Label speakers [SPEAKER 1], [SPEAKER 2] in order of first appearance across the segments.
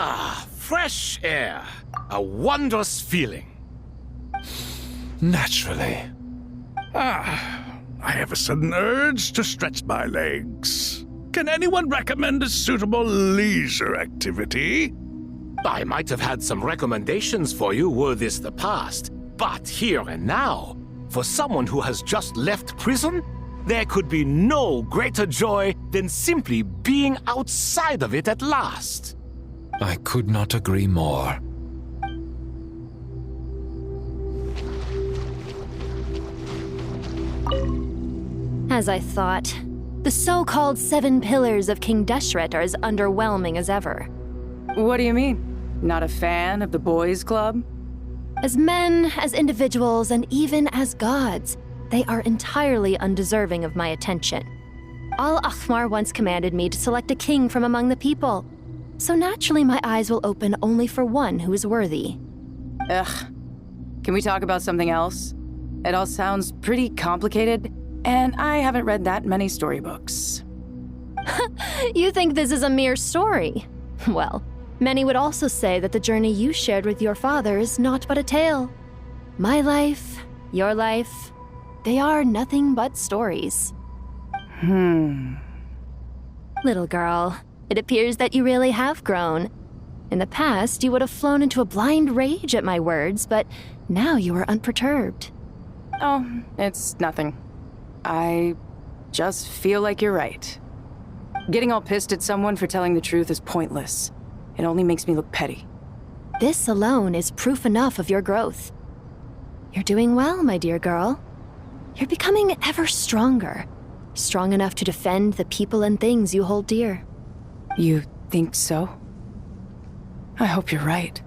[SPEAKER 1] Ah, fresh air. A wondrous feeling.
[SPEAKER 2] Naturally.
[SPEAKER 3] I have a sudden urge to stretch my legs. Can anyone recommend a suitable leisure activity?
[SPEAKER 1] I might have had some recommendations for you were this the past, but here and now, for someone who has just left prison, there could be no greater joy than simply being outside of it at last.
[SPEAKER 2] I could not agree more.
[SPEAKER 4] As I thought, the so-called 7 pillars of King Deshret are as underwhelming as ever.
[SPEAKER 5] What do you mean? Not a fan of the boys' club?
[SPEAKER 4] As men, as individuals, and even as gods, they are entirely undeserving of my attention. Al-Akhmar once commanded me to select a king from among the people, so naturally my eyes will open only for one who is worthy.
[SPEAKER 5] Ugh. Can we talk about something else? It all sounds pretty complicated, and I haven't read that many storybooks.
[SPEAKER 4] You think this is a mere story? Well, many would also say that the journey you shared with your father is not but a tale. My life, your life, they are nothing but stories. Little girl, it appears that you really have grown. In the past, you would have flown into a blind rage at my words, but now you are unperturbed.
[SPEAKER 5] Oh, it's nothing. I just feel like you're right. Getting all pissed at someone for telling the truth is pointless. It only makes me look petty.
[SPEAKER 4] This alone is proof enough of your growth. You're doing well, my dear girl. You're becoming ever stronger. Strong enough to defend the people and things you hold dear.
[SPEAKER 5] You think so? I hope you're right.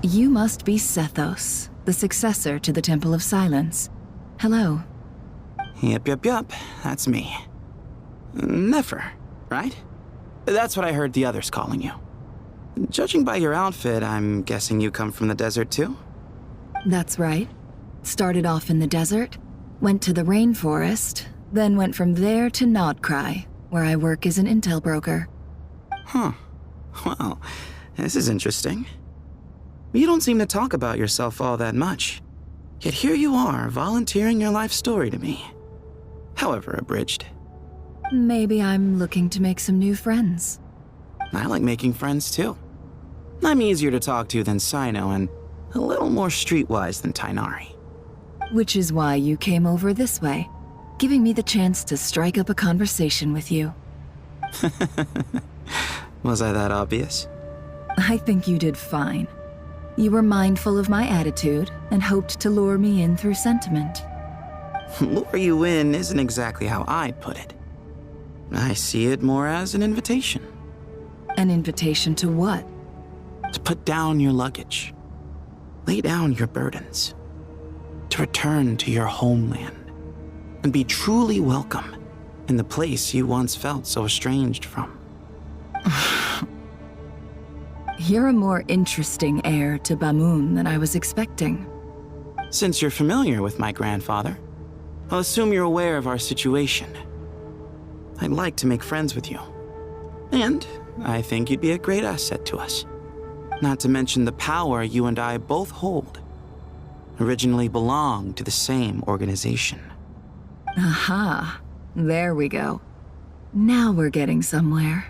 [SPEAKER 6] You must be Sethos, the successor to the Temple of Silence. Hello.
[SPEAKER 7] Yep, that's me. Nefer, right? That's what I heard the others calling you. Judging by your outfit, I'm guessing you come from the desert too?
[SPEAKER 6] That's right. Started off in the desert, went to the rainforest, then went from there to Nodcry, where I work as an intel broker.
[SPEAKER 7] Huh. Well, this is interesting. You don't seem to talk about yourself all that much. Yet here you are, volunteering your life story to me. However abridged.
[SPEAKER 6] Maybe I'm looking to make some new friends.
[SPEAKER 7] I like making friends too. I'm easier to talk to than Sino and a little more streetwise than Tainari.
[SPEAKER 6] Which is why you came over this way, giving me the chance to strike up a conversation with you.
[SPEAKER 7] Was I that obvious?
[SPEAKER 6] I think you did fine. You were mindful of my attitude and hoped to lure me in through sentiment.
[SPEAKER 7] Lure you in isn't exactly how I'd put it. I see it more as an invitation.
[SPEAKER 6] An invitation to what?
[SPEAKER 7] To put down your luggage. Lay down your burdens. To return to your homeland. And be truly welcome in the place you once felt so estranged from.
[SPEAKER 6] You're a more interesting heir to Bamun than I was expecting.
[SPEAKER 7] Since you're familiar with my grandfather, I'll assume you're aware of our situation. I'd like to make friends with you. And I think you'd be a great asset to us. Not to mention the power you and I both hold. Originally belonged to the same organization.
[SPEAKER 6] Aha, there we go. Now we're getting somewhere.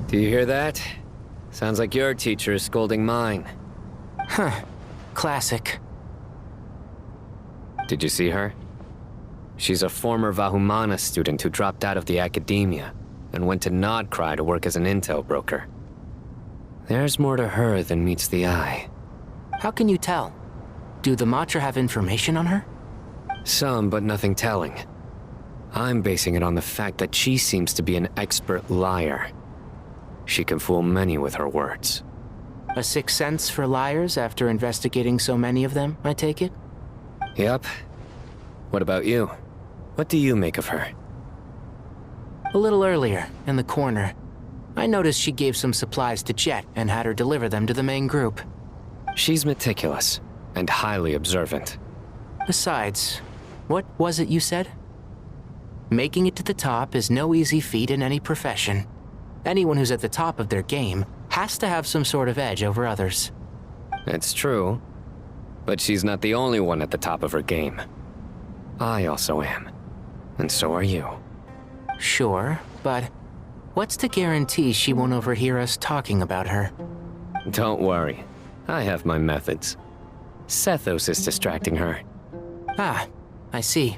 [SPEAKER 8] Do you hear that? Sounds like your teacher is scolding mine.
[SPEAKER 9] Huh. Classic.
[SPEAKER 8] Did you see her? She's a former Vahumana student who dropped out of the academia and went to Nodcry to work as an intel broker. There's more to her than meets the eye.
[SPEAKER 9] How can you tell? Do the Matra have information on her?
[SPEAKER 8] Some, but nothing telling. I'm basing it on the fact that she seems to be an expert liar. She can fool many with her words.
[SPEAKER 9] A sixth sense for liars after investigating so many of them, I take it?
[SPEAKER 8] Yep. What about you? What do you make of her?
[SPEAKER 9] A little earlier, in the corner, I noticed she gave some supplies to Jet and had her deliver them to the main group.
[SPEAKER 8] She's meticulous and highly observant.
[SPEAKER 9] Besides, what was it you said? Making it to the top is no easy feat in any profession. Anyone who's at the top of their game has to have some sort of edge over others.
[SPEAKER 8] It's true, but she's not the only one at the top of her game. I also am, and so are you.
[SPEAKER 9] Sure, but what's to guarantee she won't overhear us talking about her?
[SPEAKER 8] Don't worry, I have my methods. Sethos is distracting her.
[SPEAKER 9] Ah, I see.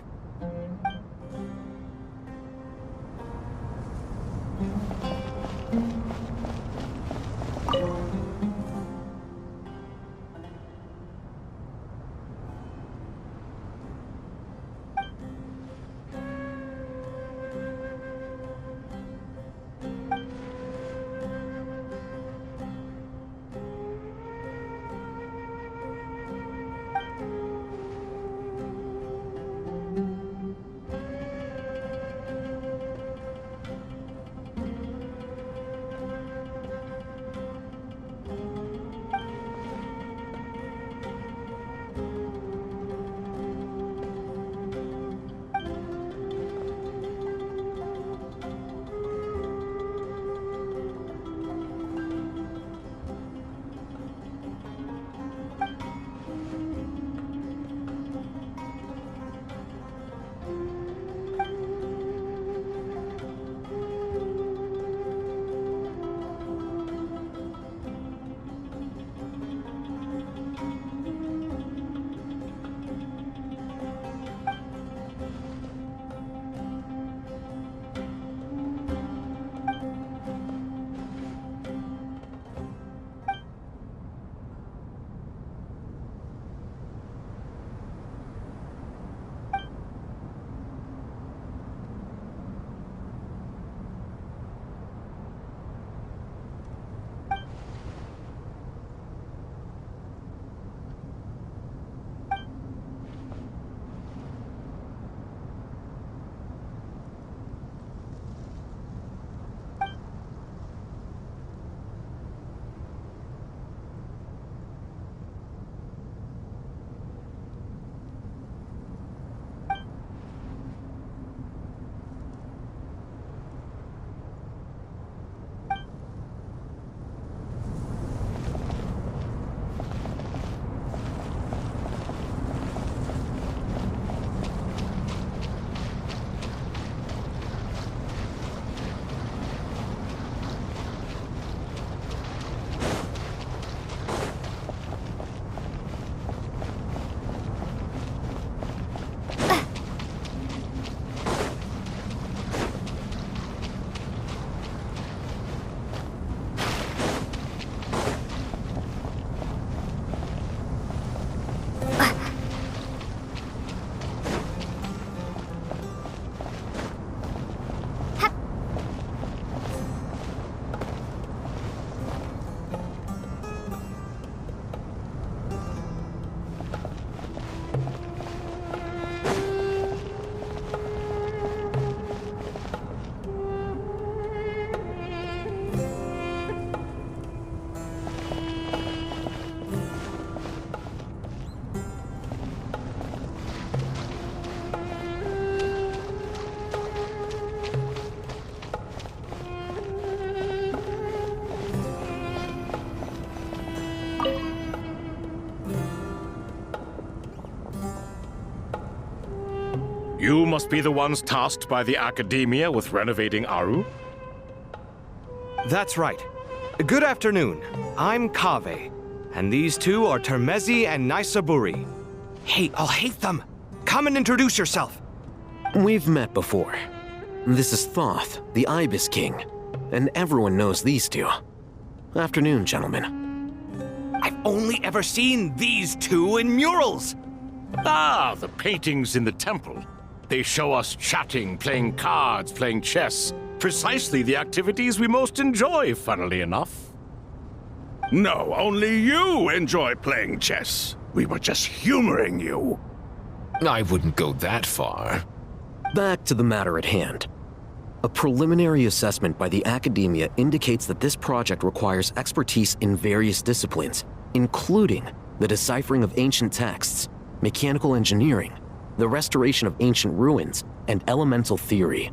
[SPEAKER 1] You must be the ones tasked by the Academia with renovating Aru?
[SPEAKER 10] That's right. Good afternoon. I'm Kaveh, and these two are Termezi and Naisaburi. Hey, I'll hate them! Come and introduce yourself!
[SPEAKER 11] We've met before. This is Thoth, the Ibis King, and everyone knows these two. Afternoon, gentlemen.
[SPEAKER 10] I've only ever seen these two in murals!
[SPEAKER 1] Ah, the paintings in the temple. They show us chatting, playing cards, playing chess. Precisely the activities we most enjoy, funnily enough.
[SPEAKER 3] No, only you enjoy playing chess. We were just humoring you.
[SPEAKER 2] I wouldn't go that far.
[SPEAKER 11] Back to the matter at hand. A preliminary assessment by the academia indicates that this project requires expertise in various disciplines, including the deciphering of ancient texts, mechanical engineering, the restoration of ancient ruins, and elemental theory.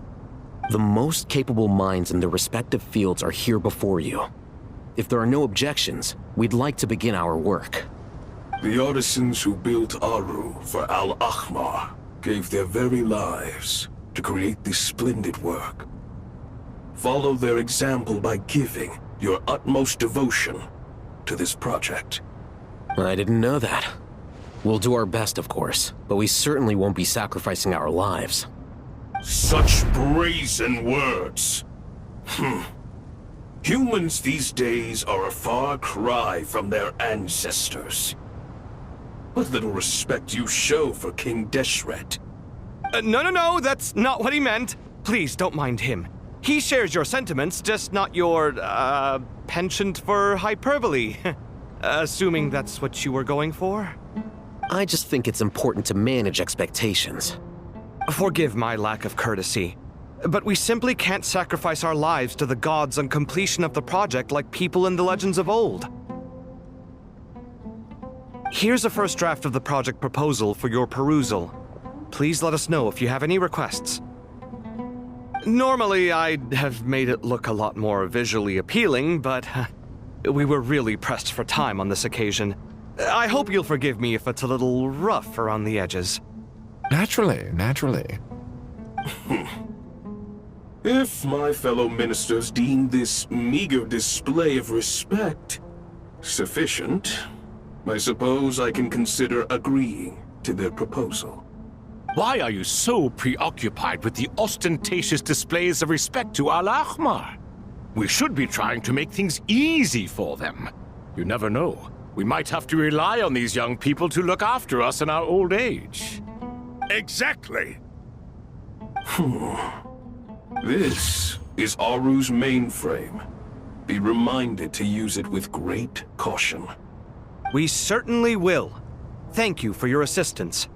[SPEAKER 11] The most capable minds in their respective fields are here before you. If there are no objections, we'd like to begin our work.
[SPEAKER 12] The artisans who built Aru for Al-Ahmar gave their very lives to create this splendid work. Follow their example by giving your utmost devotion to this project.
[SPEAKER 11] I didn't know that. We'll do our best, of course, but we certainly won't be sacrificing our lives.
[SPEAKER 12] Such brazen words. Humans these days are a far cry from their ancestors. What little respect you show for King Deshret.
[SPEAKER 10] No, that's not what he meant. Please, don't mind him. He shares your sentiments, just not your, penchant for hyperbole. Assuming that's what you were going for?
[SPEAKER 11] I just think it's important to manage expectations.
[SPEAKER 10] Forgive my lack of courtesy, but we simply can't sacrifice our lives to the gods on completion of the project like people in the legends of old. Here's a first draft of the project proposal for your perusal. Please let us know if you have any requests. Normally, I'd have made it look a lot more visually appealing, but we were really pressed for time on this occasion. I hope you'll forgive me if it's a little rough around the edges.
[SPEAKER 2] Naturally.
[SPEAKER 12] If my fellow ministers deem this meager display of respect sufficient, I suppose I can consider agreeing to their proposal.
[SPEAKER 1] Why are you so preoccupied with the ostentatious displays of respect to Al-Ahmar? We should be trying to make things easy for them. You never know. We might have to rely on these young people to look after us in our old age.
[SPEAKER 3] Exactly.
[SPEAKER 12] This is Aru's mainframe. Be reminded to use it with great caution.
[SPEAKER 10] We certainly will. Thank you for your assistance.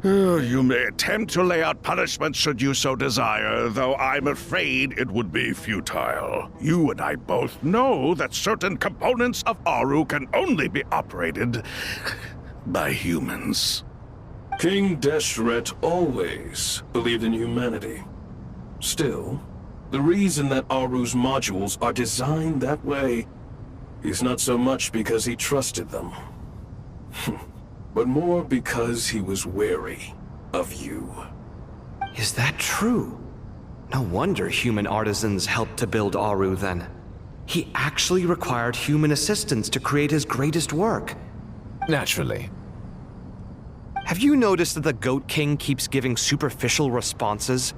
[SPEAKER 3] You may attempt to lay out punishment should you so desire, though I'm afraid it would be futile. You and I both know that certain components of Aru can only be operated by humans.
[SPEAKER 12] King Deshret always believed in humanity. Still, the reason that Aru's modules are designed that way is not so much because he trusted them, but more because he was wary of you.
[SPEAKER 10] Is that true? No wonder human artisans helped to build Aru then. He actually required human assistance to create his greatest work.
[SPEAKER 2] Naturally.
[SPEAKER 10] Have you noticed that the Goat King keeps giving superficial responses?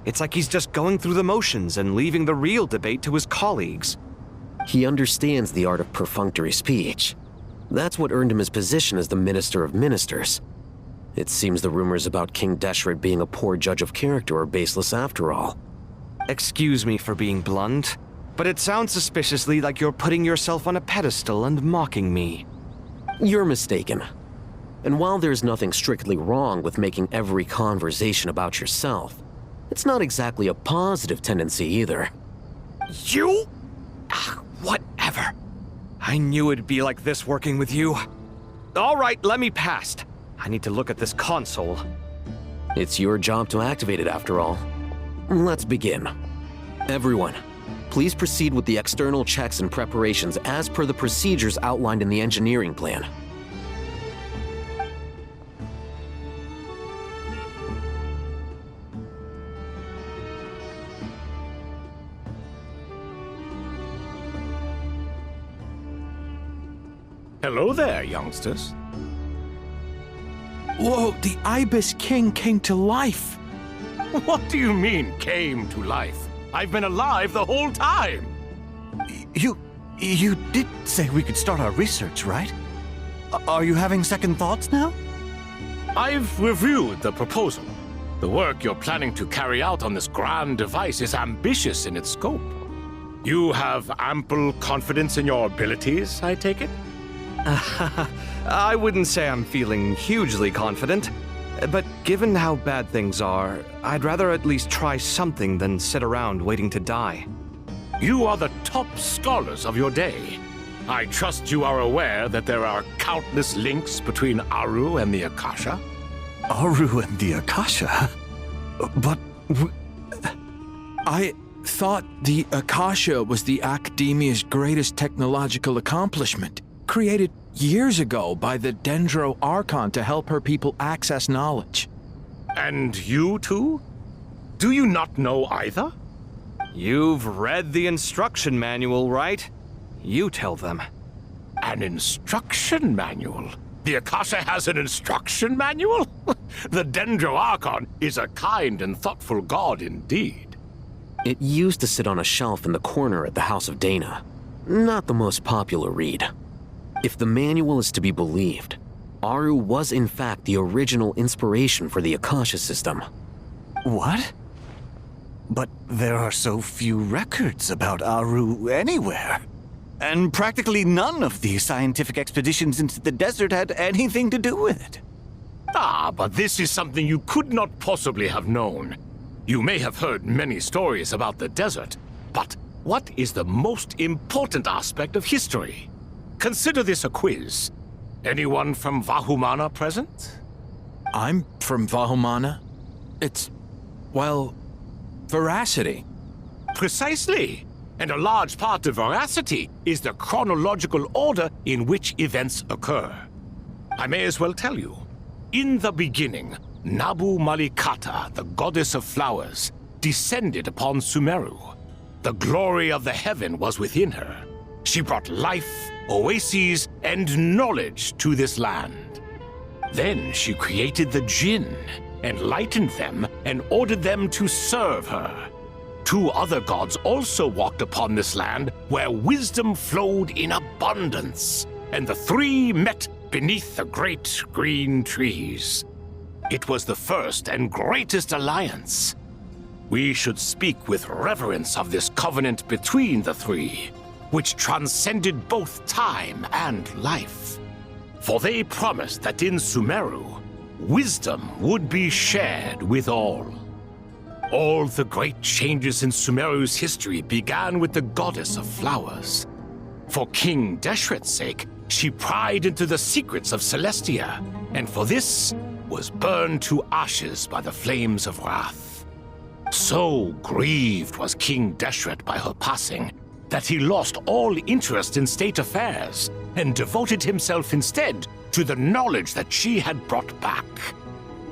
[SPEAKER 10] It's like he's just going through the motions and leaving the real debate to his colleagues.
[SPEAKER 11] He understands the art of perfunctory speech. That's what earned him his position as the Minister of Ministers. It seems the rumors about King Deshret being a poor judge of character are baseless after all.
[SPEAKER 10] Excuse me for being blunt, but it sounds suspiciously like you're putting yourself on a pedestal and mocking me.
[SPEAKER 11] You're mistaken. And while there's nothing strictly wrong with making every conversation about yourself, it's not exactly a positive tendency either.
[SPEAKER 10] You? Whatever. I knew it'd be like this working with you. All right, let me past. I need to look at this console.
[SPEAKER 11] It's your job to activate it after all. Let's begin. Everyone, please proceed with the external checks and preparations as per the procedures outlined in the engineering plan.
[SPEAKER 1] Hello there, youngsters.
[SPEAKER 13] Whoa, the Ibis King came to life!
[SPEAKER 1] What do you mean, came to life? I've been alive the whole time!
[SPEAKER 13] You did say we could start our research, right? Are you having second thoughts now?
[SPEAKER 1] I've reviewed the proposal. The work you're planning to carry out on this grand device is ambitious in its scope. You have ample confidence in your abilities, I take it?
[SPEAKER 10] I wouldn't say I'm feeling hugely confident, but given how bad things are, I'd rather at least try something than sit around waiting to die.
[SPEAKER 1] You are the top scholars of your day. I trust you are aware that there are countless links between Aru and the Akasha?
[SPEAKER 13] Aru and the Akasha? But I thought the Akasha was the Academia's greatest technological accomplishment, created years ago by the Dendro Archon to help her people access knowledge.
[SPEAKER 1] And you too? Do you not know either?
[SPEAKER 10] You've read the instruction manual, right? You tell them.
[SPEAKER 1] An instruction manual? The Akasha has an instruction manual? The Dendro Archon is a kind and thoughtful god indeed.
[SPEAKER 11] It used to sit on a shelf in the corner at the House of Dana. Not the most popular read. If the manual is to be believed, Aru was in fact the original inspiration for the Akasha system.
[SPEAKER 13] What? But there are so few records about Aru anywhere. And practically none of the scientific expeditions into the desert had anything to do with it.
[SPEAKER 1] Ah, but this is something you could not possibly have known. You may have heard many stories about the desert, but what is the most important aspect of history? Consider this a quiz. Anyone from Vahumana present?
[SPEAKER 13] I'm from Vahumana. It's, well, veracity.
[SPEAKER 1] Precisely. And a large part of veracity is the chronological order in which events occur. I may as well tell you. In the beginning, Nabu Malikata, the goddess of flowers, descended upon Sumeru. The glory of the heaven was within her. She brought life, oases, and knowledge to this land. Then she created the Jinn, enlightened them, and ordered them to serve her. 2 other gods also walked upon this land where wisdom flowed in abundance, and the 3 met beneath the great green trees. It was the first and greatest alliance. We should speak with reverence of this covenant between the 3, which transcended both time and life. For they promised that in Sumeru, wisdom would be shared with all. All the great changes in Sumeru's history began with the goddess of flowers. For King Deshret's sake, she pried into the secrets of Celestia, and for this was burned to ashes by the flames of wrath. So grieved was King Deshret by her passing that he lost all interest in state affairs and devoted himself instead to the knowledge that she had brought back.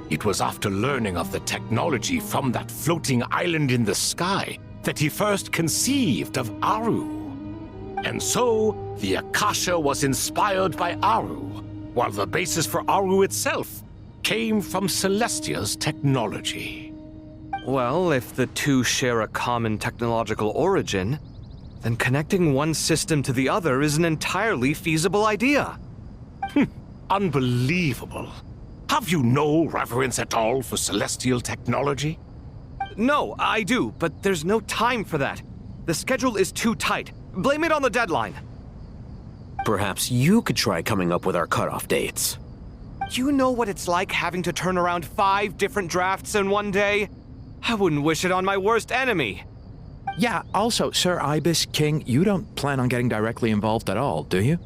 [SPEAKER 1] It was after learning of the technology from that floating island in the sky that he first conceived of Aru. And so, the Akasha was inspired by Aru, while the basis for Aru itself came from Celestia's technology.
[SPEAKER 10] Well, if the 2 share a common technological origin, then connecting one system to the other is an entirely feasible idea.
[SPEAKER 1] Unbelievable. Have you no reverence at all for celestial technology?
[SPEAKER 10] No, I do, but there's no time for that. The schedule is too tight. Blame it on the deadline.
[SPEAKER 11] Perhaps you could try coming up with our cutoff dates.
[SPEAKER 10] You know what it's like having to turn around 5 different drafts in one day? I wouldn't wish it on my worst enemy.
[SPEAKER 13] Yeah, also, Sir Ibis King, you don't plan on getting directly involved at all, do you?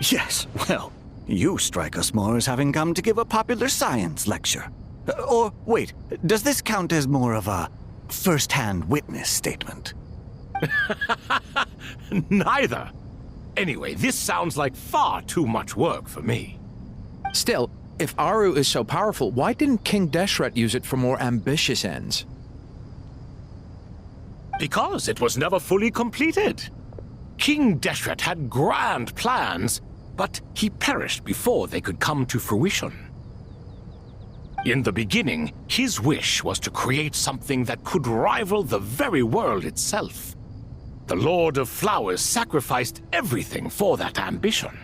[SPEAKER 14] Yes, well, you strike us more as having come to give a popular science lecture. Or, wait, does this count as more of a first-hand witness statement?
[SPEAKER 1] Neither. Anyway, this sounds like far too much work for me.
[SPEAKER 13] Still, if Aru is so powerful, why didn't King Deshret use it for more ambitious ends?
[SPEAKER 1] Because it was never fully completed. King Deshret had grand plans, but he perished before they could come to fruition. In the beginning, his wish was to create something that could rival the very world itself. The Lord of Flowers sacrificed everything for that ambition.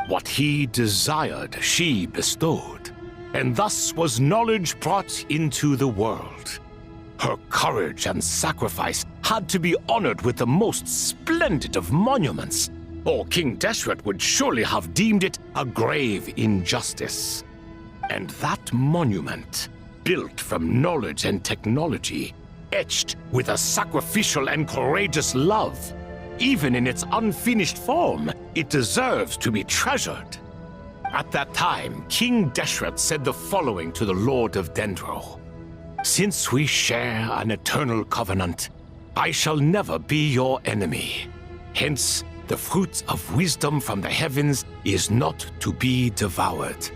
[SPEAKER 1] What he desired, she bestowed, and thus was knowledge brought into the world. Her courage and sacrifice had to be honored with the most splendid of monuments, or King Deshret would surely have deemed it a grave injustice. And that monument, built from knowledge and technology, etched with a sacrificial and courageous love, even in its unfinished form, it deserves to be treasured. At that time, King Deshret said the following to the Lord of Dendro. "Since we share an eternal covenant, I shall never be your enemy. Hence, the fruit of wisdom from the heavens is not to be devoured.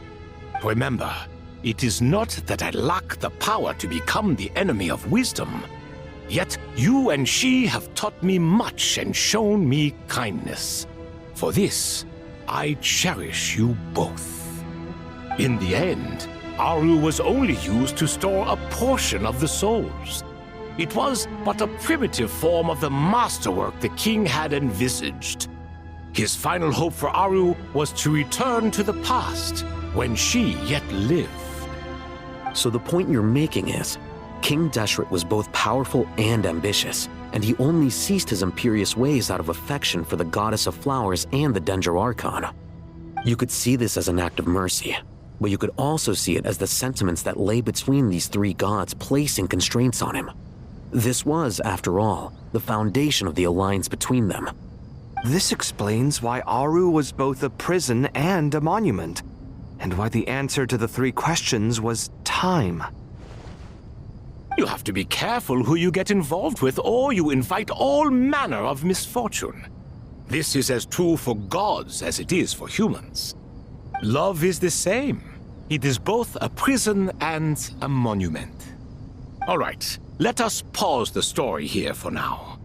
[SPEAKER 1] Remember, it is not that I lack the power to become the enemy of wisdom. Yet you and she have taught me much and shown me kindness. For this, I cherish you both." In the end, Aru was only used to store a portion of the souls. It was but a primitive form of the masterwork the king had envisaged. His final hope for Aru was to return to the past, when she yet lived.
[SPEAKER 11] So the point you're making is, King Deshret was both powerful and ambitious, and he only ceased his imperious ways out of affection for the goddess of flowers and the Dendro Archon. You could see this as an act of mercy, but you could also see it as the sentiments that lay between these three gods placing constraints on him. This was, after all, the foundation of the alliance between them.
[SPEAKER 10] This explains why Aru was both a prison and a monument, and why the answer to the three questions was time.
[SPEAKER 1] You have to be careful who you get involved with, or you invite all manner of misfortune. This is as true for gods as it is for humans. Love is the same. It is both a prison and a monument. All right, let us pause the story here for now.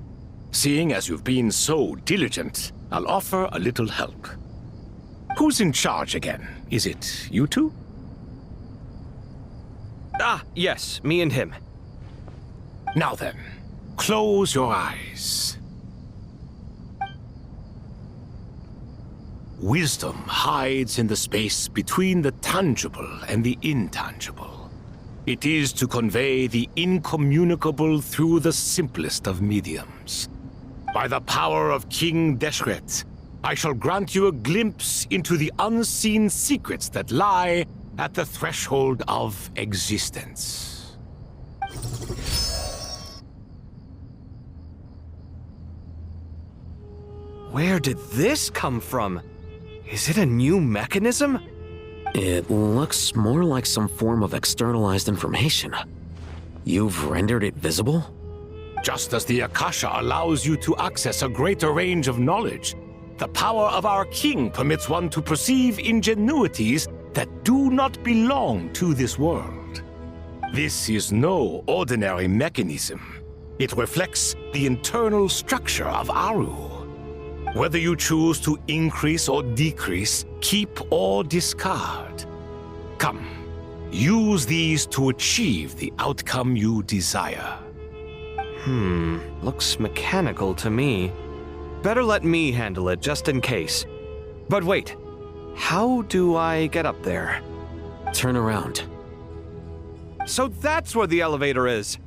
[SPEAKER 1] Seeing as you've been so diligent, I'll offer a little help. Who's in charge again? Is it you two?
[SPEAKER 10] Ah, yes, me and him.
[SPEAKER 1] Now then, close your eyes. Wisdom hides in the space between the tangible and the intangible. It is to convey the incommunicable through the simplest of mediums. By the power of King Deshret, I shall grant you a glimpse into the unseen secrets that lie at the threshold of existence.
[SPEAKER 10] Where did this come from? Is it a new mechanism?
[SPEAKER 11] It looks more like some form of externalized information. You've rendered it visible?
[SPEAKER 1] Just as the Akasha allows you to access a greater range of knowledge, the power of our king permits one to perceive ingenuities that do not belong to this world. This is no ordinary mechanism. It reflects the internal structure of Aru. Whether you choose to increase or decrease, keep or discard. Come, use these to achieve the outcome you desire.
[SPEAKER 10] Looks mechanical to me. Better let me handle it just in case. But wait, how do I get up there?
[SPEAKER 11] Turn around.
[SPEAKER 10] So that's where the elevator is.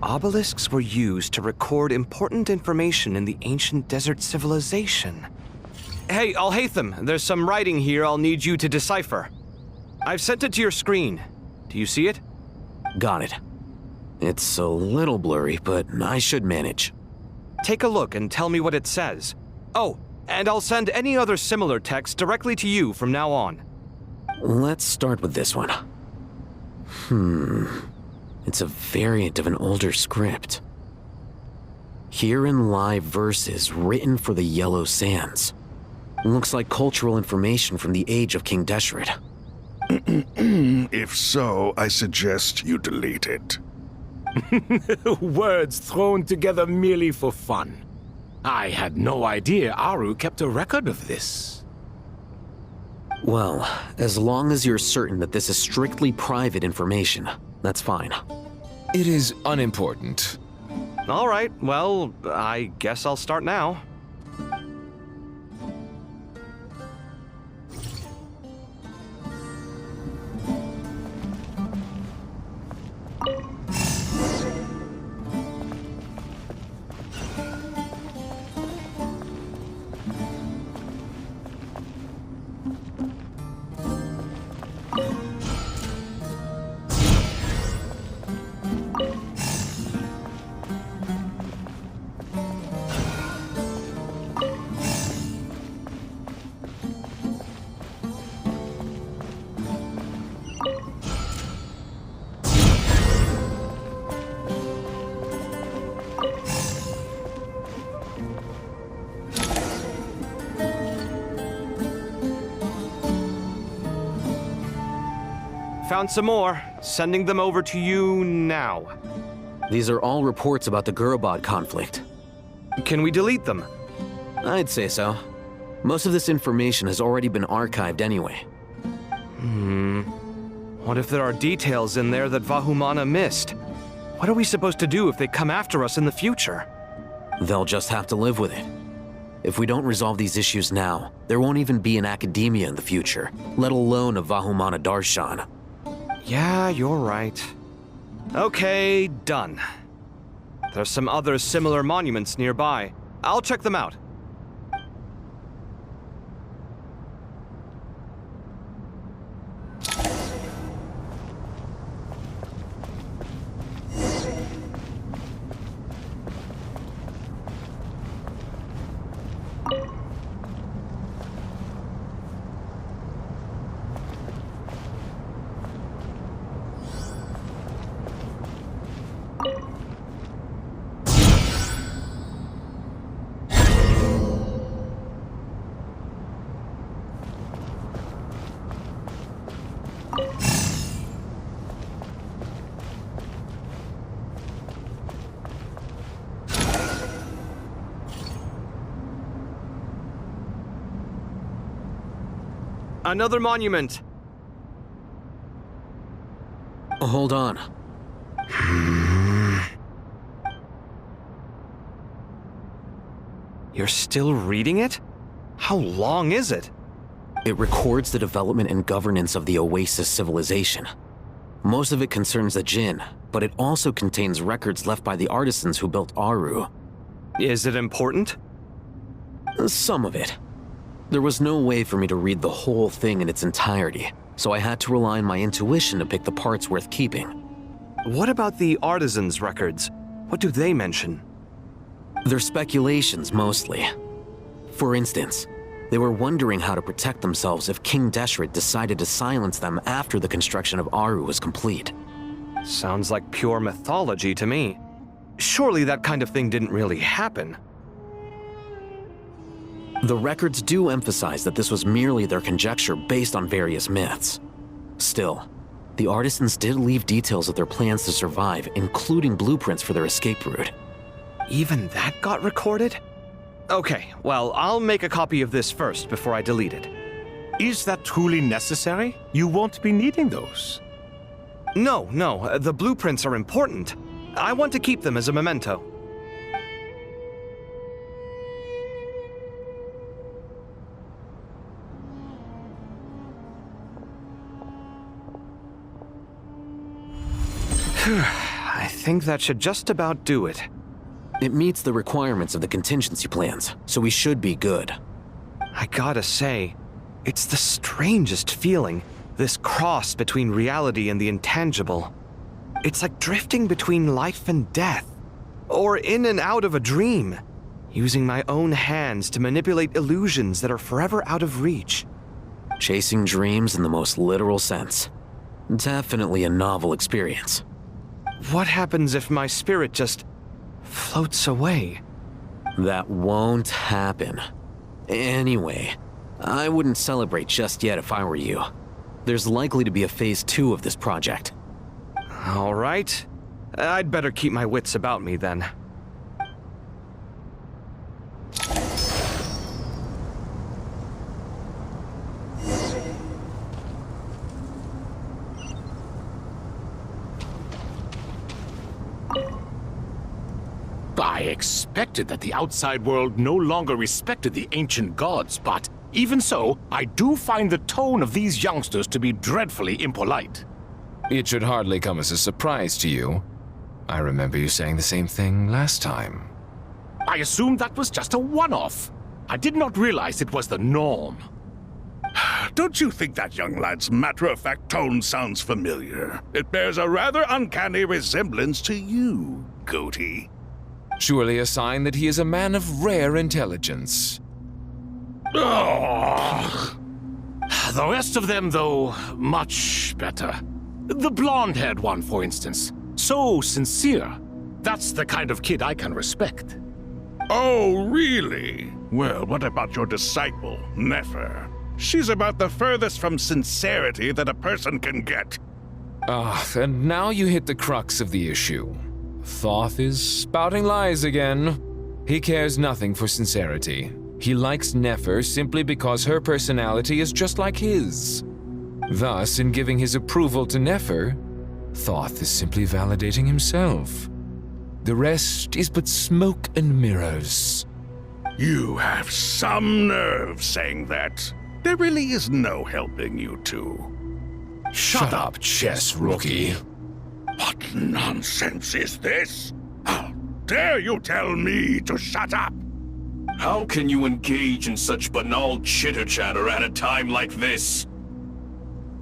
[SPEAKER 10] Obelisks were used to record important information in the ancient desert civilization. Hey, Al-Haytham, there's some writing here I'll need you to decipher. I've sent it to your screen. Do you see it?
[SPEAKER 11] Got it. It's a little blurry, but I should manage.
[SPEAKER 10] Take a look and tell me what it says. Oh, and I'll send any other similar text directly to you from now on.
[SPEAKER 11] Let's start with this one. It's a variant of an older script. Herein lie verses written for the Yellow Sands. Looks like cultural information from the age of King Deshret.
[SPEAKER 3] If so, I suggest you delete it.
[SPEAKER 1] Words thrown together merely for fun. I had no idea Aru kept a record of this.
[SPEAKER 11] Well, as long as you're certain that this is strictly private information, that's fine.
[SPEAKER 2] It is unimportant.
[SPEAKER 10] All right, well, I guess I'll start now. Found some more. Sending them over to you now.
[SPEAKER 11] These are all reports about the Gurubad conflict.
[SPEAKER 10] Can we delete them?
[SPEAKER 11] I'd say so. Most of this information has already been archived anyway.
[SPEAKER 10] What if there are details in there that Vahumana missed? What are we supposed to do if they come after us in the future?
[SPEAKER 11] They'll just have to live with it. If we don't resolve these issues now, there won't even be an academia in the future, let alone a Vahumana Darshan.
[SPEAKER 10] Yeah, you're right. Okay, done. There's some other similar monuments nearby. I'll check them out. Another monument.
[SPEAKER 11] Hold on.
[SPEAKER 10] You're still reading it? How long is it?
[SPEAKER 11] It records the development and governance of the Oasis civilization. Most of it concerns the Jinn, but it also contains records left by the artisans who built Aru.
[SPEAKER 10] Is it important?
[SPEAKER 11] Some of it. There was no way for me to read the whole thing in its entirety, so I had to rely on my intuition to pick the parts worth keeping.
[SPEAKER 10] What about the artisans' records? What do they mention?
[SPEAKER 11] They're speculations, mostly. For instance, they were wondering how to protect themselves if King Deshret decided to silence them after the construction of Aru was complete.
[SPEAKER 10] Sounds like pure mythology to me. Surely that kind of thing didn't really happen.
[SPEAKER 11] The records do emphasize that this was merely their conjecture based on various myths. Still, the artisans did leave details of their plans to survive, including blueprints for their escape route.
[SPEAKER 10] Even that got recorded? Okay, well, I'll make a copy of this first before I delete it.
[SPEAKER 1] Is that truly necessary? You won't be needing those.
[SPEAKER 10] No, the blueprints are important. I want to keep them as a memento. I think that should just about do it.
[SPEAKER 11] It meets the requirements of the contingency plans, so we should be good.
[SPEAKER 10] I gotta say, it's the strangest feeling, this cross between reality and the intangible. It's like drifting between life and death, or in and out of a dream, using my own hands to manipulate illusions that are forever out of reach.
[SPEAKER 11] Chasing dreams in the most literal sense. Definitely a novel experience.
[SPEAKER 10] What happens if my spirit just floats away?
[SPEAKER 11] That won't happen. Anyway, I wouldn't celebrate just yet if I were you. There's likely to be a phase 2 of this project.
[SPEAKER 10] All right. I'd better keep my wits about me then.
[SPEAKER 1] I expected that the outside world no longer respected the ancient gods, but even so, I do find the tone of these youngsters to be dreadfully impolite.
[SPEAKER 2] It should hardly come as a surprise to you. I remember you saying the same thing last time.
[SPEAKER 1] I assumed that was just a one-off. I did not realize it was the norm.
[SPEAKER 3] Don't you think that young lad's matter-of-fact tone sounds familiar? It bears a rather uncanny resemblance to you, Goatee.
[SPEAKER 2] Surely a sign that he is a man of rare intelligence.
[SPEAKER 1] Ugh. The rest of them, though, much better. The blonde-haired one, for instance. So sincere. That's the kind of kid I can respect.
[SPEAKER 3] Oh, really? Well, what about your disciple, Nefer? She's about the furthest from sincerity that a person can get.
[SPEAKER 2] And now you hit the crux of the issue. Thoth is spouting lies again. He cares nothing for sincerity. He likes Nefer simply because her personality is just like his. Thus, in giving his approval to Nefer, Thoth is simply validating himself. The rest is but smoke and mirrors.
[SPEAKER 3] You have some nerve saying that. There really is no helping you two.
[SPEAKER 2] Shut up, chess rookie.
[SPEAKER 3] What nonsense is this? How dare you tell me to shut up?
[SPEAKER 12] How can you engage in such banal chitter-chatter at a time like this?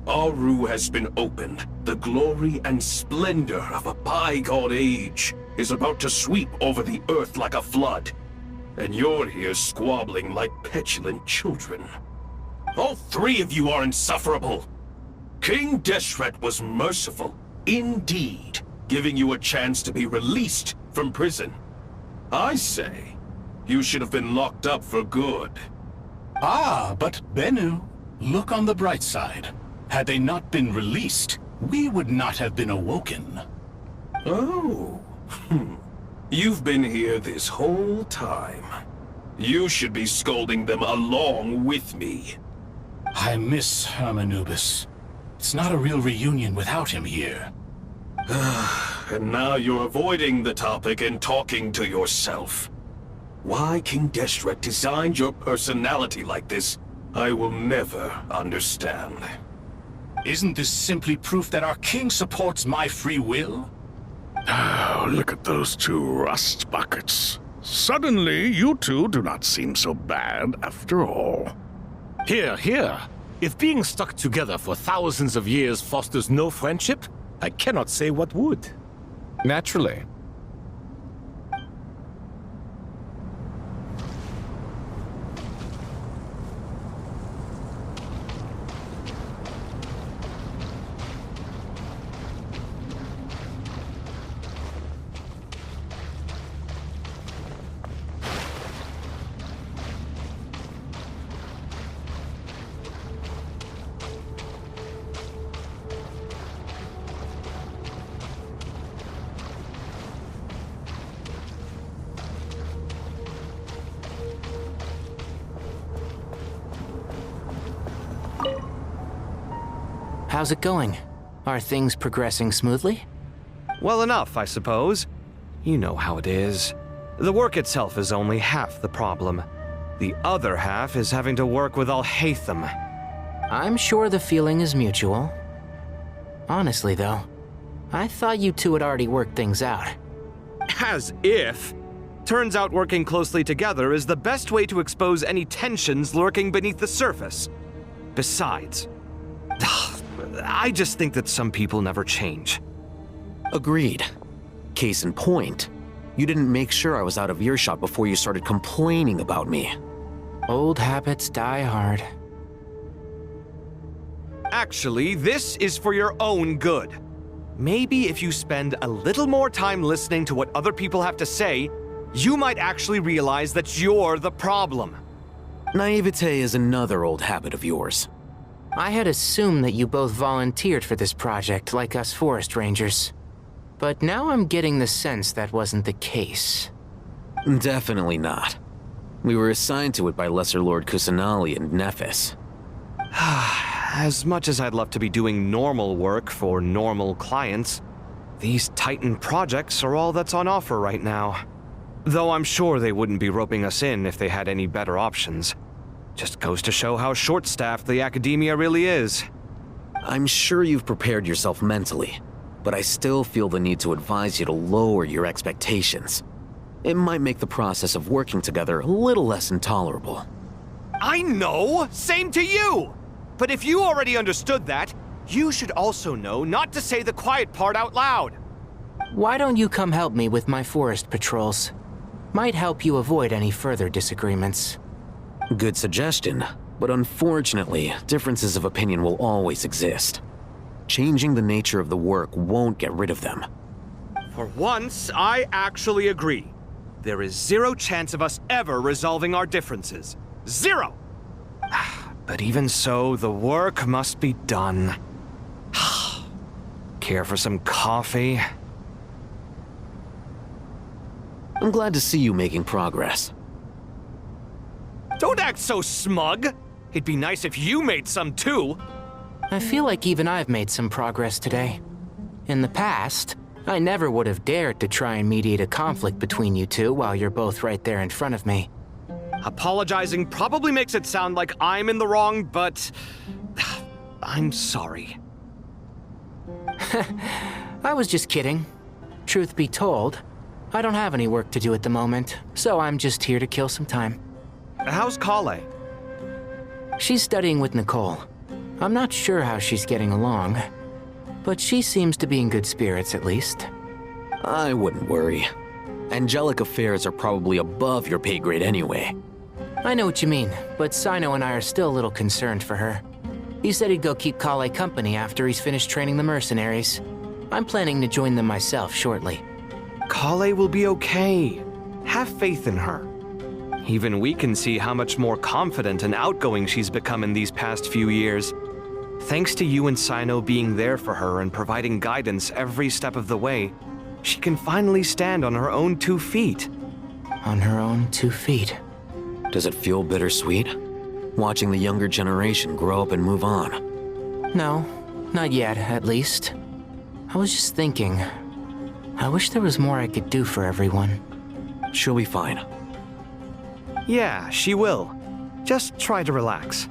[SPEAKER 12] Aru has been opened. The glory and splendor of a bygone age is about to sweep over the earth like a flood. And you're here squabbling like petulant children. All three of you are insufferable. King Deshret was merciful, indeed, giving you a chance to be released from prison. I say, you should have been locked up for good.
[SPEAKER 15] Ah, but Bennu, look on the bright side. Had they not been released, we would not have been awoken.
[SPEAKER 12] Oh, you've been here this whole time. You should be scolding them along with me.
[SPEAKER 15] I miss Hermanubis. It's not a real reunion without him here.
[SPEAKER 12] And now you're avoiding the topic and talking to yourself. Why King Deshret designed your personality like this, I will never understand.
[SPEAKER 15] Isn't this simply proof that our king supports my free will?
[SPEAKER 3] Oh, look at those two rust buckets. Suddenly, you two do not seem so bad after all.
[SPEAKER 1] Here, here. If being stuck together for thousands of years fosters no friendship, I cannot say what would.
[SPEAKER 2] Naturally.
[SPEAKER 9] How's it going? Are things progressing smoothly?
[SPEAKER 10] Well enough, I suppose. You know how it is. The work itself is only half the problem. The other half is having to work with Al-Haytham.
[SPEAKER 9] I'm sure the feeling is mutual. Honestly, though, I thought you two had already worked things out.
[SPEAKER 10] As if. Turns out working closely together is the best way to expose any tensions lurking beneath the surface. Besides, I just think that some people never change.
[SPEAKER 11] Agreed. Case in point, you didn't make sure I was out of earshot before you started complaining about me.
[SPEAKER 9] Old habits die hard.
[SPEAKER 10] Actually, this is for your own good. Maybe if you spend a little more time listening to what other people have to say, you might actually realize that you're the problem.
[SPEAKER 11] Naivete is another old habit of yours.
[SPEAKER 9] I had assumed that you both volunteered for this project like us forest rangers. But now I'm getting the sense that wasn't the case.
[SPEAKER 11] Definitely not. We were assigned to it by Lesser Lord Kusanali and Nephis.
[SPEAKER 10] As much as I'd love to be doing normal work for normal clients, these Titan projects are all that's on offer right now. Though I'm sure they wouldn't be roping us in if they had any better options. Just goes to show how short-staffed the academia really is.
[SPEAKER 11] I'm sure you've prepared yourself mentally, but I still feel the need to advise you to lower your expectations. It might make the process of working together a little less intolerable.
[SPEAKER 10] I know! Same to you! But if you already understood that, you should also know not to say the quiet part out loud.
[SPEAKER 9] Why don't you come help me with my forest patrols? Might help you avoid any further disagreements.
[SPEAKER 11] Good suggestion, but unfortunately, differences of opinion will always exist. Changing the nature of the work won't get rid of them.
[SPEAKER 10] For once, I actually agree. There is zero chance of us ever resolving our differences. Zero! But even so, the work must be done. Care for some coffee?
[SPEAKER 11] I'm glad to see you making progress.
[SPEAKER 10] Don't act so smug! It'd be nice if you made some too!
[SPEAKER 9] I feel like even I've made some progress today. In the past, I never would have dared to try and mediate a conflict between you two while you're both right there in front of me.
[SPEAKER 10] Apologizing probably makes it sound like I'm in the wrong, but I'm sorry.
[SPEAKER 9] I was just kidding. Truth be told, I don't have any work to do at the moment, so I'm just here to kill some time.
[SPEAKER 10] How's Kale?
[SPEAKER 9] She's studying with Nicole. I'm not sure how she's getting along, but she seems to be in good spirits at least.
[SPEAKER 11] I wouldn't worry. Angelic affairs are probably above your pay grade anyway.
[SPEAKER 9] I know what you mean, but Sino and I are still a little concerned for her. He said he'd go keep Kale company after he's finished training the mercenaries. I'm planning to join them myself shortly.
[SPEAKER 10] Kale will be okay. Have faith in her. Even we can see how much more confident and outgoing she's become in these past few years. Thanks to you and Sino being there for her and providing guidance every step of the way, she can finally stand on her own 2 feet.
[SPEAKER 9] On her own 2 feet.
[SPEAKER 11] Does it feel bittersweet? Watching the younger generation grow up and move on?
[SPEAKER 9] No, not yet, at least. I was just thinking, I wish there was more I could do for everyone.
[SPEAKER 11] She'll be fine.
[SPEAKER 10] Yeah, she will. Just try to relax.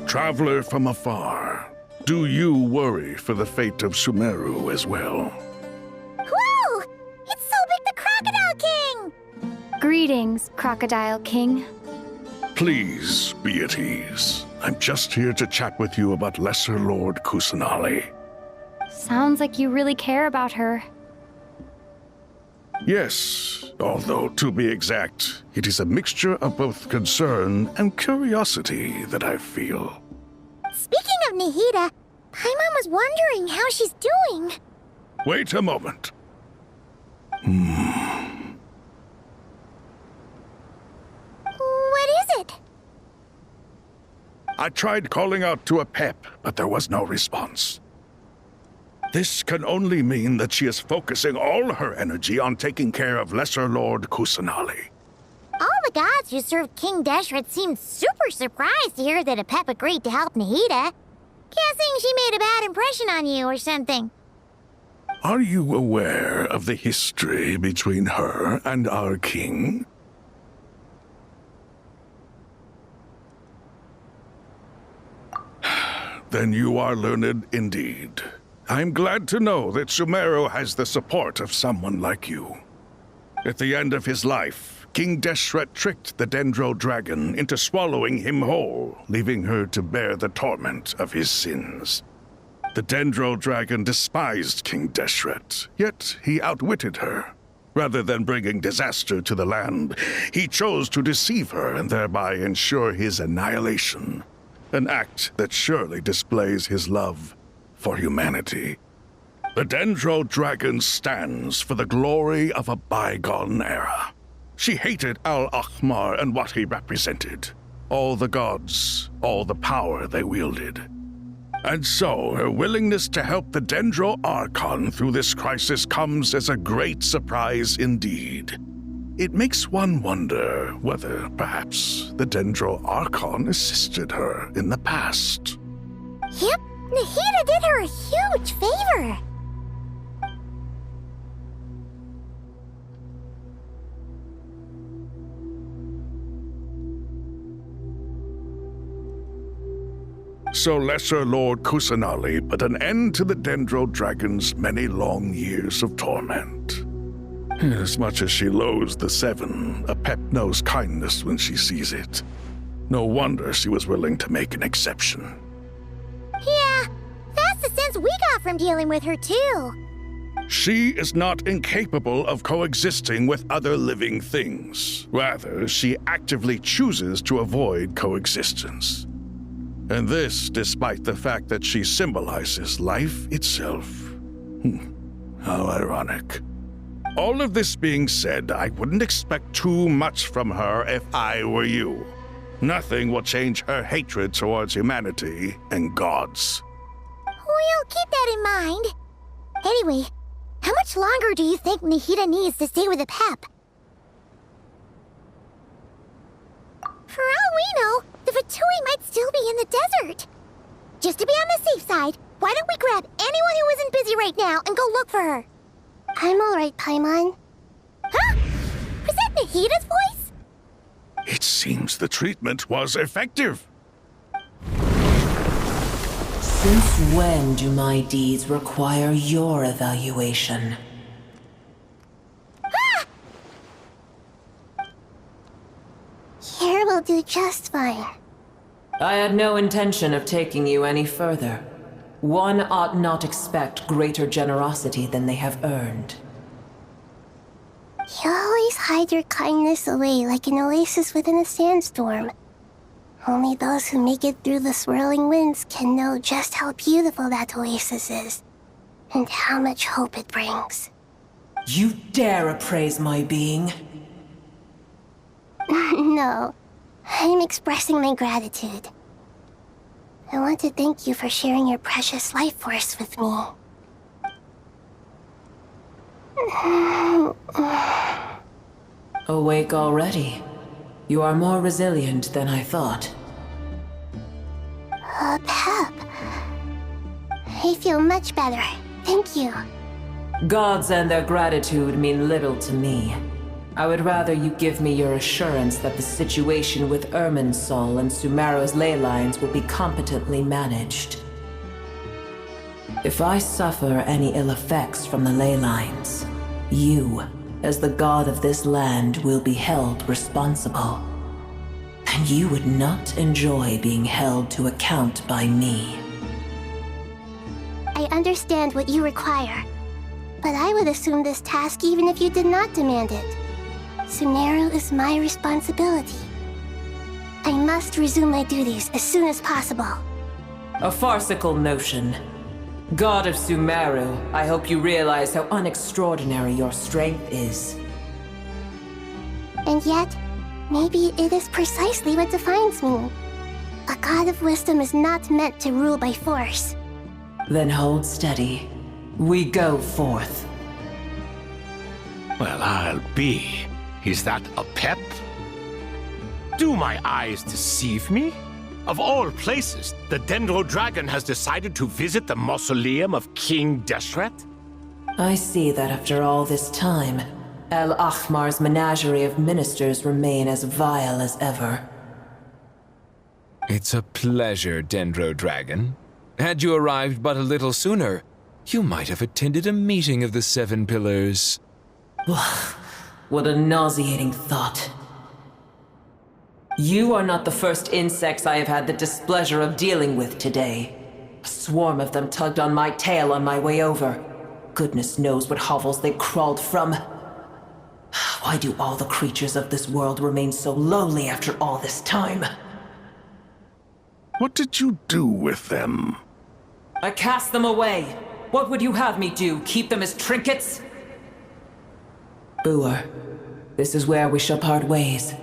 [SPEAKER 3] Traveler from afar, do you worry for the fate of Sumeru as well?
[SPEAKER 16] Whoa! It's so big the Greetings, Crocodile King.
[SPEAKER 3] Please be at ease. I'm just here to chat with you about Lesser Lord Kusanali.
[SPEAKER 16] Sounds like you really care about her.
[SPEAKER 3] Yes, although to be exact, it is a mixture of both concern and curiosity that I feel.
[SPEAKER 17] Speaking of Nahida, Paimon was wondering how she's doing.
[SPEAKER 3] Wait a moment.
[SPEAKER 17] What is it?
[SPEAKER 3] I tried calling out to a pep, but there was no response. This can only mean that she is focusing all her energy on taking care of Lesser Lord Kusanali.
[SPEAKER 17] All the gods who served King Deshret seemed super surprised to hear that a pep agreed to help Nahida. Guessing she made a bad impression on you or something.
[SPEAKER 3] Are you aware of the history between her and our king? Then you are learned indeed. I'm glad to know that Sumeru has the support of someone like you. At the end of his life, King Deshret tricked the Dendro Dragon into swallowing him whole, leaving her to bear the torment of his sins. The Dendro Dragon despised King Deshret, yet he outwitted her. Rather than bringing disaster to the land, he chose to deceive her and thereby ensure his annihilation. An act that surely displays his love for humanity. The Dendro Dragon stands for the glory of a bygone era. She hated Al-Ahmar and what he represented. All the gods, all the power they wielded. And so, her willingness to help the Dendro Archon through this crisis comes as a great surprise indeed. It makes one wonder whether, perhaps, the Dendro Archon assisted her in the past.
[SPEAKER 17] Yep, Nahida did her a huge favor.
[SPEAKER 3] So Lesser Lord Kusanali put an end to the Dendro Dragon's many long years of torment. As much as she loathes the Seven, a pep knows kindness when she sees it. No wonder she was willing to make an exception.
[SPEAKER 17] Yeah, that's the sense we got from dealing with her too.
[SPEAKER 3] She is not incapable of coexisting with other living things. Rather, she actively chooses to avoid coexistence. And this despite the fact that she symbolizes life itself. How ironic. All of this being said, I wouldn't expect too much from her if I were you. Nothing will change her hatred towards humanity and gods.
[SPEAKER 17] We'll keep that in mind. Anyway, how much longer do you think Nahida needs to stay with the pep? For all we know, the Fatui might still be in the desert. Just to be on the safe side, why don't we grab anyone who isn't busy right now and go look for her? I'm alright, Paimon. Huh? Was that Nahida's voice?
[SPEAKER 3] It seems the treatment was effective.
[SPEAKER 18] Since when do my deeds require your evaluation?
[SPEAKER 17] Here will do just fine.
[SPEAKER 18] I had no intention of taking you any further. One ought not expect greater generosity than they have earned.
[SPEAKER 17] You always hide your kindness away like an oasis within a sandstorm. Only those who make it through the swirling winds can know just how beautiful that oasis is, and how much hope it brings.
[SPEAKER 18] You dare appraise my being?
[SPEAKER 17] No, I'm expressing my gratitude. I want to thank you for sharing your precious life force with me.
[SPEAKER 18] Awake already? You are more resilient than I thought.
[SPEAKER 17] Pep. I feel much better. Thank you.
[SPEAKER 18] Gods and their gratitude mean little to me. I would rather you give me your assurance that the situation with Irminsul and Sumeru's ley lines will be competently managed. If I suffer any ill effects from the ley lines, you as the god of this land, will be held responsible. And you would not enjoy being held to account by me.
[SPEAKER 17] I understand what you require, but I would assume this task even if you did not demand it. Sumeru is my responsibility. I must resume my duties as soon as possible.
[SPEAKER 18] A farcical notion. God of Sumeru, I hope you realize how unextraordinary your strength is.
[SPEAKER 17] And yet, maybe it is precisely what defines me. A god of wisdom is not meant to rule by force.
[SPEAKER 18] Then hold steady. We go forth.
[SPEAKER 1] Well, I'll be. Is that a pep? Do my eyes deceive me? Of all places, the Dendro Dragon has decided to visit the mausoleum of King Deshret?
[SPEAKER 18] I see that after all this time, El Ahmar's menagerie of ministers remain as vile as ever.
[SPEAKER 2] It's a pleasure, Dendro Dragon. Had you arrived but a little sooner, you might have attended a meeting of the Seven Pillars.
[SPEAKER 18] What a nauseating thought. You are not the first insects I have had the displeasure of dealing with today. A swarm of them tugged on my tail on my way over. Goodness knows what hovels they crawled from. Why do all the creatures of this world remain so lowly after all this time?
[SPEAKER 3] What did you do with them?
[SPEAKER 18] I cast them away. What would you have me do? Keep them as trinkets? Boer, this is where we shall part ways.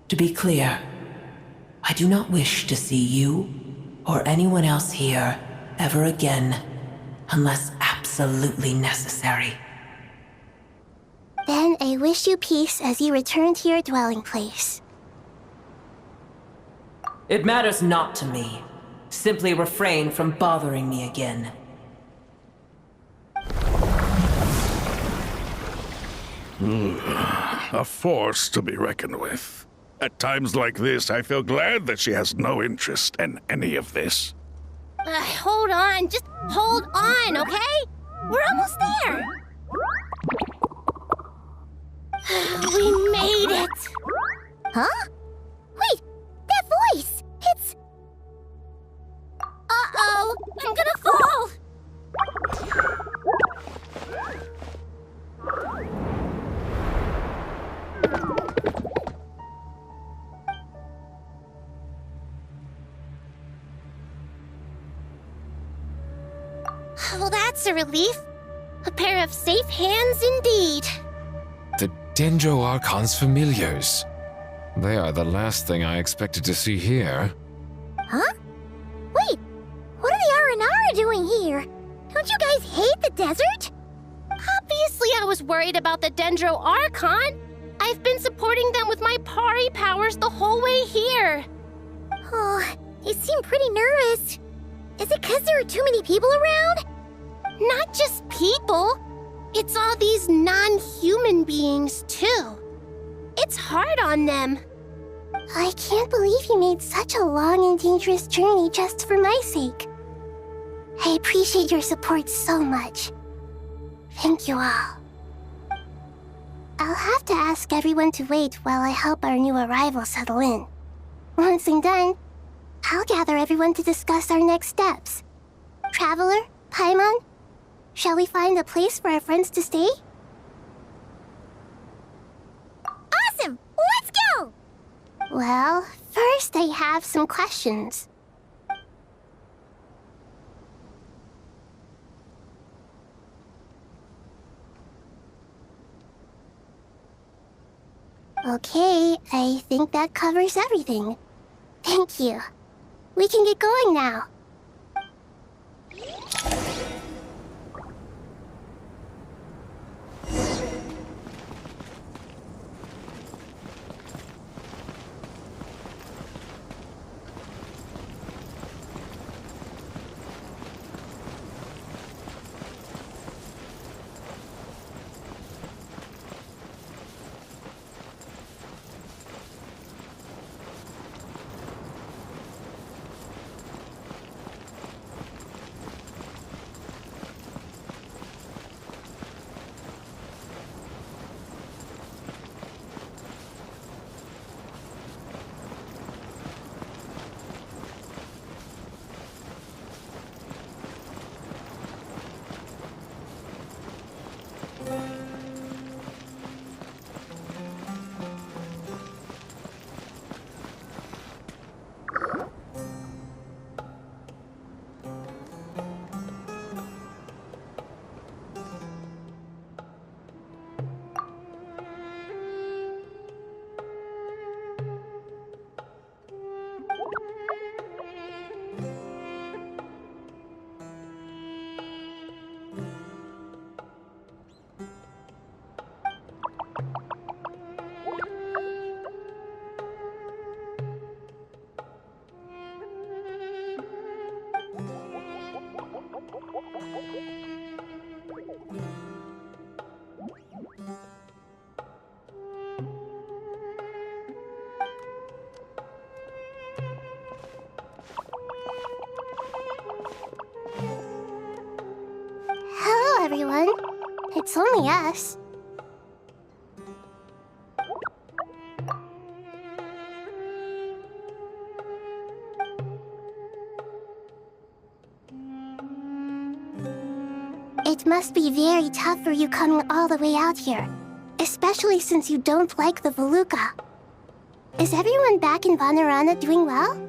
[SPEAKER 18] To be clear, I do not wish to see you or anyone else here ever again, unless absolutely necessary.
[SPEAKER 17] Then I wish you peace as you return to your dwelling place.
[SPEAKER 18] It matters not to me. Simply refrain from bothering me again.
[SPEAKER 3] A force to be reckoned with. At times like this, I feel glad that she has no interest in any of this.
[SPEAKER 17] Hold on, just hold on, okay? We're almost there. We made it. Huh? Wait, that voice! It's... Uh-oh, I'm gonna fall! Well, that's a relief. A pair of safe hands indeed.
[SPEAKER 2] The Dendro Archon's familiars. They are the last thing I expected to see here.
[SPEAKER 17] Huh? Wait, what are the Aranara doing here? Don't you guys hate the desert? Obviously I was worried about the Dendro Archon. I've been supporting them with my Pari powers the whole way here. Oh, you seem pretty nervous. Is it because there are too many people around? Not just people. It's all these non-human beings, too. It's hard on them. I can't believe you made such a long and dangerous journey just for my sake. I appreciate your support so much. Thank you all. I'll have to ask everyone to wait while I help our new arrival settle in. Once I'm done, I'll gather everyone to discuss our next steps. Traveler, Paimon, shall we find a place for our friends to stay? Awesome! Let's go! Well, first I have some questions. Okay, I think that covers everything. Thank you. We can get going now. It's only us. It must be very tough for you coming all the way out here, especially since you don't like the Voluka. Is everyone back in Purana doing well?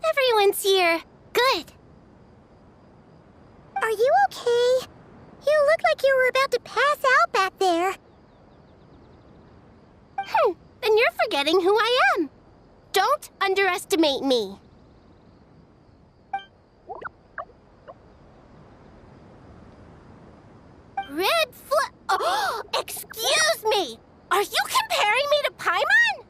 [SPEAKER 17] Everyone's here. Good. Are you okay? You look like you were about to pass out back there. Then you're forgetting who I am. Don't underestimate me. Red flag. Oh, excuse me. Are you comparing me to Paimon?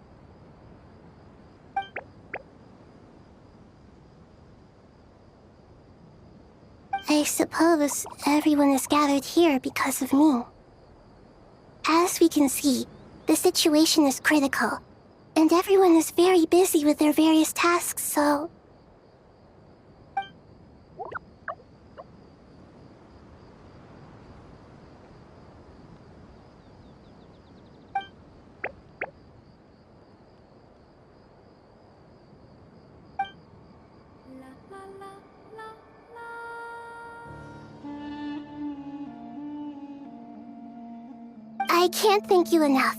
[SPEAKER 17] I suppose everyone is gathered here because of me. As we can see, the situation is critical, and everyone is very busy with their various tasks, so... I can't thank you enough.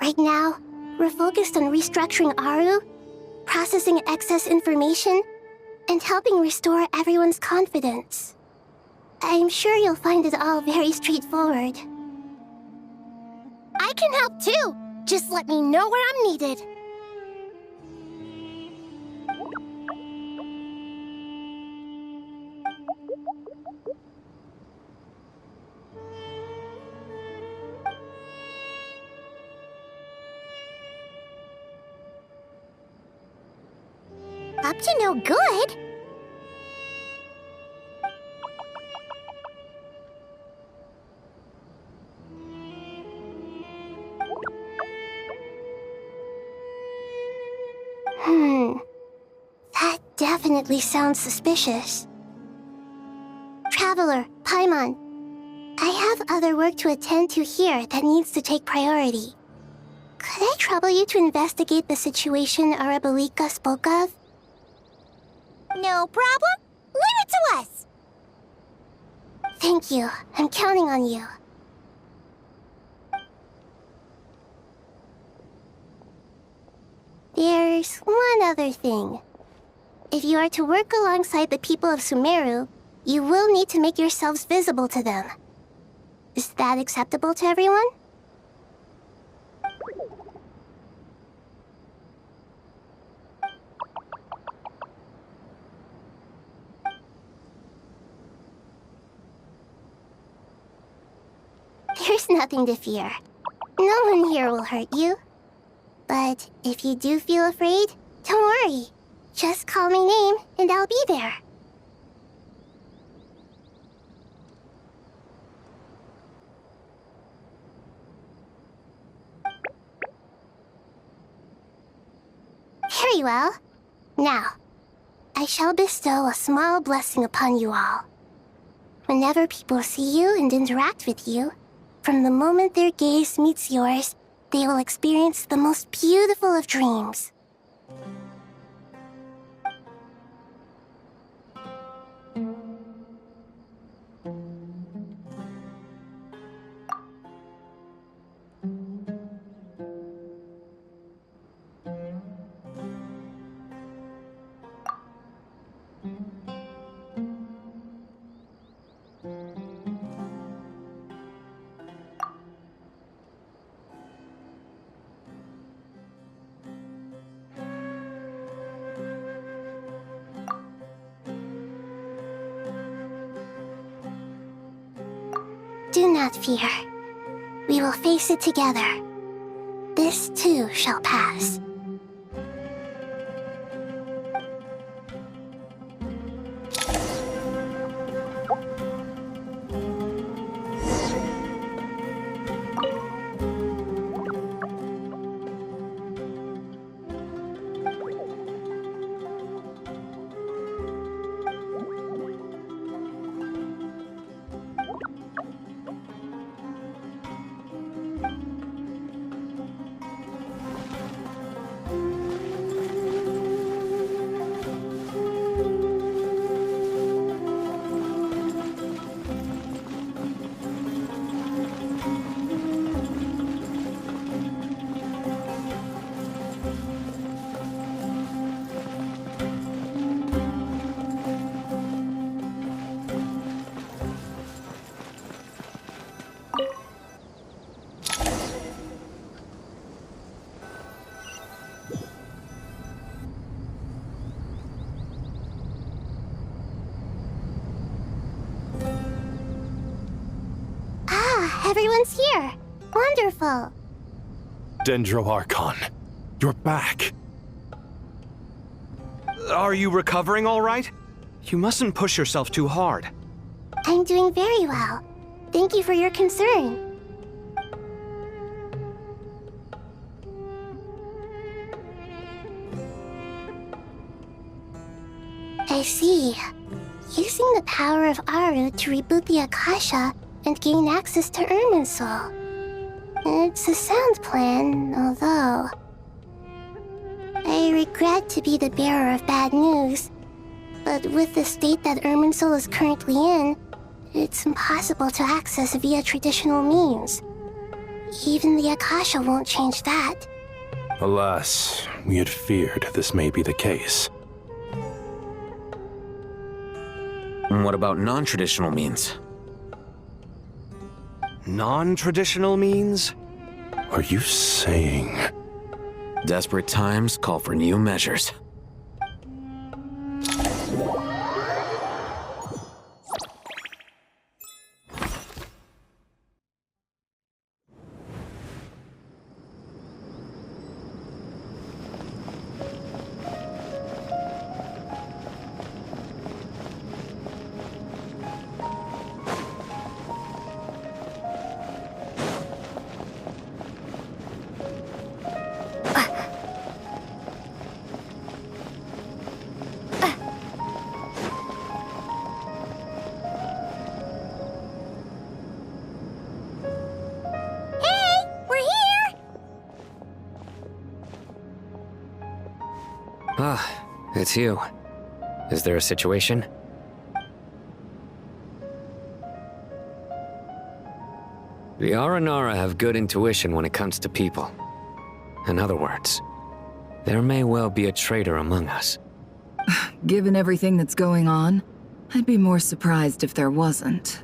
[SPEAKER 17] Right now, we're focused on restructuring Aru, processing excess information, and helping restore everyone's confidence. I'm sure you'll find it all very straightforward. I can help too! Just let me know where I'm needed. Up to no good? That definitely sounds suspicious. Traveler, Paimon, I have other work to attend to here that needs to take priority. Could I trouble you to investigate the situation Arabalika spoke of? No problem. Leave it to us! Thank you. I'm counting on you. There's one other thing. If you are to work alongside the people of Sumeru, you will need to make yourselves visible to them. Is that acceptable to everyone? There's nothing to fear. No one here will hurt you. But if you do feel afraid, don't worry. Just call my name and I'll be there. Very well. Now, I shall bestow a small blessing upon you all. Whenever people see you and interact with you, from the moment their gaze meets yours, they will experience the most beautiful of dreams. Do not fear. We will face it together. This too shall pass. Everyone's here. Wonderful.
[SPEAKER 19] Dendro Archon, you're back.
[SPEAKER 10] Are you recovering all right? You mustn't push yourself too hard.
[SPEAKER 17] I'm doing very well. Thank you for your concern. I see. Using the power of Aru to reboot the Akasha and gain access to Irminsul. It's a sound plan, although... I regret to be the bearer of bad news, but with the state that Irminsul is currently in, it's impossible to access via traditional means. Even the Akasha won't change that.
[SPEAKER 19] Alas, we had feared this may be the case.
[SPEAKER 11] What about non-traditional means?
[SPEAKER 10] Non-traditional means?
[SPEAKER 19] Are you saying...
[SPEAKER 11] Desperate times call for new measures.
[SPEAKER 8] Ah, it's you. Is there a situation? The Aranara have good intuition when it comes to people. In other words, there may well be a traitor among us.
[SPEAKER 6] Given everything that's going on, I'd be more surprised if there wasn't.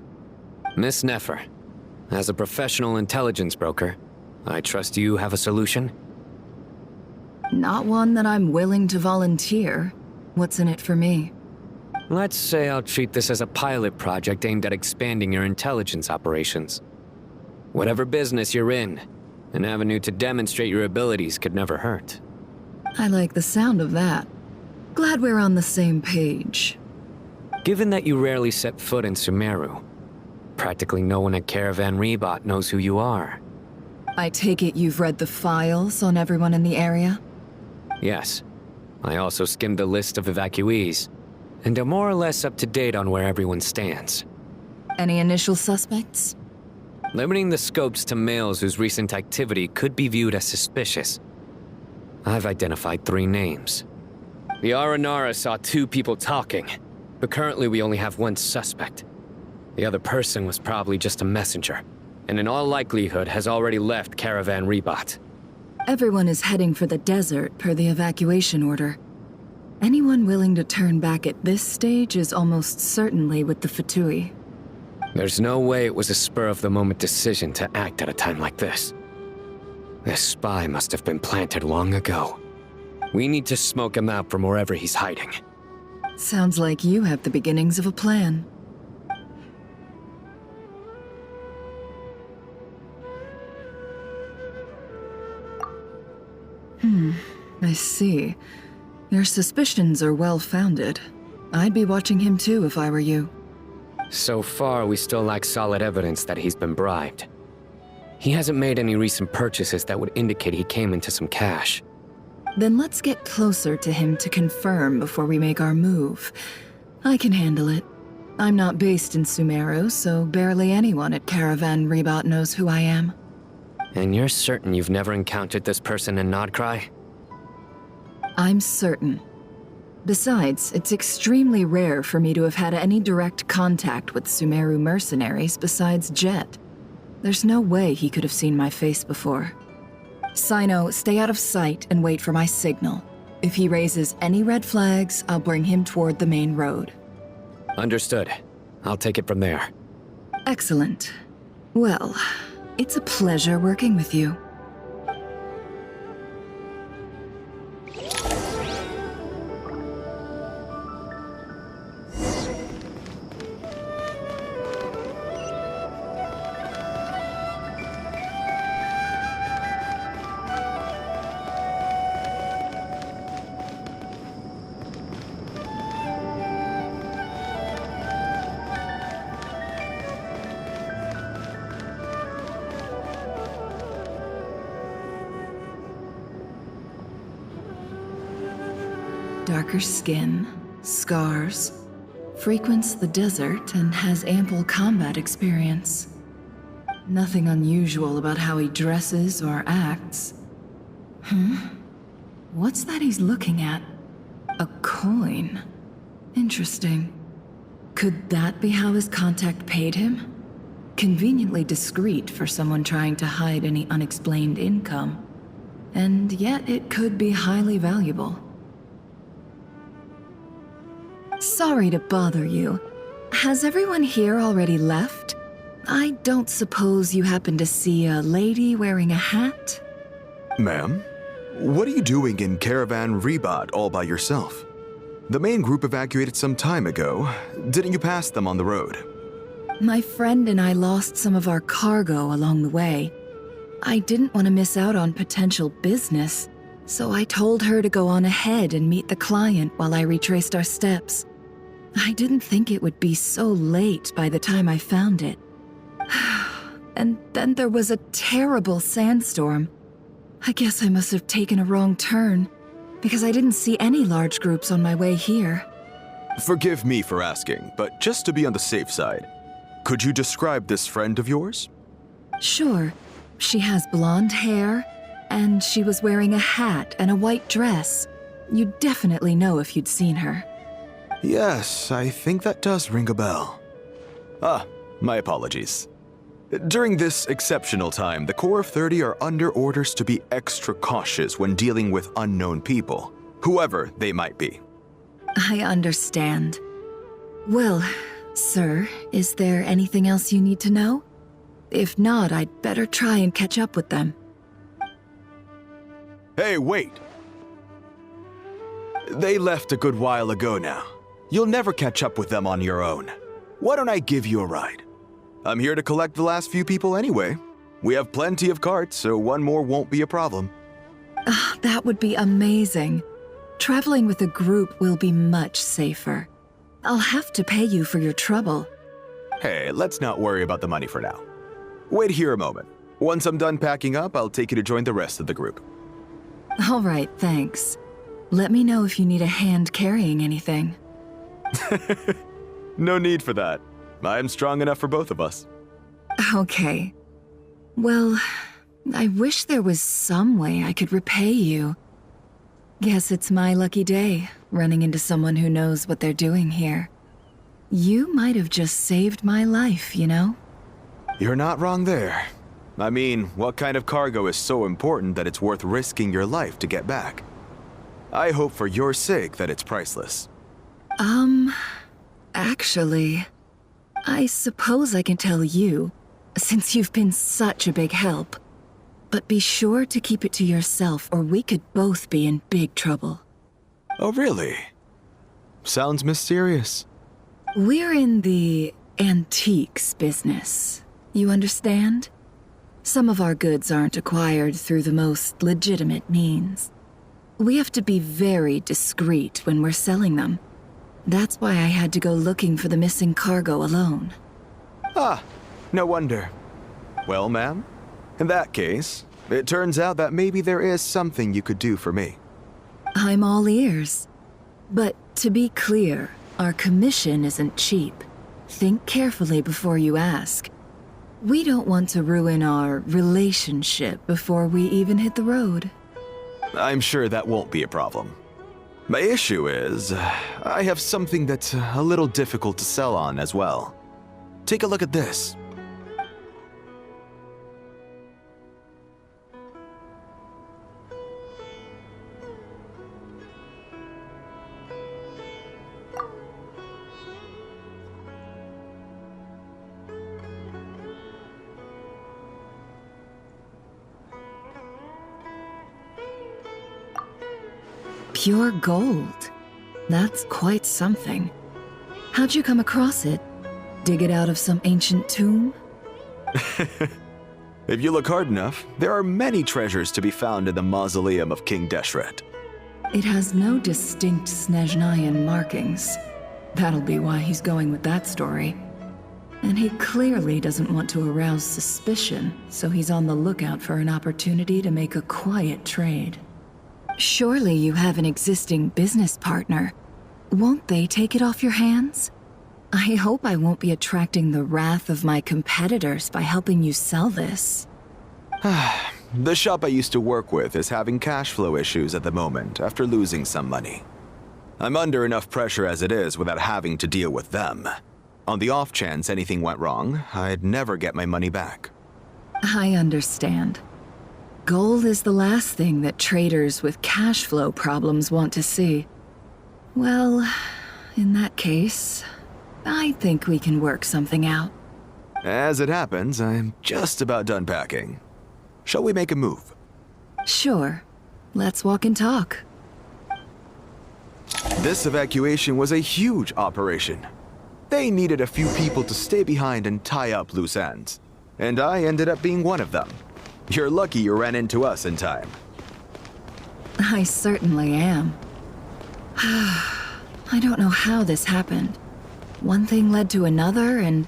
[SPEAKER 8] Miss Nefer, as a professional intelligence broker, I trust you have a solution?
[SPEAKER 6] Not one that I'm willing to volunteer. What's in it for me?
[SPEAKER 8] Let's say I'll treat this as a pilot project aimed at expanding your intelligence operations. Whatever business you're in, an avenue to demonstrate your abilities could never hurt.
[SPEAKER 6] I like the sound of that. Glad we're on the same page.
[SPEAKER 8] Given that you rarely set foot in Sumeru, practically no one at Caravan Rebot knows who you are.
[SPEAKER 6] I take it you've read the files on everyone in the area?
[SPEAKER 8] Yes. I also skimmed the list of evacuees, and am more or less up to date on where everyone stands.
[SPEAKER 6] Any initial suspects?
[SPEAKER 8] Limiting the scopes to males whose recent activity could be viewed as suspicious. I've identified 3 names. The Aranara saw 2 people talking, but currently we only have 1 suspect. The other person was probably just a messenger, and in all likelihood has already left Caravan Rebot.
[SPEAKER 6] Everyone is heading for the desert per the evacuation order. Anyone willing to turn back at this stage is almost certainly with the Fatui.
[SPEAKER 8] There's no way it was a spur-of-the-moment decision to act at a time like this. This spy must have been planted long ago. We need to smoke him out from wherever he's hiding.
[SPEAKER 6] Sounds like you have the beginnings of a plan. I see. Your suspicions are well-founded. I'd be watching him too if I were you.
[SPEAKER 8] So far, we still lack solid evidence that he's been bribed. He hasn't made any recent purchases that would indicate he came into some cash.
[SPEAKER 6] Then let's get closer to him to confirm before we make our move. I can handle it. I'm not based in Sumeru, so barely anyone at Caravan Rebot knows who I am.
[SPEAKER 8] And you're certain you've never encountered this person in Nodcry?
[SPEAKER 6] I'm certain. Besides, it's extremely rare for me to have had any direct contact with Sumeru mercenaries besides Jet. There's no way he could have seen my face before. Sino, stay out of sight and wait for my signal. If he raises any red flags, I'll bring him toward the main road.
[SPEAKER 8] Understood. I'll take it from there.
[SPEAKER 6] Excellent. Well, it's a pleasure working with you. darker skin, scars, frequents the desert, and has ample combat experience. Nothing unusual about how he dresses or acts. What's that he's looking at? A coin. Interesting. Could that be how his contact paid him? Conveniently discreet for someone trying to hide any unexplained income. And yet it could be highly valuable. Sorry to bother you. Has everyone here already left? I don't suppose you happen to see a lady wearing a hat?
[SPEAKER 20] Ma'am, what are you doing in Caravan Rebot all by yourself? The main group evacuated some time ago. Didn't you pass them on the road?
[SPEAKER 6] My friend and I lost some of our cargo along the way. I didn't want to miss out on potential business, so I told her to go on ahead and meet the client while I retraced our steps. I didn't think it would be so late by the time I found it. And then there was a terrible sandstorm. I guess I must have taken a wrong turn, because I didn't see any large groups on my way here.
[SPEAKER 20] Forgive me for asking, but just to be on the safe side, could you describe this friend of yours?
[SPEAKER 6] Sure. She has blonde hair, and she was wearing a hat and a white dress. You'd definitely know if you'd seen her.
[SPEAKER 20] Yes, I think that does ring a bell. My apologies. During this exceptional time, the Corps of 30 are under orders to be extra cautious when dealing with unknown people, whoever they might be.
[SPEAKER 6] I understand. Well, sir, is there anything else you need to know? If not, I'd better try and catch up with them.
[SPEAKER 20] Hey, wait! They left a good while ago now. You'll never catch up with them on your own. Why don't I give you a ride? I'm here to collect the last few people anyway. We have plenty of carts, so one more won't be a problem.
[SPEAKER 6] That would be amazing. Traveling with a group will be much safer. I'll have to pay you for your trouble.
[SPEAKER 20] Hey, let's not worry about the money for now. Wait here a moment. Once I'm done packing up, I'll take you to join the rest of the group.
[SPEAKER 6] All right, thanks. Let me know if you need a hand carrying anything.
[SPEAKER 20] No need for that. I'm strong enough for both of us.
[SPEAKER 6] Okay. Well, I wish there was some way I could repay you. Guess it's my lucky day, running into someone who knows what they're doing here. You might have just saved my life, you know?
[SPEAKER 20] You're not wrong there. I mean, what kind of cargo is so important that it's worth risking your life to get back? I hope for your sake that it's priceless.
[SPEAKER 6] Actually, I suppose I can tell you, since you've been such a big help. But be sure to keep it to yourself, or we could both be in big trouble.
[SPEAKER 20] Oh, really? Sounds mysterious.
[SPEAKER 6] We're in the antiques business. You understand? Some of our goods aren't acquired through the most legitimate means. We have to be very discreet when we're selling them. That's why I had to go looking for the missing cargo alone.
[SPEAKER 20] No wonder. Well, ma'am, in that case, it turns out that maybe there is something you could do for me.
[SPEAKER 6] I'm all ears. But to be clear, our commission isn't cheap. Think carefully before you ask. We don't want to ruin our relationship before we even hit the road.
[SPEAKER 20] I'm sure that won't be a problem. My issue is, I have something that's a little difficult to sell on as well. Take a look at this.
[SPEAKER 6] Pure gold. That's quite something. How'd you come across it? Dig it out of some ancient tomb?
[SPEAKER 20] If you look hard enough, there are many treasures to be found in the mausoleum of King Deshret.
[SPEAKER 6] It has no distinct Snezhnayan markings. That'll be why he's going with that story. And he clearly doesn't want to arouse suspicion, so he's on the lookout for an opportunity to make a quiet trade. Surely you have an existing business partner. Won't they take it off your hands? I hope I won't be attracting the wrath of my competitors by helping you sell this.
[SPEAKER 20] The shop I used to work with is having cash flow issues at the moment after losing some money. I'm under enough pressure as it is without having to deal with them. On the off chance anything went wrong, I'd never get my money back.
[SPEAKER 6] I understand. Gold is the last thing that traders with cash flow problems want to see. Well, in that case, I think we can work something out.
[SPEAKER 20] As it happens, I'm just about done packing. Shall we make a move?
[SPEAKER 6] Sure. Let's walk and talk.
[SPEAKER 20] This evacuation was a huge operation. They needed a few people to stay behind and tie up loose ends. And I ended up being one of them. You're lucky you ran into us in time.
[SPEAKER 6] I certainly am. I don't know how this happened. One thing led to another, and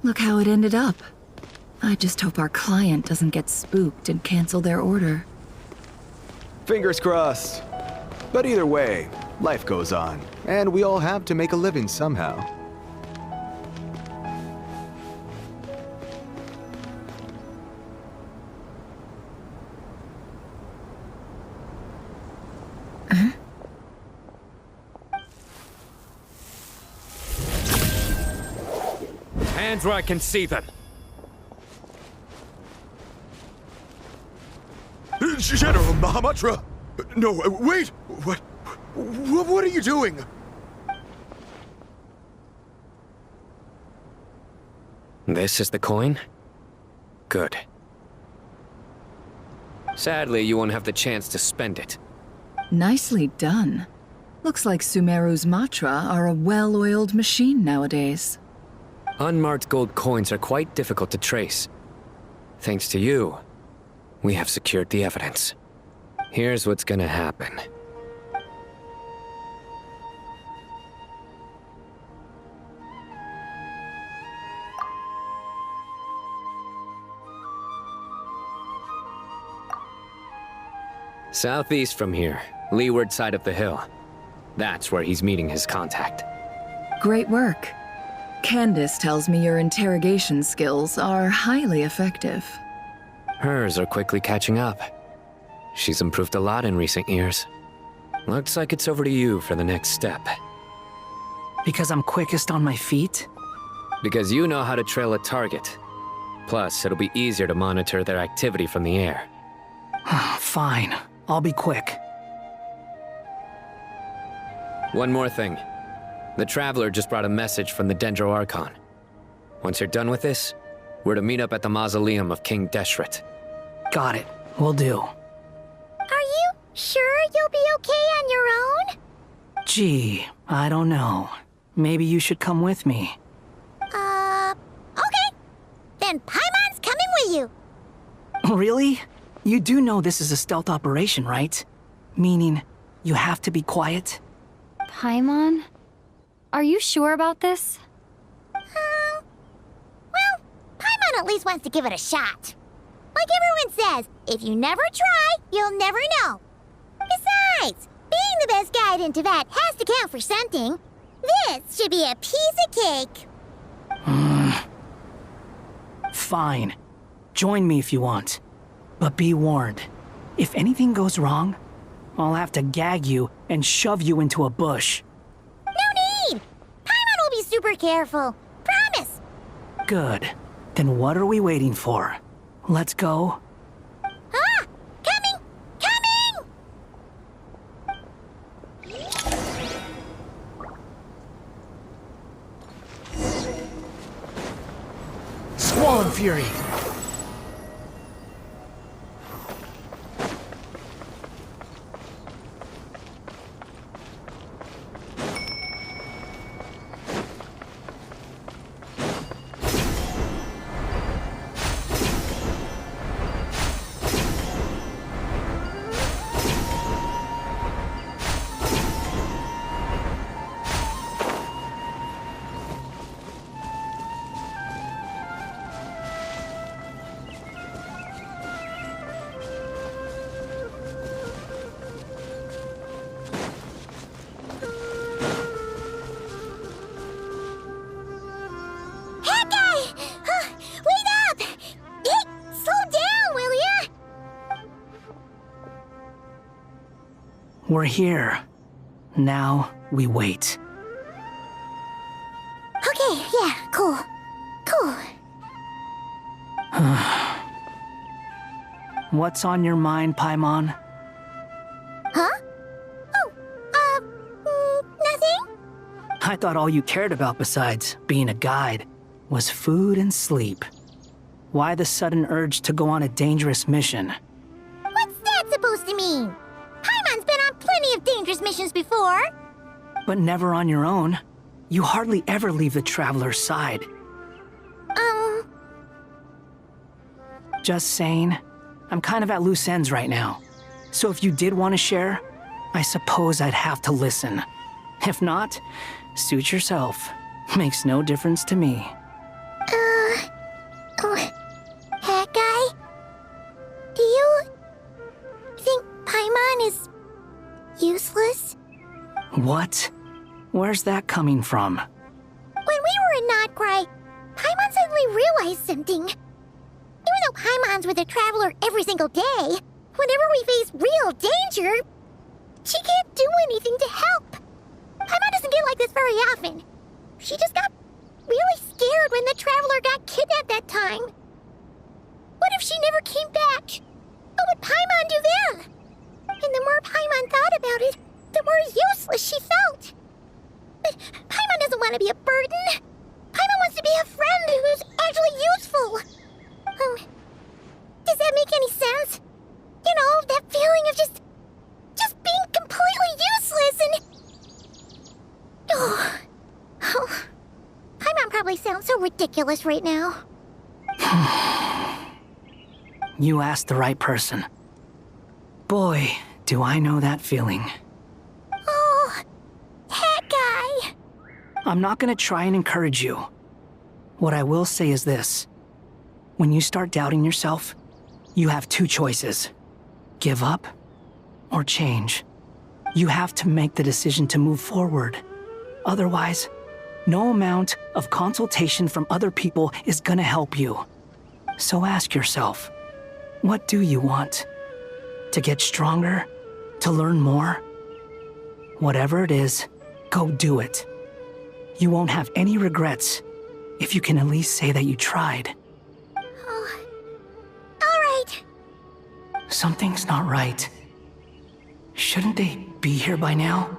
[SPEAKER 6] look how it ended up. I just hope our client doesn't get spooked and cancel their order.
[SPEAKER 20] Fingers crossed. But either way, life goes on, and we all have to make a living somehow.
[SPEAKER 2] Hands where I can see them.
[SPEAKER 20] General Mahamatra! No, wait! What are you doing?
[SPEAKER 8] This is the coin? Good. Sadly, you won't have the chance to spend it.
[SPEAKER 6] Nicely done. Looks like Sumeru's Matra are a well-oiled machine nowadays.
[SPEAKER 8] Unmarked gold coins are quite difficult to trace. Thanks to you, we have secured the evidence. Here's what's gonna happen. Southeast from here, leeward side of the hill. That's where he's meeting his contact.
[SPEAKER 6] Great work. Candace tells me your interrogation skills are highly effective.
[SPEAKER 8] Hers are quickly catching up. She's improved a lot in recent years. Looks like it's over to you for the next step.
[SPEAKER 21] Because I'm quickest on my feet?
[SPEAKER 8] Because you know how to trail a target. Plus, it'll be easier to monitor their activity from the air.
[SPEAKER 21] Fine. I'll be quick.
[SPEAKER 8] One more thing. The Traveler just brought a message from the Dendro Archon. Once you're done with this, we're to meet up at the mausoleum of King Deshret.
[SPEAKER 21] Got it. Will do.
[SPEAKER 17] Are you sure you'll be okay on your own?
[SPEAKER 21] Gee, I don't know. Maybe you should come with me.
[SPEAKER 17] Okay. Then Paimon's coming with you.
[SPEAKER 21] Really? You do know this is a stealth operation, right? Meaning, you have to be quiet?
[SPEAKER 16] Paimon? Are you sure about this?
[SPEAKER 17] Well, Paimon at least wants to give it a shot. Like everyone says, if you never try, you'll never know. Besides, being the best guide into that has to count for something. This should be a piece of cake.
[SPEAKER 21] Fine. Join me if you want. But be warned, if anything goes wrong, I'll have to gag you and shove you into a bush.
[SPEAKER 17] No need! Paimon will be super careful. Promise!
[SPEAKER 21] Good. Then what are we waiting for? Let's go.
[SPEAKER 17] Ah! Coming! Coming!
[SPEAKER 13] Squall Fury!
[SPEAKER 21] We're here. Now we wait.
[SPEAKER 17] Okay, yeah, cool. Cool.
[SPEAKER 21] What's on your mind, Paimon?
[SPEAKER 17] Huh? Nothing?
[SPEAKER 21] I thought all you cared about besides being a guide was food and sleep. Why the sudden urge to go on a dangerous mission?
[SPEAKER 17] What's that supposed to mean? Paimon's been on plenty of dangerous missions before.
[SPEAKER 21] But never on your own. You hardly ever leave the Traveler's side. Just saying, I'm kind of at loose ends right now. So if you did want to share, I suppose I'd have to listen. If not, suit yourself. Makes no difference to me.
[SPEAKER 17] Hat guy? Do you think Paimon is useless?
[SPEAKER 21] What? Where's that coming from?
[SPEAKER 17] When we were in Notcry, Paimon suddenly realized something. Even though Paimon's with a traveler every single day, whenever we face real danger, she can't do anything to help. Paimon doesn't get like this very often. She just got really scared when the traveler got kidnapped that time. What if she never came back? What would Paimon do then? And the more Paimon thought about it, the more useless she felt. But Paimon doesn't want to be a burden. Paimon wants to be a friend who's actually useful. Does that make any sense? You know, that feeling of just being completely useless and... Oh, Paimon probably sounds so ridiculous right now.
[SPEAKER 21] You asked the right person. Boy, do I know that feeling.
[SPEAKER 17] Oh, that guy.
[SPEAKER 21] I'm not gonna try and encourage you. What I will say is this. When you start doubting yourself, you have two choices. Give up or change. You have to make the decision to move forward. Otherwise, no amount of consultation from other people is gonna help you. So ask yourself, what do you want? To get stronger? To learn more? Whatever it is, go do it. You won't have any regrets if you can at least say that you tried.
[SPEAKER 17] Oh, all right.
[SPEAKER 21] Something's not right. Shouldn't they be here by now?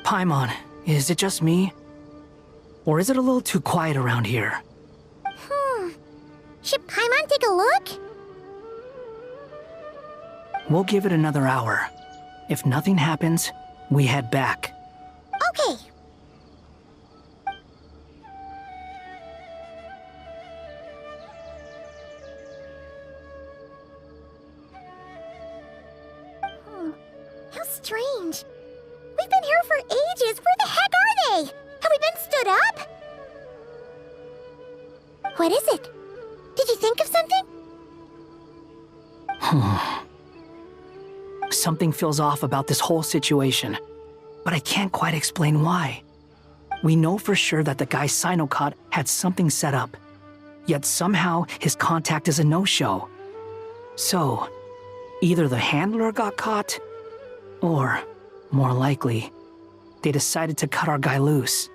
[SPEAKER 21] Paimon, is it just me? Or is it a little too quiet around here?
[SPEAKER 17] Should Paimon take a look?
[SPEAKER 21] We'll give it another hour. If nothing happens, we head back.
[SPEAKER 17] Okay. How strange. We've been here for ages. Where the heck are they? Have we been stood up? What is it? Did you think of something?
[SPEAKER 21] Something feels off about this whole situation, but I can't quite explain why. We know for sure that the guy Sinocot had something set up, yet somehow his contact is a no-show. So, either the handler got caught, or, more likely, they decided to cut our guy loose.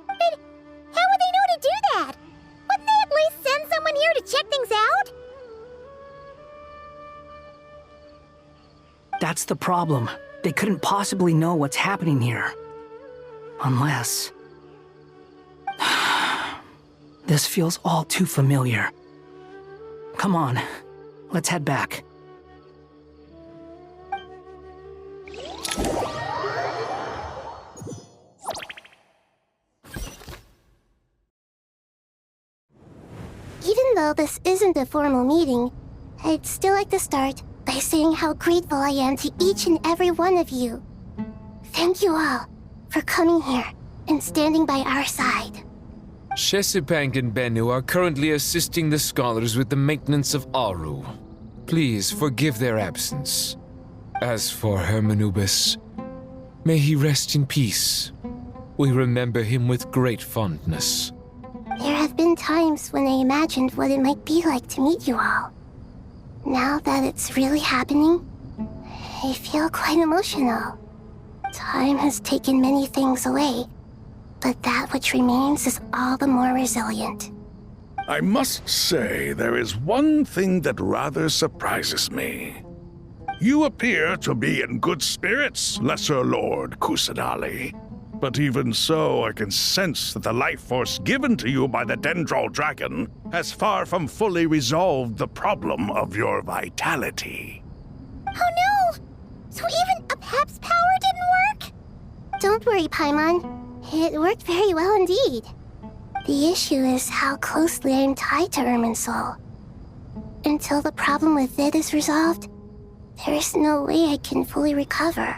[SPEAKER 17] But how would they know to do that? Wouldn't they at least send someone here to check things out?
[SPEAKER 21] That's the problem. They couldn't possibly know what's happening here. Unless... This feels all too familiar. Come on, let's head back.
[SPEAKER 17] Even though this isn't a formal meeting, I'd still like to start by saying how grateful I am to each and every one of you. Thank you all for coming here and standing by our side.
[SPEAKER 2] Shesipank and Bennu are currently assisting the scholars with the maintenance of Aru. Please forgive their absence. As for Hermanubis, may he rest in peace. We remember him with great fondness.
[SPEAKER 17] There have been times when I imagined what it might be like to meet you all. Now that it's really happening, I feel quite emotional. Time has taken many things away, but that which remains is all the more resilient.
[SPEAKER 3] I must say, there is one thing that rather surprises me. You appear to be in good spirits, Lesser Lord Kusanali. But even so, I can sense that the life force given to you by the Dendral Dragon has far from fully resolved the problem of your vitality.
[SPEAKER 17] Oh no! So even Apep's power didn't work? Don't worry, Paimon. It worked very well indeed. The issue is how closely I am tied to Irminsul. Until the problem with it is resolved, there is no way I can fully recover.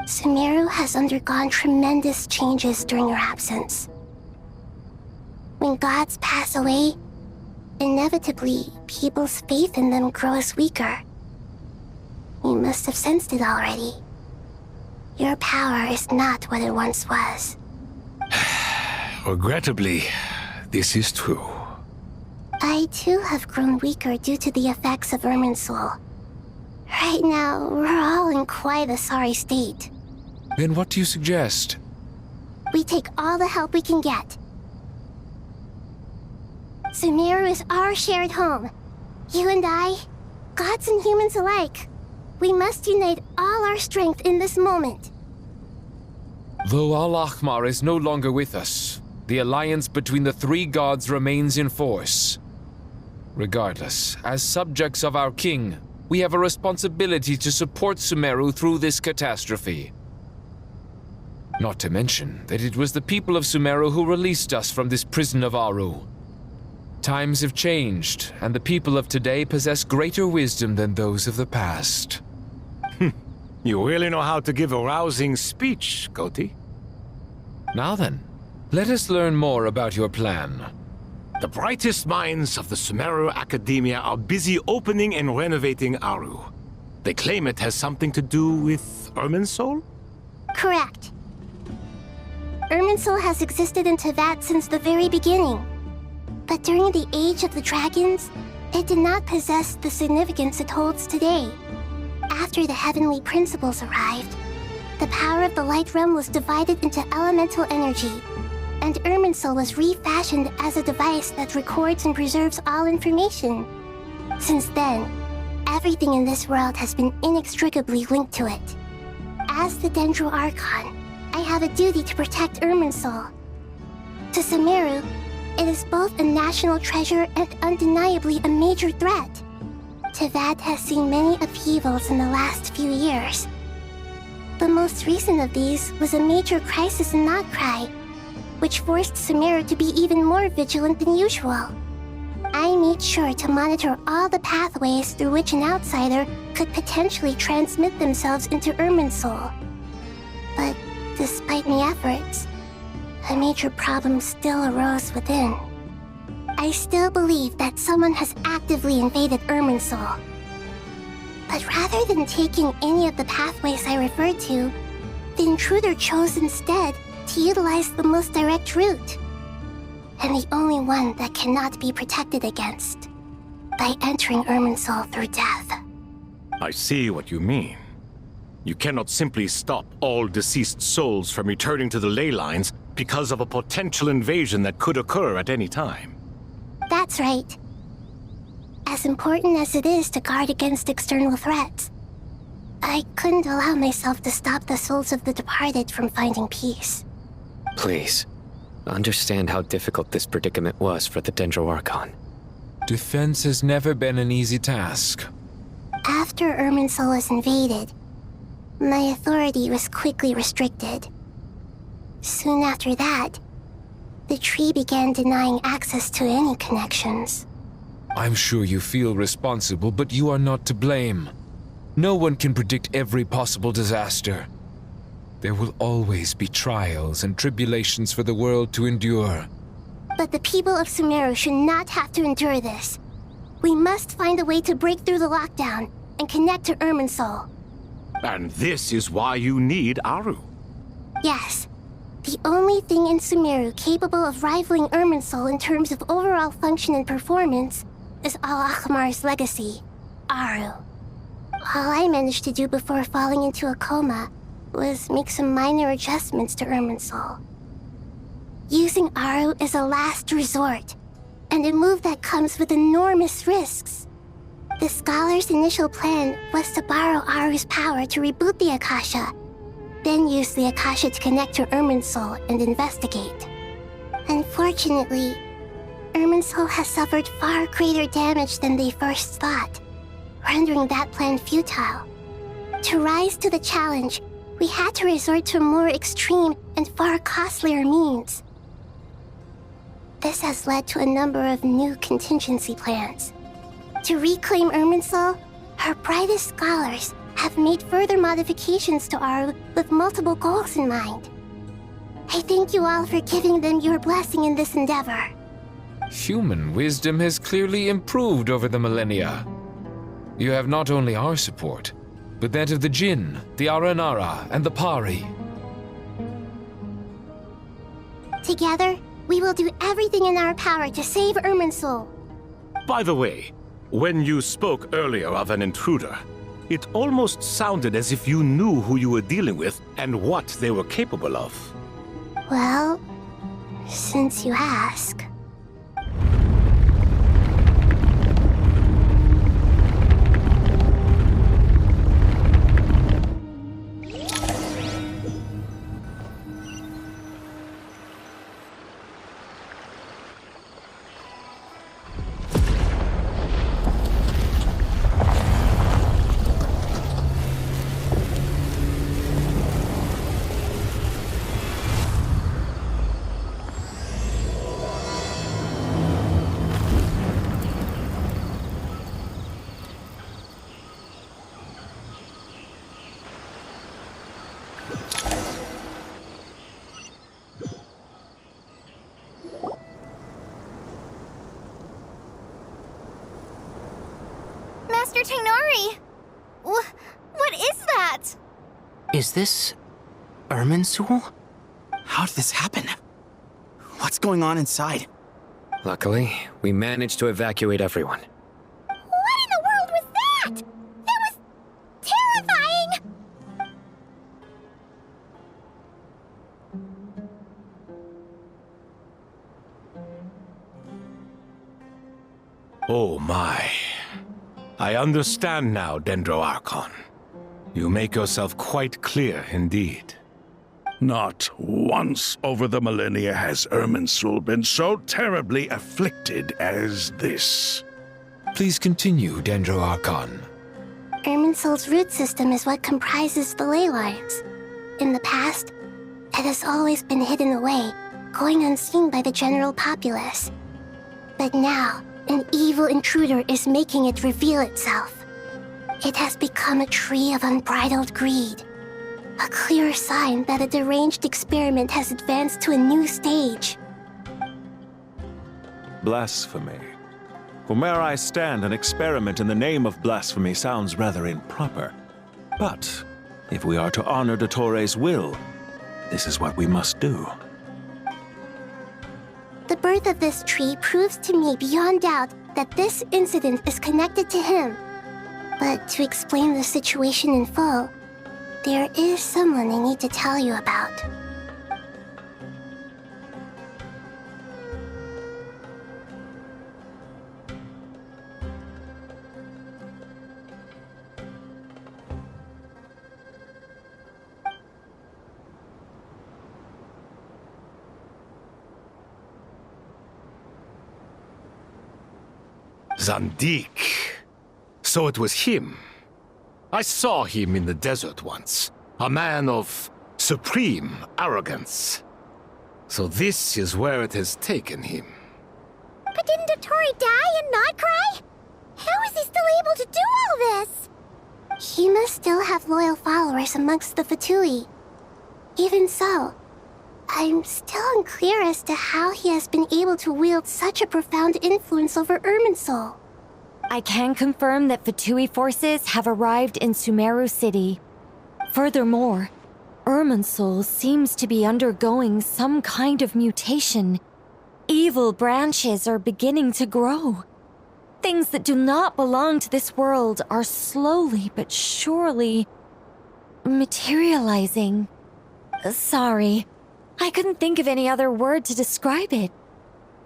[SPEAKER 17] Sumeru has undergone tremendous changes during your absence. When gods pass away, inevitably, people's faith in them grows weaker. You must have sensed it already. Your power is not what it once was.
[SPEAKER 1] Regrettably, this is true.
[SPEAKER 17] I too have grown weaker due to the effects of Irminsul. Right now, we're all in quite a sorry state.
[SPEAKER 2] Then what do you suggest?
[SPEAKER 17] We take all the help we can get. Sumeru is our shared home. You and I, gods and humans alike. We must unite all our strength in this moment.
[SPEAKER 2] Though Al-Ahmar is no longer with us, the alliance between the three gods remains in force. Regardless, as subjects of our king, we have a responsibility to support Sumeru through this catastrophe. Not to mention that it was the people of Sumeru who released us from this prison of Aru. Times have changed, and the people of today possess greater wisdom than those of the past.
[SPEAKER 1] You really know how to give a rousing speech, Koti.
[SPEAKER 2] Now then, let us learn more about your plan.
[SPEAKER 1] The brightest minds of the Sumeru Academia are busy opening and renovating Aru. They claim it has something to do with Irminsul?
[SPEAKER 17] Correct. Irminsul has existed in Teyvat since the very beginning. But during the Age of the Dragons, it did not possess the significance it holds today. After the heavenly principles arrived, the power of the Light Realm was divided into elemental energy, and Irminsul was refashioned as a device that records and preserves all information. Since then, everything in this world has been inextricably linked to it. As the Dendral Archon, I have a duty to protect Irminsul. To Sumeru, it is both a national treasure and undeniably a major threat. Teyvat has seen many upheavals in the last few years. The most recent of these was a major crisis in Notcry, which forced Sumeru to be even more vigilant than usual. I made sure to monitor all the pathways through which an outsider could potentially transmit themselves into Irminsul. But despite my efforts, a major problem still arose within. I still believe that someone has actively invaded Irminsul. But rather than taking any of the pathways I referred to, the intruder chose instead to utilize the most direct route, and the only one that cannot be protected against, by entering Irminsul through death.
[SPEAKER 1] I see what you mean. You cannot simply stop all deceased souls from returning to the ley lines because of a potential invasion that could occur at any time.
[SPEAKER 17] That's right. As important as it is to guard against external threats, I couldn't allow myself to stop the souls of the departed from finding peace.
[SPEAKER 8] Please, understand how difficult this predicament was for the Dendral Archon.
[SPEAKER 2] Defense has never been an easy task.
[SPEAKER 17] After Irminsul was invaded, my authority was quickly restricted. Soon after that, the tree began denying access to any connections.
[SPEAKER 2] I'm sure you feel responsible, but you are not to blame. No one can predict every possible disaster. There will always be trials and tribulations for the world to endure.
[SPEAKER 17] But the people of Sumeru should not have to endure this. We must find a way to break through the lockdown and connect to Irminsul.
[SPEAKER 1] And this is why you need Aru.
[SPEAKER 17] Yes. The only thing in Sumeru capable of rivaling Irminsul in terms of overall function and performance is Al-Ahmar's legacy, Aru. All I managed to do before falling into a coma was make some minor adjustments to Irminsul. Using Aru is a last resort, and a move that comes with enormous risks. The Scholar's initial plan was to borrow Aru's power to reboot the Akasha, then use the Akasha to connect to Irminsul and investigate. Unfortunately, Irminsul has suffered far greater damage than they first thought, rendering that plan futile. To rise to the challenge, we had to resort to more extreme and far costlier means. This has led to a number of new contingency plans. To reclaim Irminsul, our brightest scholars have made further modifications to Aru with multiple goals in mind. I thank you all for giving them your blessing in this endeavor.
[SPEAKER 2] Human wisdom has clearly improved over the millennia. You have not only our support, but that of the Jinn, the Aranara, and the Pari.
[SPEAKER 17] Together, we will do everything in our power to save Irminsul.
[SPEAKER 1] By the way, when you spoke earlier of an intruder, it almost sounded as if you knew who you were dealing with and what they were capable of.
[SPEAKER 17] Well, since you ask. Master Tainari! What is that?
[SPEAKER 9] Is this Irminsul?
[SPEAKER 7] How did this happen? What's going on inside?
[SPEAKER 8] Luckily, we managed to evacuate everyone.
[SPEAKER 17] What in the world was that? That was terrifying!
[SPEAKER 1] Oh my. I understand now, Dendro Archon. You make yourself quite clear indeed.
[SPEAKER 3] Not once over the millennia has Irminsul been so terribly afflicted as this.
[SPEAKER 2] Please continue, Dendro Archon.
[SPEAKER 17] Irminsul's root system is what comprises the ley lines. In the past, it has always been hidden away, going unseen by the general populace. But now, an evil intruder is making it reveal itself. It has become a tree of unbridled greed. A clear sign that a deranged experiment has advanced to a new stage.
[SPEAKER 4] Blasphemy. From where I stand, an experiment in the name of blasphemy sounds rather improper. But if we are to honor Dottores' will, this is what we must do.
[SPEAKER 17] The birth of this tree proves to me beyond doubt that this incident is connected to him. But to explain the situation in full, there is someone I need to tell you about.
[SPEAKER 1] Zandik. So it was him. I saw him in the desert once. A man of supreme arrogance. So this is where it has taken him.
[SPEAKER 17] But didn't Dottori die and not cry? How is he still able to do all this? He must still have loyal followers amongst the Fatui. Even so, I'm still unclear as to how he has been able to wield such a profound influence over Irminsul.
[SPEAKER 16] I can confirm that Fatui forces have arrived in Sumeru City. Furthermore, Irminsul seems to be undergoing some kind of mutation. Evil branches are beginning to grow. Things that do not belong to this world are slowly but surely materializing. Sorry, I couldn't think of any other word to describe it.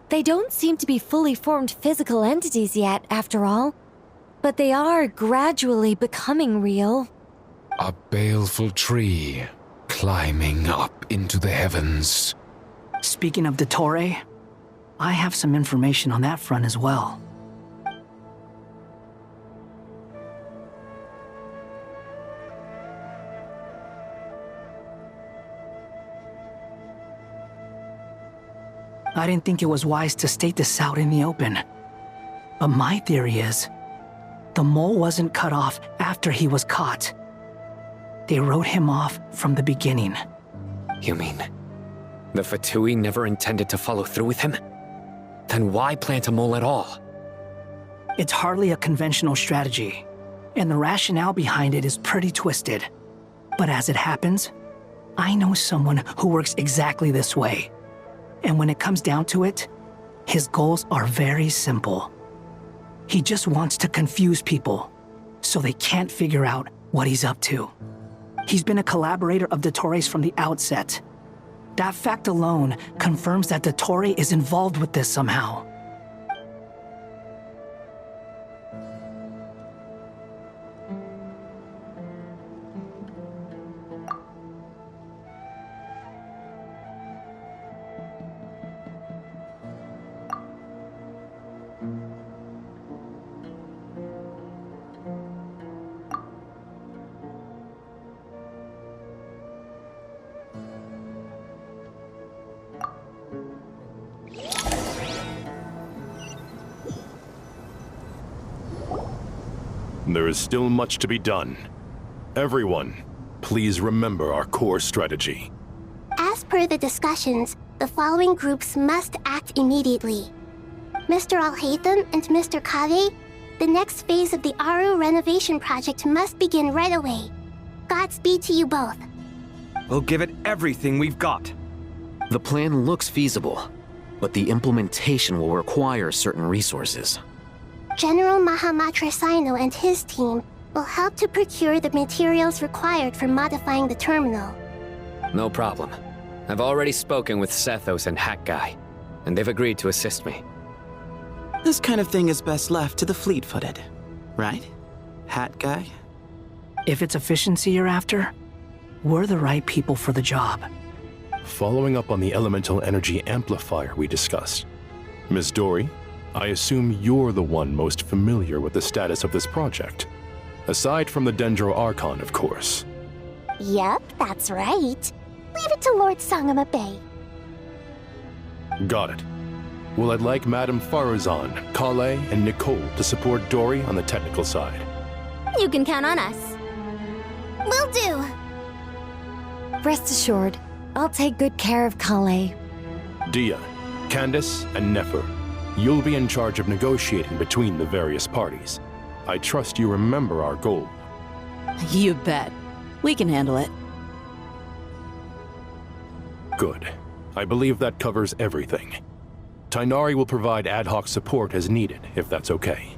[SPEAKER 16] They don't seem to be fully formed physical entities yet, after all, but they are gradually becoming real.
[SPEAKER 2] A baleful tree climbing up into the heavens.
[SPEAKER 21] Speaking of Dottore, I have some information on that front as well. I didn't think it was wise to state this out in the open. But my theory is, the mole wasn't cut off after he was caught. They wrote him off from the beginning.
[SPEAKER 8] You mean, the Fatui never intended to follow through with him? Then why plant a mole at all?
[SPEAKER 21] It's hardly a conventional strategy, and the rationale behind it is pretty twisted. But as it happens, I know someone who works exactly this way. And when it comes down to it, his goals are very simple. He just wants to confuse people, so they can't figure out what he's up to. He's been a collaborator of Dottore's from the outset. That fact alone confirms that Dottore is involved with this somehow.
[SPEAKER 19] There is still much to be done. Everyone, please remember our core strategy.
[SPEAKER 17] As per the discussions, the following groups must act immediately. Mr. Alhaitham and Mr. Kave, the next phase of the Aru renovation project must begin right away. Godspeed to you both.
[SPEAKER 10] We'll give it everything we've got.
[SPEAKER 11] The plan looks feasible, but the implementation will require certain resources.
[SPEAKER 17] General Mahamatra Sino and his team will help to procure the materials required for modifying the terminal.
[SPEAKER 8] No problem. I've already spoken with Sethos and Hack Guy, and they've agreed to assist me.
[SPEAKER 7] This kind of thing is best left to the fleet-footed, right? Hat Guy?
[SPEAKER 21] If it's efficiency you're after, we're the right people for the job.
[SPEAKER 19] Following up on the elemental energy amplifier we discussed, Ms. Dory, I assume you're the one most familiar with the status of this project. Aside from the Dendro Archon, of course.
[SPEAKER 17] Yep, that's right. Leave it to Lord Sangama Bay.
[SPEAKER 19] Got it. Well, I'd like Madame Farazan, Kale, and Nicole to support Dory on the technical side.
[SPEAKER 17] You can count on us. Will do.
[SPEAKER 16] Rest assured, I'll take good care of Kale.
[SPEAKER 19] Dia, Candace, and Nefer, you'll be in charge of negotiating between the various parties. I trust you remember our goal.
[SPEAKER 5] You bet. We can handle it.
[SPEAKER 19] Good. I believe that covers everything. Tainari will provide ad hoc support as needed, if that's okay.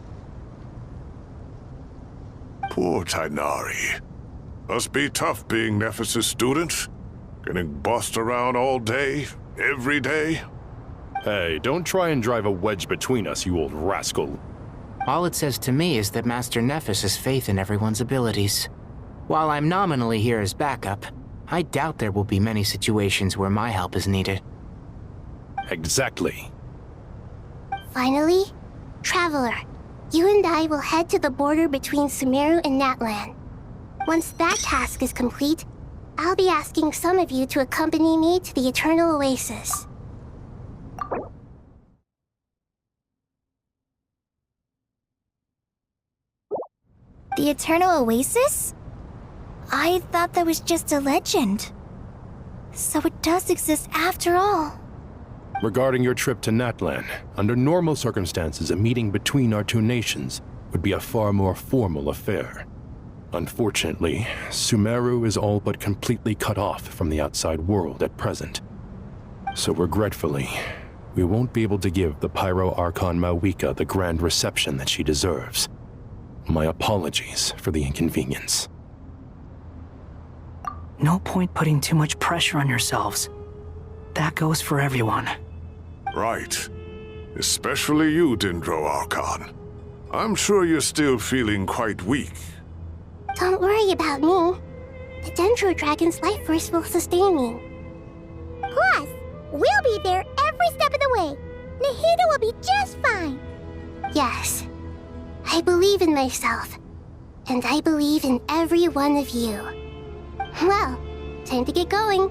[SPEAKER 3] Poor Tainari. Must be tough being Nephis' student. Getting bossed around all day, every day.
[SPEAKER 19] Hey, don't try and drive a wedge between us, you old rascal.
[SPEAKER 9] All it says to me is that Master Nephis has faith in everyone's abilities. While I'm nominally here as backup, I doubt there will be many situations where my help is needed.
[SPEAKER 19] Exactly.
[SPEAKER 17] Finally, Traveler, you and I will head to the border between Sumeru and Natlan. Once that task is complete, I'll be asking some of you to accompany me to the Eternal Oasis. The Eternal Oasis? I thought that was just a legend. So it does exist after all.
[SPEAKER 19] Regarding your trip to Natlan, under normal circumstances, a meeting between our two nations would be a far more formal affair. Unfortunately, Sumeru is all but completely cut off from the outside world at present. So regretfully, we won't be able to give the Pyro Archon Mawika the grand reception that she deserves. My apologies for the inconvenience.
[SPEAKER 21] No point putting too much pressure on yourselves. That goes for everyone.
[SPEAKER 14] Right. Especially you, Dendro Archon. I'm sure you're still feeling quite weak.
[SPEAKER 17] Don't worry about me. The Dendro Dragon's life force will sustain me. Plus, we'll be there every step of the way. Nahida will be just fine. Yes, I believe in myself. And I believe in every one of you. Well, time to get going.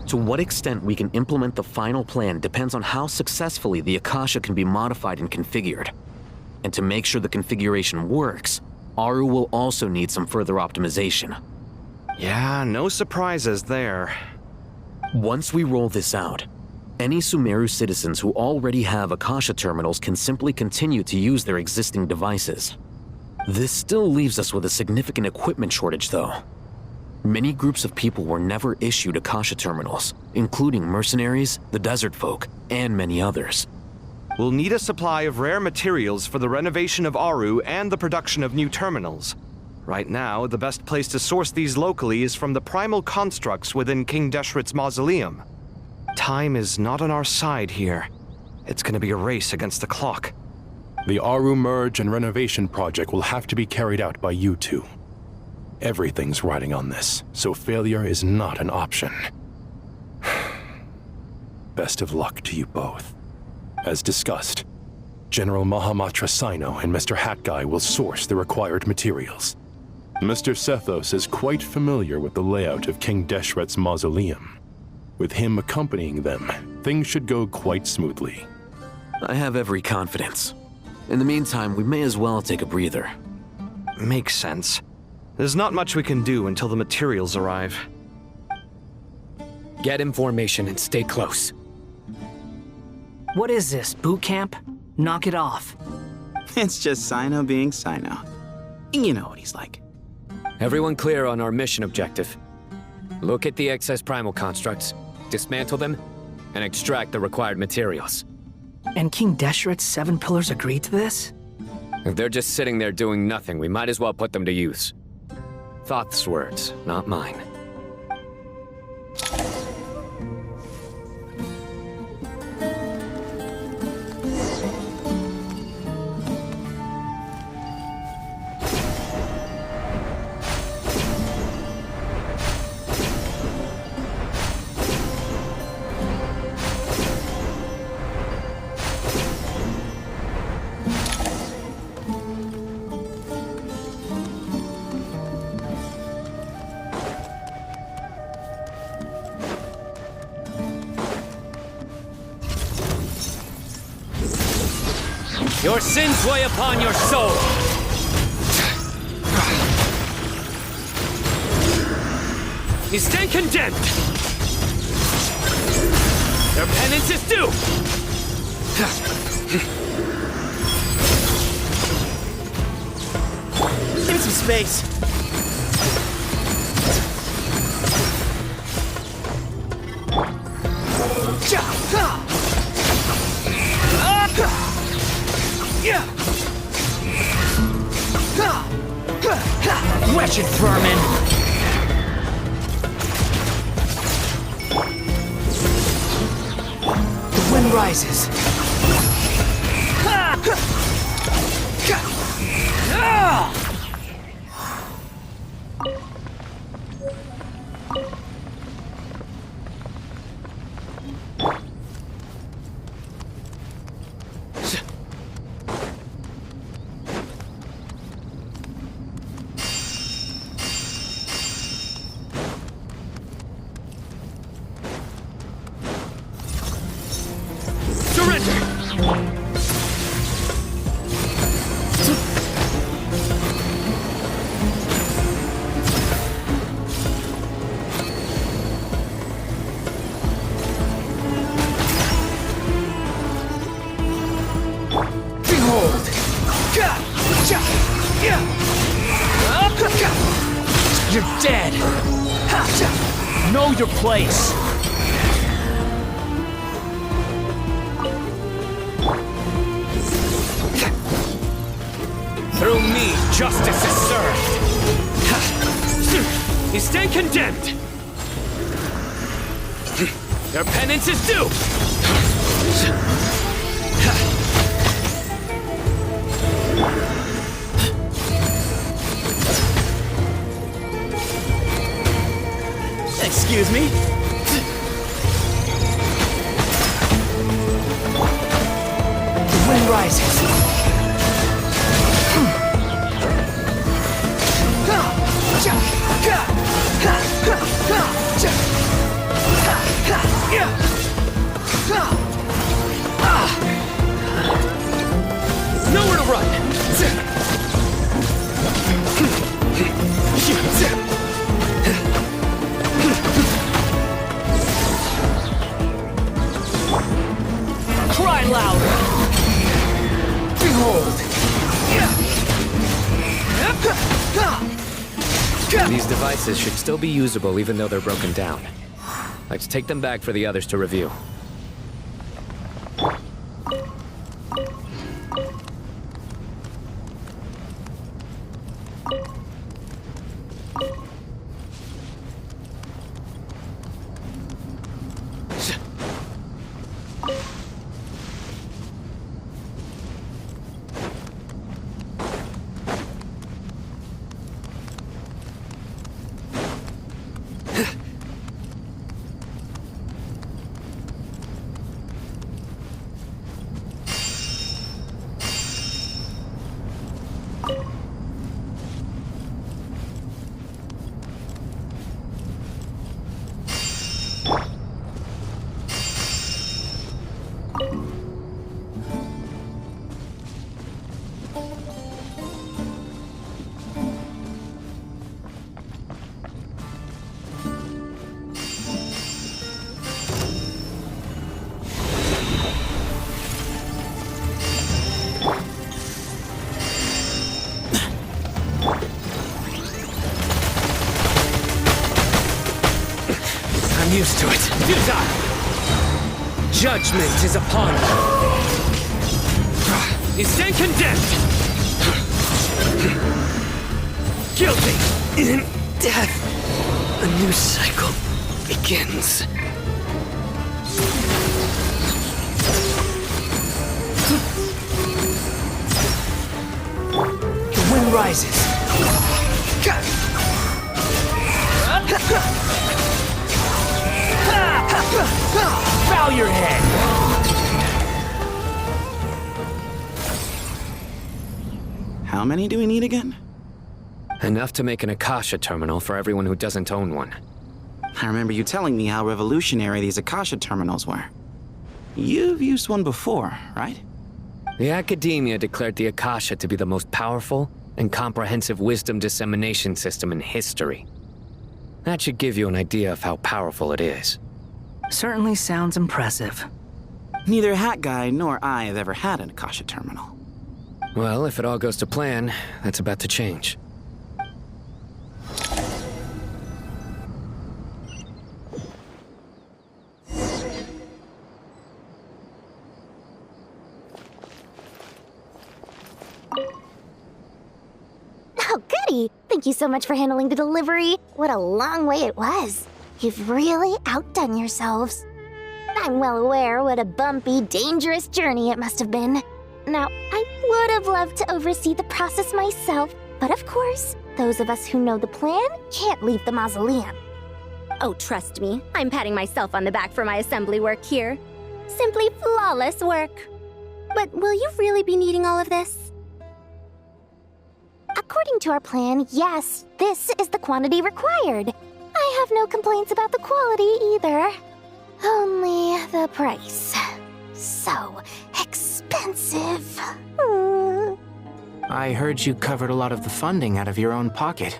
[SPEAKER 11] To what extent we can implement the final plan depends on how successfully the Akasha can be modified and configured. And to make sure the configuration works, Aru will also need some further optimization.
[SPEAKER 10] Yeah, no surprises there.
[SPEAKER 11] Once we roll this out, any Sumeru citizens who already have Akasha terminals can simply continue to use their existing devices. This still leaves us with a significant equipment shortage, though. Many groups of people were never issued Akasha terminals, including mercenaries, the desert folk, and many others.
[SPEAKER 10] We'll need a supply of rare materials for the renovation of Aru and the production of new terminals. Right now, the best place to source these locally is from the primal constructs within King Deshret's mausoleum. Time is not on our side here. It's gonna be a race against the clock.
[SPEAKER 19] The Aru merge and renovation project will have to be carried out by you two. Everything's riding on this, so failure is not an option. Best of luck to you both. As discussed, General Mahamatra Sino and Mr. Hat Guy will source the required materials. Mr. Sethos is quite familiar with the layout of King Deshret's mausoleum. With him accompanying them, things should go quite smoothly.
[SPEAKER 11] I have every confidence. In the meantime, we may as well take a breather.
[SPEAKER 10] Makes sense. There's not much we can do until the materials arrive.
[SPEAKER 8] Get in formation and stay close.
[SPEAKER 21] What is this, boot camp? Knock it off.
[SPEAKER 7] It's just Sino being Sino. You know what he's like.
[SPEAKER 8] Everyone clear on our mission objective. Look at the excess primal constructs, dismantle them, and extract the required materials.
[SPEAKER 21] And King Deshret's 7 pillars agreed to this?
[SPEAKER 8] If they're just sitting there doing nothing, we might as well put them to use. Thoth's words, not mine. Your sins weigh upon your soul! You stand condemned! Their penance is due!
[SPEAKER 7] Give me some space.
[SPEAKER 21] Wretched vermin! rises.
[SPEAKER 12] You're dead! Know your place!
[SPEAKER 22] Through me, justice is served! You stand condemned! Your penance is due!
[SPEAKER 12] Excuse me?
[SPEAKER 21] The wind rises.
[SPEAKER 22] Nowhere to run!
[SPEAKER 12] Cry louder! Behold!
[SPEAKER 8] These devices should still be usable even though they're broken down. Let's take them back for the others to review.
[SPEAKER 22] Used to it. Futile! Judgment is upon you. You stand condemned! Guilty!
[SPEAKER 12] In death, a new cycle begins.
[SPEAKER 21] The wind rises.
[SPEAKER 12] Bow your head!
[SPEAKER 7] How many do we need again?
[SPEAKER 8] Enough to make an Akasha terminal for everyone who doesn't own one.
[SPEAKER 7] I remember you telling me how revolutionary these Akasha terminals were. You've used one before, right?
[SPEAKER 8] The Academia declared the Akasha to be the most powerful and comprehensive wisdom dissemination system in history. That should give you an idea of how powerful it is.
[SPEAKER 21] Certainly sounds impressive.
[SPEAKER 7] Neither Hat Guy nor I have ever had an Akasha terminal.
[SPEAKER 8] Well, if it all goes to plan, that's about to change.
[SPEAKER 17] Oh, goody! Thank you so much for handling the delivery. What a long way it was. You've really outdone yourselves. I'm well aware what a bumpy, dangerous journey it must have been. Now, I would have loved to oversee the process myself, but of course, those of us who know the plan can't leave the mausoleum.
[SPEAKER 15] Oh, trust me, I'm patting myself on the back for my assembly work here. Simply flawless work. But will you really be needing all of this?
[SPEAKER 17] According to our plan, yes, this is the quantity required. I have no complaints about the quality either. Only the price. So expensive.
[SPEAKER 9] I heard you covered a lot of the funding out of your own pocket.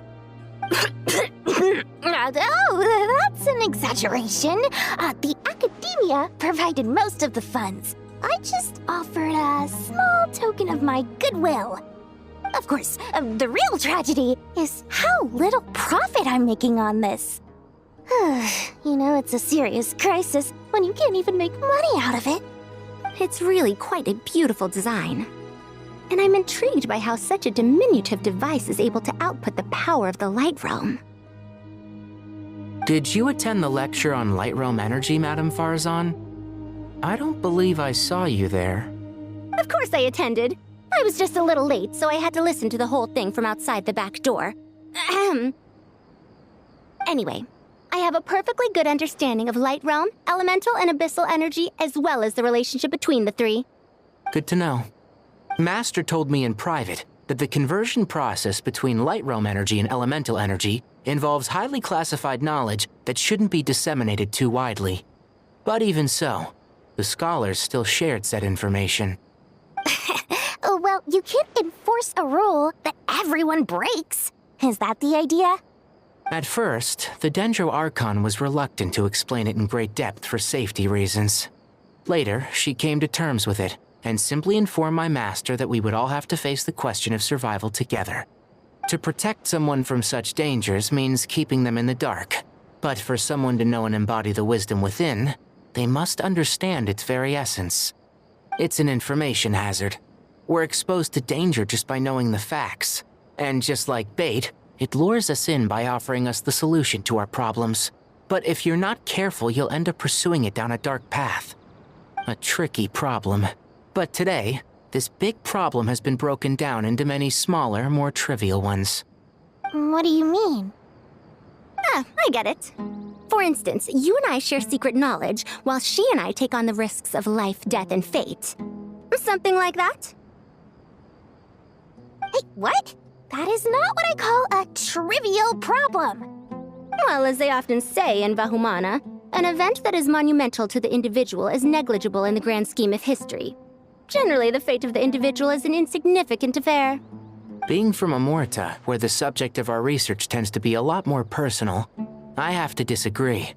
[SPEAKER 17] Oh, that's an exaggeration. The academia provided most of the funds. I just offered a small token of my goodwill. Of course, the real tragedy is how little profit I'm making on this. You know, it's a serious crisis when you can't even make money out of it.
[SPEAKER 15] It's really quite a beautiful design. And I'm intrigued by how such a diminutive device is able to output the power of the Light Realm.
[SPEAKER 9] Did you attend the lecture on Light Realm energy, Madame Farzan? I don't believe I saw you there.
[SPEAKER 15] Of course I attended. I was just a little late, so I had to listen to the whole thing from outside the back door. Anyway, I have a perfectly good understanding of Light Realm, elemental and abyssal energy, as well as the relationship between the three.
[SPEAKER 9] Good to know. Master told me in private that the conversion process between Light Realm energy and elemental energy involves highly classified knowledge that shouldn't be disseminated too widely. But even so, the scholars still shared said information.
[SPEAKER 17] Well, you can't enforce a rule that everyone breaks. Is that the idea?
[SPEAKER 9] At first, the Dendro Archon was reluctant to explain it in great depth for safety reasons. Later, she came to terms with it and simply informed my master that we would all have to face the question of survival together. To protect someone from such dangers means keeping them in the dark, but for someone to know and embody the wisdom within, they must understand its very essence. It's an information hazard. We're exposed to danger just by knowing the facts, and just like bait, it lures us in by offering us the solution to our problems. But if you're not careful, you'll end up pursuing it down a dark path. A tricky problem. But today, this big problem has been broken down into many smaller, more trivial ones.
[SPEAKER 17] What do you mean?
[SPEAKER 15] I get it. For instance, you and I share secret knowledge, while she and I take on the risks of life, death, and fate. Something like that?
[SPEAKER 17] Hey, what? That is not what I call a trivial problem.
[SPEAKER 15] Well, as they often say in Vahumana, an event that is monumental to the individual is negligible in the grand scheme of history. Generally, the fate of the individual is an insignificant affair.
[SPEAKER 9] Being from Amorta, where the subject of our research tends to be a lot more personal, I have to disagree.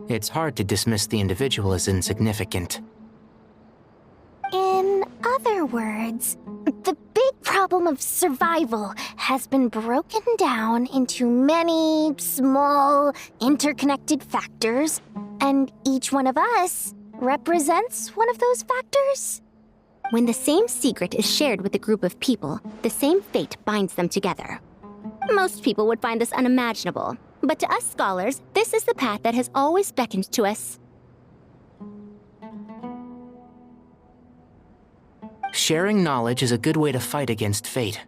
[SPEAKER 9] It's hard to dismiss the individual as insignificant.
[SPEAKER 17] In other words, the big problem of survival has been broken down into many small, interconnected factors, and each one of us represents one of those factors.
[SPEAKER 15] When the same secret is shared with a group of people, the same fate binds them together. Most people would find this unimaginable, but to us scholars, this is the path that has always beckoned to us.
[SPEAKER 9] Sharing knowledge is a good way to fight against fate.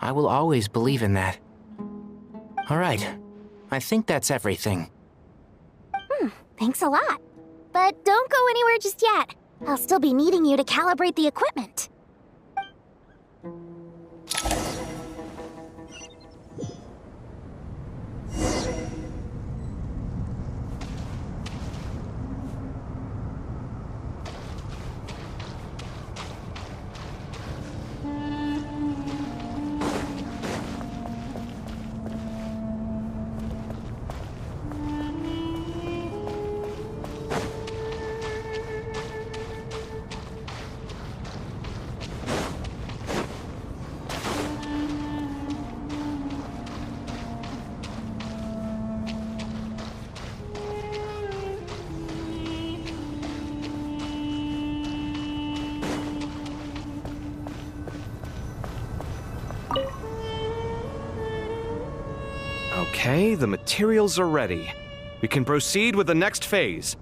[SPEAKER 9] I will always believe in that. All right, I think that's everything.
[SPEAKER 17] Thanks a lot. But don't go anywhere just yet. I'll still be needing you to calibrate the equipment.
[SPEAKER 10] Okay, the materials are ready. We can proceed with the next phase.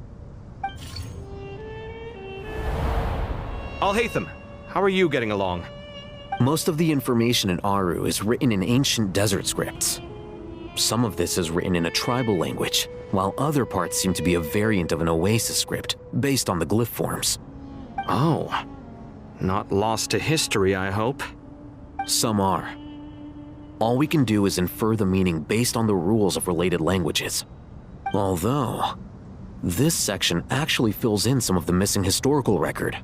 [SPEAKER 10] Al-Haytham, how are you getting along?
[SPEAKER 11] Most of the information in Aru is written in ancient desert scripts. Some of this is written in a tribal language, while other parts seem to be a variant of an Oasis script based on the glyph forms.
[SPEAKER 10] Oh. Not lost to history, I hope.
[SPEAKER 11] Some are. All we can do is infer the meaning based on the rules of related languages. Although, this section actually fills in some of the missing historical record.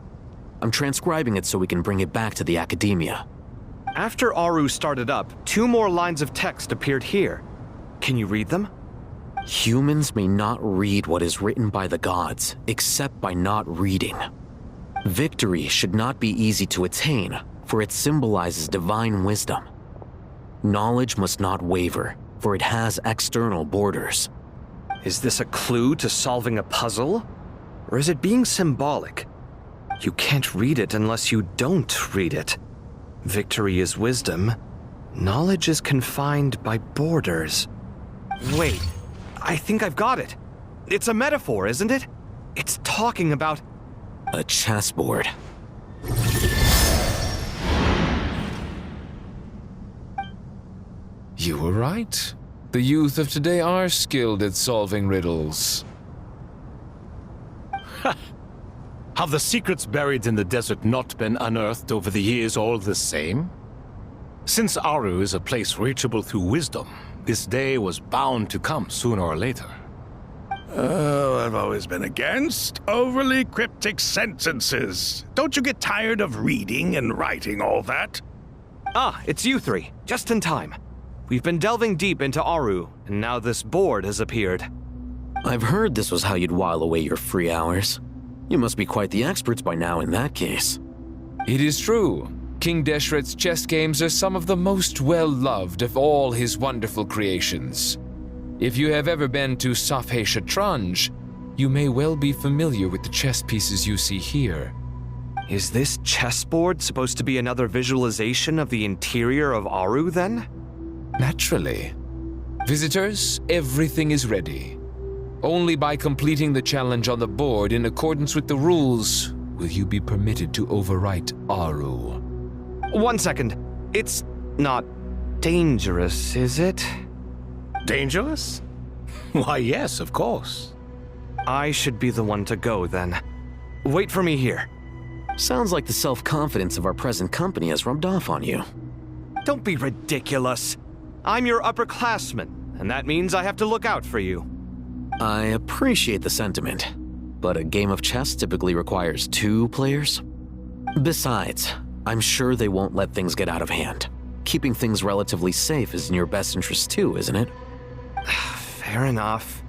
[SPEAKER 11] I'm transcribing it so we can bring it back to the academia.
[SPEAKER 10] After Aru started up, 2 more lines of text appeared here. Can you read them?
[SPEAKER 11] Humans may not read what is written by the gods, except by not reading. Victory should not be easy to attain, for it symbolizes divine wisdom. Knowledge must not waver, for it has external borders.
[SPEAKER 10] Is this a clue to solving a puzzle? Or is it being symbolic? You can't read it unless you don't read it. Victory is wisdom. Knowledge is confined by borders. Wait, I think I've got it. It's a metaphor, isn't it? It's talking about...
[SPEAKER 11] a chessboard.
[SPEAKER 2] You were right. The youth of today are skilled at solving riddles.
[SPEAKER 1] Have the secrets buried in the desert not been unearthed over the years all the same? Since Aru is a place reachable through wisdom, this day was bound to come sooner or later.
[SPEAKER 3] Oh, I've always been against overly cryptic sentences. Don't you get tired of reading and writing all that?
[SPEAKER 10] Ah, it's you 3. Just in time. We've been delving deep into Aru, and now this board has appeared.
[SPEAKER 11] I've heard this was how you'd while away your free hours. You must be quite the experts by now in that case.
[SPEAKER 2] It is true. King Deshret's chess games are some of the most well-loved of all his wonderful creations. If you have ever been to Safhe Shatranj, you may well be familiar with the chess pieces you see here.
[SPEAKER 10] Is this chessboard supposed to be another visualization of the interior of Aru, then?
[SPEAKER 2] Naturally. Visitors, everything is ready. Only by completing the challenge on the board in accordance with the rules will you be permitted to overwrite Aru.
[SPEAKER 10] 1 second. It's not dangerous, is it?
[SPEAKER 1] Dangerous? Why, yes, of course.
[SPEAKER 10] I should be the one to go, then. Wait for me here.
[SPEAKER 11] Sounds like the self-confidence of our present company has rubbed off on you.
[SPEAKER 10] Don't be ridiculous. I'm your upperclassman, and that means I have to look out for you.
[SPEAKER 11] I appreciate the sentiment, but a game of chess typically requires 2 players. Besides, I'm sure they won't let things get out of hand. Keeping things relatively safe is in your best interest too, isn't it?
[SPEAKER 10] Fair enough.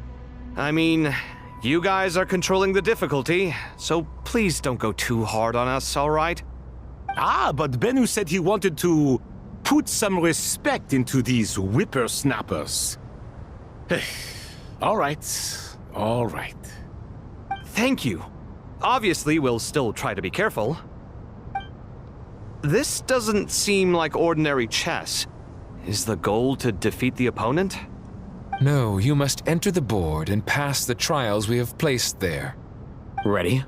[SPEAKER 10] I mean, you guys are controlling the difficulty, so please don't go too hard on us, all right?
[SPEAKER 1] Ah, but Bennu said he wanted to put some respect into these whippersnappers. All right, all right.
[SPEAKER 10] Thank you. Obviously, we'll still try to be careful. This doesn't seem like ordinary chess. Is the goal to defeat the opponent?
[SPEAKER 2] No, you must enter the board and pass the trials we have placed there.
[SPEAKER 11] Ready?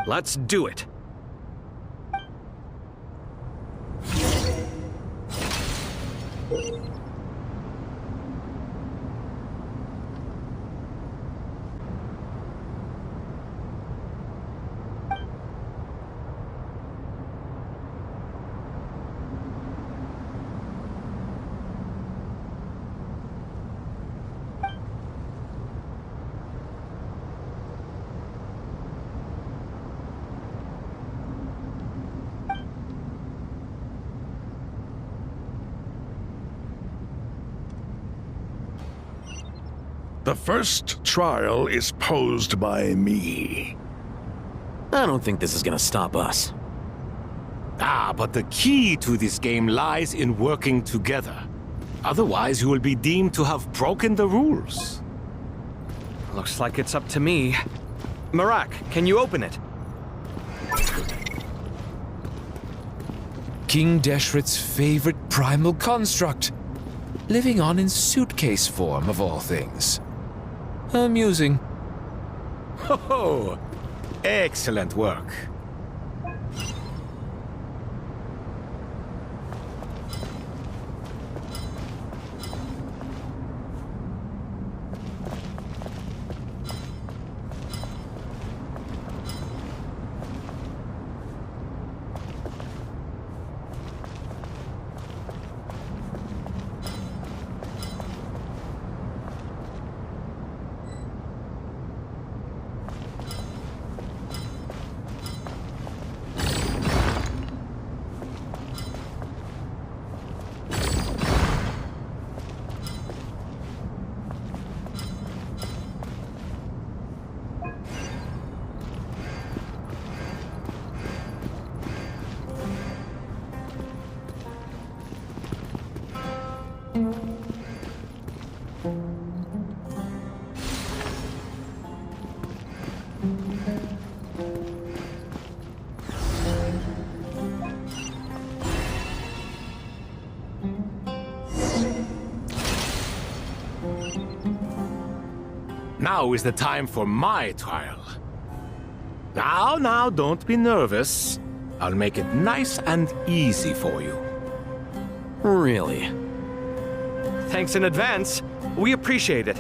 [SPEAKER 10] Let's do it.
[SPEAKER 3] The first trial is posed by me.
[SPEAKER 11] I don't think this is gonna stop us.
[SPEAKER 1] Ah, but the key to this game lies in working together. Otherwise, you will be deemed to have broken the rules.
[SPEAKER 10] Looks like it's up to me. Marak, can you open it?
[SPEAKER 2] King Deshret's favorite primal construct, living on in suitcase form of all things. Amusing.
[SPEAKER 1] Ho ho! Excellent work. Now is the time for my trial. Now, don't be nervous. I'll make it nice and easy for you.
[SPEAKER 11] Really?
[SPEAKER 10] Thanks in advance. We appreciate it.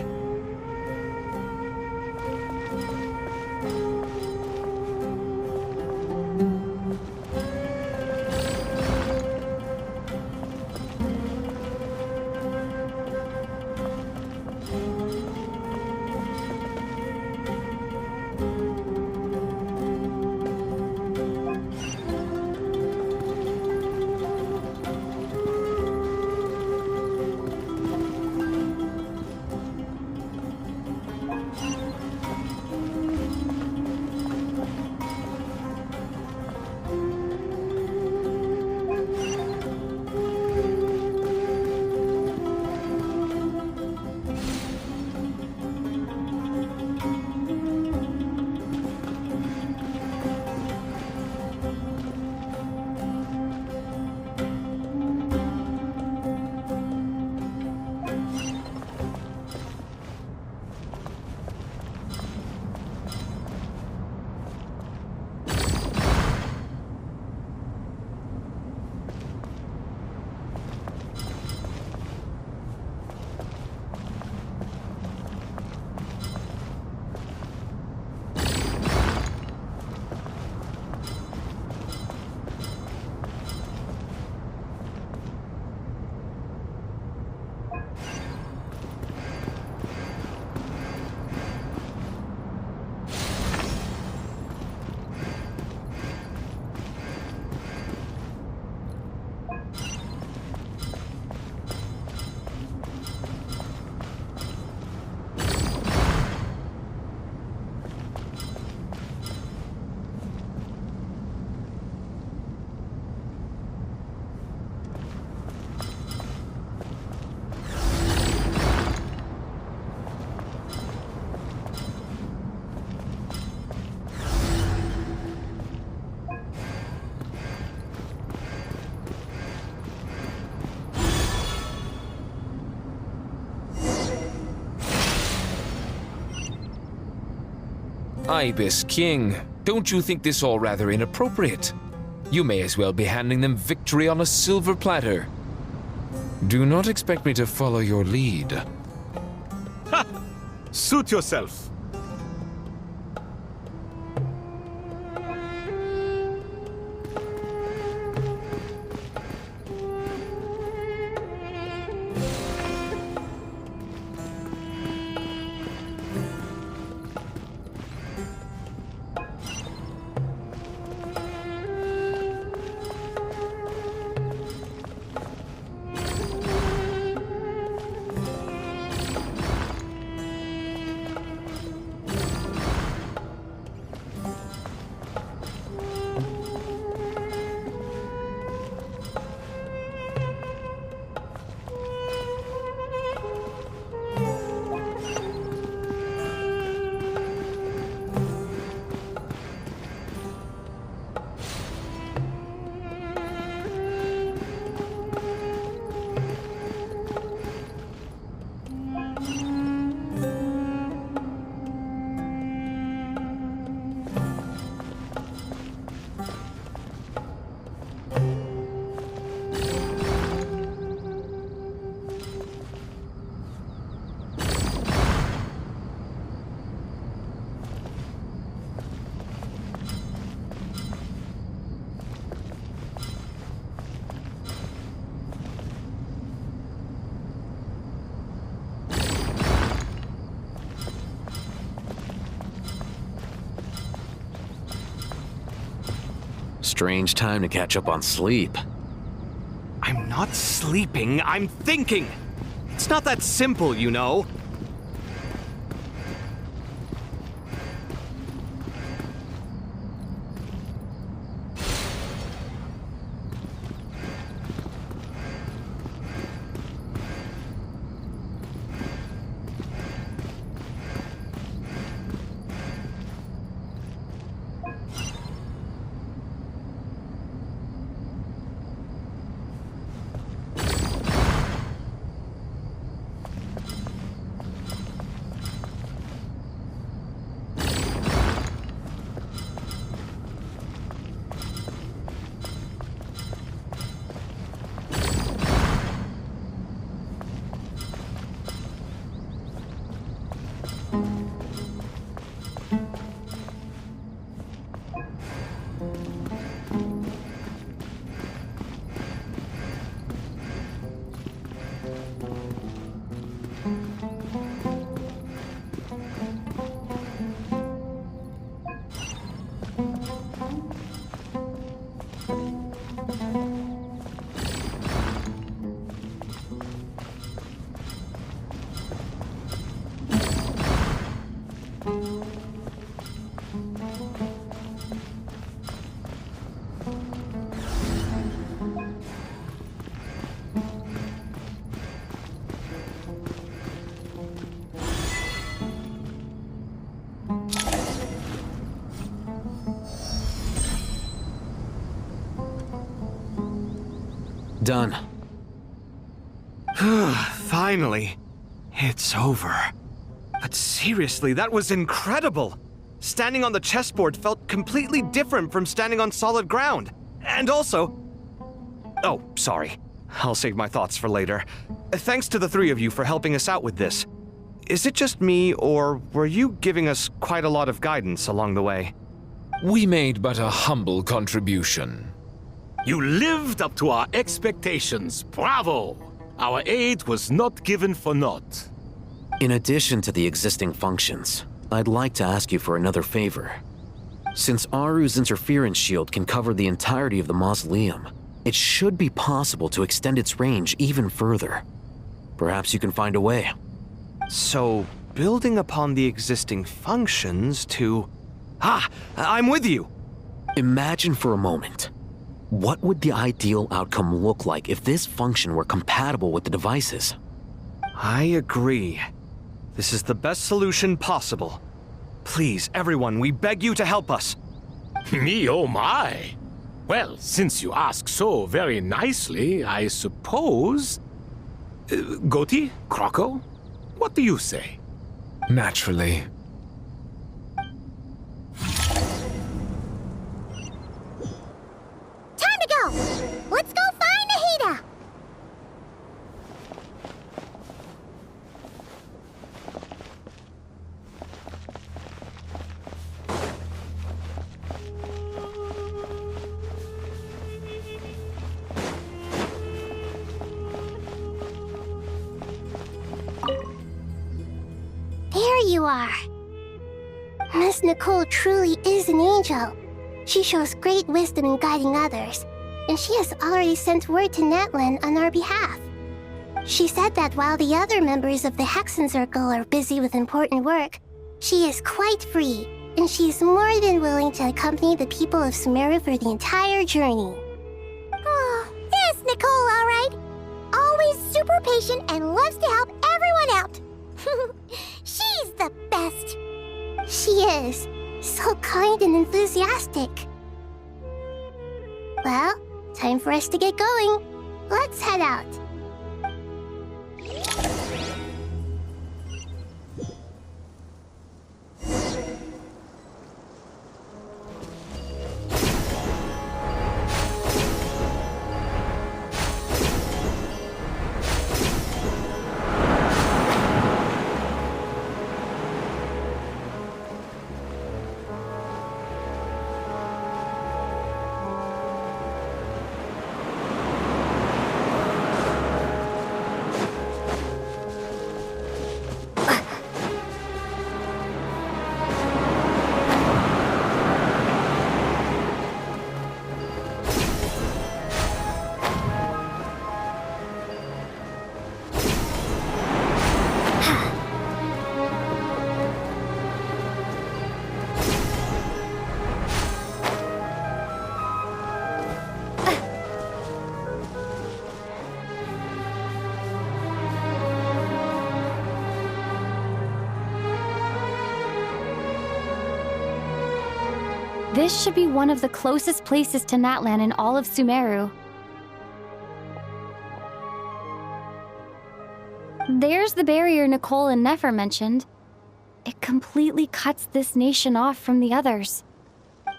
[SPEAKER 2] Ibis King, don't you think this all rather inappropriate? You may as well be handing them victory on a silver platter. Do not expect me to follow your lead.
[SPEAKER 1] Ha! Suit yourself.
[SPEAKER 11] Strange time to catch up on sleep.
[SPEAKER 10] I'm not sleeping, I'm thinking! It's not that simple, you know.
[SPEAKER 11] Done.
[SPEAKER 10] Finally. It's over. But seriously, that was incredible! Standing on the chessboard felt completely different from standing on solid ground. And also... Oh, sorry. I'll save my thoughts for later. Thanks to the three of you for helping us out with this. Is it just me, or were you giving us quite a lot of guidance along the way?
[SPEAKER 2] We made but a humble contribution.
[SPEAKER 1] You lived up to our expectations. Bravo! Our aid was not given for naught.
[SPEAKER 11] In addition to the existing functions, I'd like to ask you for another favor. Since Aru's interference shield can cover the entirety of the mausoleum, it should be possible to extend its range even further. Perhaps you can find a way.
[SPEAKER 10] So, building upon the existing functions to... Ah! I'm with you!
[SPEAKER 11] Imagine for a moment. What would the ideal outcome look like if this function were compatible with the devices?
[SPEAKER 10] I agree. This is the best solution possible. Please, everyone, we beg you to help us.
[SPEAKER 1] Me, oh my! Well, since you ask so very nicely, I suppose... Goti? Croco? What do you say?
[SPEAKER 2] Naturally.
[SPEAKER 17] Time to go! Let's go find Nahida! There you are. Miss Nicole truly is an angel. She shows great wisdom in guiding others, and she has already sent word to Netlin on our behalf. She said that while the other members of the Hexen Circle are busy with important work, she is quite free, and she is more than willing to accompany the people of Sumeru for the entire journey. Oh, there's Nicole, all right. Always super patient and loves to help everyone out. She's the best. She is. So kind and enthusiastic. Well, time for us to get going. Let's head out.
[SPEAKER 18] This should be one of the closest places to Natlan in all of Sumeru. There's the barrier Nicole and Nefer mentioned. It completely cuts this nation off from the others.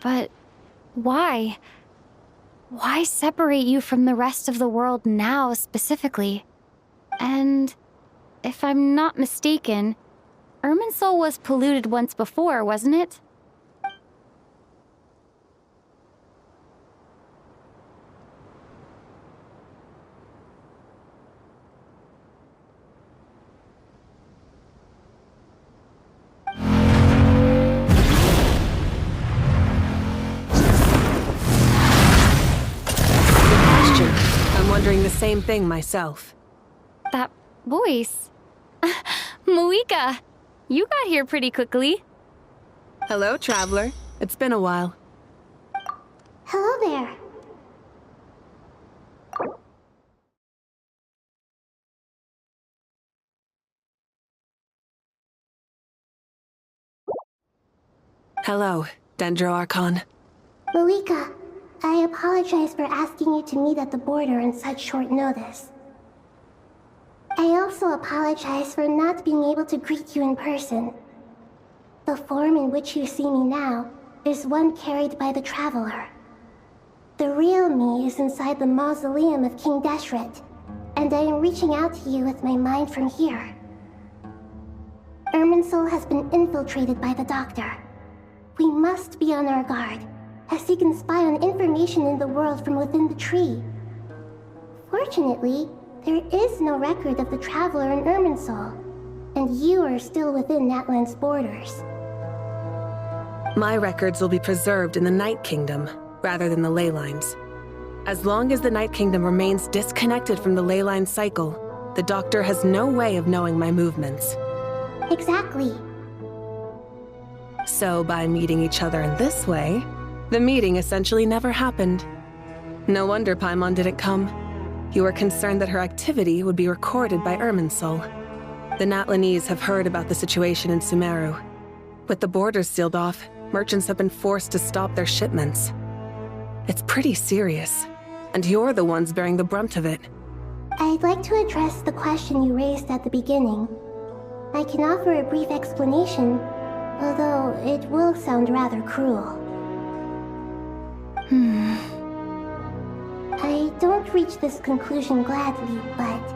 [SPEAKER 18] But why? Why separate you from the rest of the world now, specifically? And if I'm not mistaken, Irminsul was polluted once before, wasn't it?
[SPEAKER 20] I'm wondering the same thing myself.
[SPEAKER 18] That voice. Moika, you got here pretty quickly.
[SPEAKER 20] Hello, traveler. It's been a while.
[SPEAKER 17] Hello there.
[SPEAKER 20] Hello, Dendro Archon.
[SPEAKER 17] Moika, I apologize for asking you to meet at the border on such short notice. I also apologize for not being able to greet you in person. The form in which you see me now is one carried by the Traveler. The real me is inside the mausoleum of King Deshret, and I am reaching out to you with my mind from here. Irminsul has been infiltrated by the Doctor. We must be on our guard, as he can spy on information in the world from within the tree. Fortunately, there is no record of the Traveler in Irminsul, and you are still within Natlan's borders.
[SPEAKER 20] My records will be preserved in the Night Kingdom, rather than the ley lines. As long as the Night Kingdom remains disconnected from the ley line cycle, the Doctor has no way of knowing my movements.
[SPEAKER 17] Exactly.
[SPEAKER 20] So by meeting each other in this way, the meeting essentially never happened. No wonder Paimon didn't come. You were concerned that her activity would be recorded by Irminsul. The Natlanese have heard about the situation in Sumeru. With the borders sealed off, merchants have been forced to stop their shipments. It's pretty serious, and you're the ones bearing the brunt of it.
[SPEAKER 17] I'd like to address the question you raised at the beginning. I can offer a brief explanation, although it will sound rather cruel. I don't reach this conclusion gladly, but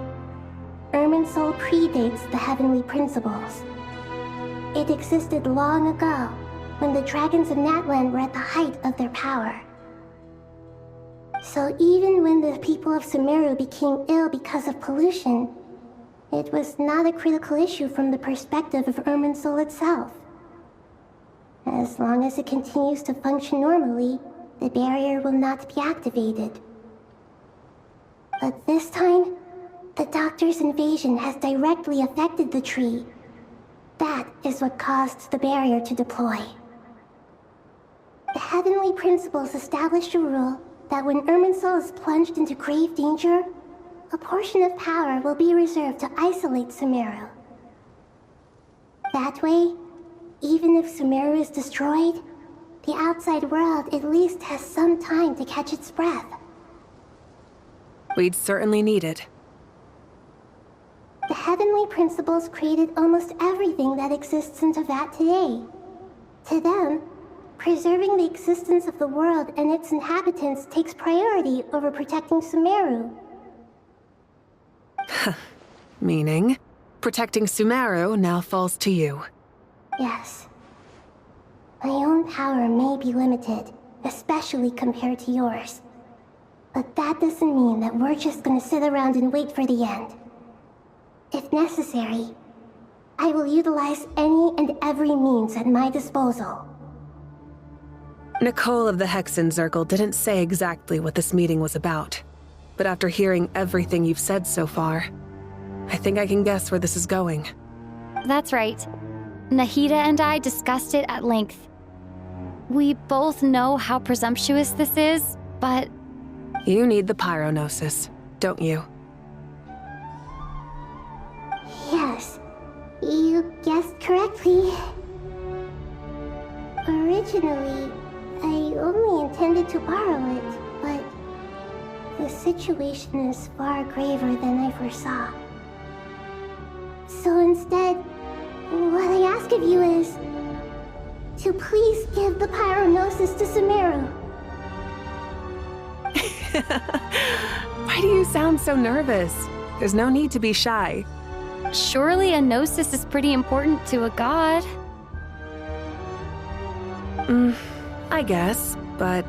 [SPEAKER 17] Irminsul predates the Heavenly Principles. It existed long ago, when the dragons of Natlan were at the height of their power. So even when the people of Sumeru became ill because of pollution, it was not a critical issue from the perspective of Irminsul itself. As long as it continues to function normally, the barrier will not be activated. But this time, the Doctor's invasion has directly affected the tree. That is what caused the barrier to deploy. The Heavenly Principles established a rule that when Irminsul is plunged into grave danger, a portion of power will be reserved to isolate Sumeru. That way, even if Sumeru is destroyed, the outside world at least has some time to catch its breath.
[SPEAKER 20] We'd certainly need it.
[SPEAKER 17] The Heavenly Principles created almost everything that exists in Teyvat today. To them, preserving the existence of the world and its inhabitants takes priority over protecting Sumeru.
[SPEAKER 20] Meaning, protecting Sumeru now falls to you.
[SPEAKER 17] Yes. My own power may be limited, especially compared to yours. But that doesn't mean that we're just gonna sit around and wait for the end. If necessary, I will utilize any and every means at my disposal.
[SPEAKER 20] Nicole of the Hexen Circle didn't say exactly what this meeting was about. But after hearing everything you've said so far, I think I can guess where this is going.
[SPEAKER 18] That's right. Nahida and I discussed it at length. We both know how presumptuous this is, but...
[SPEAKER 20] You need the pyronosis, don't you?
[SPEAKER 17] Yes, you guessed correctly. Originally, I only intended to borrow it, but the situation is far graver than I foresaw. So instead, what I ask of you is to please give the Pyrognosis to Sumeru.
[SPEAKER 20] Why do you sound so nervous? There's no need to be shy.
[SPEAKER 18] Surely a gnosis is pretty important to a god.
[SPEAKER 20] I guess, but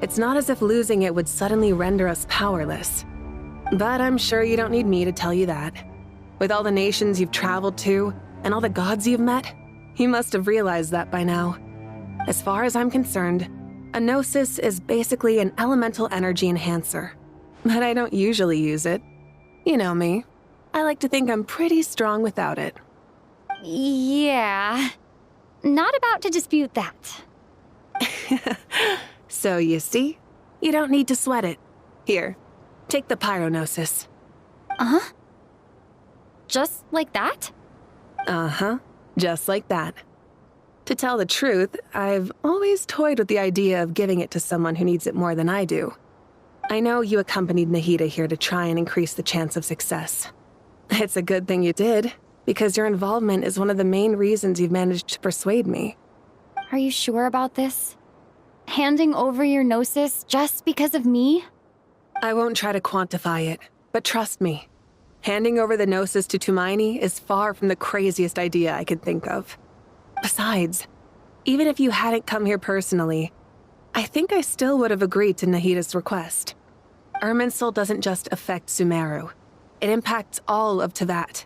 [SPEAKER 20] it's not as if losing it would suddenly render us powerless. But I'm sure you don't need me to tell you that. With all the nations you've traveled to, and all the gods you've met, you must have realized that by now. As far as I'm concerned, a gnosis is basically an elemental energy enhancer. But I don't usually use it. You know me. I like to think I'm pretty strong without it.
[SPEAKER 18] Yeah. Not about to dispute that.
[SPEAKER 20] So you see, you don't need to sweat it. Here, take the Pyrognosis.
[SPEAKER 18] Uh-huh. Just like that?
[SPEAKER 20] Uh-huh. Just like that. To tell the truth, I've always toyed with the idea of giving it to someone who needs it more than I do. I know you accompanied Nahida here to try and increase the chance of success. It's a good thing you did, because your involvement is one of the main reasons you've managed to persuade me.
[SPEAKER 18] Are you sure about this? Handing over your gnosis just because of me?
[SPEAKER 20] I won't try to quantify it, but trust me. Handing over the gnosis to Tumaini is far from the craziest idea I could think of. Besides, even if you hadn't come here personally, I think I still would have agreed to Nahida's request. Irminsul doesn't just affect Sumeru. It impacts all of Teyvat.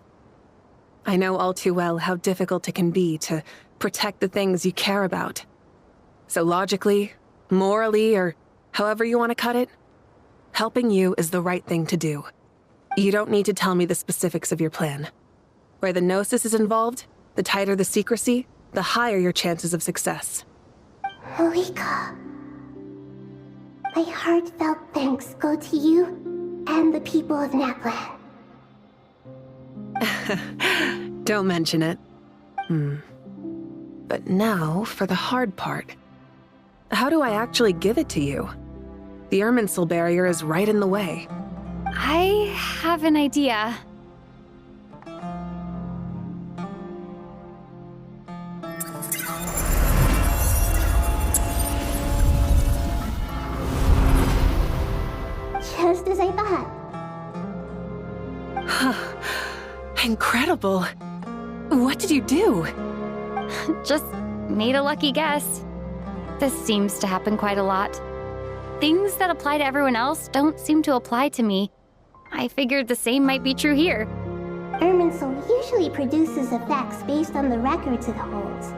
[SPEAKER 20] I know all too well how difficult it can be to protect the things you care about. So logically, morally, or however you want to cut it, helping you is the right thing to do. You don't need to tell me the specifics of your plan. Where the gnosis is involved, the tighter the secrecy, the higher your chances of success.
[SPEAKER 17] Moika, my heartfelt thanks go to you and the people of Naplan.
[SPEAKER 20] Don't mention it. But now for the hard part. How do I actually give it to you? The Irminsul barrier is right in the way.
[SPEAKER 18] I have an idea.
[SPEAKER 17] Just as I thought.
[SPEAKER 20] Incredible. What did you do?
[SPEAKER 18] Just made a lucky guess. This seems to happen quite a lot. Things that apply to everyone else don't seem to apply to me. I figured the same might be true here.
[SPEAKER 17] Irminsul usually produces effects based on the records it holds.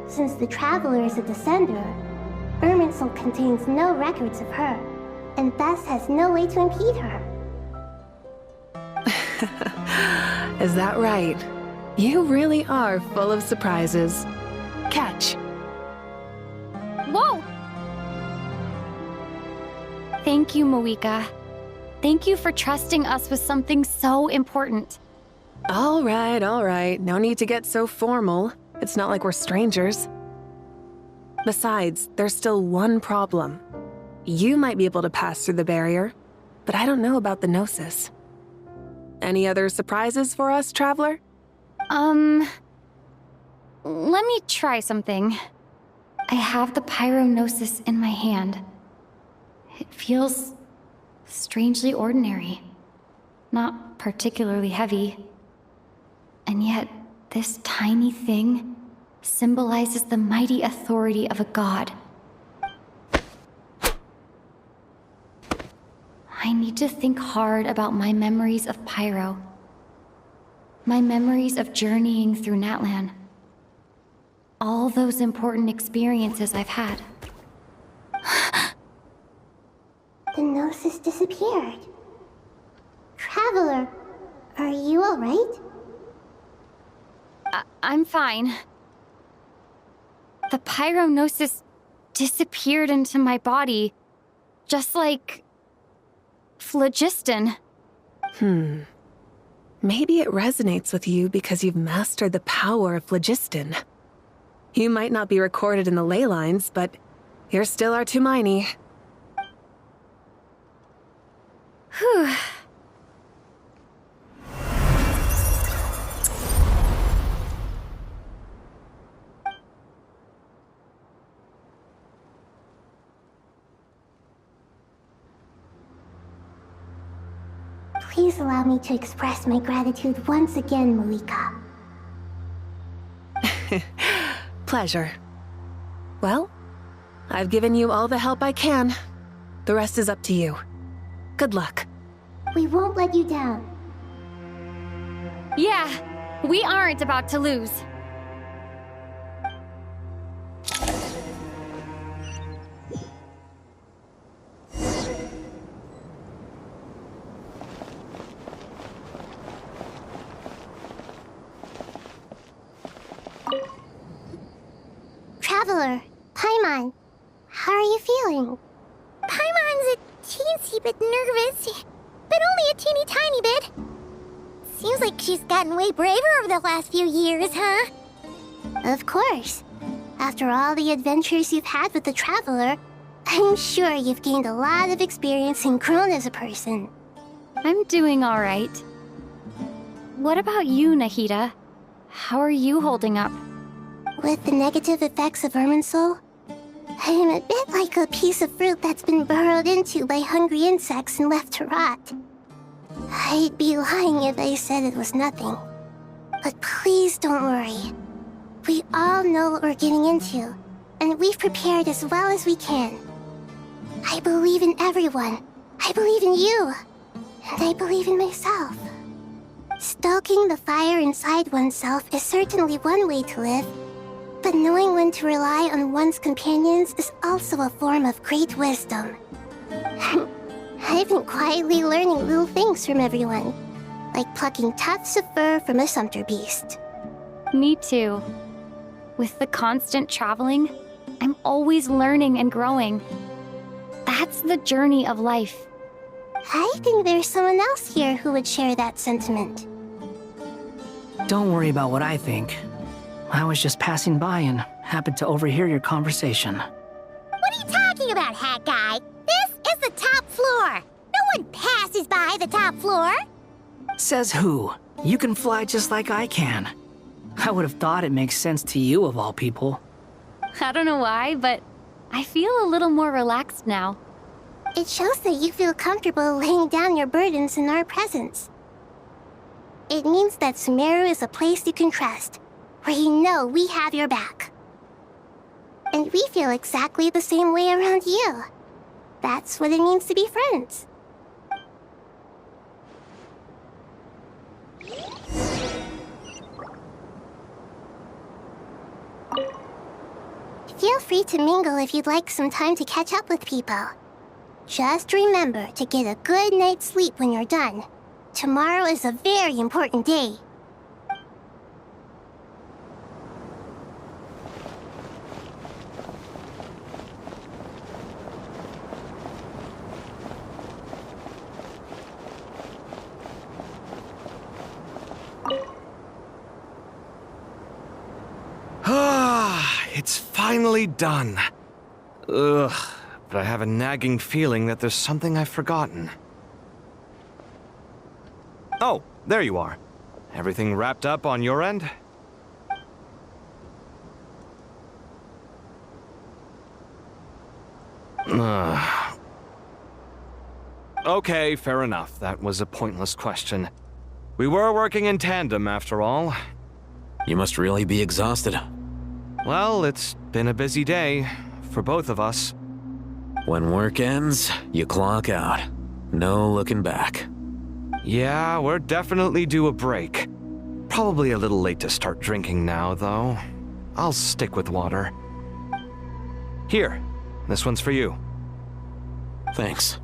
[SPEAKER 17] Since the Traveler is a descender, Irminsul contains no records of her, and thus has no way to impede her.
[SPEAKER 20] Is that right? You really are full of surprises. Catch.
[SPEAKER 18] Whoa! Thank you, Moika. Thank you for trusting us with something so important.
[SPEAKER 20] All right. No need to get so formal. It's not like we're strangers. Besides, there's still one problem. You might be able to pass through the barrier, but I don't know about the Gnosis. Any other surprises for us, Traveler?
[SPEAKER 18] Let me try something. I have the Pyrognosis in my hand. It feels strangely ordinary, not particularly heavy. And yet, this tiny thing symbolizes the mighty authority of a god. I need to think hard about my memories of Pyro. My memories of journeying through Natlan. All those important experiences I've had.
[SPEAKER 17] The Gnosis disappeared. Traveler, are you alright?
[SPEAKER 18] I'm fine. The Pyrognosis disappeared into my body, just like phlogiston.
[SPEAKER 20] Maybe it resonates with you because you've mastered the power of phlogiston. You might not be recorded in the ley lines, but You're still our Tumaini.
[SPEAKER 18] Whew.
[SPEAKER 17] Please allow me to express my gratitude once again, Malika.
[SPEAKER 20] Pleasure. Well, I've given you all the help I can. The rest is up to you. Good luck.
[SPEAKER 17] We won't let you down.
[SPEAKER 18] Yeah, we aren't about to lose.
[SPEAKER 17] Traveler, Paimon, how are you feeling? Paimon's a teensy bit nervous, but only a teeny tiny bit. Seems like she's gotten way braver over the last few years, huh? Of course. After all the adventures you've had with the Traveler, I'm sure you've gained a lot of experience and grown as a person.
[SPEAKER 18] I'm doing all right. What about you, Nahida? How are you holding up?
[SPEAKER 17] With the negative effects of Irminsul, I'm a bit like a piece of fruit that's been burrowed into by hungry insects and left to rot. I'd be lying if I said it was nothing. But please don't worry. We all know what we're getting into, and we've prepared as well as we can. I believe in everyone. I believe in you. And I believe in myself. Stoking the fire inside oneself is certainly one way to live. But knowing when to rely on one's companions is also a form of great wisdom. I've been quietly learning little things from everyone, like plucking tufts of fur from a sumpter beast.
[SPEAKER 18] Me too. With the constant traveling, I'm always learning and growing. That's the journey of life.
[SPEAKER 17] I think there's someone else here who would share that sentiment.
[SPEAKER 21] Don't worry about what I think. I was just passing by and happened to overhear your conversation.
[SPEAKER 17] What are you talking about, hat guy? This is the top floor. No one passes by the top floor.
[SPEAKER 21] Says who? You can fly just like I can. I would have thought it makes sense to you of all people.
[SPEAKER 18] I don't know why, but I feel a little more relaxed now.
[SPEAKER 17] It shows that you feel comfortable laying down your burdens in our presence. It means that Sumeru is a place you can trust, where you know we have your back. And we feel exactly the same way around you. That's what it means to be friends. Feel free to mingle if you'd like some time to catch up with people. Just remember to get a good night's sleep when you're done. Tomorrow is a very important day.
[SPEAKER 10] It's finally done. Ugh, but I have a nagging feeling that there's something I've forgotten. Oh, there you are. Everything wrapped up on your end? Okay, fair enough. That was a pointless question. We were working in tandem, after all.
[SPEAKER 11] You must really be exhausted.
[SPEAKER 10] Well, it's been a busy day for both of us.
[SPEAKER 11] When work ends, you clock out. No looking back.
[SPEAKER 10] Yeah, we're definitely due a break. Probably a little late to start drinking now, though. I'll stick with water. Here, this one's for you.
[SPEAKER 11] Thanks.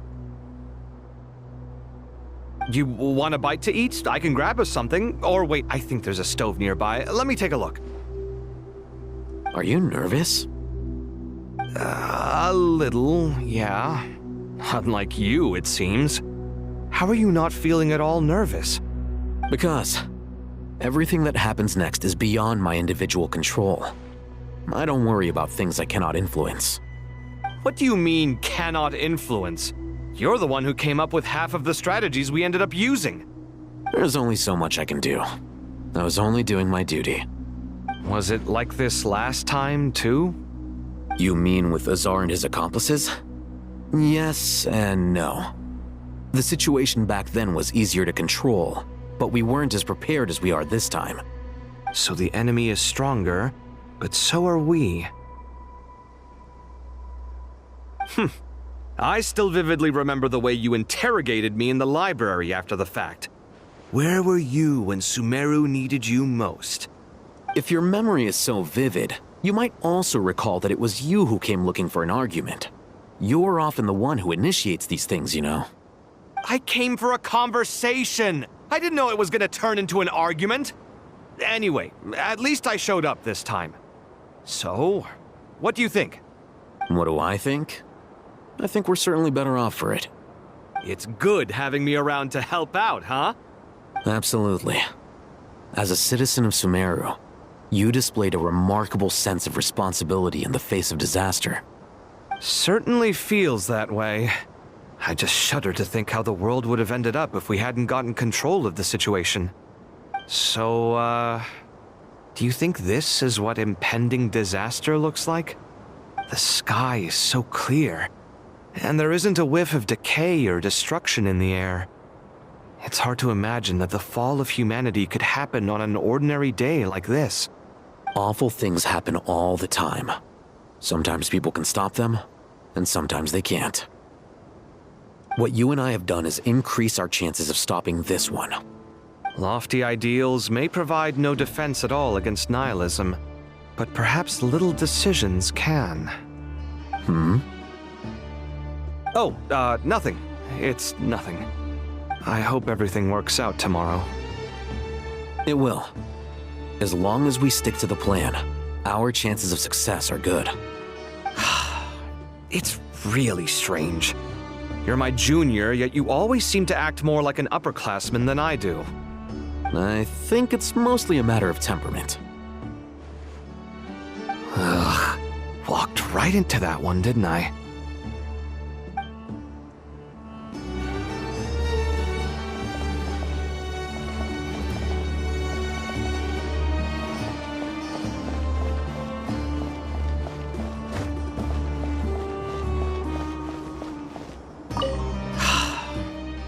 [SPEAKER 10] You want a bite to eat? I can grab us something. Or wait, I think there's a stove nearby. Let me take a look.
[SPEAKER 11] Are you nervous?
[SPEAKER 10] A little, yeah. Unlike you, it seems. How are you not feeling at all nervous?
[SPEAKER 11] Because everything that happens next is beyond my individual control. I don't worry about things I cannot influence.
[SPEAKER 10] What do you mean, cannot influence? You're the one who came up with half of the strategies we ended up using.
[SPEAKER 11] There's only so much I can do. I was only doing my duty.
[SPEAKER 10] Was it like this last time, too?
[SPEAKER 11] You mean with Azar and his accomplices? Yes and no. The situation back then was easier to control, but we weren't as prepared as we are this time.
[SPEAKER 10] So the enemy is stronger, but so are we. I still vividly remember the way you interrogated me in the library after the fact. Where were you when Sumeru needed you most?
[SPEAKER 11] If your memory is so vivid, you might also recall that it was you who came looking for an argument. You're often the one who initiates these things, you know.
[SPEAKER 10] I came for a conversation! I didn't know it was gonna turn into an argument! Anyway, at least I showed up this time. So, what do you think?
[SPEAKER 11] What do I think? I think we're certainly better off for it.
[SPEAKER 10] It's good having me around to help out, huh?
[SPEAKER 11] Absolutely. As a citizen of Sumeru, you displayed a remarkable sense of responsibility in the face of disaster.
[SPEAKER 10] Certainly feels that way. I just shudder to think how the world would have ended up if we hadn't gotten control of the situation. So, do you think this is what impending disaster looks like? The sky is so clear, and there isn't a whiff of decay or destruction in the air. It's hard to imagine that the fall of humanity could happen on an ordinary day like this.
[SPEAKER 11] Awful things happen all the time. Sometimes people can stop them, and sometimes they can't. What you and I have done is increase our chances of stopping this one.
[SPEAKER 10] Lofty ideals may provide no defense at all against nihilism, but perhaps little decisions can. Oh, nothing. It's nothing. I hope everything works out tomorrow.
[SPEAKER 11] It will. As long as we stick to the plan, our chances of success are good.
[SPEAKER 10] It's really strange. You're my junior, yet you always seem to act more like an upperclassman than I do.
[SPEAKER 11] I think it's mostly a matter of temperament.
[SPEAKER 10] Ugh. Walked right into that one, didn't I?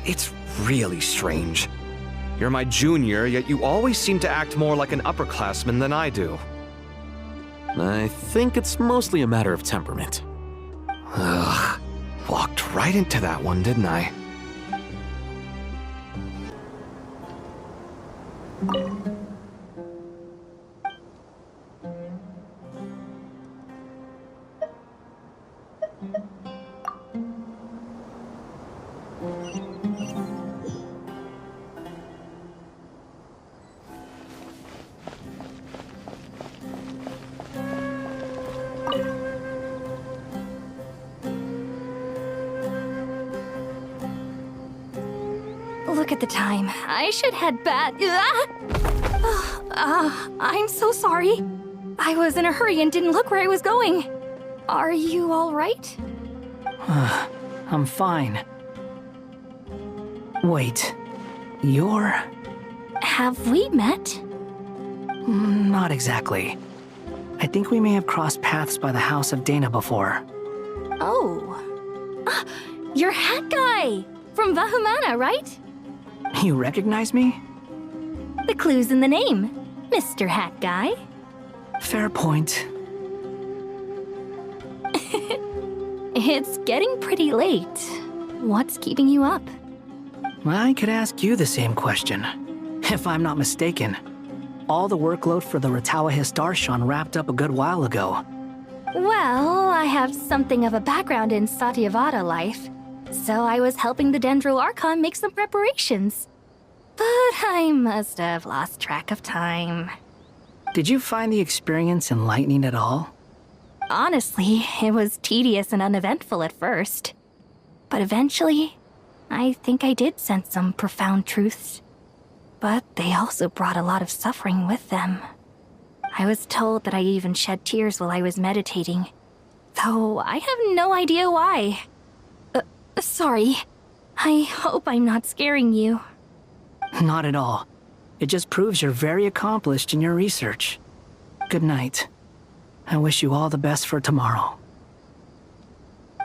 [SPEAKER 10] It's really strange. You're my junior, yet you always seem to act more like an upperclassman than I do.
[SPEAKER 11] I think it's mostly a matter of temperament.
[SPEAKER 10] Ugh. Walked right into that one, didn't I?
[SPEAKER 18] Look at the time. I should head back. I'm so sorry. I was in a hurry and didn't look where I was going. Are you all right?
[SPEAKER 21] I'm fine. Wait, you're...
[SPEAKER 18] Have we met?
[SPEAKER 21] Not exactly. I think we may have crossed paths by the house of Dana before.
[SPEAKER 18] Oh. You're Hat Guy! From Vahumana, right?
[SPEAKER 21] You recognize me?
[SPEAKER 18] The clue's in the name, Mr. Hat Guy.
[SPEAKER 21] Fair point.
[SPEAKER 18] It's getting pretty late. What's keeping you up?
[SPEAKER 21] I could ask you the same question. If I'm not mistaken, all the workload for the Ratawa Histarshan wrapped up a good while ago.
[SPEAKER 18] Well, I have something of a background in Satyavada life, so I was helping the Dendro Archon make some preparations. But I must have lost track of time.
[SPEAKER 21] Did you find the experience enlightening at all?
[SPEAKER 18] Honestly, it was tedious and uneventful at first. But eventually, I think I did sense some profound truths. But they also brought a lot of suffering with them. I was told that I even shed tears while I was meditating. though I have no idea why. Sorry. I hope I'm not scaring you.
[SPEAKER 21] Not at all. It just proves you're very accomplished in your research. Good night. I wish you all the best for tomorrow.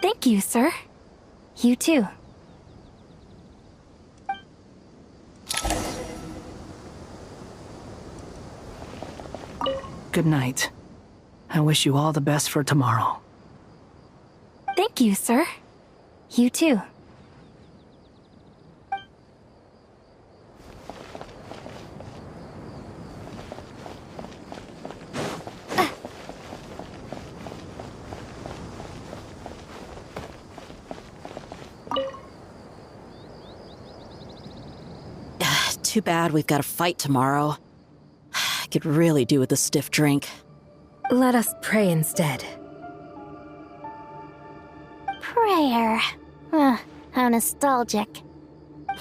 [SPEAKER 18] Thank you, sir. You too.
[SPEAKER 21] Good night. I wish you all the best for tomorrow.
[SPEAKER 18] Thank you, sir. You too.
[SPEAKER 5] Too bad we've got a fight tomorrow. I could really do with a stiff drink.
[SPEAKER 16] Let us pray instead.
[SPEAKER 17] Prayer. How nostalgic.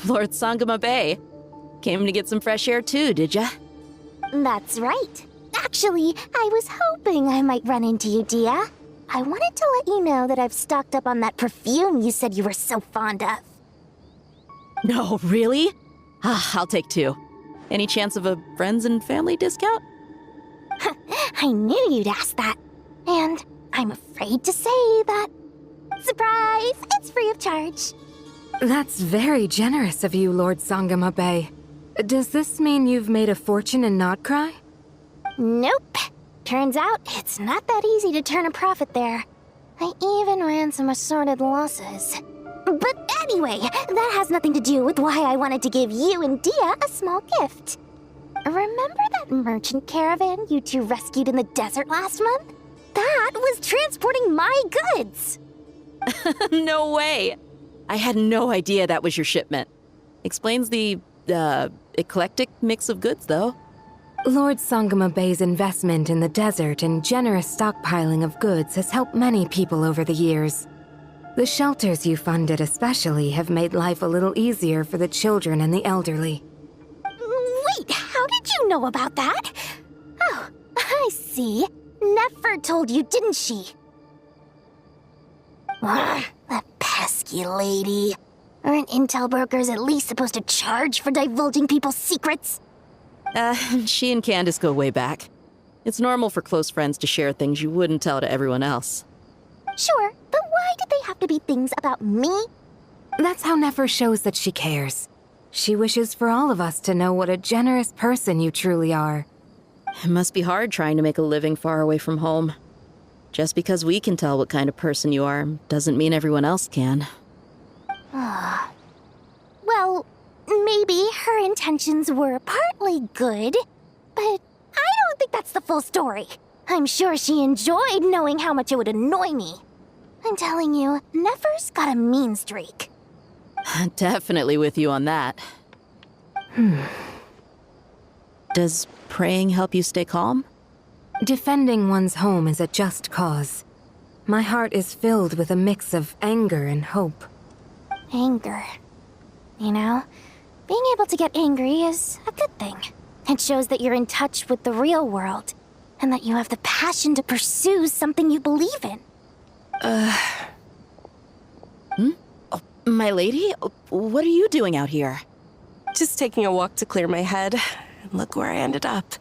[SPEAKER 5] Lord Sangama Bay. Came to get some fresh air too, did ya?
[SPEAKER 17] That's right. Actually, I was hoping I might run into you, Dia. I wanted to let you know that I've stocked up on that perfume you said you were so fond of.
[SPEAKER 5] No, really? I'll take 2. Any chance of a friends and family discount?
[SPEAKER 17] I knew you'd ask that. And I'm afraid to say that. Surprise! It's free of charge.
[SPEAKER 16] That's very generous of you, Lord Sangama Bay. Does this mean you've made a fortune in Nodcry?
[SPEAKER 17] Nope. Turns out it's not that easy to turn a profit there. I even ran some assorted losses. But anyway, that has nothing to do with why I wanted to give you and Dia a small gift. Remember that merchant caravan you two rescued in the desert last month? That was transporting my goods!
[SPEAKER 5] No way! I had no idea that was your shipment. Explains the, eclectic mix of goods, though.
[SPEAKER 16] Lord Sangama Bay's investment in the desert and generous stockpiling of goods has helped many people over the years. The shelters you funded especially have made life a little easier for the children and the elderly.
[SPEAKER 17] Wait, how did you know about that? Oh, I see. Nefer told you, didn't she? That pesky lady. Aren't intel brokers at least supposed to charge for divulging people's secrets?
[SPEAKER 5] She and Candace go way back. It's normal for close friends to share things you wouldn't tell to everyone else.
[SPEAKER 17] Sure, but why did they have to be things about me?
[SPEAKER 16] That's how Nefer shows that she cares. She wishes for all of us to know what a generous person you truly are.
[SPEAKER 5] It must be hard trying to make a living far away from home. Just because we can tell what kind of person you are doesn't mean everyone else can.
[SPEAKER 17] Well, maybe her intentions were partly good, but I don't think that's the full story. I'm sure she enjoyed knowing how much it would annoy me. I'm telling you, Nefer's got a mean streak.
[SPEAKER 5] Definitely with you on that. Does praying help you stay calm?
[SPEAKER 16] Defending one's home is a just cause. My heart is filled with a mix of anger and hope.
[SPEAKER 17] Anger. You know, being able to get angry is a good thing. It shows that you're in touch with the real world, and that you have the passion to pursue something you believe in.
[SPEAKER 5] My lady? What are you doing out here?
[SPEAKER 6] Just taking a walk to clear my head. Look where I ended up.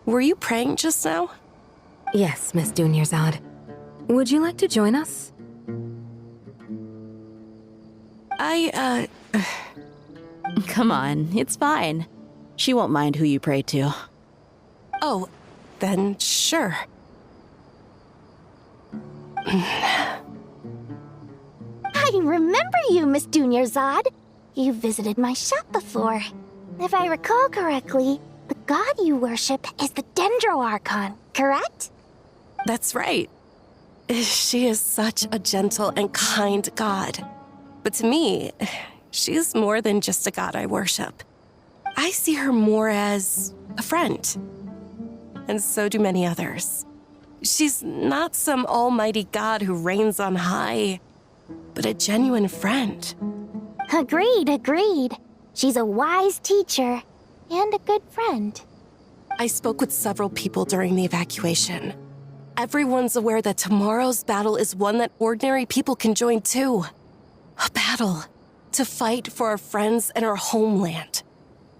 [SPEAKER 6] Were you praying just now?
[SPEAKER 16] Yes, Miss Dunyarzad. Would you like to join us?
[SPEAKER 5] Come on, it's fine. She won't mind who you pray to.
[SPEAKER 6] Oh, then sure.
[SPEAKER 17] I remember you, Miss Dunyarzad. You visited my shop before. If I recall correctly, the god you worship is the Dendro Archon, correct?
[SPEAKER 6] That's right. She is such a gentle and kind god. But to me, she is more than just a god I worship. I see her more as a friend. And so do many others. She's not some almighty god who reigns on high, but a genuine friend.
[SPEAKER 17] Agreed. She's a wise teacher and a good friend.
[SPEAKER 6] I spoke with several people during the evacuation. everyone's aware that tomorrow's battle is one that ordinary people can join too. A battle to fight for our friends and our homeland.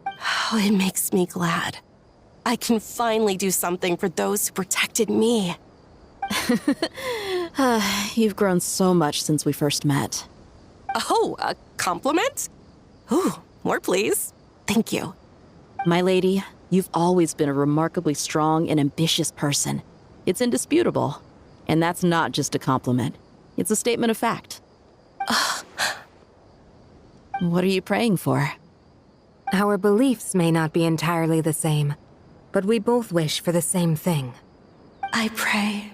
[SPEAKER 6] Oh, it makes me glad. I can finally do something for those who protected me.
[SPEAKER 5] You've grown so much since we first met.
[SPEAKER 6] Oh, a compliment? Ooh, more please. Thank you.
[SPEAKER 5] My lady, you've always been a remarkably strong and ambitious person. It's indisputable. And that's not just a compliment. It's a statement of fact. What are you praying for?
[SPEAKER 4] Our beliefs may not be entirely the same, but we both wish for the same thing.
[SPEAKER 6] I pray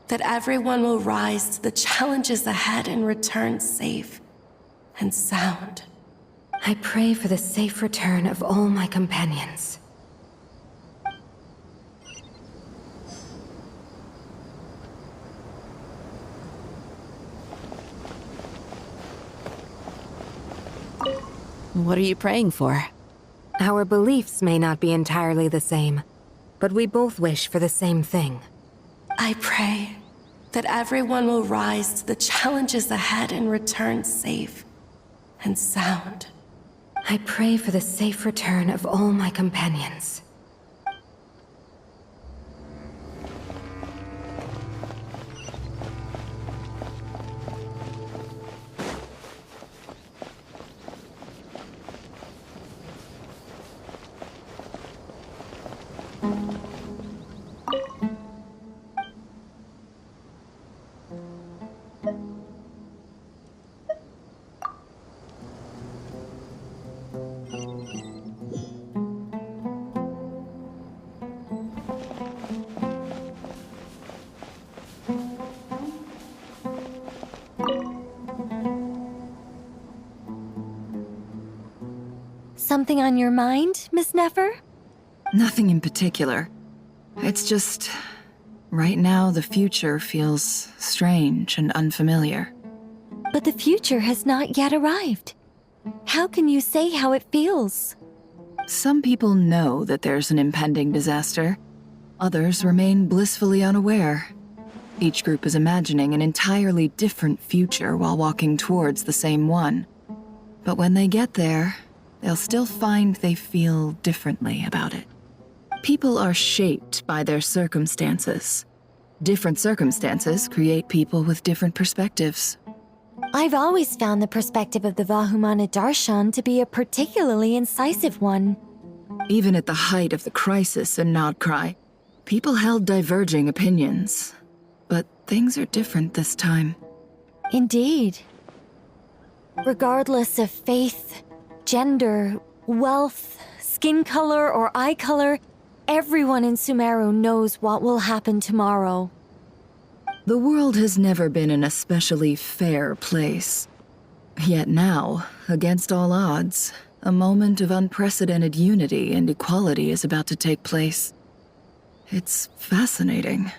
[SPEAKER 6] that everyone will rise to the challenges ahead and return safe and sound.
[SPEAKER 4] I pray for the safe return of all my companions.
[SPEAKER 5] What are you praying for?
[SPEAKER 4] Our beliefs may not be entirely the same, but we both wish for the same thing.
[SPEAKER 6] I pray that everyone will rise to the challenges ahead and return safe and sound.
[SPEAKER 4] I pray for the safe return of all my companions.
[SPEAKER 16] Something on your mind, Miss Nefer?
[SPEAKER 13] Nothing in particular. It's just... right now, the future feels strange and unfamiliar.
[SPEAKER 16] But the future has not yet arrived. How can you say how it feels?
[SPEAKER 13] Some people know that there's an impending disaster. Others remain blissfully unaware. Each group is imagining an entirely different future while walking towards the same one. But when they get there, they'll still find they feel differently about it. People are shaped by their circumstances. Different circumstances create people with different perspectives.
[SPEAKER 16] I've always found the perspective of the Vahumana Darshan to be a particularly incisive one.
[SPEAKER 13] Even at the height of the crisis in Nodcry, people held diverging opinions. But things are different this time.
[SPEAKER 16] Indeed. Regardless of faith, gender, wealth, skin color, or eye color, everyone in Sumeru knows what will happen tomorrow.
[SPEAKER 13] The world has never been an especially fair place. Yet now, against all odds, a moment of unprecedented unity and equality is about to take place. It's fascinating.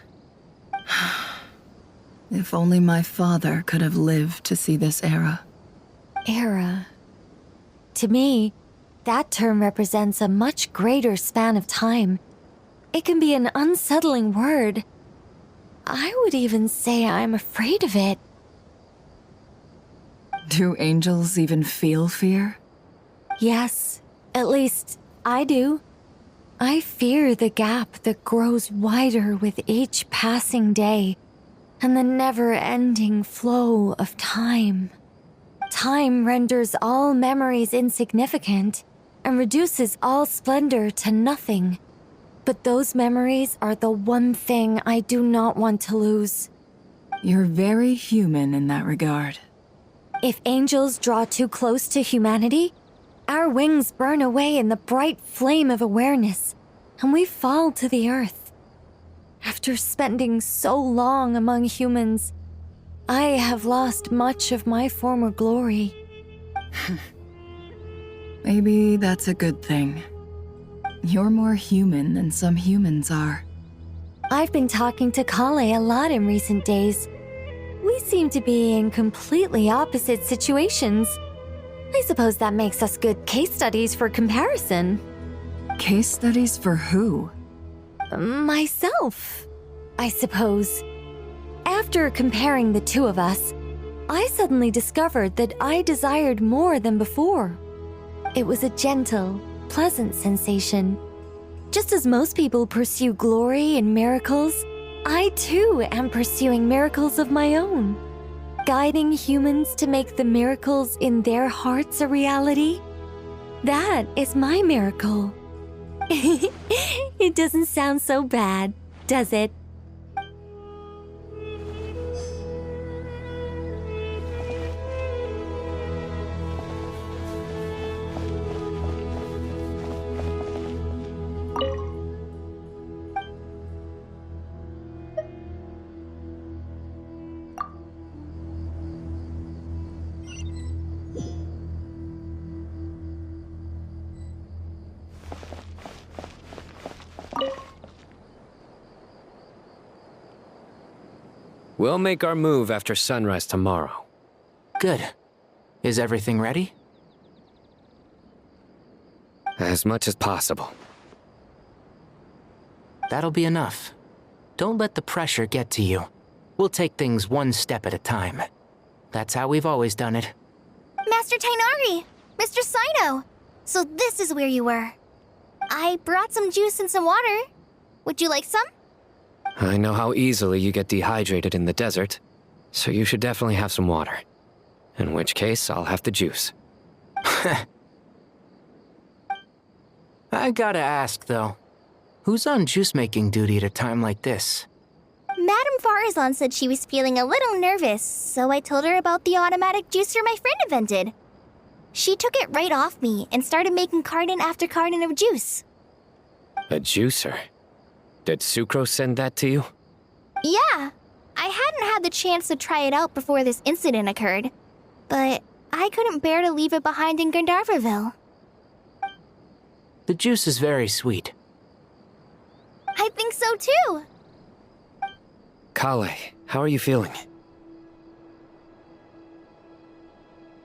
[SPEAKER 13] If only my father could have lived to see this era.
[SPEAKER 16] Era. To me, that term represents a much greater span of time. It can be an unsettling word. I would even say I'm afraid of it.
[SPEAKER 13] Do angels even feel fear?
[SPEAKER 16] Yes, at least I do. I fear the gap that grows wider with each passing day, and the never-ending flow of time. Time renders all memories insignificant and reduces all splendor to nothing. But those memories are the one thing I do not want to lose.
[SPEAKER 13] You're very human in that regard.
[SPEAKER 16] If angels draw too close to humanity, our wings burn away in the bright flame of awareness, and we fall to the earth. After spending so long among humans, I have lost much of my former glory.
[SPEAKER 13] Maybe that's a good thing. You're more human than some humans are.
[SPEAKER 16] I've been talking to Kale a lot in recent days. We seem to be in completely opposite situations. I suppose that makes us good case studies for comparison.
[SPEAKER 13] Case studies for who?
[SPEAKER 16] Myself. I suppose. After comparing the two of us, I suddenly discovered that I desired more than before. It was a gentle, pleasant sensation. Just as most people pursue glory and miracles, I too am pursuing miracles of my own. Guiding humans to make the miracles in their hearts a reality. That is my miracle. It doesn't sound so bad, does it?
[SPEAKER 8] We'll make our move after sunrise tomorrow.
[SPEAKER 9] Good. Is everything ready?
[SPEAKER 8] As much as possible.
[SPEAKER 9] That'll be enough. Don't let the pressure get to you. We'll take things one step at a time. That's how we've always done it.
[SPEAKER 17] Master Tainari! Mr. Saito! So this is where you were. I brought some juice and some water. Would you like some?
[SPEAKER 8] I know how easily you get dehydrated in the desert, so you should definitely have some water. In which case, I'll have the juice.
[SPEAKER 9] I gotta ask, though. Who's on juice-making duty at a time like this?
[SPEAKER 17] Madame Farazan said she was feeling a little nervous, so I told her about the automatic juicer my friend invented. She took it right off me and started making carton after carton of juice.
[SPEAKER 8] A juicer? Did Sucrose send that to you?
[SPEAKER 17] Yeah. I hadn't had the chance to try it out before this incident occurred, but I couldn't bear to leave it behind in Gandharvaville.
[SPEAKER 9] The juice is very sweet.
[SPEAKER 17] I think so too.
[SPEAKER 8] Kale, how are you feeling?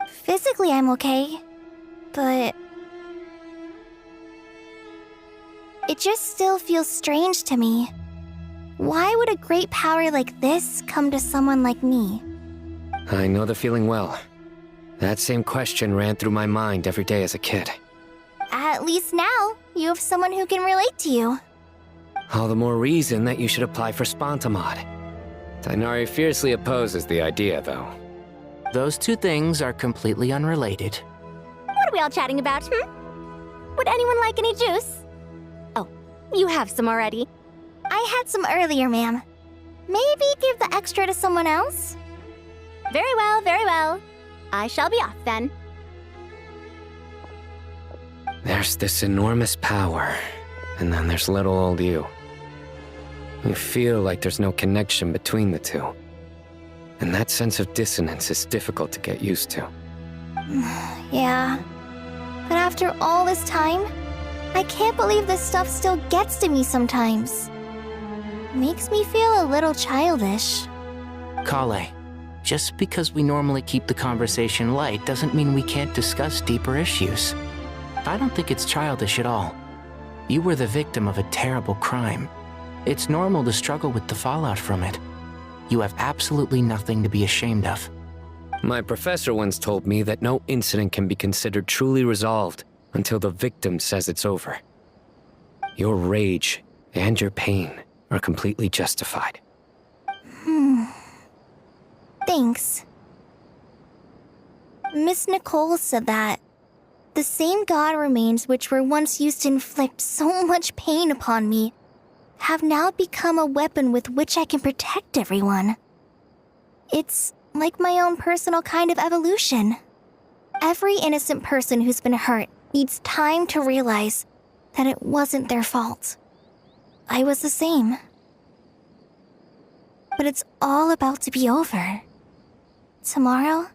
[SPEAKER 17] Physically, I'm okay, but it just still feels strange to me. Why would a great power like this come to someone like me?
[SPEAKER 8] I know the feeling well. That same question ran through my mind every day as a kid.
[SPEAKER 17] At least now, you have someone who can relate to you.
[SPEAKER 8] All the more reason that you should apply for Spontamod. Tainari fiercely opposes the idea, though.
[SPEAKER 9] Those two things are completely unrelated.
[SPEAKER 17] What are we all chatting about, Would anyone like any juice? Oh, you have some already. I had some earlier, ma'am. Maybe give the extra to someone else? Very well, very well. I shall be off then.
[SPEAKER 8] There's this enormous power, and then there's little old you. You feel like there's no connection between the two. And that sense of dissonance is difficult to get used to.
[SPEAKER 17] Yeah. But after all this time, I can't believe this stuff still gets to me sometimes. Makes me feel a little childish.
[SPEAKER 9] Kale, just because we normally keep the conversation light doesn't mean we can't discuss deeper issues. I don't think it's childish at all. You were the victim of a terrible crime. It's normal to struggle with the fallout from it. You have absolutely nothing to be ashamed of.
[SPEAKER 8] My professor once told me that no incident can be considered truly resolved until the victim says it's over. Your rage and your pain are completely justified.
[SPEAKER 17] Thanks. Miss Nicole said that the same god remains which were once used to inflict so much pain upon me have now become a weapon with which I can protect everyone. It's like my own personal kind of evolution. Every innocent person who's been hurt needs time to realize that it wasn't their fault. I was the same. But it's all about to be over. Tomorrow,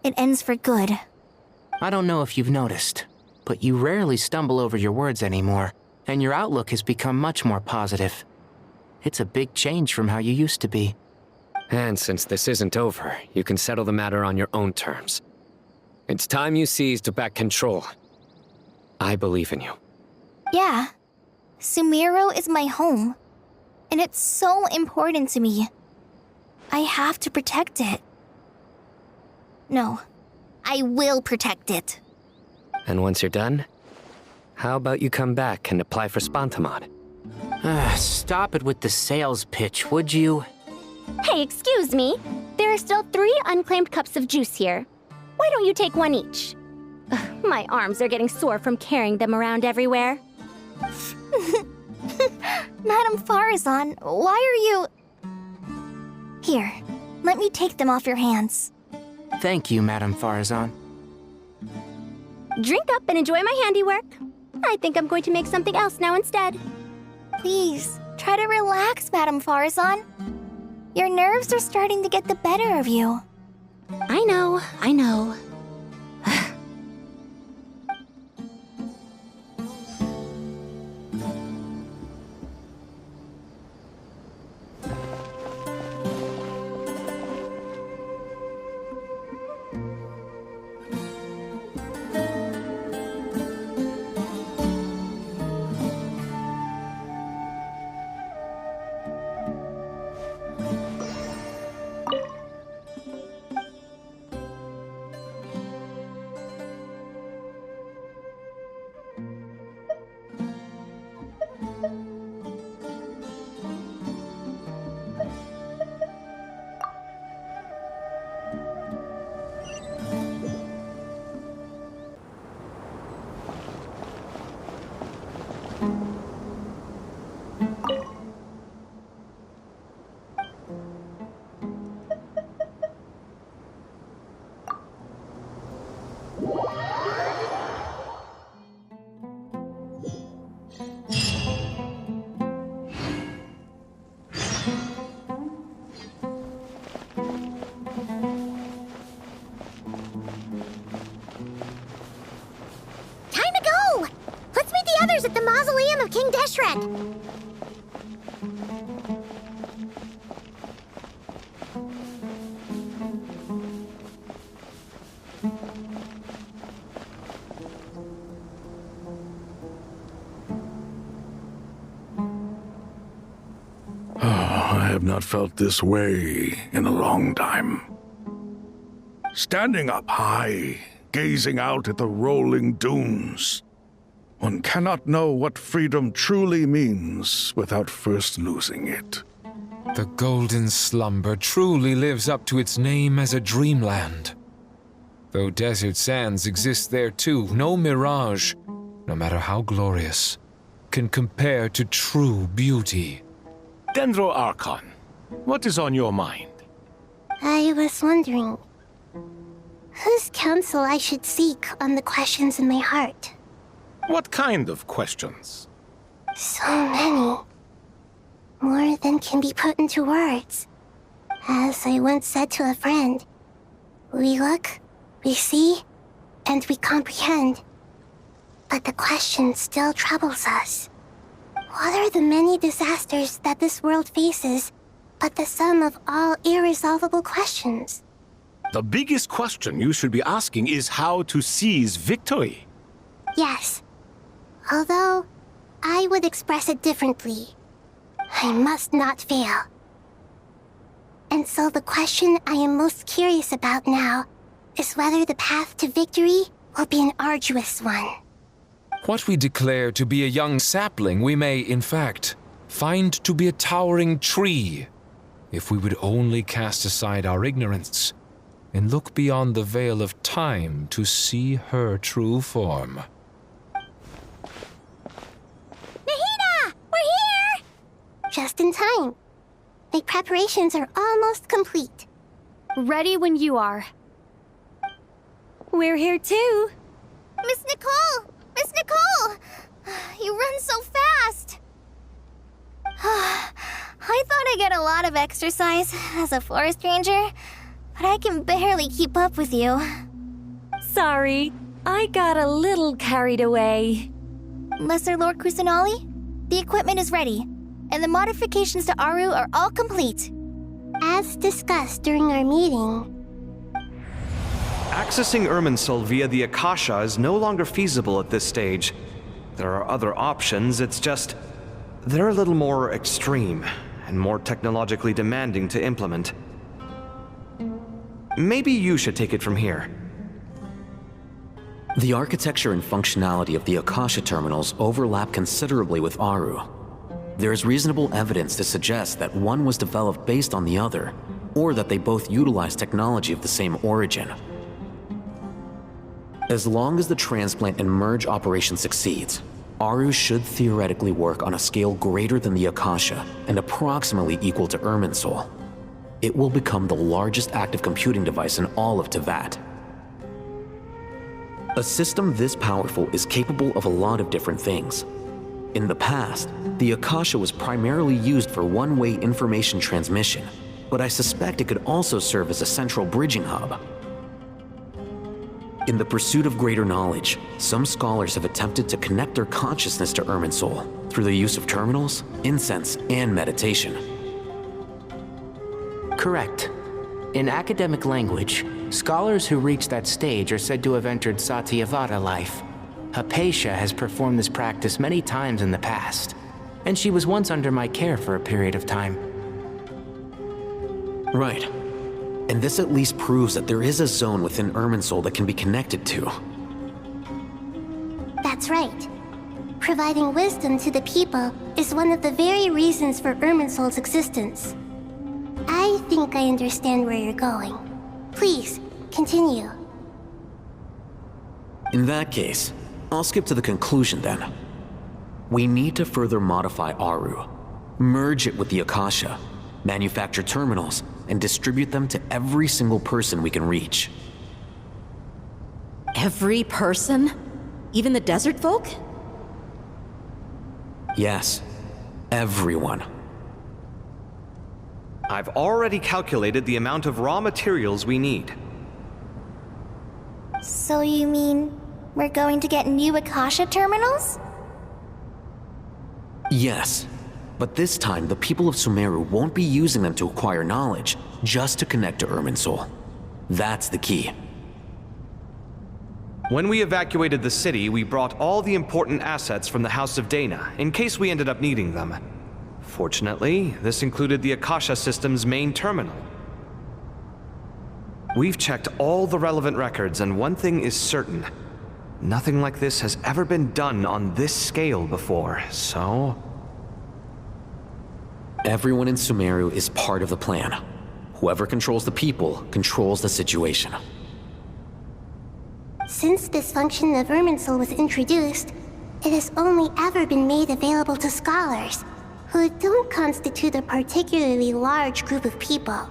[SPEAKER 17] it ends for good.
[SPEAKER 9] I don't know if you've noticed, but you rarely stumble over your words anymore, and your outlook has become much more positive. It's a big change from how you used to be.
[SPEAKER 8] And since this isn't over, you can settle the matter on your own terms. It's time you seized back control. I believe in you.
[SPEAKER 17] Yeah. Sumiro is my home. and it's so important to me. I have to protect it. No, I will protect it.
[SPEAKER 8] And once you're done, how about you come back and apply for Spontamod?
[SPEAKER 9] Stop it with the sales pitch, would you?
[SPEAKER 15] Hey, excuse me. There are still 3 unclaimed cups of juice here. Why don't you take one each? Ugh, my arms are getting sore from carrying them around everywhere.
[SPEAKER 17] Madame Farazan, why are you... Here, let me take them off your hands.
[SPEAKER 9] Thank you, Madame Farazan.
[SPEAKER 15] Drink up and enjoy my handiwork. I think I'm going to make something else now instead.
[SPEAKER 17] Please, try to relax, Madame Farazan. Your nerves are starting to get the better of you.
[SPEAKER 15] I know, I know.
[SPEAKER 17] At the mausoleum of King Deshret.
[SPEAKER 3] I have not felt this way in a long time. Standing up high, gazing out at the rolling dunes. One cannot know what freedom truly means without first losing it.
[SPEAKER 2] The golden slumber truly lives up to its name as a dreamland. Though desert sands exist there too, no mirage, no matter how glorious, can compare to true beauty.
[SPEAKER 1] Dendro Archon, what is on your mind?
[SPEAKER 17] I was wondering, whose counsel I should seek on the questions in my heart.
[SPEAKER 1] What kind of questions?
[SPEAKER 17] So many. More than can be put into words. As I once said to a friend, we look, we see, and we comprehend. But the question still troubles us. What are the many disasters that this world faces, but the sum of all irresolvable questions?
[SPEAKER 1] The biggest question you should be asking is how to seize victory.
[SPEAKER 17] Yes. Although, I would express it differently. I must not fail. And so the question I am most curious about now is whether the path to victory will be an arduous one.
[SPEAKER 2] What we declare to be a young sapling, we may, in fact, find to be a towering tree, if we would only cast aside our ignorance and look beyond the veil of time to see her true form.
[SPEAKER 17] Just in time. My preparations are almost complete.
[SPEAKER 18] Ready when you are. We're here too.
[SPEAKER 17] Miss Nicole! Miss Nicole! You run so fast! I thought I'd get a lot of exercise as a forest ranger, but I can barely keep up with you.
[SPEAKER 16] Sorry, I got a little carried away.
[SPEAKER 17] Lesser Lord Kusanali, the equipment is ready. And the modifications to Aru are all complete. As discussed during our meeting.
[SPEAKER 10] Accessing Irminsul via the Akasha is no longer feasible at this stage. There are other options, it's just... they're a little more extreme and more technologically demanding to implement. Maybe you should take it from here.
[SPEAKER 11] The architecture and functionality of the Akasha terminals overlap considerably with Aru. There is reasonable evidence to suggest that one was developed based on the other, or that they both utilize technology of the same origin. As long as the transplant and merge operation succeeds, Aru should theoretically work on a scale greater than the Akasha and approximately equal to Irminsul. It will become the largest active computing device in all of Teyvat. A system this powerful is capable of a lot of different things. In the past, the Akasha was primarily used for one-way information transmission, but I suspect it could also serve as a central bridging hub. In the pursuit of greater knowledge, some scholars have attempted to connect their consciousness to Irminsul through the use of terminals, incense, and meditation.
[SPEAKER 9] Correct. In academic language, scholars who reach that stage are said to have entered Satyavada life. Hypatia has performed this practice many times in the past, and she was once under my care for a period of time.
[SPEAKER 11] Right. And this at least proves that there is a zone within Irminsul that can be connected to.
[SPEAKER 17] That's right. Providing wisdom to the people is one of the very reasons for Irminsul's existence. I think I understand where you're going. Please, continue.
[SPEAKER 11] In that case, I'll skip to the conclusion then. We need to further modify Aru, merge it with the Akasha, manufacture terminals, and distribute them to every single person we can reach.
[SPEAKER 5] Every person? Even the desert folk?
[SPEAKER 11] Yes, everyone.
[SPEAKER 10] I've already calculated the amount of raw materials we need.
[SPEAKER 17] So you mean we're going to get new Akasha terminals?
[SPEAKER 11] Yes, but this time the people of Sumeru won't be using them to acquire knowledge, just to connect to Irminsul. That's the key.
[SPEAKER 10] When we evacuated the city, we brought all the important assets from the House of Dana, in case we ended up needing them. Fortunately, this included the Akasha system's main terminal. We've checked all the relevant records, and one thing is certain. Nothing like this has ever been done on this scale before, so...
[SPEAKER 11] Everyone in Sumeru is part of the plan. Whoever controls the people controls the situation.
[SPEAKER 17] Since this function of Irminsul was introduced, it has only ever been made available to scholars, who don't constitute a particularly large group of people.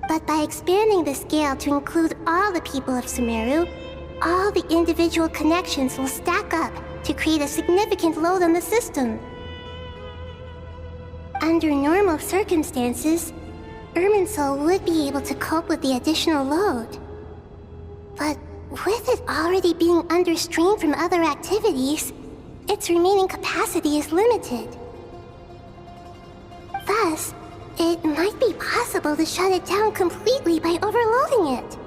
[SPEAKER 17] But by expanding the scale to include all the people of Sumeru, all the individual connections will stack up to create a significant load on the system. Under normal circumstances, Irminsul would be able to cope with the additional load. But with it already being under strain from other activities, its remaining capacity is limited. Thus, it might be possible to shut it down completely by overloading it.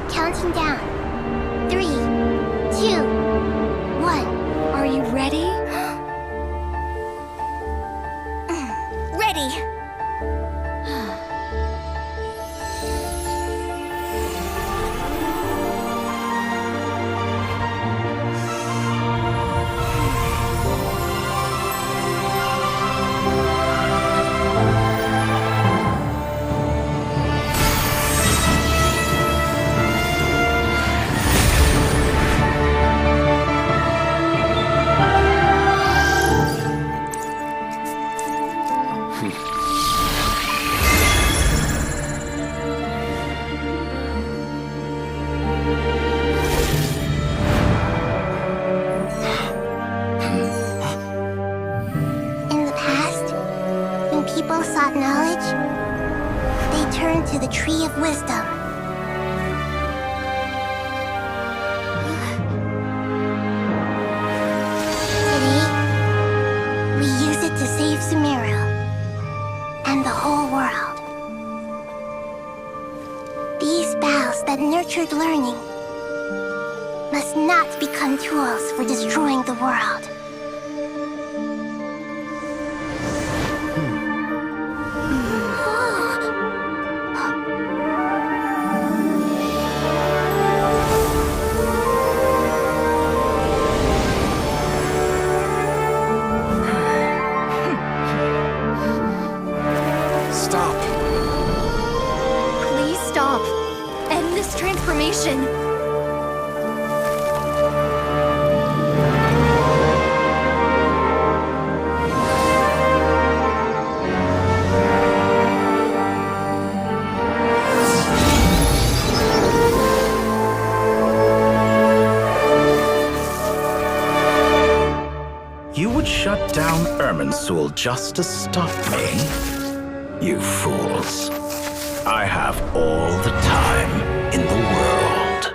[SPEAKER 17] Counting down. 3, 2, 1.
[SPEAKER 16] Are you ready?
[SPEAKER 17] Ready! People sought knowledge, they turned to the Tree of Wisdom. and the whole world. These boughs that nurtured learning must not become tools for destroying the world.
[SPEAKER 16] Transformation.
[SPEAKER 14] You would shut down Irminsul just to stop me? You fools. I have all the time in the world.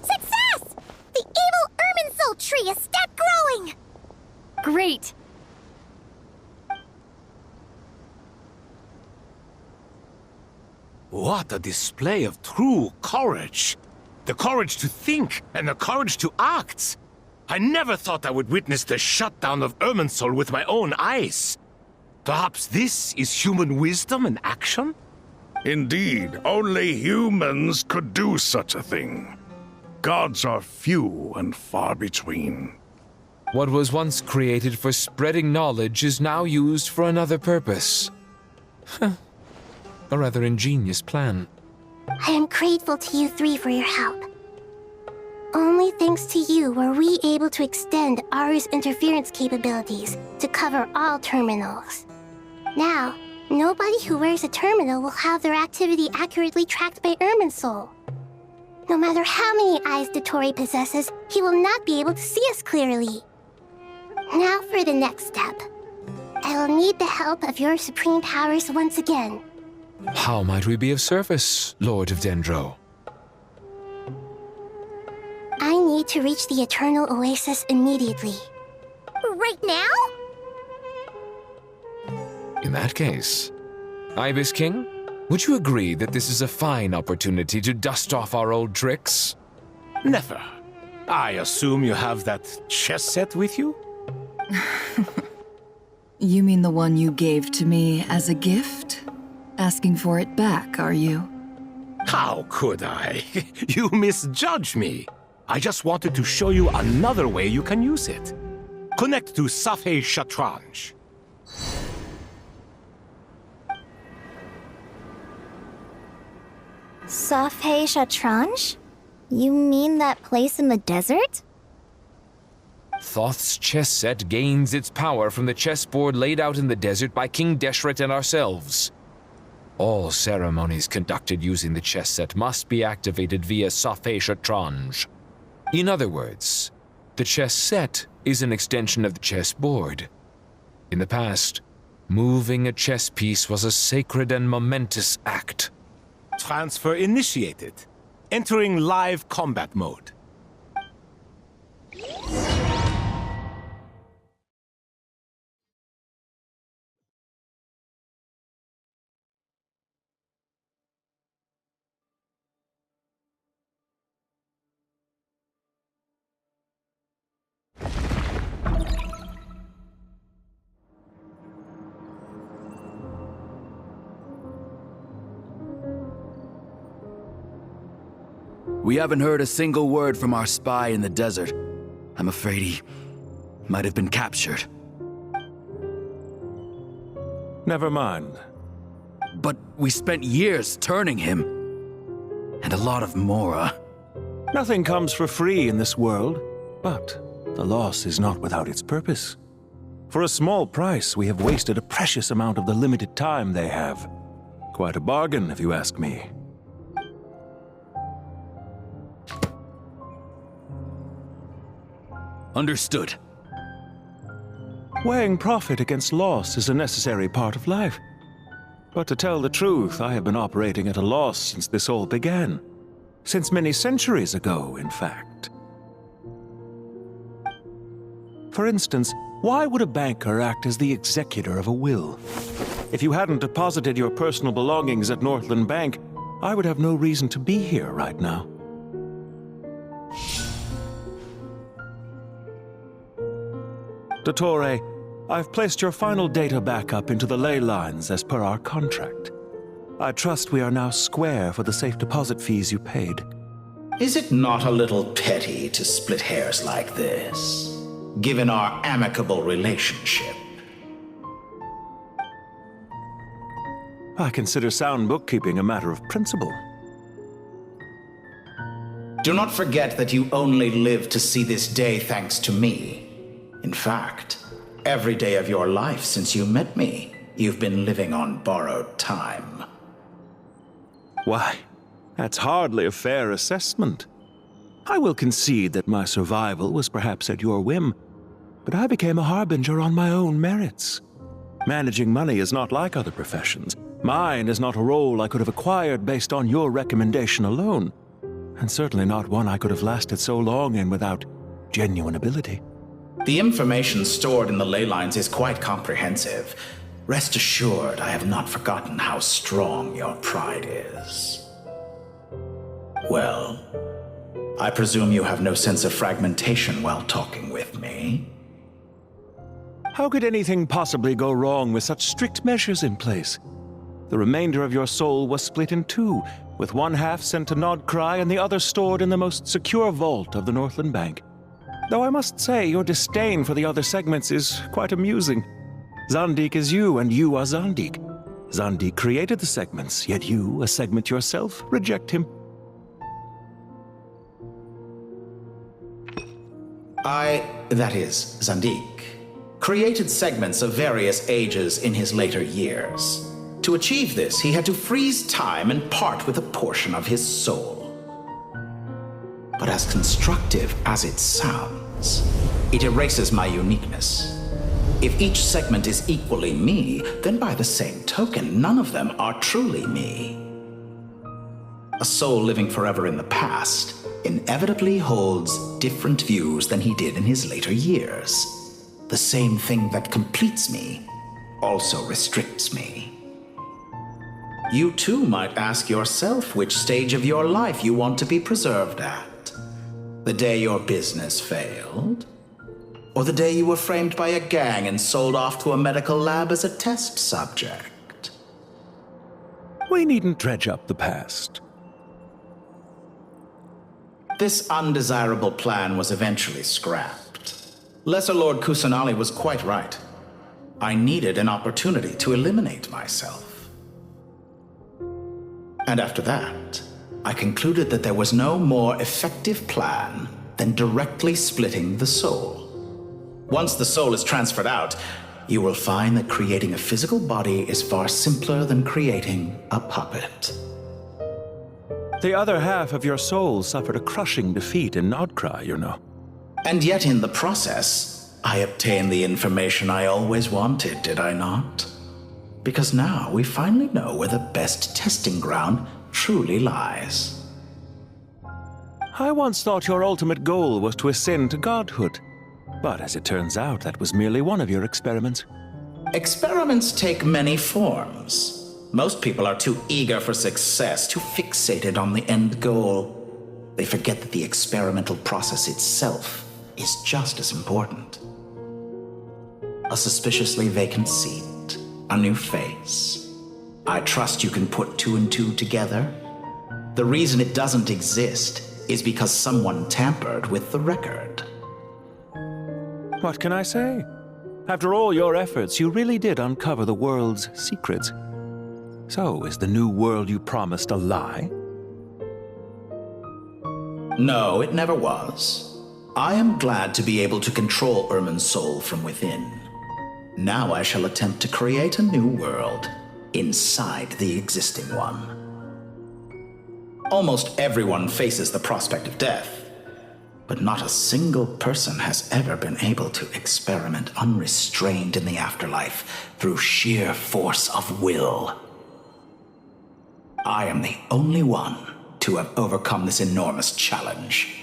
[SPEAKER 17] Success! The evil Irminsul tree has stopped growing!
[SPEAKER 16] Great!
[SPEAKER 1] What a display of true courage! The courage to think and the courage to act! I never thought I would witness the shutdown of Irminsul with my own eyes. Perhaps this is human wisdom in action?
[SPEAKER 3] Indeed, only humans could do such a thing. Gods are few and far between.
[SPEAKER 2] What was once created for spreading knowledge is now used for another purpose. A rather ingenious plan.
[SPEAKER 17] I am grateful to you three for your help. Only thanks to you were we able to extend Aru's interference capabilities to cover all terminals. Now, nobody who wears a terminal will have their activity accurately tracked by Irminsul. No matter how many eyes Dotori possesses, he will not be able to see us clearly. Now for the next step. I will need the help of your supreme powers once again.
[SPEAKER 2] How might we be of service, Lord of Dendro?
[SPEAKER 17] I need to reach the Eternal Oasis immediately. Right now?
[SPEAKER 2] In that case, Ibis King, would you agree that this is a fine opportunity to dust off our old tricks?
[SPEAKER 1] Never. I assume you have that chess set with you?
[SPEAKER 13] You mean the one you gave to me as a gift? Asking for it back, are you?
[SPEAKER 1] How could I? You misjudge me. I just wanted to show you another way you can use it. Connect to Safei Shatranj.
[SPEAKER 15] Safei Shatranj? You mean that place in the desert?
[SPEAKER 2] Thoth's chess set gains its power from the chessboard laid out in the desert by King Deshret and ourselves. All ceremonies conducted using the chess set must be activated via Safei Shatranj. In other words, the chess set is an extension of the chessboard. In the past, moving a chess piece was a sacred and momentous act.
[SPEAKER 1] Transfer initiated. Entering live combat mode.
[SPEAKER 19] We haven't heard a single word from our spy in the desert. I'm afraid he might have been captured.
[SPEAKER 23] Never mind.
[SPEAKER 19] But we spent years turning him. And a lot of Mora.
[SPEAKER 23] Nothing comes for free in this world, but the loss is not without its purpose. For a small price, we have wasted a precious amount of the limited time they have. Quite a bargain, if you ask me.
[SPEAKER 19] Understood.
[SPEAKER 23] Weighing profit against loss is a necessary part of life. But to tell the truth, I have been operating at a loss since this all began. Since many centuries ago, in fact. For instance, why would a banker act as the executor of a will? If you hadn't deposited your personal belongings at Northland Bank, I would have no reason to be here right now. Dottore, I've placed your final data backup into the ley lines as per our contract. I trust we are now square for the safe deposit fees you paid.
[SPEAKER 14] Is it not a little petty to split hairs like this, given our amicable relationship?
[SPEAKER 23] I consider sound bookkeeping a matter of principle.
[SPEAKER 14] Do not forget that you only live to see this day thanks to me. In fact, every day of your life since you met me, you've been living on borrowed time.
[SPEAKER 23] Why, that's hardly a fair assessment. I will concede that my survival was perhaps at your whim, but I became a harbinger on my own merits. Managing money is not like other professions. Mine is not a role I could have acquired based on your recommendation alone, and certainly not one I could have lasted so long in without genuine ability.
[SPEAKER 14] The information stored in the ley lines is quite comprehensive. Rest assured, I have not forgotten how strong your pride is. Well, I presume you have no sense of fragmentation while talking with me.
[SPEAKER 23] How could anything possibly go wrong with such strict measures in place? The remainder of your soul was split in two, with one half sent to Nodcry and the other stored in the most secure vault of the Northland Bank. Though I must say, your disdain for the other segments is quite amusing. Zandik is you, and you are Zandik. Zandik created the segments, yet you, a segment yourself, reject him.
[SPEAKER 14] That is, Zandik, created segments of various ages in his later years. To achieve this, he had to freeze time and part with a portion of his soul. But as constructive as it sounds, it erases my uniqueness. If each segment is equally me, then by the same token, none of them are truly me. A soul living forever in the past inevitably holds different views than he did in his later years. The same thing that completes me also restricts me. You too might ask yourself which stage of your life you want to be preserved at. The day your business failed? Or the day you were framed by a gang and sold off to a medical lab as a test subject?
[SPEAKER 23] We needn't dredge up the past.
[SPEAKER 14] This undesirable plan was eventually scrapped. Lesser Lord Kusanali was quite right. I needed an opportunity to eliminate myself. And after that, I concluded that there was no more effective plan than directly splitting the soul. Once the soul is transferred out, you will find that creating a physical body is far simpler than creating a puppet.
[SPEAKER 23] The other half of your soul suffered a crushing defeat in Nodcry, you know.
[SPEAKER 14] And yet in the process, I obtained the information I always wanted, did I not? Because now we finally know where the best testing ground truly lies.
[SPEAKER 23] I once thought your ultimate goal was to ascend to godhood. But as it turns out, that was merely one of your experiments.
[SPEAKER 14] Experiments take many forms. Most people are too eager for success, too fixated on the end goal. They forget that the experimental process itself is just as important. A suspiciously vacant seat, a new face. I trust you can put two and two together. The reason it doesn't exist is because someone tampered with the record.
[SPEAKER 23] What can I say? After all your efforts, you really did uncover the world's secrets. So, is the new world you promised a lie?
[SPEAKER 14] No, it never was. I am glad to be able to control Irmin's soul from within. Now I shall attempt to create a new world inside the existing one. Almost everyone faces the prospect of death, but not a single person has ever been able to experiment unrestrained in the afterlife through sheer force of will. I am the only one to have overcome this enormous challenge.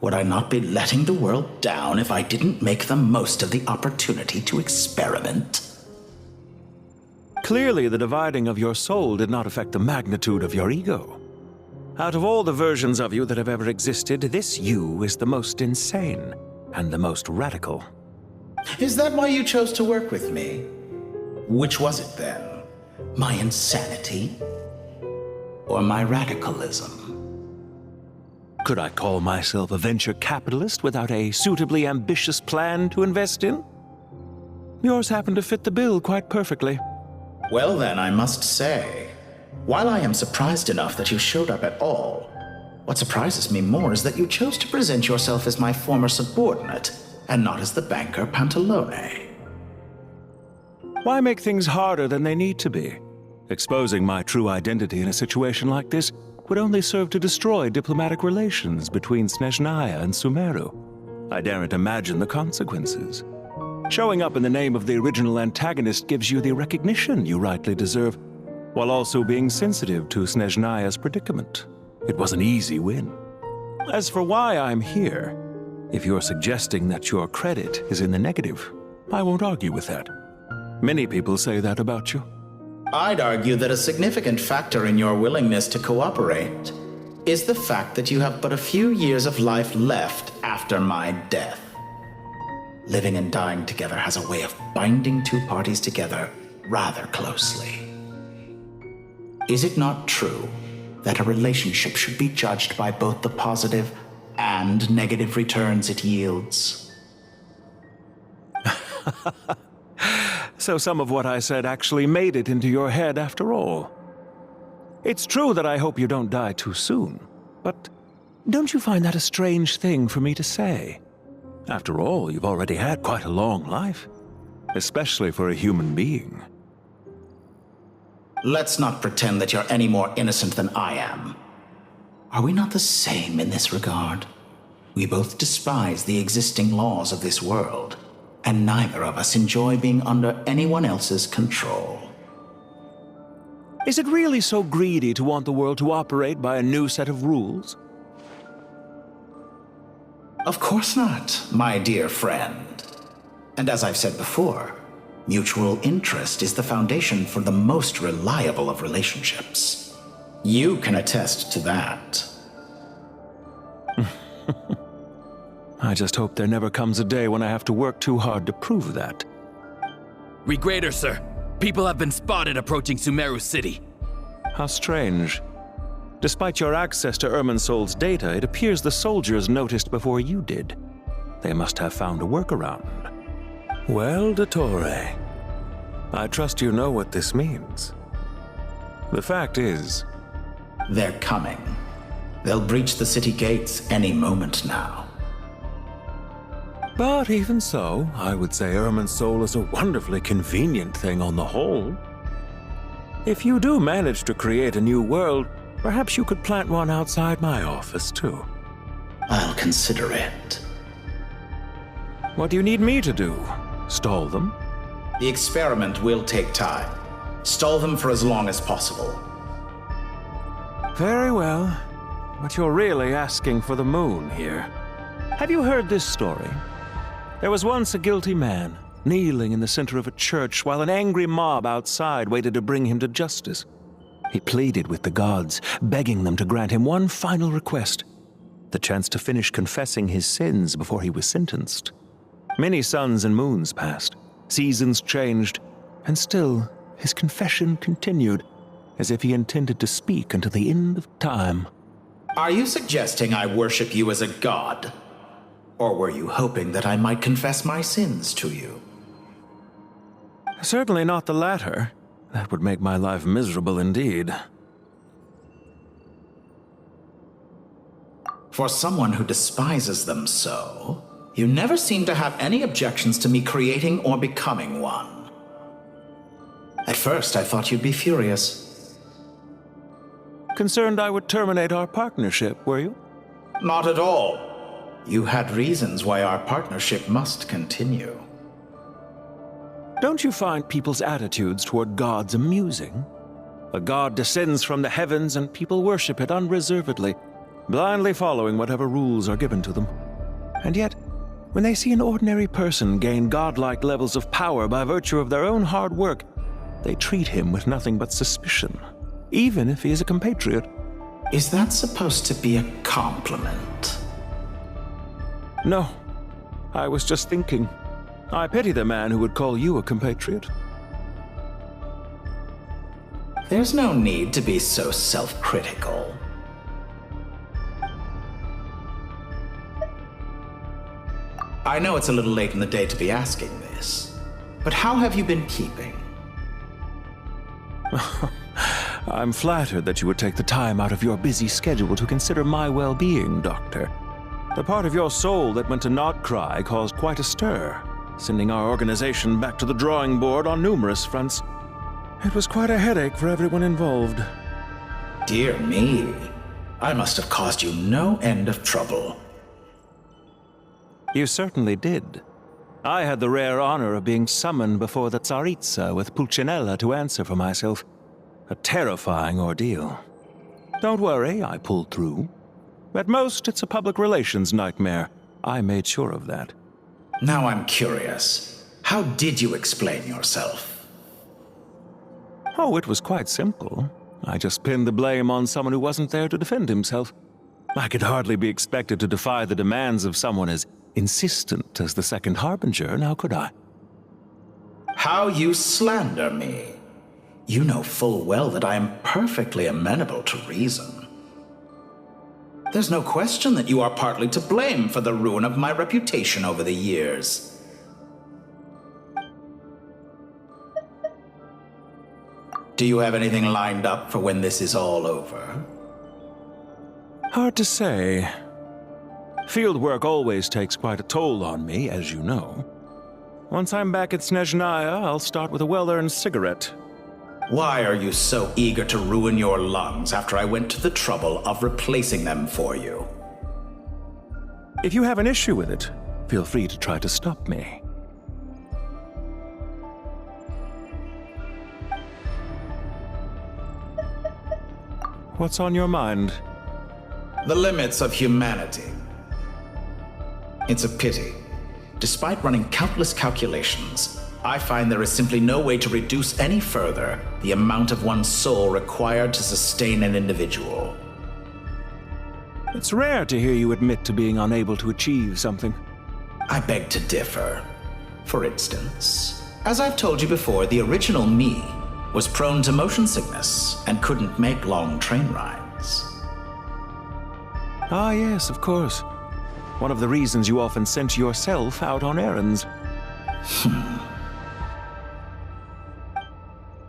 [SPEAKER 14] Would I not be letting the world down if I didn't make the most of the opportunity to experiment?
[SPEAKER 23] Clearly, the dividing of your soul did not affect the magnitude of your ego. Out of all the versions of you that have ever existed, this you is the most insane and the most radical.
[SPEAKER 14] Is that why you chose to work with me? Which was it then? My insanity? Or my radicalism?
[SPEAKER 23] Could I call myself a venture capitalist without a suitably ambitious plan to invest in? Yours happened to fit the bill quite perfectly.
[SPEAKER 14] Well then, I must say, while I am surprised enough that you showed up at all, what surprises me more is that you chose to present yourself as my former subordinate, and not as the banker Pantalone.
[SPEAKER 23] Why make things harder than they need to be? Exposing my true identity in a situation like this would only serve to destroy diplomatic relations between Snezhnaya and Sumeru. I daren't imagine the consequences. Showing up in the name of the original antagonist gives you the recognition you rightly deserve, while also being sensitive to Snezhnaya's predicament. It was an easy win. As for why I'm here, if you're suggesting that your credit is in the negative, I won't argue with that. Many people say that about you.
[SPEAKER 14] I'd argue that a significant factor in your willingness to cooperate is the fact that you have but a few years of life left after my death. Living and dying together has a way of binding two parties together rather closely. Is it not true that a relationship should be judged by both the positive and negative returns it yields?
[SPEAKER 23] So some of what I said actually made it into your head after all. It's true that I hope you don't die too soon, but don't you find that a strange thing for me to say? After all, you've already had quite a long life, especially for a human being.
[SPEAKER 14] Let's not pretend that you're any more innocent than I am. Are we not the same in this regard? We both despise the existing laws of this world, and neither of us enjoy being under anyone else's control.
[SPEAKER 23] Is it really so greedy to want the world to operate by a new set of rules?
[SPEAKER 14] Of course not, my dear friend. And as I've said before, mutual interest is the foundation for the most reliable of relationships. You can attest to that.
[SPEAKER 23] I just hope there never comes a day when I have to work too hard to prove that.
[SPEAKER 7] Regrader, sir. People have been spotted approaching Sumeru City.
[SPEAKER 23] How strange. Despite your access to Irminsol's data, it appears the soldiers noticed before you did. They must have found a workaround. Well, Dottore, I trust you know what this means. The fact is...
[SPEAKER 14] They're coming. They'll breach the city gates any moment now.
[SPEAKER 23] But even so, I would say Irminsol is a wonderfully convenient thing on the whole. If you do manage to create a new world, perhaps you could plant one outside my office, too.
[SPEAKER 14] I'll consider it.
[SPEAKER 23] What do you need me to do? Stall them?
[SPEAKER 14] The experiment will take time. Stall them for as long as possible.
[SPEAKER 23] Very well. But you're really asking for the moon here. Have you heard this story? There was once a guilty man, kneeling in the center of a church while an angry mob outside waited to bring him to justice. He pleaded with the gods, begging them to grant him one final request, the chance to finish confessing his sins before he was sentenced. Many suns and moons passed, seasons changed, and still his confession continued, as if he intended to speak until the end of time.
[SPEAKER 14] Are you suggesting I worship you as a god? Or were you hoping that I might confess my sins to you?
[SPEAKER 23] Certainly not the latter. That would make my life miserable indeed.
[SPEAKER 14] For someone who despises them so, you never seem to have any objections to me creating or becoming one. At first, I thought you'd be furious.
[SPEAKER 23] Concerned I would terminate our partnership, were you?
[SPEAKER 14] Not at all. You had reasons why our partnership must continue.
[SPEAKER 23] Don't you find people's attitudes toward gods amusing? A god descends from the heavens and people worship it unreservedly. blindly following whatever rules are given to them. And yet, when they see an ordinary person gain godlike levels of power by virtue of their own hard work, they treat him with nothing but suspicion, even if he is a compatriot.
[SPEAKER 14] Is that supposed to be a compliment?
[SPEAKER 23] No. I was just thinking. I pity the man who would call you a compatriot.
[SPEAKER 14] There's no need to be so self-critical. I know it's a little late in the day to be asking this, but how have you been keeping?
[SPEAKER 23] I'm flattered that you would take the time out of your busy schedule to consider my well-being, Doctor. The part of your soul that went to Notcry caused quite a stir, sending our organization back to the drawing board on numerous fronts. It was quite a headache for everyone involved.
[SPEAKER 14] Dear me, I must have caused you no end of trouble.
[SPEAKER 23] You certainly did. I had the rare honor of being summoned before the Tsaritsa with Pulcinella to answer for myself. A terrifying ordeal. Don't worry, I pulled through. At most, it's a public relations nightmare. I made sure of that.
[SPEAKER 14] Now I'm curious. How did you explain yourself?
[SPEAKER 23] Oh, it was quite simple. I just pinned the blame on someone who wasn't there to defend himself. I could hardly be expected to defy the demands of someone as insistent as the Second Harbinger, now could I?
[SPEAKER 14] How you slander me. You know full well that I am perfectly amenable to reason. There's no question that you are partly to blame for the ruin of my reputation over the years. Do you have anything lined up for when this is all over?
[SPEAKER 23] Hard to say. Field work always takes quite a toll on me, as you know. Once I'm back at Snezhnaya, I'll start with a well-earned cigarette.
[SPEAKER 14] Why are you so eager to ruin your lungs after I went to the trouble of replacing them for you?
[SPEAKER 23] If you have an issue with it, feel free to try to stop me. What's on your mind?
[SPEAKER 14] The limits of humanity. It's a pity. Despite running countless calculations, I find there is simply no way to reduce any further the amount of one's soul required to sustain an individual.
[SPEAKER 23] It's rare to hear you admit to being unable to achieve something.
[SPEAKER 14] I beg to differ. For instance, as I've told you before, the original me was prone to motion sickness and couldn't make long train rides.
[SPEAKER 23] Ah, yes, of course. One of the reasons you often sent yourself out on errands.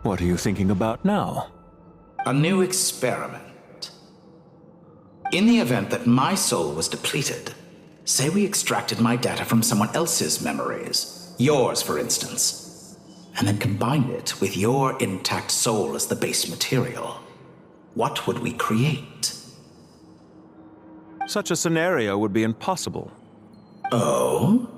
[SPEAKER 23] What are you thinking about now?
[SPEAKER 14] A new experiment. In the event that my soul was depleted, say we extracted my data from someone else's memories, yours for instance, and then combined it with your intact soul as the base material, what would we create?
[SPEAKER 23] Such a scenario would be impossible.
[SPEAKER 14] Oh?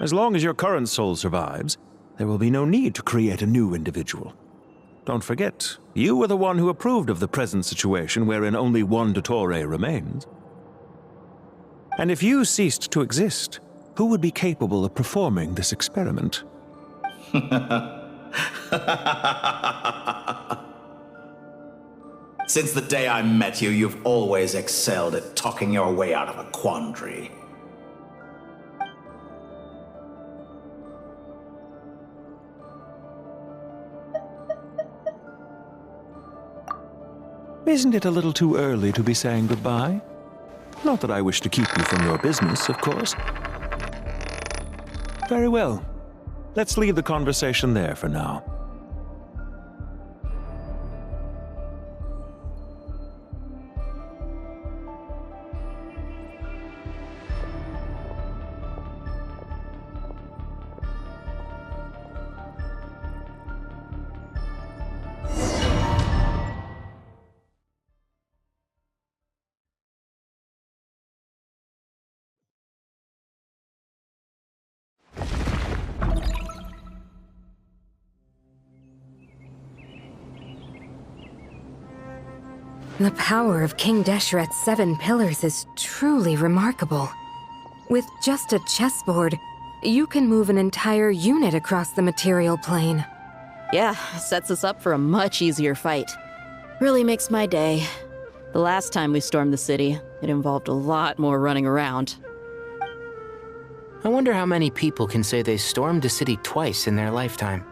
[SPEAKER 23] As long as your current soul survives, there will be no need to create a new individual. Don't forget, you were the one who approved of the present situation wherein only one Dottore remains. And if you ceased to exist, who would be capable of performing this experiment?
[SPEAKER 14] Since the day I met you, you've always excelled at talking your way out of a quandary.
[SPEAKER 23] Isn't it a little too early to be saying goodbye? Not that I wish to keep you from your business, of course. Very well. Let's leave the conversation there for now.
[SPEAKER 4] The power of King Desheret's 7 pillars is truly remarkable. With just a chessboard, you can move an entire unit across the material plane.
[SPEAKER 5] Yeah, sets us up for a much easier fight. Really makes my day. The last time we stormed the city, it involved a lot more running around.
[SPEAKER 9] I wonder how many people can say they stormed a city twice in their lifetime.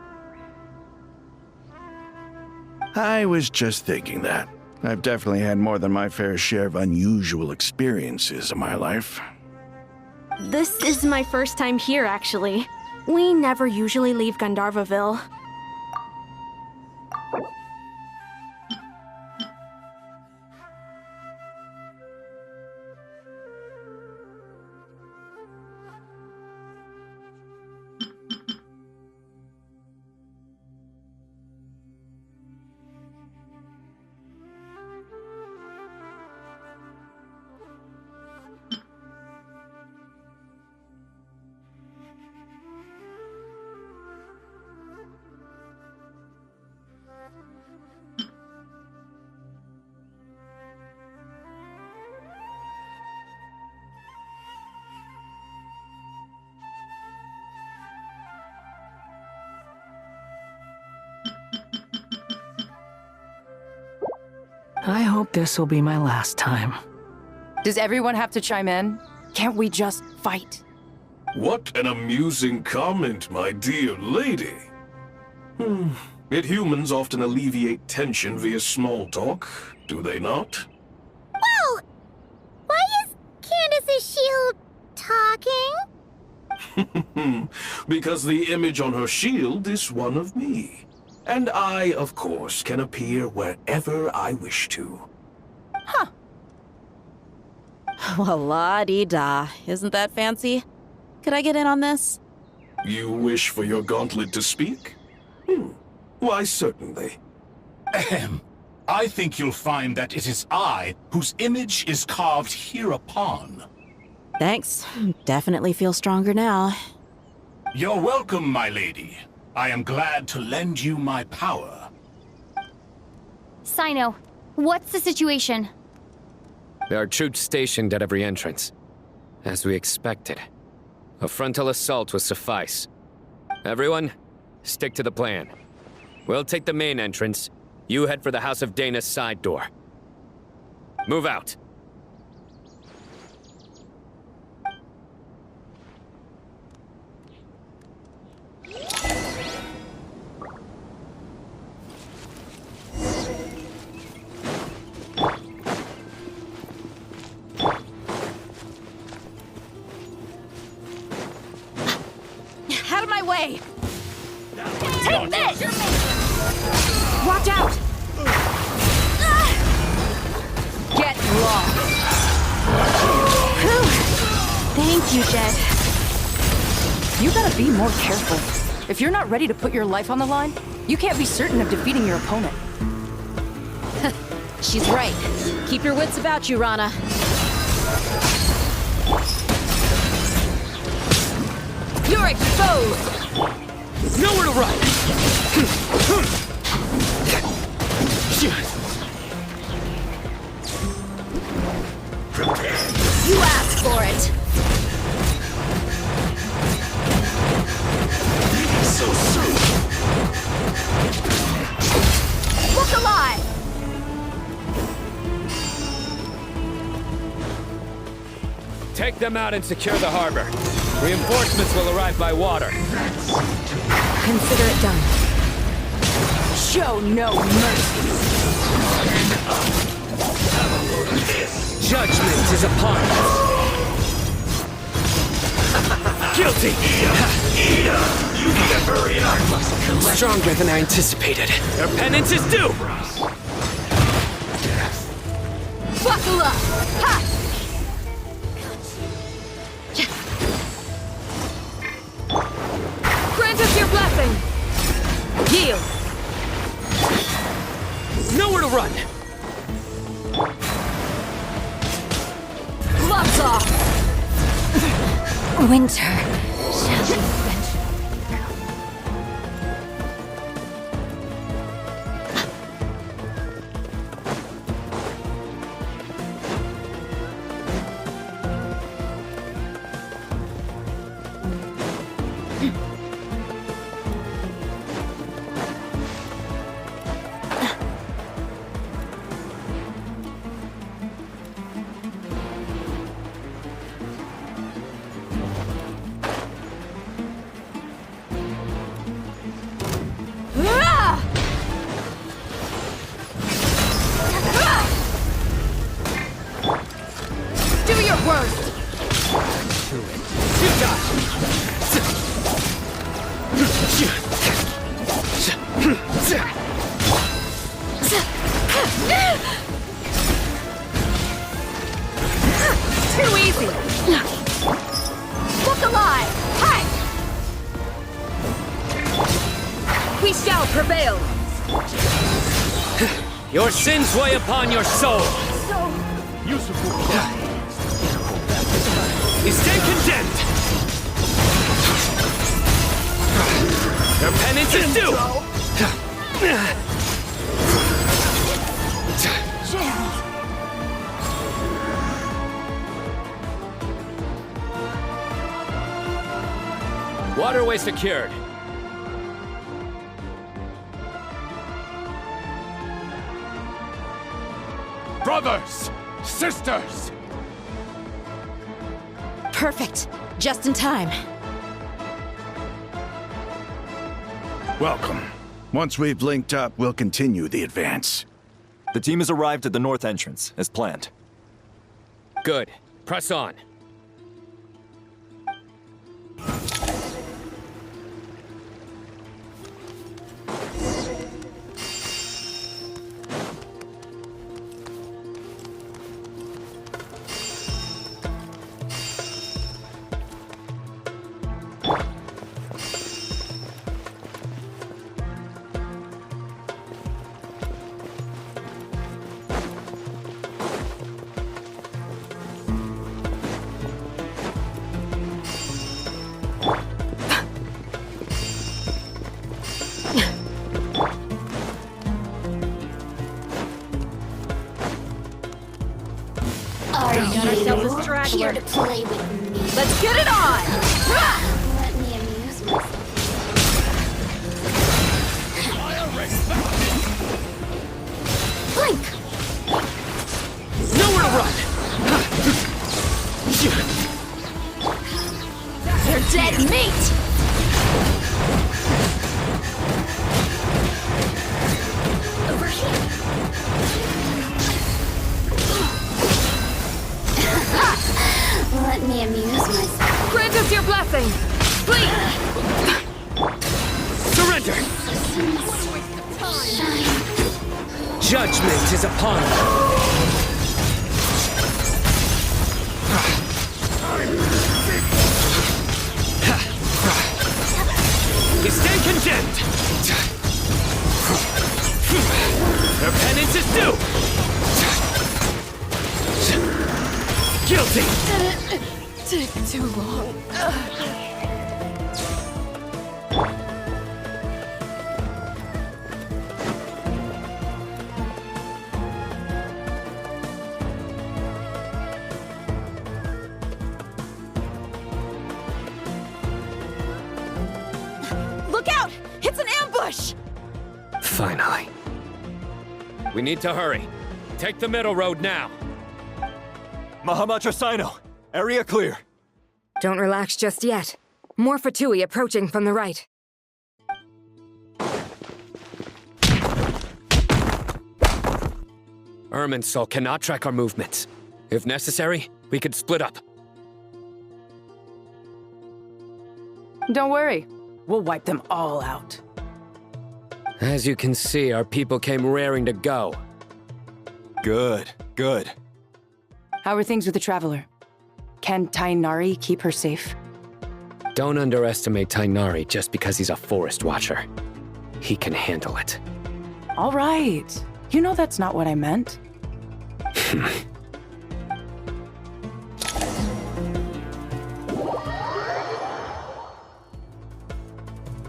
[SPEAKER 3] I was just thinking that. I've definitely had more than my fair share of unusual experiences in my life.
[SPEAKER 12] This is my first time here, actually. We never usually leave Gandharvaville.
[SPEAKER 21] I hope this will be my last time.
[SPEAKER 20] Does everyone have to chime in? Can't we just fight?
[SPEAKER 22] What an amusing comment, my dear lady. Yet humans often alleviate tension via small talk, do they not?
[SPEAKER 17] Whoa! Why is Candace's shield talking?
[SPEAKER 22] Because the image on her shield is one of me. And I, of course, can appear wherever I wish to.
[SPEAKER 5] Well, la-dee-da. Isn't that fancy? Could I get in on this?
[SPEAKER 22] You wish for your gauntlet to speak? Why, certainly.
[SPEAKER 24] Ahem. I think you'll find that it is I whose image is carved hereupon.
[SPEAKER 5] Thanks. Definitely feel stronger now.
[SPEAKER 24] You're welcome, my lady. I am glad to lend you my power.
[SPEAKER 18] Sino, what's the situation?
[SPEAKER 8] There are troops stationed at every entrance. As we expected. A frontal assault will suffice. Everyone, stick to the plan. We'll take the main entrance. You head for the House of Dana's side door. Move out.
[SPEAKER 20] Out of my way! Take this! Watch out! Get lost!
[SPEAKER 12] Thank you, Jed.
[SPEAKER 20] You gotta be more careful. If you're not ready to put your life on the line, you can't be certain of defeating your opponent.
[SPEAKER 5] She's right. Keep your wits about you, Rana.
[SPEAKER 20] You're exposed!
[SPEAKER 7] Nowhere to run!
[SPEAKER 20] You asked for it!
[SPEAKER 22] So soon!
[SPEAKER 20] Look alive!
[SPEAKER 8] Take them out and secure the harbor. Reinforcements will arrive by water.
[SPEAKER 4] Consider it done.
[SPEAKER 20] Show no mercy!
[SPEAKER 7] Judgment is upon us! Guilty!
[SPEAKER 22] You need to hurry up!
[SPEAKER 7] Stronger than I anticipated. Their penance is due!
[SPEAKER 20] Buckle up! Ha! Grant us your blessing! Yield!
[SPEAKER 7] Nowhere to run!
[SPEAKER 20] Gloves off!
[SPEAKER 18] Winter shall be
[SPEAKER 4] prevail!
[SPEAKER 8] Your sins weigh upon your soul!
[SPEAKER 1] You stay condemned! Your penance is due!
[SPEAKER 8] Waterway secured.
[SPEAKER 1] Brothers! Sisters!
[SPEAKER 5] Perfect. Just in time.
[SPEAKER 3] Welcome. Once we've linked up, we'll continue the advance.
[SPEAKER 6] The team has arrived at the north entrance, as planned.
[SPEAKER 8] Good. Press on.
[SPEAKER 17] Here to play with me.
[SPEAKER 4] Let's get it on!
[SPEAKER 17] Let me amuse myself.
[SPEAKER 4] Blink!
[SPEAKER 1] Nowhere to run!
[SPEAKER 4] They're dead meat!
[SPEAKER 17] Over here. Let me amuse myself.
[SPEAKER 4] Grant us your blessing! Please!
[SPEAKER 1] Surrender! Judgment is upon you! You stand condemned! Your penance is due! Guilty!
[SPEAKER 4] Take too long.
[SPEAKER 5] Look out! It's an ambush!
[SPEAKER 8] Finally. We need to hurry. Take the middle road now.
[SPEAKER 6] Mahamatra Sino, area clear.
[SPEAKER 4] Don't relax just yet. More Fatui approaching from the right.
[SPEAKER 8] Irminsul cannot track our movements. If necessary, we could split up.
[SPEAKER 20] Don't worry. We'll wipe them all out.
[SPEAKER 8] As you can see, our people came raring to go.
[SPEAKER 6] Good, good.
[SPEAKER 20] How are things with the Traveler? Can Tainari keep her safe?
[SPEAKER 8] Don't underestimate Tainari just because he's a forest watcher. He can handle it.
[SPEAKER 20] All right. You know that's not what I meant.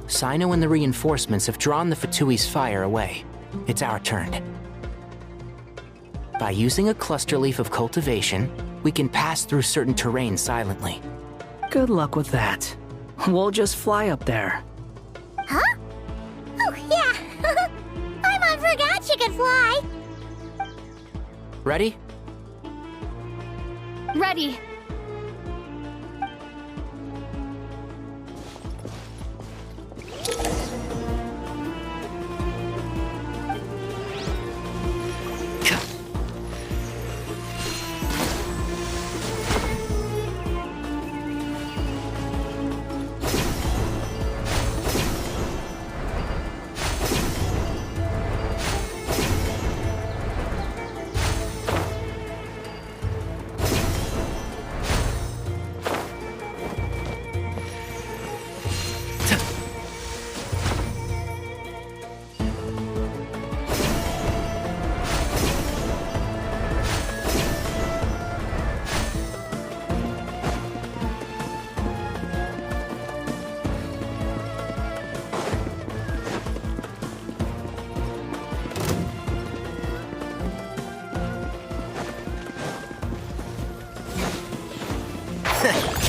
[SPEAKER 9] Sino and the reinforcements have drawn the Fatui's fire away. It's our turn. By using a cluster leaf of cultivation, we can pass through certain terrain silently.
[SPEAKER 21] Good luck with that. We'll just fly up there.
[SPEAKER 17] Huh? Oh, yeah. I forgot she could fly.
[SPEAKER 9] Ready?
[SPEAKER 18] Ready.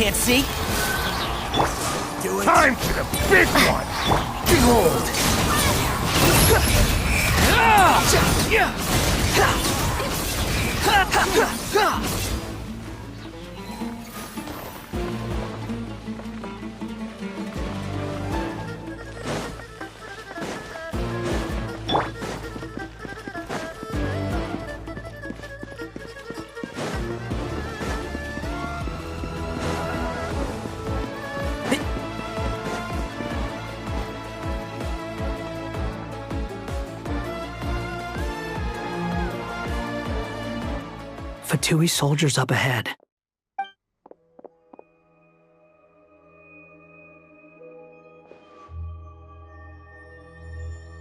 [SPEAKER 9] can't see? Do it.
[SPEAKER 1] Time for the big one! Behold!
[SPEAKER 21] Fatui soldiers up ahead.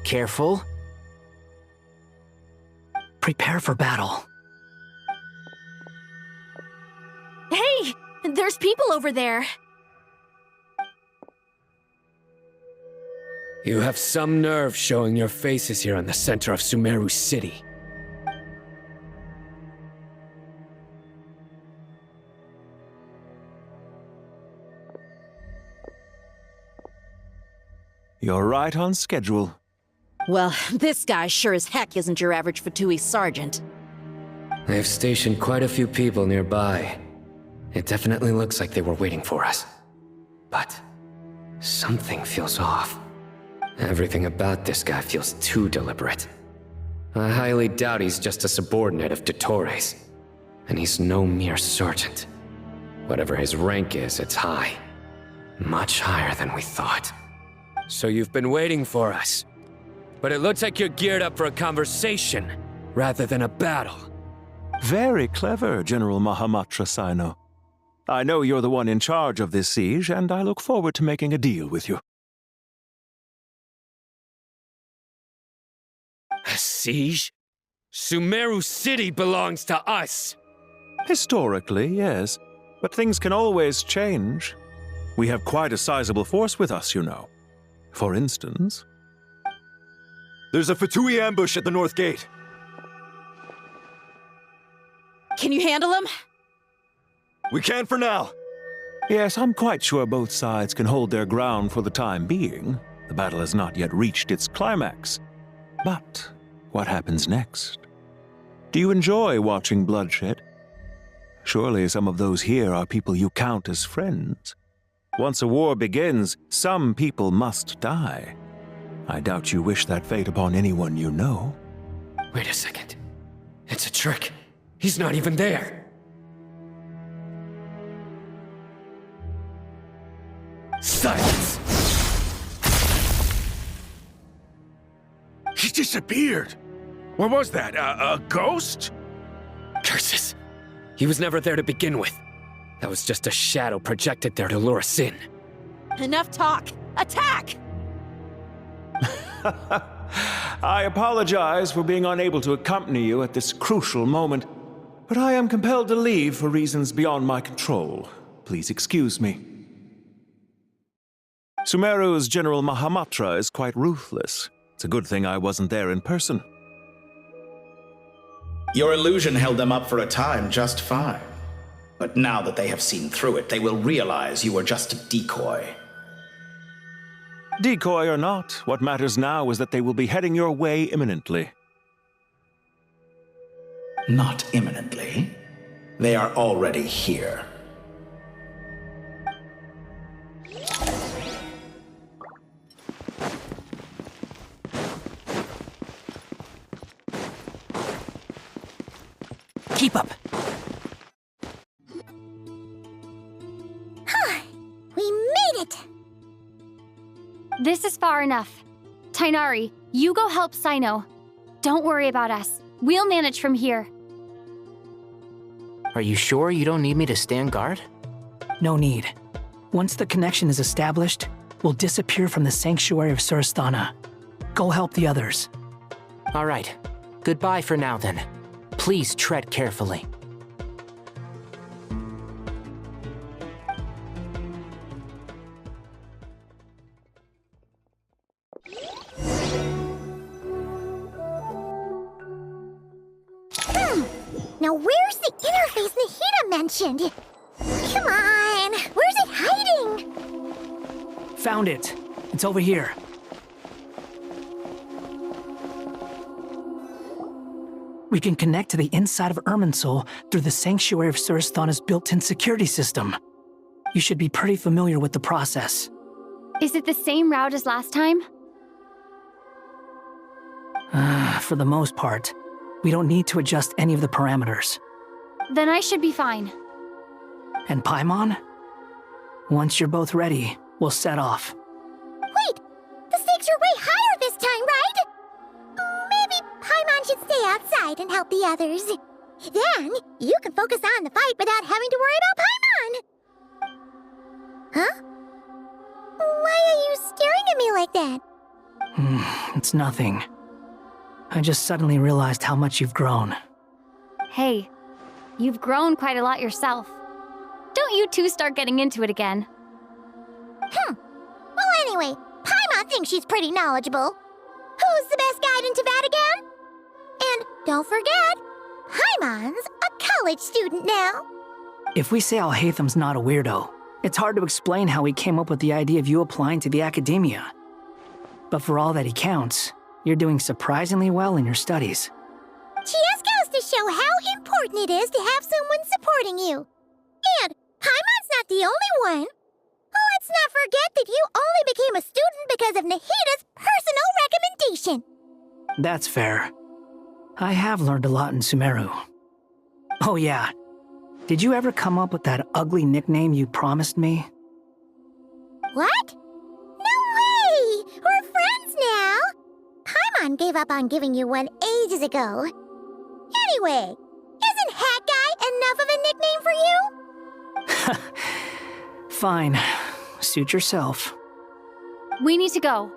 [SPEAKER 9] Careful.
[SPEAKER 21] Prepare for battle.
[SPEAKER 12] Hey! There's people over there.
[SPEAKER 8] You have some nerve showing your faces here in the center of Sumeru City.
[SPEAKER 23] You're right on schedule.
[SPEAKER 5] Well, this guy sure as heck isn't your average Fatui sergeant.
[SPEAKER 8] They've stationed quite a few people nearby. It definitely looks like they were waiting for us. But something feels off. Everything about this guy feels too deliberate. I highly doubt he's just a subordinate of Dottores. And he's no mere sergeant. Whatever his rank is, it's high. Much higher than we thought. So you've been waiting for us. But it looks like you're geared up for a conversation, rather than a battle.
[SPEAKER 23] Very clever, General Mahamatra Sino. I know you're the one in charge of this siege, and I look forward to making a deal with you.
[SPEAKER 8] A siege? Sumeru City belongs to us!
[SPEAKER 23] Historically, yes. But things can always change. We have quite a sizable force with us, you know. For instance...
[SPEAKER 6] There's a Fatui ambush at the north gate.
[SPEAKER 5] Can you handle him?
[SPEAKER 6] We can for now.
[SPEAKER 23] Yes, I'm quite sure both sides can hold their ground for the time being. The battle has not yet reached its climax. But what happens next? Do you enjoy watching bloodshed? Surely some of those here are people you count as friends. Once a war begins, some people must die. I doubt you wish that fate upon anyone you know.
[SPEAKER 8] Wait a second. It's a trick. He's not even there. Silence!
[SPEAKER 3] He disappeared. What was that? A ghost?
[SPEAKER 8] Curses. He was never there to begin with. That was just a shadow projected there to lure us in.
[SPEAKER 5] Enough talk! Attack!
[SPEAKER 23] I apologize for being unable to accompany you at this crucial moment, but I am compelled to leave for reasons beyond my control. Please excuse me. Sumeru's General Mahamatra is quite ruthless. It's a good thing I wasn't there in person.
[SPEAKER 14] Your illusion held them up for a time just fine. But now that they have seen through it, they will realize you were just a decoy.
[SPEAKER 23] Decoy or not, what matters now is that they will be heading your way imminently.
[SPEAKER 14] Not imminently. They are already here.
[SPEAKER 5] Keep up.
[SPEAKER 17] We made it!
[SPEAKER 18] This is far enough. Tainari, you go help Sino. Don't worry about us. We'll manage from here.
[SPEAKER 9] Are you sure you don't need me to stand guard?
[SPEAKER 21] No need. Once the connection is established, we'll disappear from the sanctuary of Surasthana. Go help the others.
[SPEAKER 9] All right. Goodbye for now, then. Please tread carefully.
[SPEAKER 17] Now where's the interface Nahida mentioned? Come on,
[SPEAKER 21] Found it. It's over here. We can connect to the inside of Irminsul through the Sanctuary of Surasthana's built-in security system. You should be pretty familiar with the process.
[SPEAKER 18] Is it the same route as last time?
[SPEAKER 21] For the most part, we don't need to adjust any of the parameters.
[SPEAKER 18] Then I should be fine.
[SPEAKER 21] And Paimon? Once you're both ready, we'll set off.
[SPEAKER 17] Wait! The stakes are way higher this time, right? Maybe Paimon should stay outside and help the others. Then, you can focus on the fight without having to worry about Paimon! Huh? Why are you staring at me like that?
[SPEAKER 21] It's nothing. I just suddenly realized how much you've grown.
[SPEAKER 18] Hey, you've grown quite a lot yourself. Don't you two start getting into it again.
[SPEAKER 17] Well, anyway, Paimon thinks she's pretty knowledgeable. Who's the best guide in Tavatigan? And don't forget, Paimon's a college student now.
[SPEAKER 21] If we say Alhatham's not a weirdo, it's hard to explain how he came up with the idea of you applying to the academia. But for all that he counts, you're doing surprisingly well in your studies.
[SPEAKER 17] Just goes to show how important it is to have someone supporting you. And Paimon's not the only one. Let's not forget that you only became a student because of Nahida's personal recommendation.
[SPEAKER 21] That's fair. I have learned a lot in Sumeru. Oh yeah, did you ever come up with that ugly nickname you promised me?
[SPEAKER 17] What? No way! We're friends now! Paimon gave up on giving you one ages ago. Anyway, isn't Hat Guy enough of a nickname for you?
[SPEAKER 21] Fine. Suit yourself.
[SPEAKER 18] We need to go.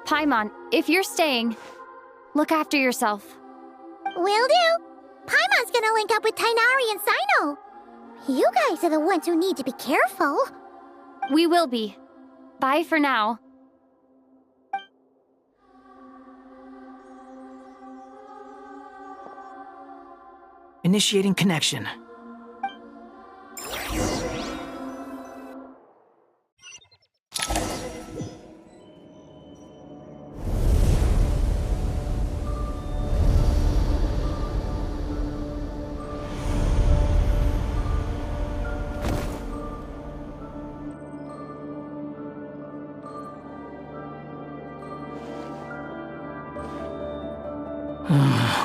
[SPEAKER 18] Paimon, if you're staying, look after yourself.
[SPEAKER 17] Will do. Paimon's gonna link up with Tainari and Sino. You guys are the ones who need to be careful.
[SPEAKER 18] We will be. Bye for now.
[SPEAKER 21] Initiating connection.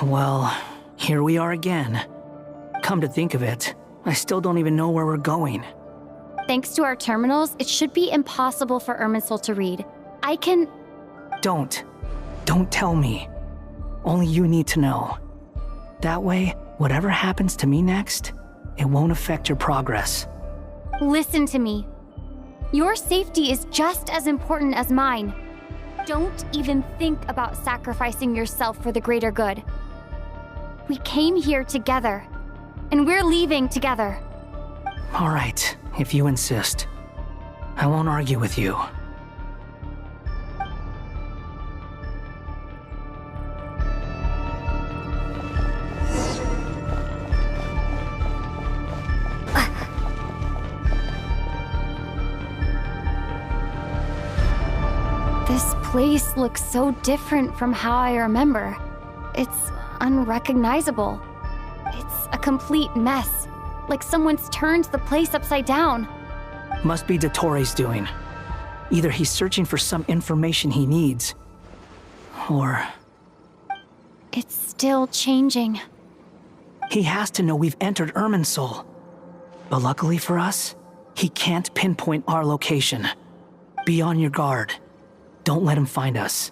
[SPEAKER 21] Well, here we are again. Come to think of it, I still don't even know where we're going.
[SPEAKER 18] Thanks to our terminals, it should be impossible for Irminsul to read. I can...
[SPEAKER 21] Don't tell me. Only you need to know. That way, whatever happens to me next, it won't affect your progress.
[SPEAKER 18] Listen to me. Your safety is just as important as mine. Don't even think about sacrificing yourself for the greater good. We came here together, and we're leaving together.
[SPEAKER 21] All right, if you insist. I won't argue with you.
[SPEAKER 18] This place looks so different from how I remember. It's unrecognizable. It's a complete mess, like someone's turned the place upside down.
[SPEAKER 21] Must be Dottoro's doing. Either he's searching for some information he needs, or...
[SPEAKER 18] It's still changing.
[SPEAKER 21] He has to know we've entered Irminsul. But luckily for us, he can't pinpoint our location. Be on your guard. Don't let him find us.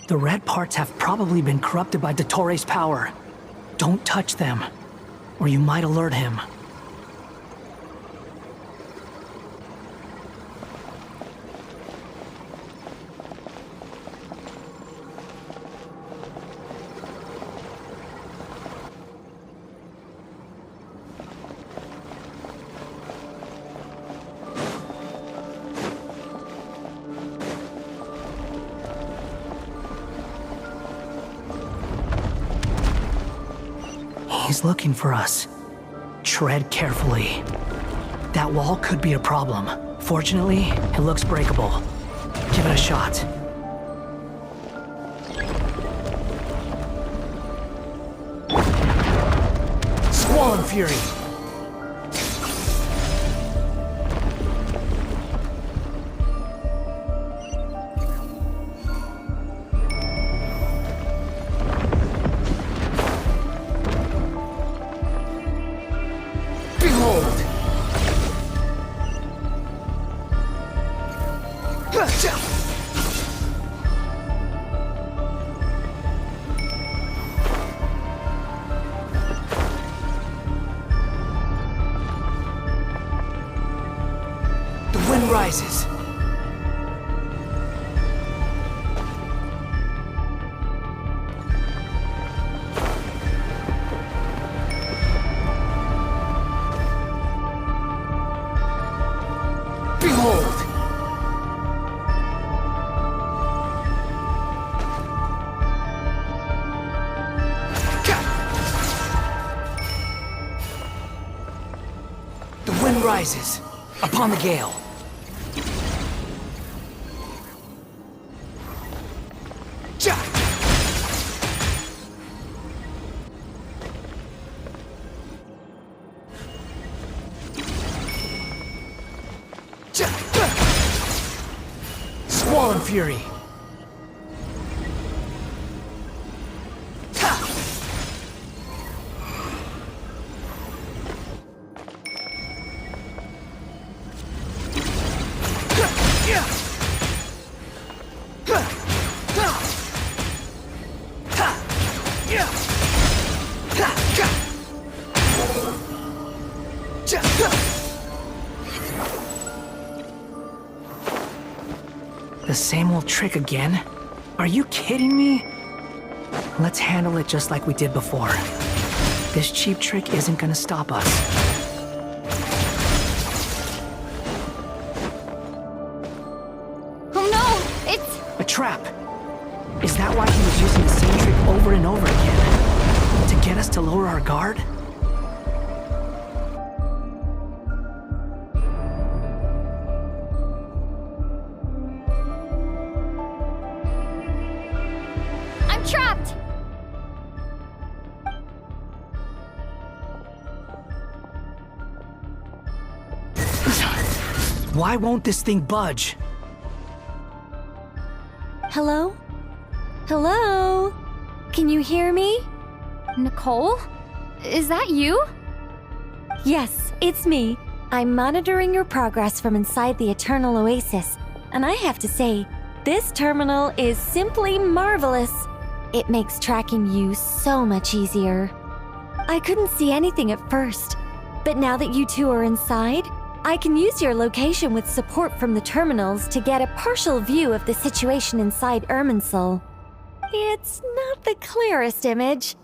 [SPEAKER 21] The red parts have probably been corrupted by Dottoro's power. Don't touch them, or you might alert him. He's looking for us. Tread carefully. That wall could be a problem. Fortunately, it looks breakable. Give it a shot. Squall Fury! Rises. Behold! The wind rises upon the gale. Squall Fury! The same old trick again? Are you kidding me? Let's handle it just like we did before. This cheap trick isn't gonna stop us.
[SPEAKER 18] Oh no! It's...
[SPEAKER 21] A trap! Is that why he was using the same trick over and over again? To get us to lower our guard?
[SPEAKER 18] Trapped!
[SPEAKER 21] Why won't this thing budge?
[SPEAKER 18] Hello? Hello? Can you hear me? Nicole? Is that you?
[SPEAKER 10] Yes, it's me. I'm monitoring your progress from inside the Eternal Oasis, and I have to say, this terminal is simply marvelous. It makes tracking you so much easier. I couldn't see anything at first, but now that you two are inside, I can use your location with support from the terminals to get a partial view of the situation inside Irminsul. It's not the clearest image,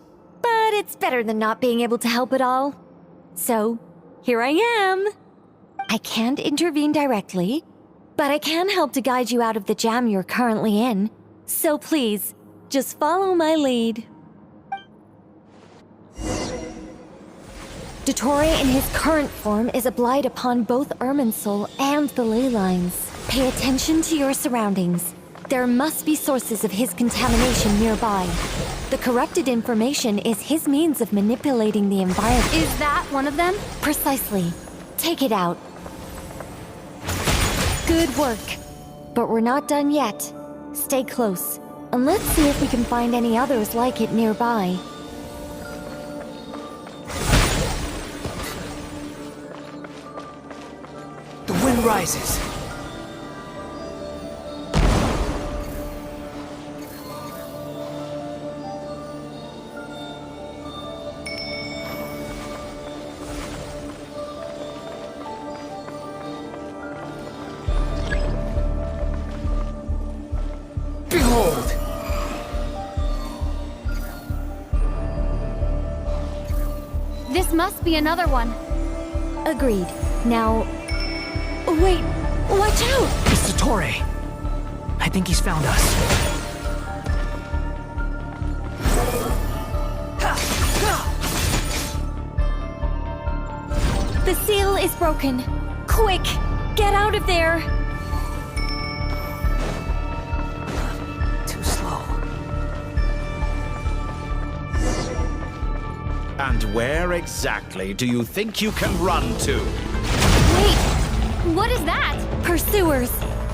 [SPEAKER 10] but it's better than not being able to help at all. So, here I am. I can't intervene directly, but I can help to guide you out of the jam you're currently in. So please, just follow my lead. Dottore in his current form is a blight upon both Irminsul and the ley lines. Pay attention to your surroundings. There must be sources of his contamination nearby. The corrupted information is his means of manipulating the environment.
[SPEAKER 18] Is that one of them?
[SPEAKER 10] Precisely. Take it out. Good work. But we're not done yet. Stay close, and let's see if we can find any others like it nearby.
[SPEAKER 21] The wind rises. Behold!
[SPEAKER 18] This must be another one.
[SPEAKER 10] Agreed. Now... Wait! Watch out!
[SPEAKER 21] It's Dottore. I think he's found us.
[SPEAKER 10] The seal is broken. Quick, get out of there!
[SPEAKER 21] Too slow.
[SPEAKER 14] And where exactly do you think you can run to?
[SPEAKER 18] Wait, what is that?
[SPEAKER 10] Pursuers.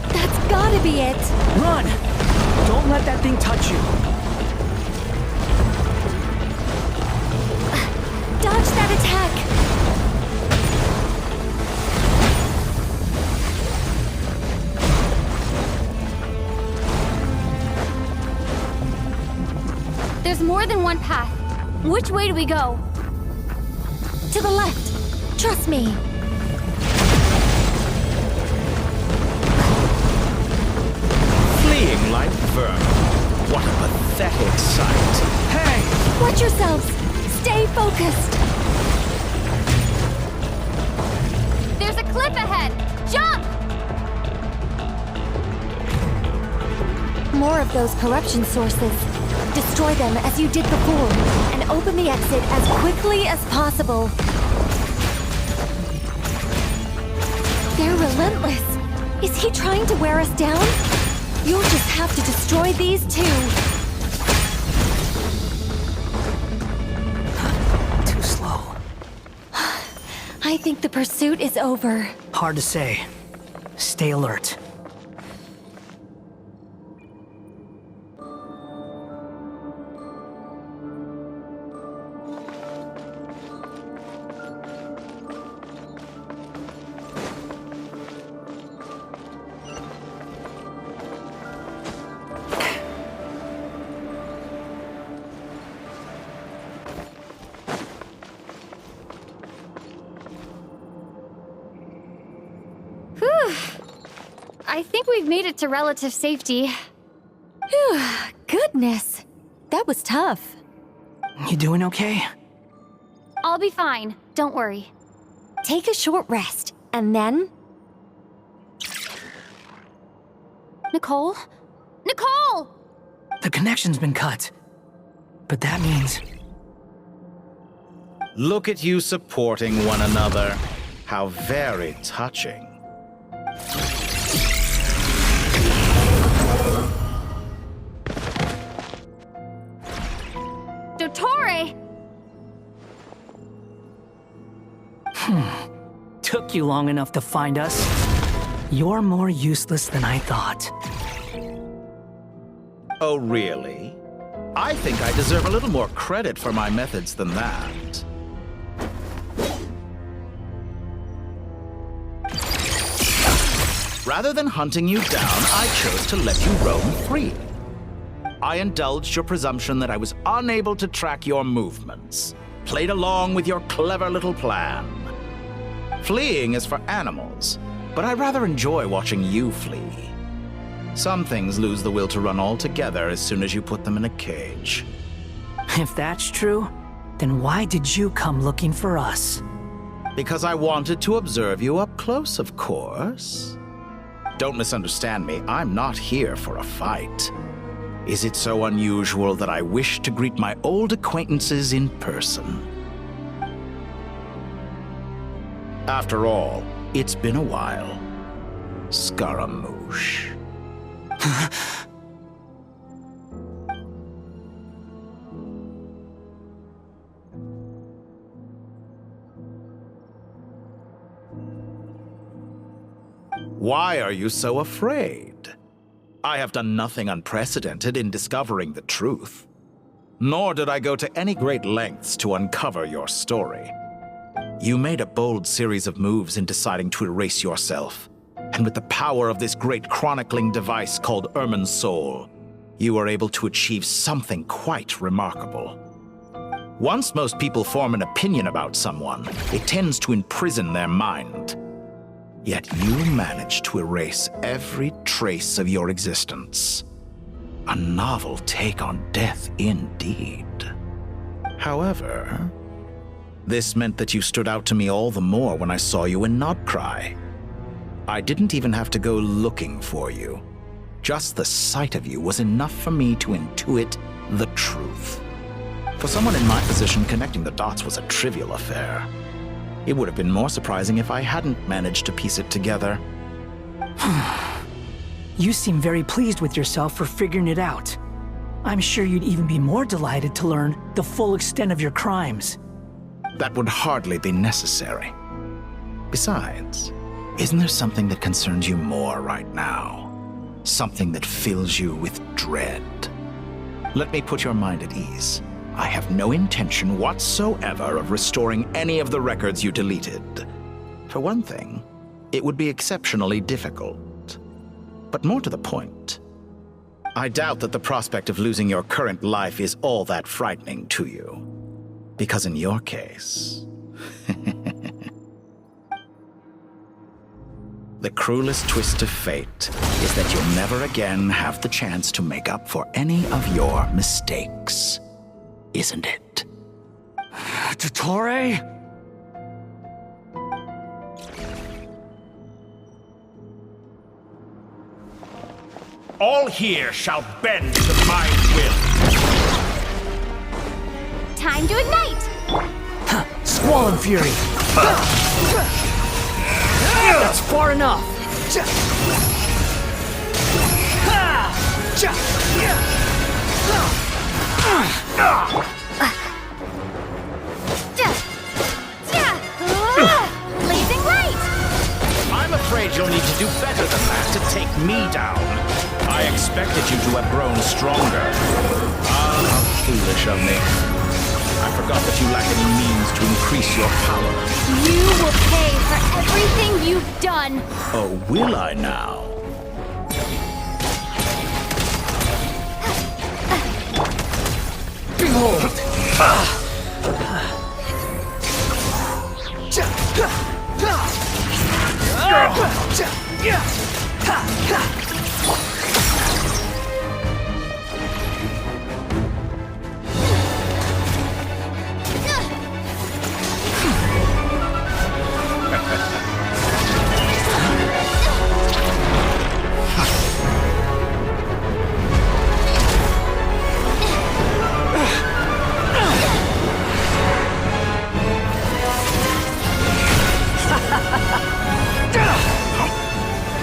[SPEAKER 10] That's gotta be it.
[SPEAKER 21] Run! Don't let that thing touch you.
[SPEAKER 10] Dodge that attack.
[SPEAKER 18] There's more than one path. Which way do we go?
[SPEAKER 10] To the left. Trust me.
[SPEAKER 14] Fleeing like vermin. What a pathetic sight.
[SPEAKER 21] Hey!
[SPEAKER 10] Watch yourselves. Stay focused.
[SPEAKER 18] There's a cliff ahead! Jump!
[SPEAKER 10] More of those corruption sources. Destroy them as you did before, and open the exit as quickly as possible. They're relentless. Is he trying to wear us down? You'll just have to destroy these too.
[SPEAKER 21] Too slow.
[SPEAKER 10] I think the pursuit is over.
[SPEAKER 21] Hard to say. Stay alert.
[SPEAKER 18] I think we've made it to relative safety.
[SPEAKER 10] Phew, goodness. That was tough.
[SPEAKER 21] You doing okay?
[SPEAKER 18] I'll be fine. Don't worry.
[SPEAKER 10] Take a short rest, and then...
[SPEAKER 18] Nicole? Nicole!
[SPEAKER 21] The connection's been cut. But that means...
[SPEAKER 14] Look at you supporting one another. How very touching.
[SPEAKER 18] Dottore!
[SPEAKER 21] Took you long enough to find us. You're more useless than I thought.
[SPEAKER 14] Oh, really? I think I deserve a little more credit for my methods than that. Rather than hunting you down, I chose to let you roam free. I indulged your presumption that I was unable to track your movements, played along with your clever little plan. Fleeing is for animals, but I rather enjoy watching you flee. Some things lose the will to run altogether as soon as you put them in a cage.
[SPEAKER 21] If that's true, then why did you come looking for us?
[SPEAKER 14] Because I wanted to observe you up close, of course. Don't misunderstand me, I'm not here for a fight. Is it so unusual that I wish to greet my old acquaintances in person? After all, it's been a while. Scaramouche. Why are you so afraid? I have done nothing unprecedented in discovering the truth. Nor did I go to any great lengths to uncover your story. You made a bold series of moves in deciding to erase yourself. And with the power of this great chronicling device called Irmin's Soul, you were able to achieve something quite remarkable. Once most people form an opinion about someone, it tends to imprison their mind. Yet you managed to erase every trace of your existence. A novel take on death indeed. However, this meant that you stood out to me all the more when I saw you in Nobcry. I didn't even have to go looking for you. Just the sight of you was enough for me to intuit the truth. For someone in my position, connecting the dots was a trivial affair. It would have been more surprising if I hadn't managed to piece it together.
[SPEAKER 21] You seem very pleased with yourself for figuring it out. I'm sure you'd even be more delighted to learn the full extent of your crimes.
[SPEAKER 14] That would hardly be necessary. Besides, isn't there something that concerns you more right now? Something that fills you with dread? Let me put your mind at ease. I have no intention whatsoever of restoring any of the records you deleted. For one thing, it would be exceptionally difficult. But more to the point, I doubt that the prospect of losing your current life is all that frightening to you. Because in your case, the cruelest twist of fate is that you'll never again have the chance to make up for any of your mistakes. Isn't it?
[SPEAKER 21] Dottore?
[SPEAKER 3] All here shall bend to my will.
[SPEAKER 10] Time to ignite!
[SPEAKER 21] Squall Fury! That's far enough!
[SPEAKER 10] Blazing light!
[SPEAKER 14] I'm afraid you'll need to do better than that to take me down. I expected you to have grown stronger. Ah, how foolish of me. I forgot that you lack any means to increase your power.
[SPEAKER 18] You will pay for everything you've done.
[SPEAKER 14] Oh, will I now?
[SPEAKER 21] Behold!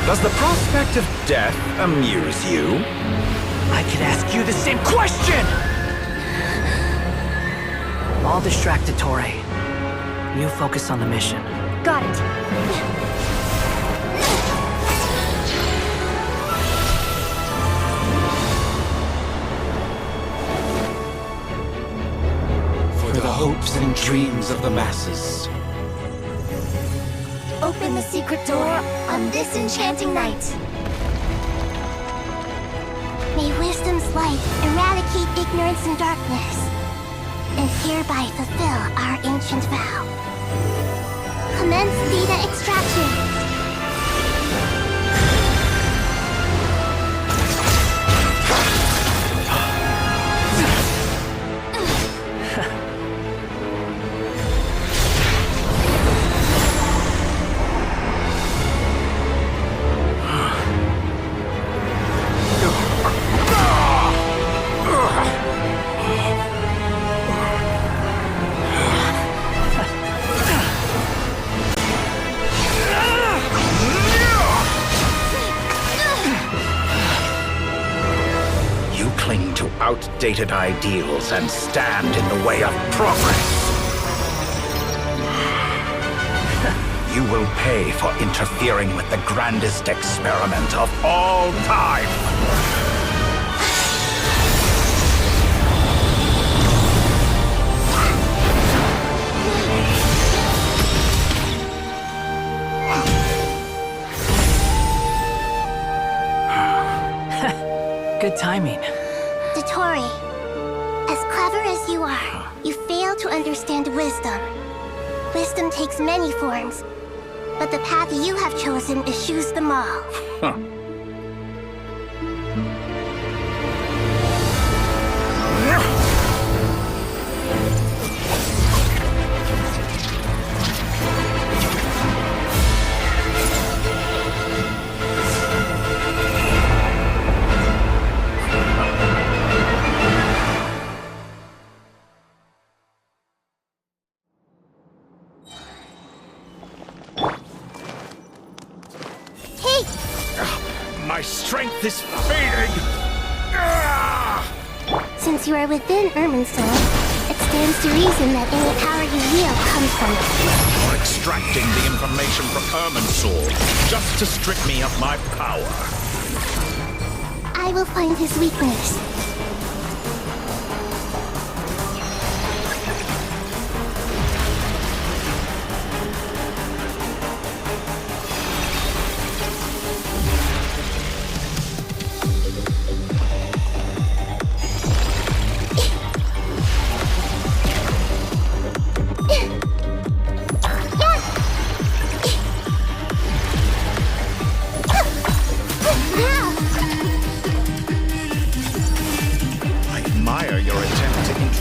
[SPEAKER 14] Does the prospect of death amuse you?
[SPEAKER 21] I could ask you the same question! I'll distract Dottore. You focus on the mission.
[SPEAKER 10] Got it.
[SPEAKER 11] For the hopes and dreams of the masses.
[SPEAKER 17] Open the secret door on this enchanting night. May wisdom's light eradicate ignorance and darkness, and hereby fulfill our ancient vow. Commence data extraction.
[SPEAKER 14] Outdated ideals and stand in the way of progress. You will pay for interfering with the grandest experiment of all time.
[SPEAKER 21] Good timing.
[SPEAKER 17] Dottore, as clever as you are, you fail to understand wisdom. Wisdom takes many forms, but the path you have chosen eschews them all. Hey!
[SPEAKER 3] My strength is fading!
[SPEAKER 17] Since you are within Irminsul, it stands to reason that any power you wield comes from it.
[SPEAKER 14] You're extracting the information from Irminsul just to strip me of my power.
[SPEAKER 17] I will find his weakness.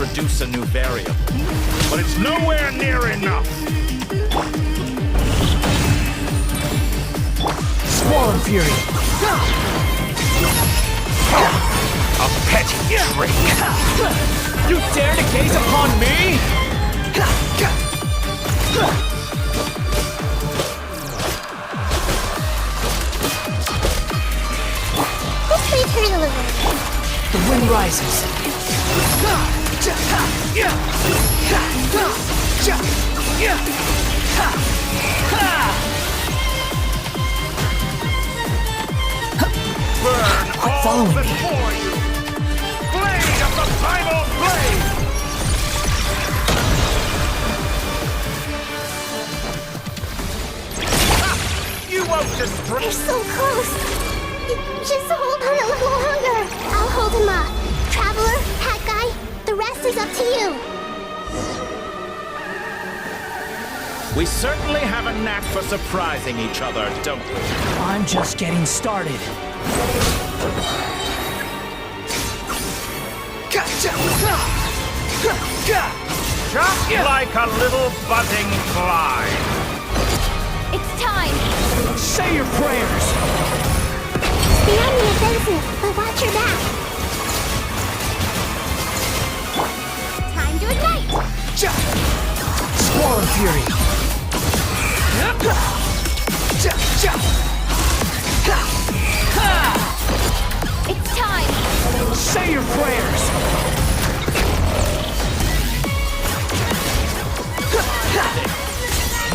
[SPEAKER 14] Introduce a new variable, but it's nowhere near enough.
[SPEAKER 21] Squall Fury.
[SPEAKER 14] A petty trick.
[SPEAKER 11] You dare to gaze upon me?
[SPEAKER 17] Let's leave her a little.
[SPEAKER 21] The wind rises.
[SPEAKER 14] Burn all
[SPEAKER 21] Following
[SPEAKER 14] before you! Blade of the primal blade! You won't destroy.
[SPEAKER 17] You're so close. Just hold on a little longer. I'll hold him up. Traveler, Hat Guy, the rest is up to you.
[SPEAKER 14] We certainly have a knack for surprising each other, don't we?
[SPEAKER 21] I'm just getting started.
[SPEAKER 14] Just like a little buzzing fly.
[SPEAKER 10] It's time!
[SPEAKER 21] Say your prayers!
[SPEAKER 17] Be on the offensive, but watch your back. Time to ignite!
[SPEAKER 21] Squall Fury!
[SPEAKER 10] It's time!
[SPEAKER 21] Say your prayers!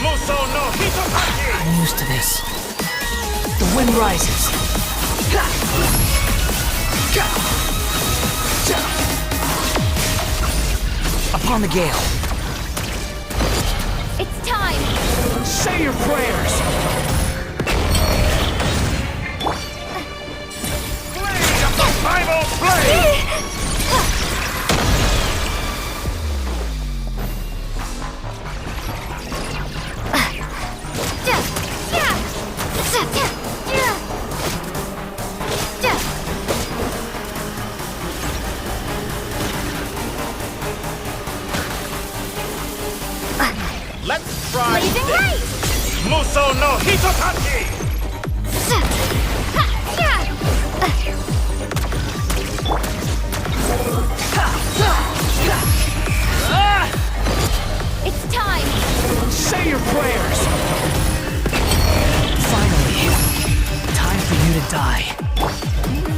[SPEAKER 14] Muso no Hitotaki!
[SPEAKER 21] I'm used to this. The wind rises. Upon the gale.
[SPEAKER 10] It's time!
[SPEAKER 21] Say your prayers!
[SPEAKER 14] Blade of the primal blade! Let's try
[SPEAKER 10] Blazing light!
[SPEAKER 14] Muso no Hitotaki!
[SPEAKER 10] It's time!
[SPEAKER 21] Say your prayers! Finally, time for you to die.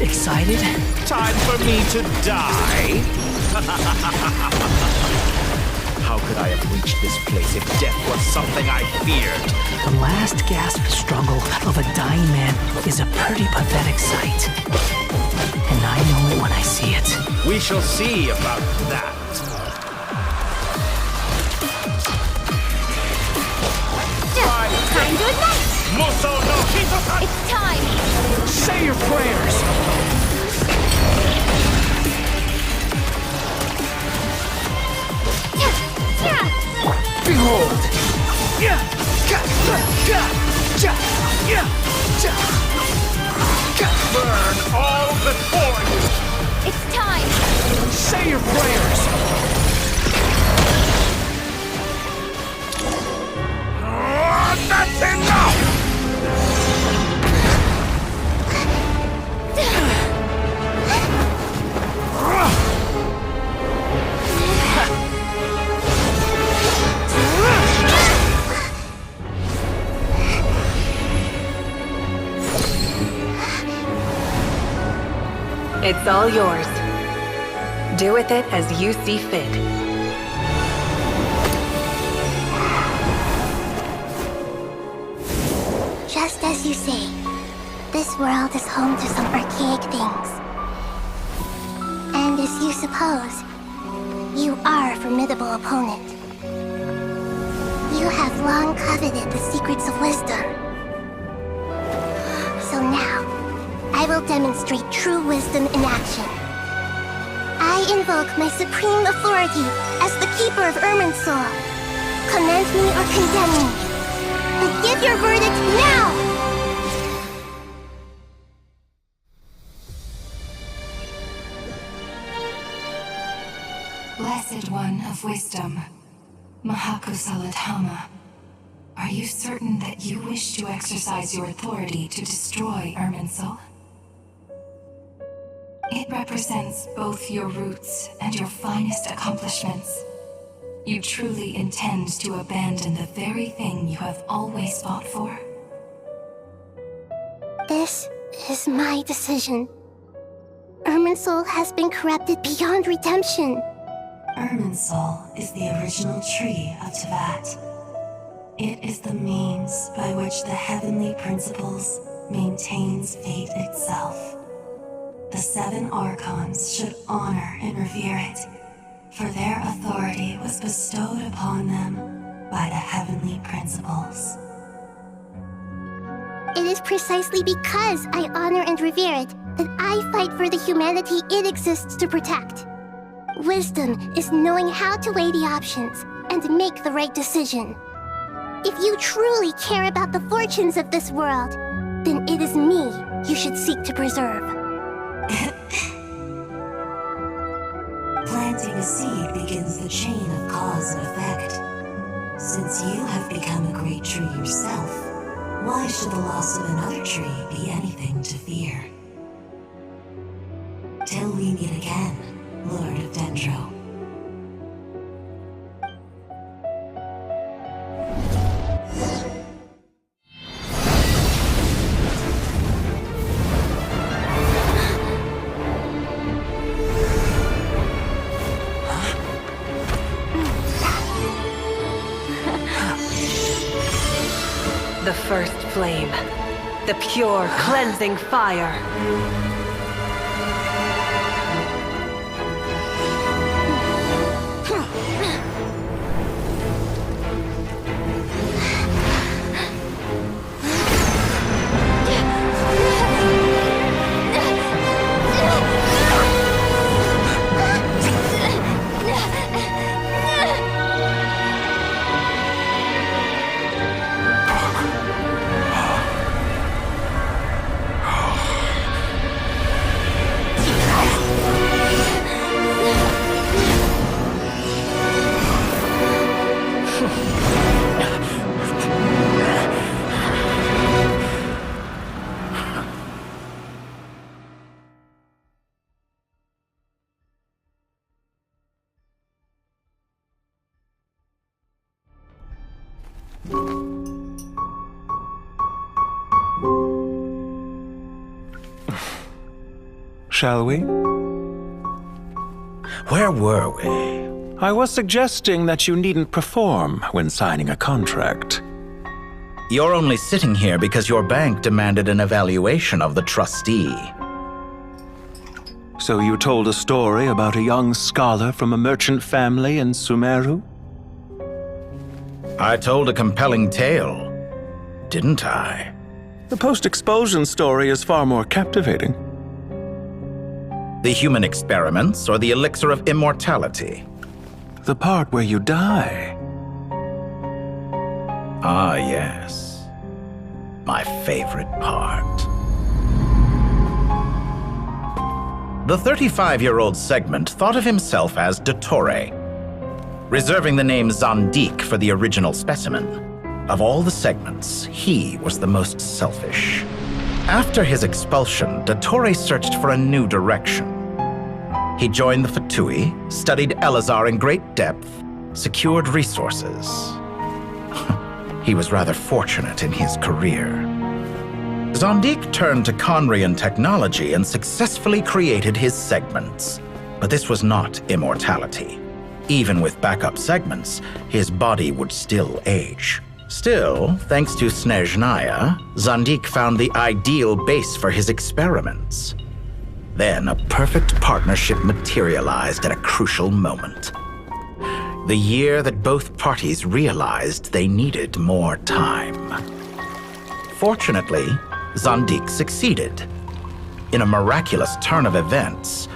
[SPEAKER 21] Excited?
[SPEAKER 14] Time for me to die? How could I have reached this place if death was something I feared?
[SPEAKER 21] The last gasp struggle of a dying man is a pretty pathetic sight. And I know it when I see it.
[SPEAKER 14] We shall see about that.
[SPEAKER 10] Time to ignite!
[SPEAKER 14] Muso no Hitotaki!
[SPEAKER 10] It's time!
[SPEAKER 21] Say your prayers! Behold!
[SPEAKER 14] Burn all before you!
[SPEAKER 10] It's time!
[SPEAKER 21] Say your prayers!
[SPEAKER 14] That's enough!
[SPEAKER 2] It's all yours. Do with it as you see fit.
[SPEAKER 17] Just as you say, this world is home to some archaic things. And as you suppose, you are a formidable opponent. You have long coveted the secrets of wisdom. So now, I will demonstrate true wisdom in action. I invoke my supreme authority as the keeper of Irminsul. Commend me or condemn me. And give your verdict now!
[SPEAKER 13] Blessed One of Wisdom, Mahakusaladhama, are you certain that you wish to exercise your authority to destroy Irminsul? It represents both your roots and your finest accomplishments. You truly intend to abandon the very thing you have always fought for?
[SPEAKER 17] This is my decision. Irminsul has been corrupted beyond redemption.
[SPEAKER 13] Irminsul is the original tree of Tevat. It is the means by which the heavenly principles maintains fate itself. The 7 Archons should honor and revere it, for their authority was bestowed upon them by the heavenly principles.
[SPEAKER 17] It is precisely because I honor and revere it that I fight for the humanity it exists to protect. Wisdom is knowing how to weigh the options and make the right decision. If you truly care about the fortunes of this world, then it is me you should seek to preserve.
[SPEAKER 13] Planting a seed begins the chain of cause and effect. Since you have become a great tree yourself, why should the loss of another tree be anything to fear? Till we meet again, Lord of Dendro.
[SPEAKER 2] The first flame. The pure, cleansing fire.
[SPEAKER 23] Shall we?
[SPEAKER 14] Where were we?
[SPEAKER 23] I was suggesting that you needn't perform when signing a contract.
[SPEAKER 14] You're only sitting here because your bank demanded an evaluation of the trustee.
[SPEAKER 23] So you told a story about a young scholar from a merchant family in Sumeru?
[SPEAKER 14] I told a compelling tale, didn't I?
[SPEAKER 23] The post-expulsion story is far more captivating.
[SPEAKER 14] The human experiments or the elixir of immortality?
[SPEAKER 23] The part where you die.
[SPEAKER 14] Ah, yes. My favorite part. The 35-year-old Segment thought of himself as Dottore, reserving the name Zandik for the original specimen. Of all the Segments, he was the most selfish. After his expulsion, Dottore searched for a new direction. He joined the Fatui, studied Elazar in great depth, secured resources. He was rather fortunate in his career. Zondik turned to Conrian technology and successfully created his segments. But this was not immortality. Even with backup segments, his body would still age. Still, thanks to Snezhnaya, Zondik found the ideal base for his experiments. Then a perfect partnership materialized at a crucial moment. The year that both parties realized they needed more time. Fortunately, Zondik succeeded. In a miraculous turn of events,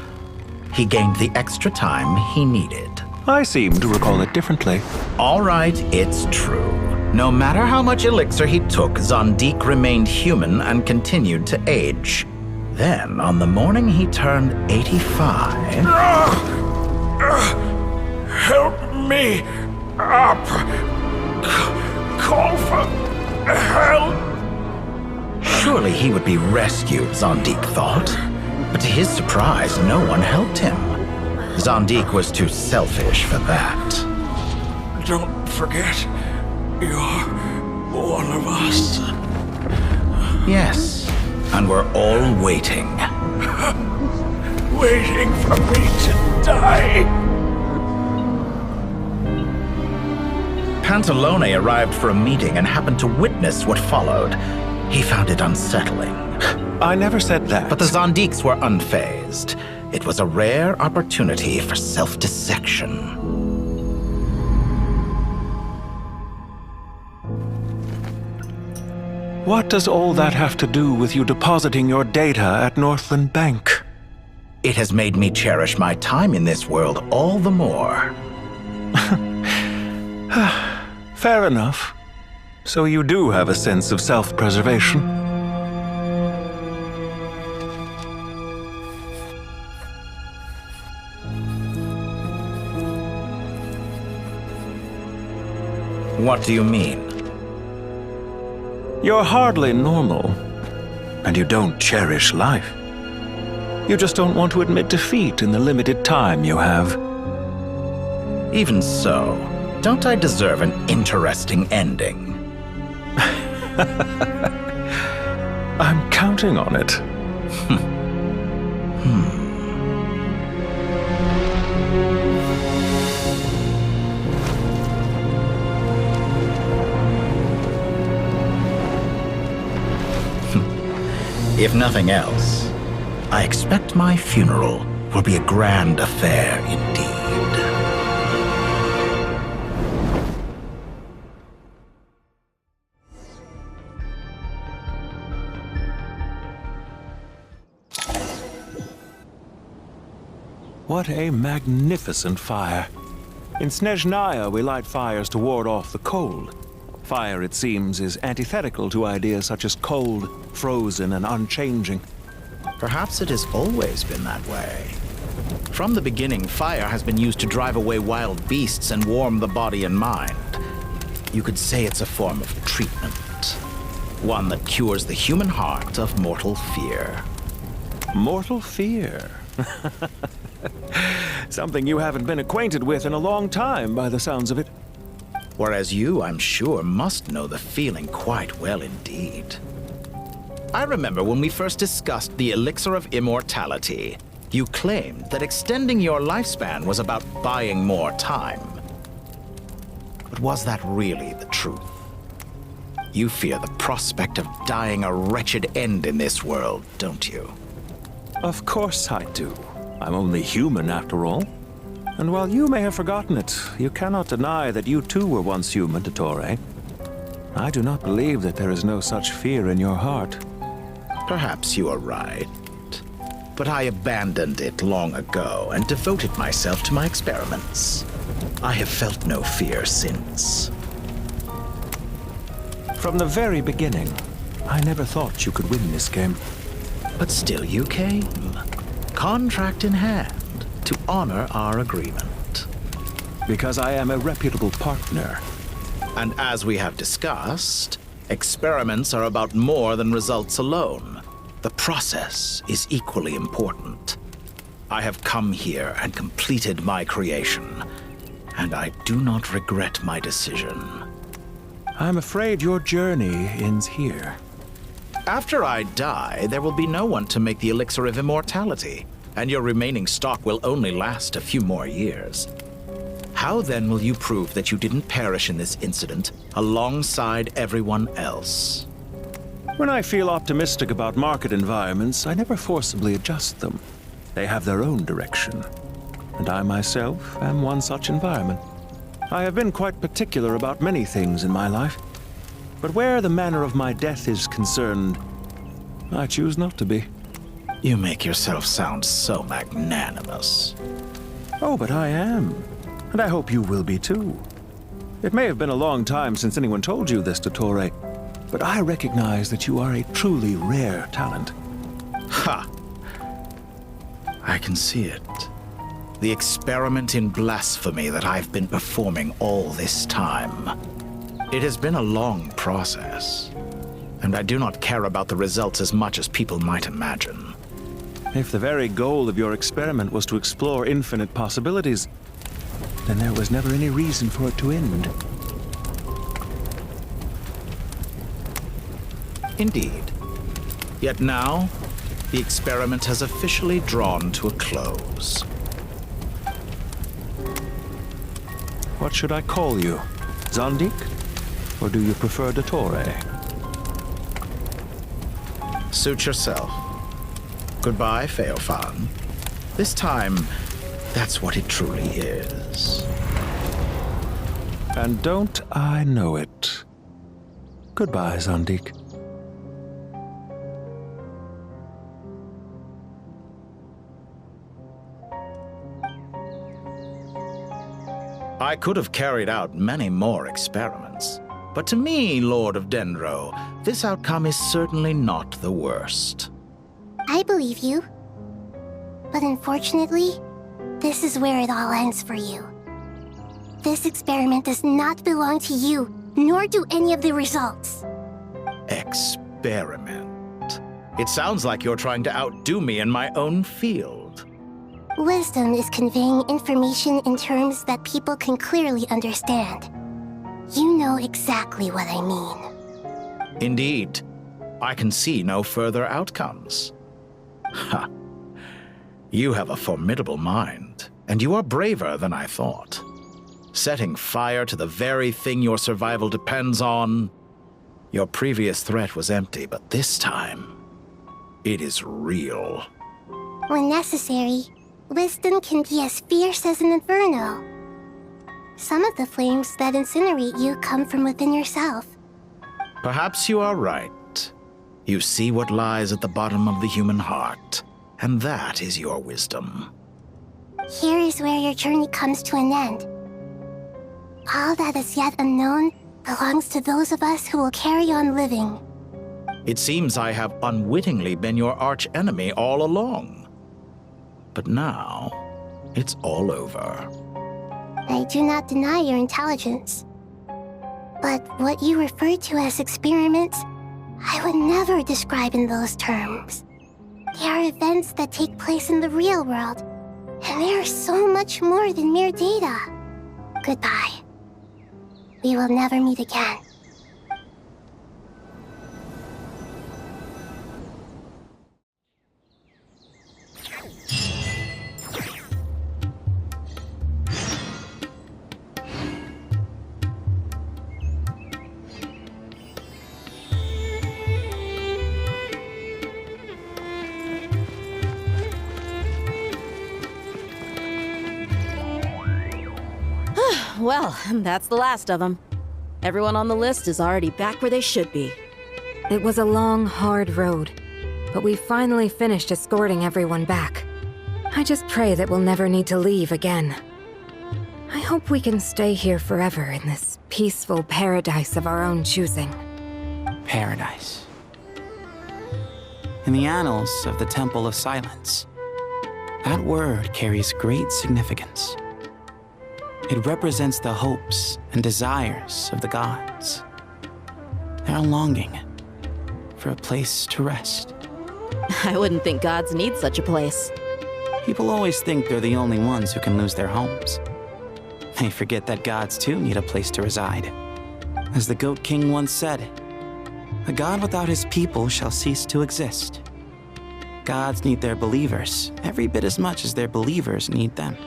[SPEAKER 14] he gained the extra time he needed.
[SPEAKER 23] I seem to recall it differently.
[SPEAKER 14] All right, it's true. No matter how much elixir he took, Zondik remained human and continued to age. Then, on the morning he turned 85...
[SPEAKER 3] Help me up! Call for help!
[SPEAKER 14] Surely he would be rescued, Zondik thought. But to his surprise, no one helped him. Zondik was too selfish for that.
[SPEAKER 3] Don't forget, you're one of us.
[SPEAKER 14] Yes, and we're all waiting.
[SPEAKER 3] Waiting for me to die.
[SPEAKER 14] Pantalone arrived for a meeting and happened to witness what followed. He found it unsettling.
[SPEAKER 23] I never said that.
[SPEAKER 14] But the Zondiks were unfazed. It was a rare opportunity for self-dissection.
[SPEAKER 23] What does all that have to do with you depositing your data at Northland Bank?
[SPEAKER 14] It has made me cherish my time in this world all the more.
[SPEAKER 23] Fair enough. So you do have a sense of self-preservation.
[SPEAKER 14] What do you mean?
[SPEAKER 23] You're hardly normal, and you don't cherish life. You just don't want to admit defeat in the limited time you have.
[SPEAKER 14] Even so, don't I deserve an interesting ending?
[SPEAKER 23] I'm counting on it.
[SPEAKER 14] If nothing else, I expect my funeral will be a grand affair indeed.
[SPEAKER 23] What a magnificent fire. In Snezhnaya, we light fires to ward off the cold. Fire, it seems, is antithetical to ideas such as cold, frozen, and unchanging.
[SPEAKER 14] Perhaps it has always been that way. From the beginning, fire has been used to drive away wild beasts and warm the body and mind. You could say it's a form of treatment. One that cures the human heart of mortal fear.
[SPEAKER 23] Mortal fear? Something you haven't been acquainted with in a long time, by the sounds of it.
[SPEAKER 14] Whereas you, I'm sure, must know the feeling quite well indeed. I remember when we first discussed the elixir of immortality, you claimed that extending your lifespan was about buying more time. But was that really the truth? You fear the prospect of dying a wretched end in this world, don't you?
[SPEAKER 23] Of course I do. I'm only human, after all. And while you may have forgotten it, you cannot deny that you too were once human, Dottore. I do not believe that there is no such fear in your heart.
[SPEAKER 14] Perhaps you are right. But I abandoned it long ago and devoted myself to my experiments. I have felt no fear since.
[SPEAKER 23] From the very beginning, I never thought you could win this game.
[SPEAKER 14] But still you came. Contract in hand. To honor our agreement.
[SPEAKER 23] Because I am a reputable partner.
[SPEAKER 14] And as we have discussed, experiments are about more than results alone. The process is equally important. I have come here and completed my creation, and I do not regret my decision.
[SPEAKER 23] I'm afraid your journey ends here.
[SPEAKER 14] After I die, there will be no one to make the elixir of immortality, and your remaining stock will only last a few more years. How then will you prove that you didn't perish in this incident alongside everyone else?
[SPEAKER 23] When I feel optimistic about market environments, I never forcibly adjust them. They have their own direction. And I myself am one such environment. I have been quite particular about many things in my life. But where the manner of my death is concerned, I choose not to be.
[SPEAKER 14] You make yourself sound so magnanimous.
[SPEAKER 23] Oh, but I am. And I hope you will be too. It may have been a long time since anyone told you this, Dottore, but I recognize that you are a truly rare talent.
[SPEAKER 14] Ha! I can see it. The experiment in blasphemy that I've been performing all this time. It has been a long process, and I do not care about the results as much as people might imagine.
[SPEAKER 23] If the very goal of your experiment was to explore infinite possibilities, then there was never any reason for it to end.
[SPEAKER 14] Indeed. Yet now, the experiment has officially drawn to a close.
[SPEAKER 23] What should I call you? Zandik? Or do you prefer Dottore?
[SPEAKER 14] Suit yourself. Goodbye, Feofan. This time, that's what it truly is.
[SPEAKER 23] And don't I know it? Goodbye, Zandik.
[SPEAKER 14] I could have carried out many more experiments, but to me, Lord of Dendro, this outcome is certainly not the worst.
[SPEAKER 17] I believe you. But unfortunately, this is where it all ends for you. This experiment does not belong to you, nor do any of the results.
[SPEAKER 14] Experiment? It sounds like you're trying to outdo me in my own field.
[SPEAKER 17] Wisdom is conveying information in terms that people can clearly understand. You know exactly what I mean.
[SPEAKER 14] Indeed. I can see no further outcomes. Ha! You have a formidable mind, and you are braver than I thought. Setting fire to the very thing your survival depends on. Your previous threat was empty, but this time, it is real.
[SPEAKER 17] When necessary, wisdom can be as fierce as an inferno. Some of the flames that incinerate you come from within yourself.
[SPEAKER 14] Perhaps you are right. You see what lies at the bottom of the human heart, and that is your wisdom.
[SPEAKER 17] Here is where your journey comes to an end. All that is yet unknown belongs to those of us who will carry on living.
[SPEAKER 14] It seems I have unwittingly been your arch-enemy all along. But now, it's all over.
[SPEAKER 17] I do not deny your intelligence. But what you refer to as experiments, I would never describe in those terms. They are events that take place in the real world, and they are so much more than mere data. Goodbye. We will never meet again.
[SPEAKER 5] Well, that's the last of them. Everyone on the list is already back where they should be.
[SPEAKER 4] It was a long, hard road, but we finally finished escorting everyone back. I just pray that we'll never need to leave again. I hope we can stay here forever in this peaceful paradise of our own choosing.
[SPEAKER 9] Paradise. In the annals of the Temple of Silence, that word carries great significance. It represents the hopes and desires of the gods. Their longing for a place to rest.
[SPEAKER 5] I wouldn't think gods need such a place.
[SPEAKER 9] People always think they're the only ones who can lose their homes. They forget that gods too need a place to reside. As the Goat King once said,
[SPEAKER 15] A god without his people shall cease to exist. Gods need their believers every bit as much as their believers need them.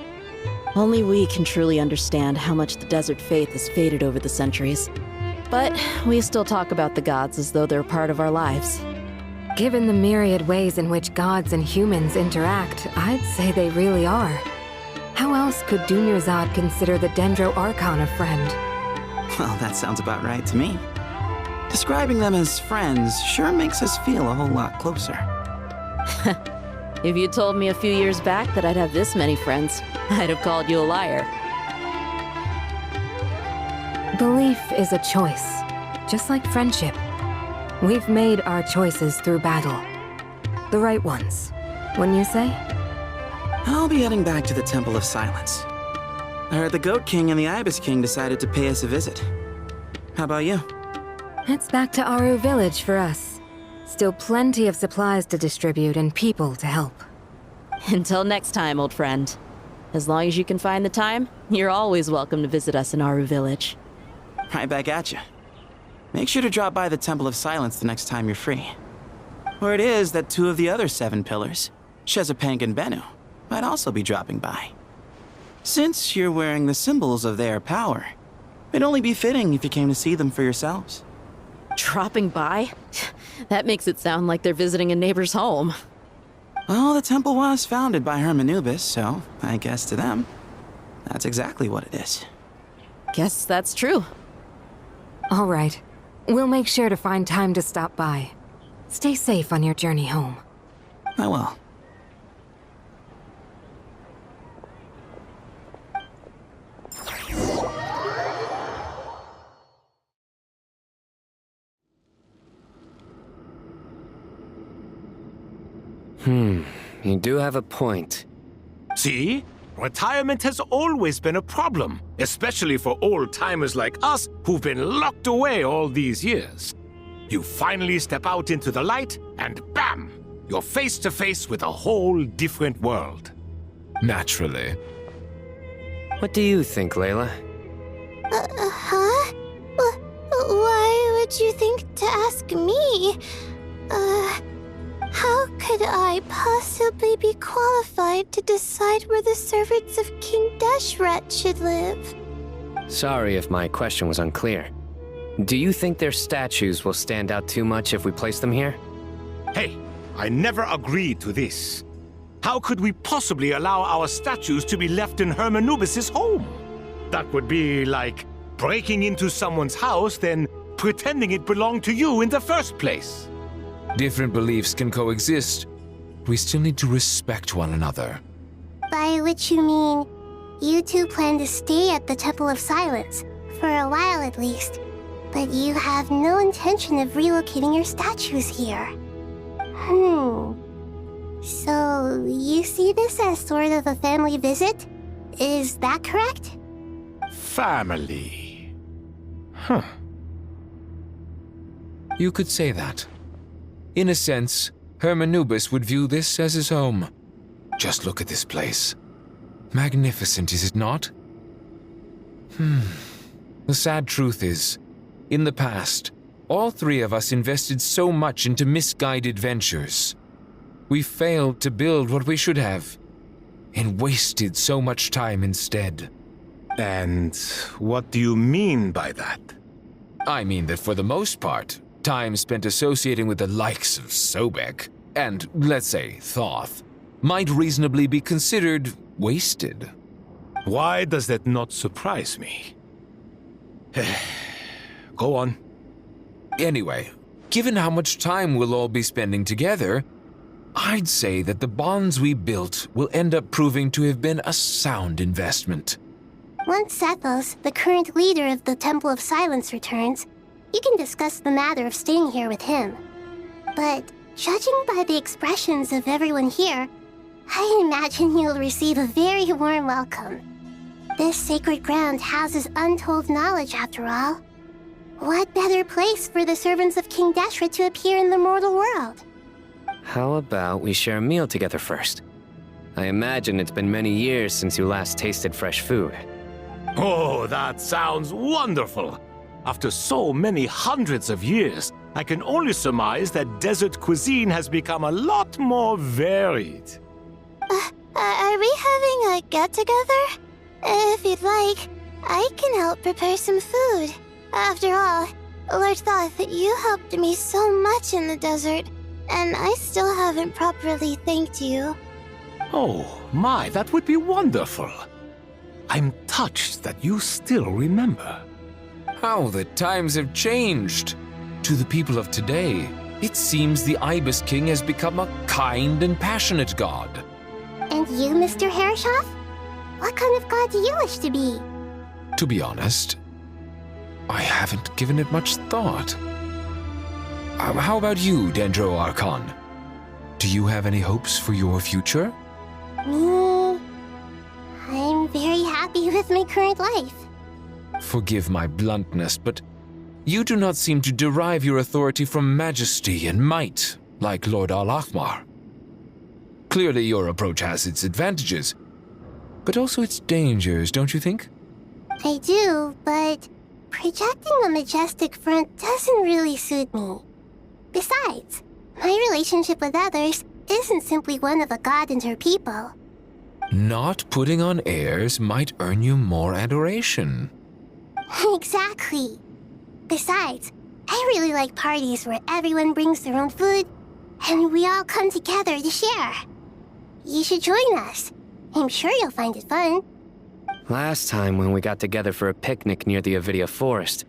[SPEAKER 5] Only we can truly understand how much the desert faith has faded over the centuries. But we still talk about the gods as though they're part of our lives.
[SPEAKER 4] Given the myriad ways in which gods and humans interact, I'd say they really are. How else could Dunyarzad consider the Dendro Archon a friend?
[SPEAKER 15] Well, that sounds about right to me. Describing them as friends sure makes us feel a whole lot closer.
[SPEAKER 5] If you told me a few years back that I'd have this many friends, I'd have called you a liar.
[SPEAKER 4] Belief is a choice, just like friendship. We've made our choices through battle. The right ones, wouldn't you say?
[SPEAKER 15] I'll be heading back to the Temple of Silence. I heard the Goat King and the Ibis King decided to pay us a visit. How about you?
[SPEAKER 4] It's back to Aru Village for us. Still plenty of supplies to distribute and people to help.
[SPEAKER 5] Until next time, old friend. As long as you can find the time, you're always welcome to visit us in Aru Village.
[SPEAKER 15] Right back at you. Make sure to drop by the Temple of Silence the next time you're free. Word is that 2 of the other 7 pillars, Shezapank and Bennu, might also be dropping by. Since you're wearing the symbols of their power, it'd only be fitting if you came to see them for yourselves.
[SPEAKER 5] Dropping by? That makes it sound like they're visiting a neighbor's home.
[SPEAKER 15] Well, the temple was founded by Hermanubis, so I guess to them, that's exactly what it is.
[SPEAKER 5] Guess that's true.
[SPEAKER 4] All right. We'll make sure to find time to stop by. Stay safe on your journey home.
[SPEAKER 15] I will.
[SPEAKER 8] You do have a point.
[SPEAKER 1] See? Retirement has always been a problem, especially for old-timers like us who've been locked away all these years. You finally step out into the light, and bam! You're face to face with a whole different world.
[SPEAKER 16] Naturally.
[SPEAKER 8] What do you think, Layla?
[SPEAKER 17] Huh? Why would you think to ask me? How could I possibly be qualified to decide where the servants of King Deshret should live?
[SPEAKER 8] Sorry if my question was unclear. Do you think their statues will stand out too much if we place them here?
[SPEAKER 1] Hey, I never agreed to this. How could we possibly allow our statues to be left in Hermanubis' home? That would be like breaking into someone's house, then pretending it belonged to you in the first place.
[SPEAKER 16] Different beliefs can coexist. We still need to respect one another.
[SPEAKER 17] By which you mean, you two plan to stay at the Temple of Silence, for a while at least, but you have no intention of relocating your statues here. So, you see this as sort of a family visit? Is that correct?
[SPEAKER 1] Family.
[SPEAKER 16] You could say that. In a sense, Hermanubis would view this as his home. Just look at this place. Magnificent, is it not? The sad truth is, in the past, all 3 of us invested so much into misguided ventures. We failed to build what we should have, and wasted so much time instead.
[SPEAKER 1] And what do you mean by that?
[SPEAKER 16] I mean that for the most part, time spent associating with the likes of Sobek, and, let's say, Thoth, might reasonably be considered wasted.
[SPEAKER 1] Why does that not surprise me? Go on.
[SPEAKER 16] Anyway, given how much time we'll all be spending together, I'd say that the bonds we built will end up proving to have been a sound investment.
[SPEAKER 17] Once Sethos, the current leader of the Temple of Silence, returns, you can discuss the matter of staying here with him. But judging by the expressions of everyone here, I imagine you'll receive a very warm welcome. This sacred ground houses untold knowledge, after all. What better place for the servants of King Deshret to appear in the mortal world?
[SPEAKER 8] How about we share a meal together first? I imagine it's been many years since you last tasted fresh food.
[SPEAKER 1] Oh, that sounds wonderful! After so many hundreds of years, I can only surmise that desert cuisine has become a lot more varied.
[SPEAKER 17] Are we having a get-together? If you'd like, I can help prepare some food. After all, Lord Thoth, you helped me so much in the desert, and I still haven't properly thanked you.
[SPEAKER 1] Oh, my, that would be wonderful. I'm touched that you still remember.
[SPEAKER 16] How the times have changed. To the people of today, it seems the Ibis King has become a kind and passionate god.
[SPEAKER 17] And you, Mr. Herreshoff? What kind of god do you wish to be?
[SPEAKER 16] To be honest, I haven't given it much thought. How about you, Dendro Archon? Do you have any hopes for your future?
[SPEAKER 17] Me? I'm very happy with my current life.
[SPEAKER 16] Forgive my bluntness, but you do not seem to derive your authority from majesty and might, like Lord Al-Ahmar. Clearly your approach has its advantages, but also its dangers, don't you think?
[SPEAKER 17] I do, but projecting a majestic front doesn't really suit me. Besides, my relationship with others isn't simply one of a god and her people.
[SPEAKER 16] Not putting on airs might earn you more adoration.
[SPEAKER 17] Exactly. Besides, I really like parties where everyone brings their own food and we all come together to share. You should join us. I'm sure you'll find it fun.
[SPEAKER 8] Last time when we got together for a picnic near the Avidia Forest,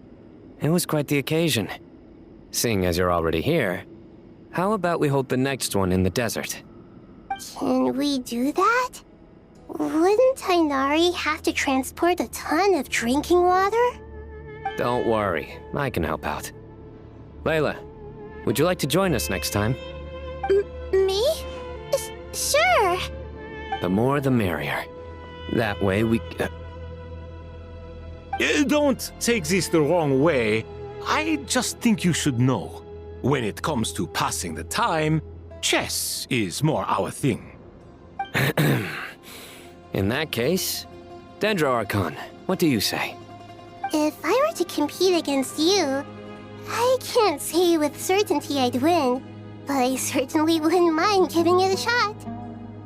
[SPEAKER 8] it was quite the occasion. Seeing as you're already here, how about we hold the next one in the desert?
[SPEAKER 17] Can we do that? Wouldn't Tainari have to transport a ton of drinking water?
[SPEAKER 8] Don't worry, I can help out. Layla, would you like to join us next time?
[SPEAKER 17] Me? Sure.
[SPEAKER 8] The more the merrier. That way we...
[SPEAKER 1] Don't take this the wrong way. I just think you should know. When it comes to passing the time, chess is more our thing.
[SPEAKER 8] In that case, Dendro Archon, what do you say?
[SPEAKER 17] If I were to compete against you, I can't say with certainty I'd win, but I certainly wouldn't mind giving it a shot.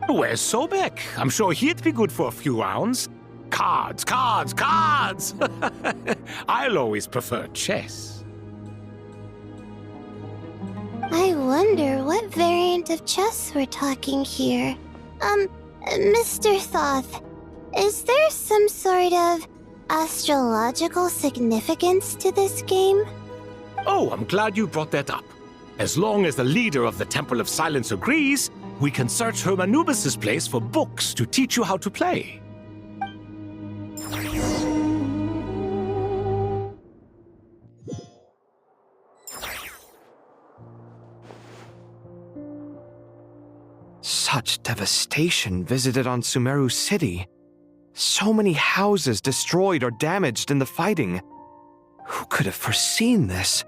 [SPEAKER 1] Where's Sobek? I'm sure he'd be good for a few rounds. Cards, cards, cards! I'll always prefer chess.
[SPEAKER 17] I wonder what variant of chess we're talking here. Mr. Thoth, is there some sort of astrological significance to this game?
[SPEAKER 1] Oh, I'm glad you brought that up. As long as the leader of the Temple of Silence agrees, we can search Hermanubis' place for books to teach you how to play.
[SPEAKER 7] Such devastation visited on Sumeru City. So many houses destroyed or damaged in the fighting. Who could have foreseen this?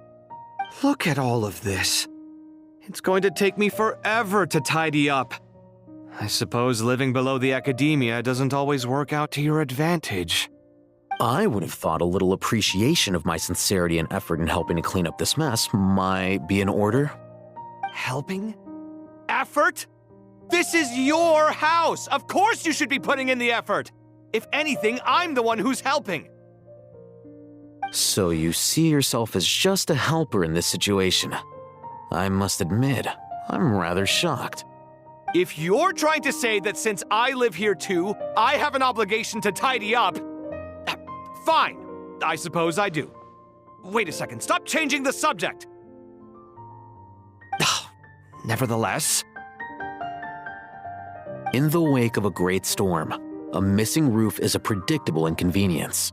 [SPEAKER 7] Look at all of this. It's going to take me forever to tidy up. I suppose living below the academia doesn't always work out to your advantage.
[SPEAKER 19] I would have thought a little appreciation of my sincerity and effort in helping to clean up this mess might be in order.
[SPEAKER 7] Helping? Effort? This is your house! Of course you should be putting in the effort! If anything, I'm the one who's helping.
[SPEAKER 19] So you see yourself as just a helper in this situation. I must admit, I'm rather shocked.
[SPEAKER 7] If you're trying to say that since I live here too, I have an obligation to tidy up, fine. I suppose I do. Wait a second, stop changing the subject! Nevertheless...
[SPEAKER 19] In the wake of a great storm, a missing roof is a predictable inconvenience.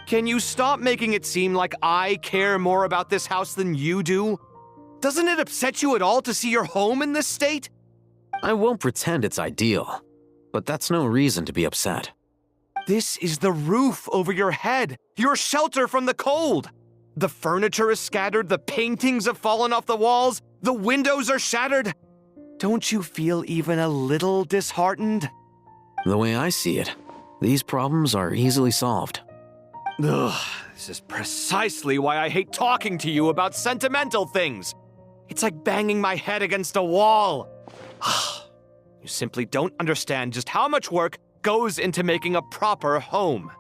[SPEAKER 7] Can you stop making it seem like I care more about this house than you do? Doesn't it upset you at all to see your home in this state?
[SPEAKER 19] I won't pretend it's ideal, but that's no reason to be upset.
[SPEAKER 7] This is the roof over your head, your shelter from the cold. The furniture is scattered, the paintings have fallen off the walls, the windows are shattered. Don't you feel even a little disheartened?
[SPEAKER 19] The way I see it, these problems are easily solved.
[SPEAKER 7] Ugh, this is precisely why I hate talking to you about sentimental things. It's like banging my head against a wall. You simply don't understand just how much work goes into making a proper home.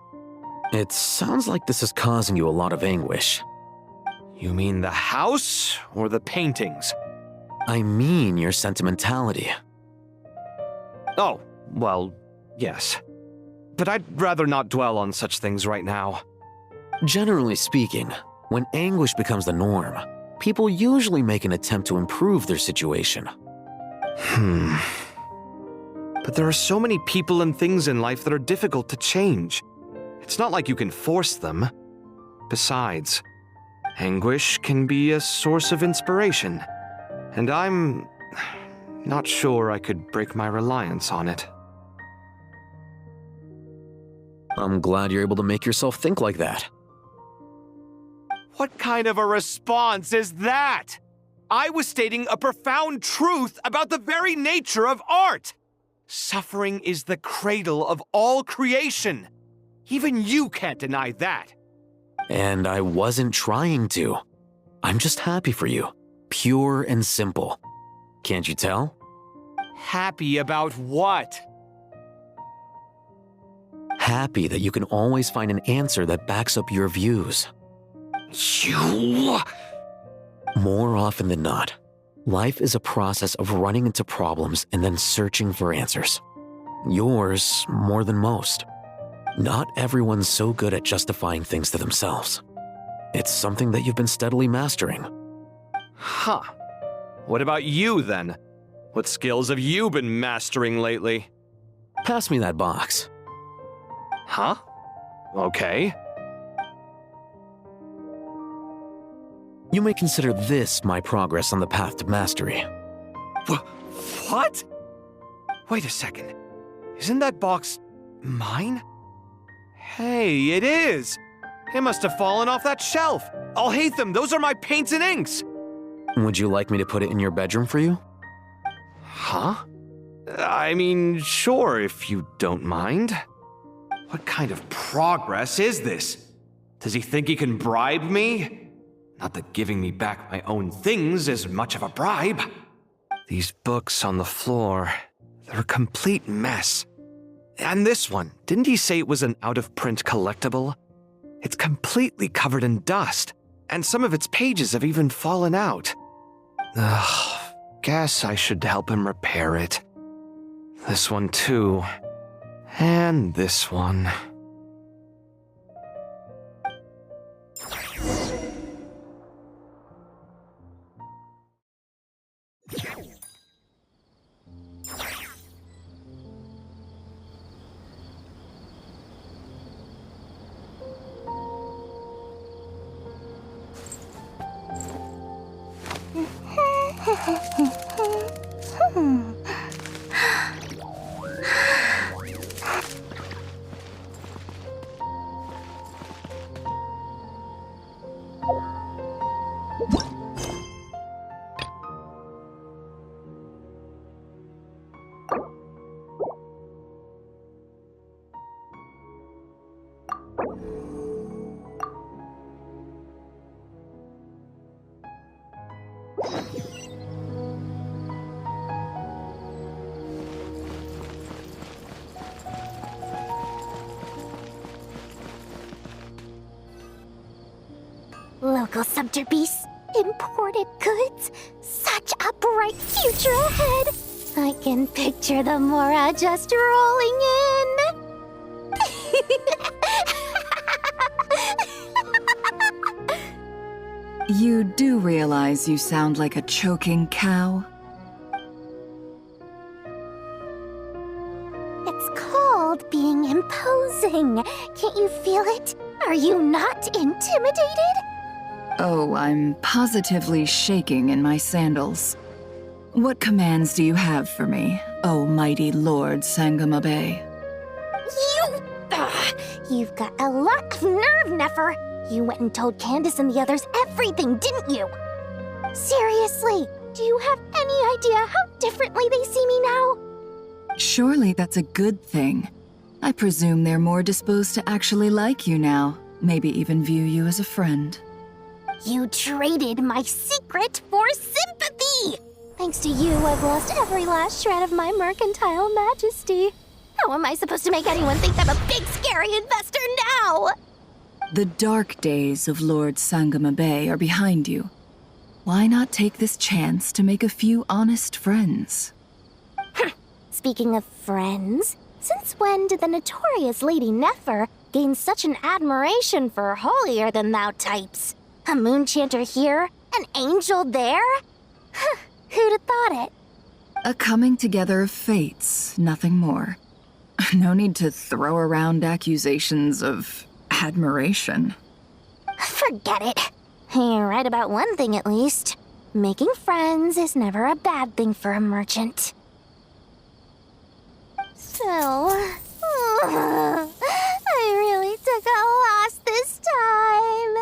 [SPEAKER 19] It sounds like this is causing you a lot of anguish.
[SPEAKER 7] You mean the house or the paintings?
[SPEAKER 19] I mean your sentimentality.
[SPEAKER 7] Oh, well, yes. But I'd rather not dwell on such things right now.
[SPEAKER 19] Generally speaking, when anguish becomes the norm, people usually make an attempt to improve their situation.
[SPEAKER 7] But there are so many people and things in life that are difficult to change. It's not like you can force them. Besides, anguish can be a source of inspiration, and I'm not sure I could break my reliance on it.
[SPEAKER 19] I'm glad you're able to make yourself think like that.
[SPEAKER 7] What kind of a response is that? I was stating a profound truth about the very nature of art. Suffering is the cradle of all creation. Even you can't deny that.
[SPEAKER 19] And I wasn't trying to. I'm just happy for you. Pure and simple. Can't you tell?
[SPEAKER 7] Happy about what?
[SPEAKER 19] Happy that you can always find an answer that backs up your views.
[SPEAKER 7] You...
[SPEAKER 19] More often than not, life is a process of running into problems and then searching for answers. Yours more than most. Not everyone's so good at justifying things to themselves. It's something that you've been steadily mastering.
[SPEAKER 7] Huh. What about you, then? What skills have you been mastering lately?
[SPEAKER 19] Pass me that box.
[SPEAKER 7] Huh? Okay.
[SPEAKER 19] You may consider this my progress on the path to mastery.
[SPEAKER 7] What? Wait a second. Isn't that box mine? Hey, it is! It must have fallen off that shelf. I'll hate them. Those are my paints and inks.
[SPEAKER 19] Would you like me to put it in your bedroom for you?
[SPEAKER 7] Huh? I mean, sure, if you don't mind. What kind of progress is this? Does he think he can bribe me? Not that giving me back my own things is much of a bribe. These books on the floor, they're a complete mess. And this one, didn't he say it was an out-of-print collectible? It's completely covered in dust, and some of its pages have even fallen out. Ugh, guess I should help him repair it. This one too. And this one.
[SPEAKER 17] Local subter beasts, imported goods, such a bright future ahead. I can picture the Mora just rolling in.
[SPEAKER 12] You do realize you sound like a choking cow?
[SPEAKER 17] It's called being imposing. Can't you feel it? Are you not intimidated?
[SPEAKER 12] Oh, I'm positively shaking in my sandals. What commands do you have for me, oh mighty Lord Sangamabe?
[SPEAKER 17] You've got a lot of nerve, Nefer. You went and told Candace and the others everything, didn't you? Seriously, do you have any idea how differently they see me now?
[SPEAKER 12] Surely that's a good thing. I presume they're more disposed to actually like you now. maybe even view you as a friend.
[SPEAKER 17] You traded my secret for sympathy! Thanks to you, I've lost every last shred of my mercantile majesty. How am I supposed to make anyone think I'm a big, scary investor now?
[SPEAKER 12] The dark days of Lord Sangama Bay are behind you. Why not take this chance to make a few honest friends?
[SPEAKER 17] Speaking of friends, since when did the notorious Lady Nefer gain such an admiration for holier-than-thou types? A moon chanter here, an angel there? Who'd have thought it?
[SPEAKER 12] A coming together of fates, nothing more. No need to throw around accusations of admiration.
[SPEAKER 17] Forget it. You're right about one thing at least. Making friends is never a bad thing for a merchant. So, I really took a loss this time.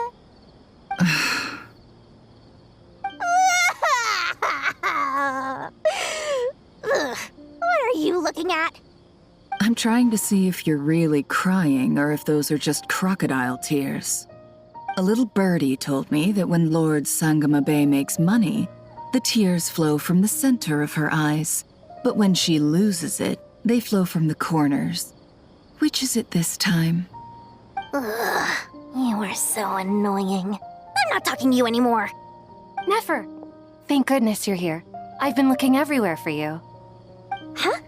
[SPEAKER 17] What are you looking at?
[SPEAKER 12] I'm trying to see if you're really crying or if those are just crocodile tears. A little birdie told me that when Lord Sangama Bay makes money, the tears flow from the center of her eyes. But when she loses it, they flow from the corners. Which is it this time?
[SPEAKER 17] Ugh, you are so annoying. I'm not talking to you anymore.
[SPEAKER 2] Nefer, thank goodness you're here. I've been looking everywhere for you.
[SPEAKER 17] Huh?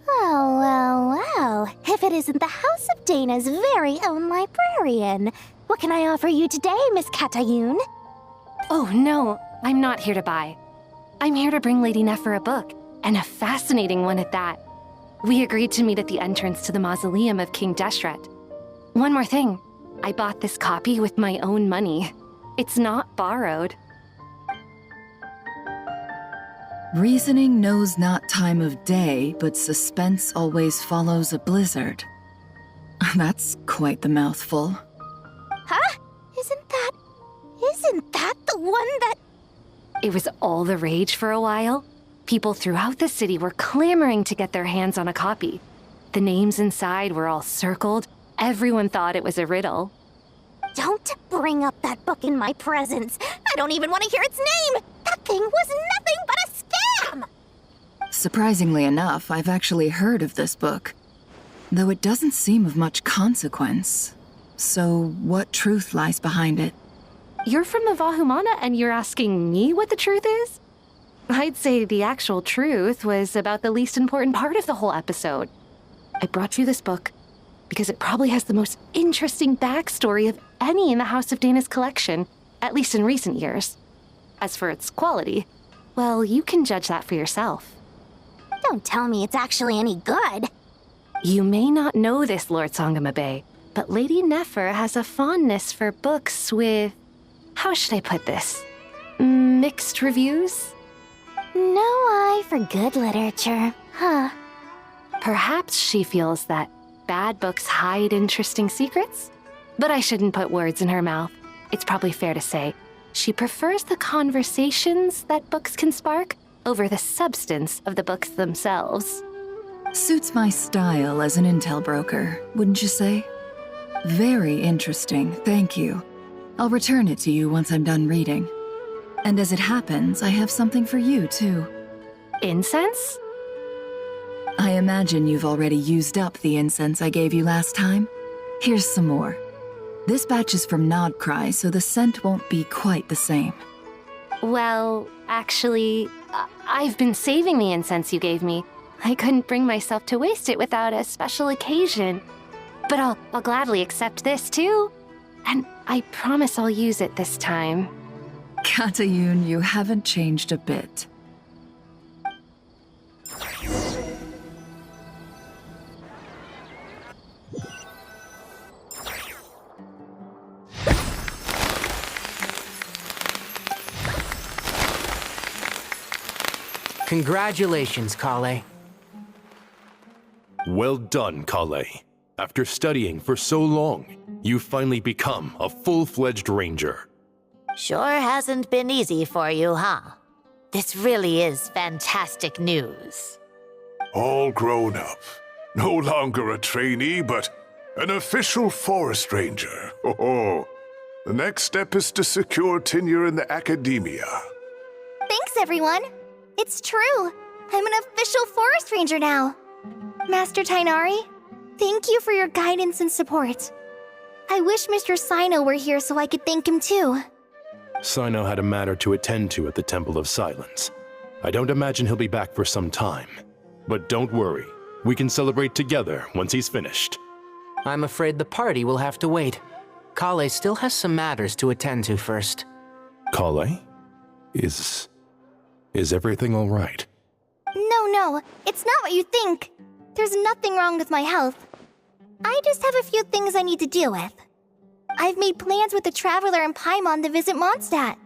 [SPEAKER 17] Well. If it isn't the House of Dana's very own librarian. What can I offer you today, Miss Katayun?
[SPEAKER 2] Oh, no, I'm not here to buy. I'm here to bring Lady Nefer a book, and a fascinating one at that. We agreed to meet at the entrance to the mausoleum of King Deshret. One more thing, I bought this copy with my own money. It's not borrowed.
[SPEAKER 12] Reasoning knows not time of day, but suspense always follows a blizzard. That's quite the mouthful.
[SPEAKER 17] Huh? Isn't that the one that...
[SPEAKER 2] It was all the rage for a while. People throughout the city were clamoring to get their hands on a copy. The names inside were all circled. Everyone thought it was a riddle.
[SPEAKER 17] Don't bring up that book in my presence. I don't even want to hear its name. That thing was nothing but a scam.
[SPEAKER 12] Surprisingly enough, I've actually heard of this book, though it doesn't seem of much consequence. So, what truth lies behind it?
[SPEAKER 2] You're from the Vahumana and you're asking me what the truth is? I'd say the actual truth was about the least important part of the whole episode. I brought you this book because it probably has the most interesting backstory of any in the House of Dana's collection, at least in recent years. As for its quality, well, you can judge that for yourself.
[SPEAKER 17] Don't tell me it's actually any good.
[SPEAKER 2] You may not know this, Lord Sangama Bay, but Lady Nefer has a fondness for books with... how should I put this? Mixed reviews?
[SPEAKER 17] No eye for good literature, huh?
[SPEAKER 2] Perhaps she feels that bad books hide interesting secrets? But I shouldn't put words in her mouth. It's probably fair to say she prefers the conversations that books can spark over the substance of the books themselves.
[SPEAKER 12] Suits my style as an intel broker, wouldn't you say? Very interesting, thank you. I'll return it to you once I'm done reading. And as it happens, I have something for you, too.
[SPEAKER 2] Incense?
[SPEAKER 12] I imagine you've already used up the incense I gave you last time. Here's some more. This batch is from Nodcry, so the scent won't be quite the same.
[SPEAKER 2] Well, actually, I've been saving the incense you gave me. I couldn't bring myself to waste it without a special occasion. But I'll gladly accept this, too. And I promise I'll use it this time.
[SPEAKER 12] Katayun, you haven't changed a bit.
[SPEAKER 9] Congratulations, Kale.
[SPEAKER 6] Well done, Kale. After studying for so long, you've finally become a full-fledged ranger.
[SPEAKER 20] Sure hasn't been easy for you, huh? This really is fantastic news.
[SPEAKER 3] All grown up. No longer a trainee, but
[SPEAKER 11] An official forest ranger. Oh, the next step is to secure tenure in the academia.
[SPEAKER 17] Thanks, everyone. It's true. I'm an official forest ranger now. Master Tainari, thank you for your guidance and support. I wish Mr. Sino were here so I could thank him too.
[SPEAKER 6] Sino had a matter to attend to at the Temple of Silence. I don't imagine he'll be back for some time. But don't worry, we can celebrate together once he's finished.
[SPEAKER 9] I'm afraid the party will have to wait. Kale still has some matters to attend to first.
[SPEAKER 6] Kale? Is everything all right?
[SPEAKER 17] No, it's not what you think. There's nothing wrong with my health. I just have a few things I need to deal with. I've made plans with the Traveler and Paimon to visit Mondstadt.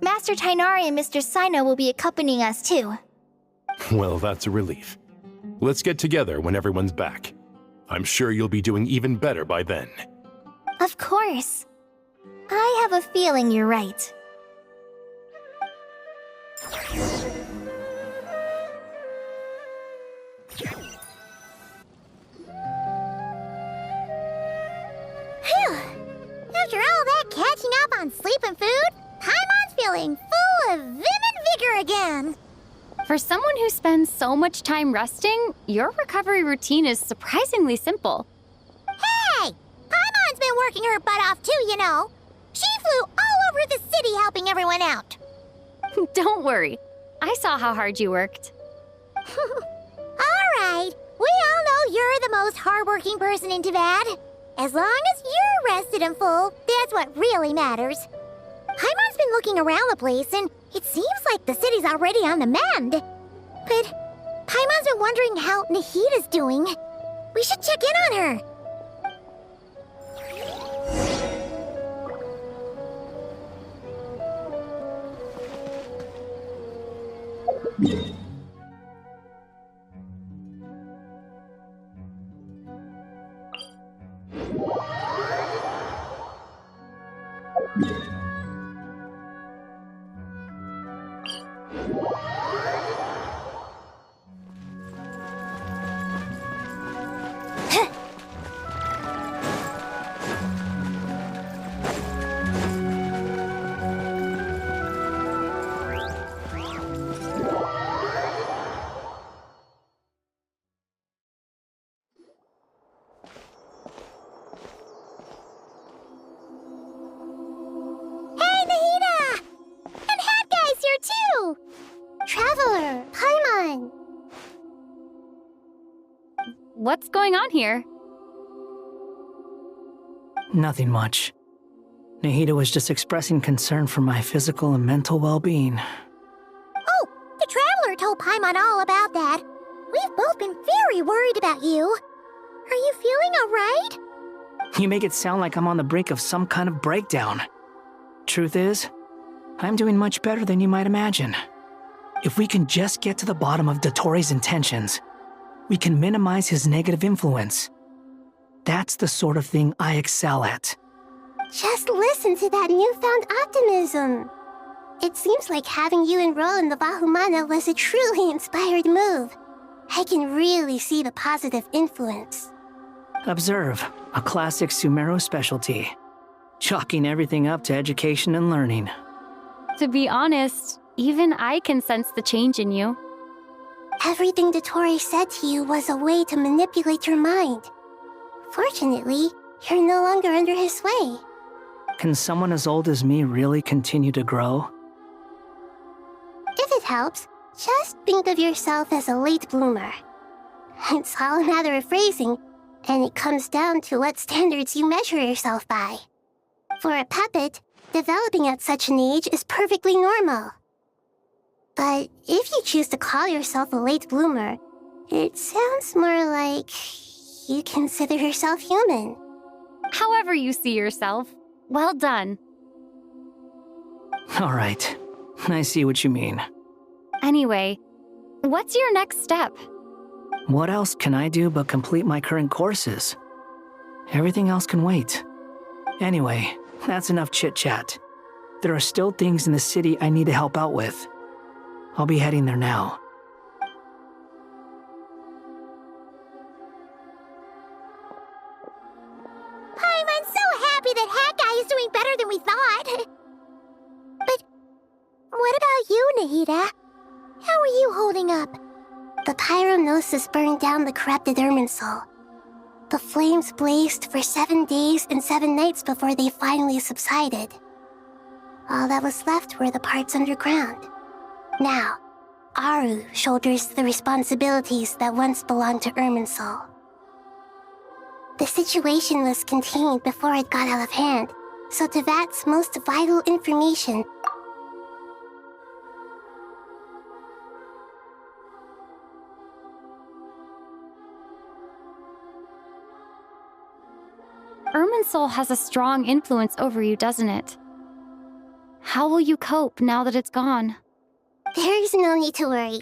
[SPEAKER 17] Master Tainari and Mr. Sino will be accompanying us too.
[SPEAKER 6] Well, that's a relief. Let's get together when everyone's back. I'm sure you'll be doing even better by then.
[SPEAKER 17] Of course. I have a feeling you're right. Phew! After all that catching up on sleep and food, Paimon's feeling full of vim and vigor again.
[SPEAKER 18] For someone who spends so much time resting, your recovery routine is surprisingly simple.
[SPEAKER 17] Hey! Paimon's been working her butt off too, you know. She flew all over the city helping everyone out.
[SPEAKER 18] Don't worry. I saw how hard you worked.
[SPEAKER 17] All right. We all know you're the most hardworking person in Tavad. As long as you're rested and full, that's what really matters. Paimon's been looking around the place, and it seems like the city's already on the mend. But Paimon's been wondering how Nahita's doing. We should check in on her. Traveler, Paimon!
[SPEAKER 18] What's going on here?
[SPEAKER 21] Nothing much. Nahita was just expressing concern for my physical and mental well-being.
[SPEAKER 17] Oh, the Traveler told Paimon all about that. We've both been very worried about you. Are you feeling alright?
[SPEAKER 21] You make it sound like I'm on the brink of some kind of breakdown. Truth is, I'm doing much better than you might imagine. If we can just get to the bottom of Dotori's intentions, we can minimize his negative influence. That's the sort of thing I excel at.
[SPEAKER 17] Just listen to that newfound optimism. It seems like having you enroll in the Vahumana was a truly inspired move. I can really see the positive influence.
[SPEAKER 21] Observe, a classic Sumeru specialty. Chalking everything up to education and learning.
[SPEAKER 18] To be honest, even I can sense the change in you.
[SPEAKER 17] Everything Dotori said to you was a way to manipulate your mind. Fortunately, you're no longer under his sway.
[SPEAKER 21] Can someone as old as me really continue to grow?
[SPEAKER 17] If it helps, just think of yourself as a late bloomer. It's all a matter of phrasing, and it comes down to what standards you measure yourself by. For a puppet, developing at such an age is perfectly normal. But if you choose to call yourself a late bloomer, it sounds more like you consider yourself human.
[SPEAKER 18] However you see yourself, well done.
[SPEAKER 21] All right, I see what you mean.
[SPEAKER 18] Anyway, what's your next step?
[SPEAKER 21] What else can I do but complete my current courses? Everything else can wait. Anyway, that's enough chit-chat. There are still things in the city I need to help out with. I'll be heading there now.
[SPEAKER 17] doing better than we thought. But what about you, Nahida? How are you holding up? The pyronosis burned down the corrupted Irminsul. The flames blazed for 7 days and 7 nights before they finally subsided. All that was left were the parts underground. Now, Aru shoulders the responsibilities that once belonged to Irminsul. The situation was contained before it got out of hand, so Tevat's most vital information
[SPEAKER 18] Irminsul has a strong influence over you, doesn't it? How will you cope now that it's gone?
[SPEAKER 17] There is no need to worry.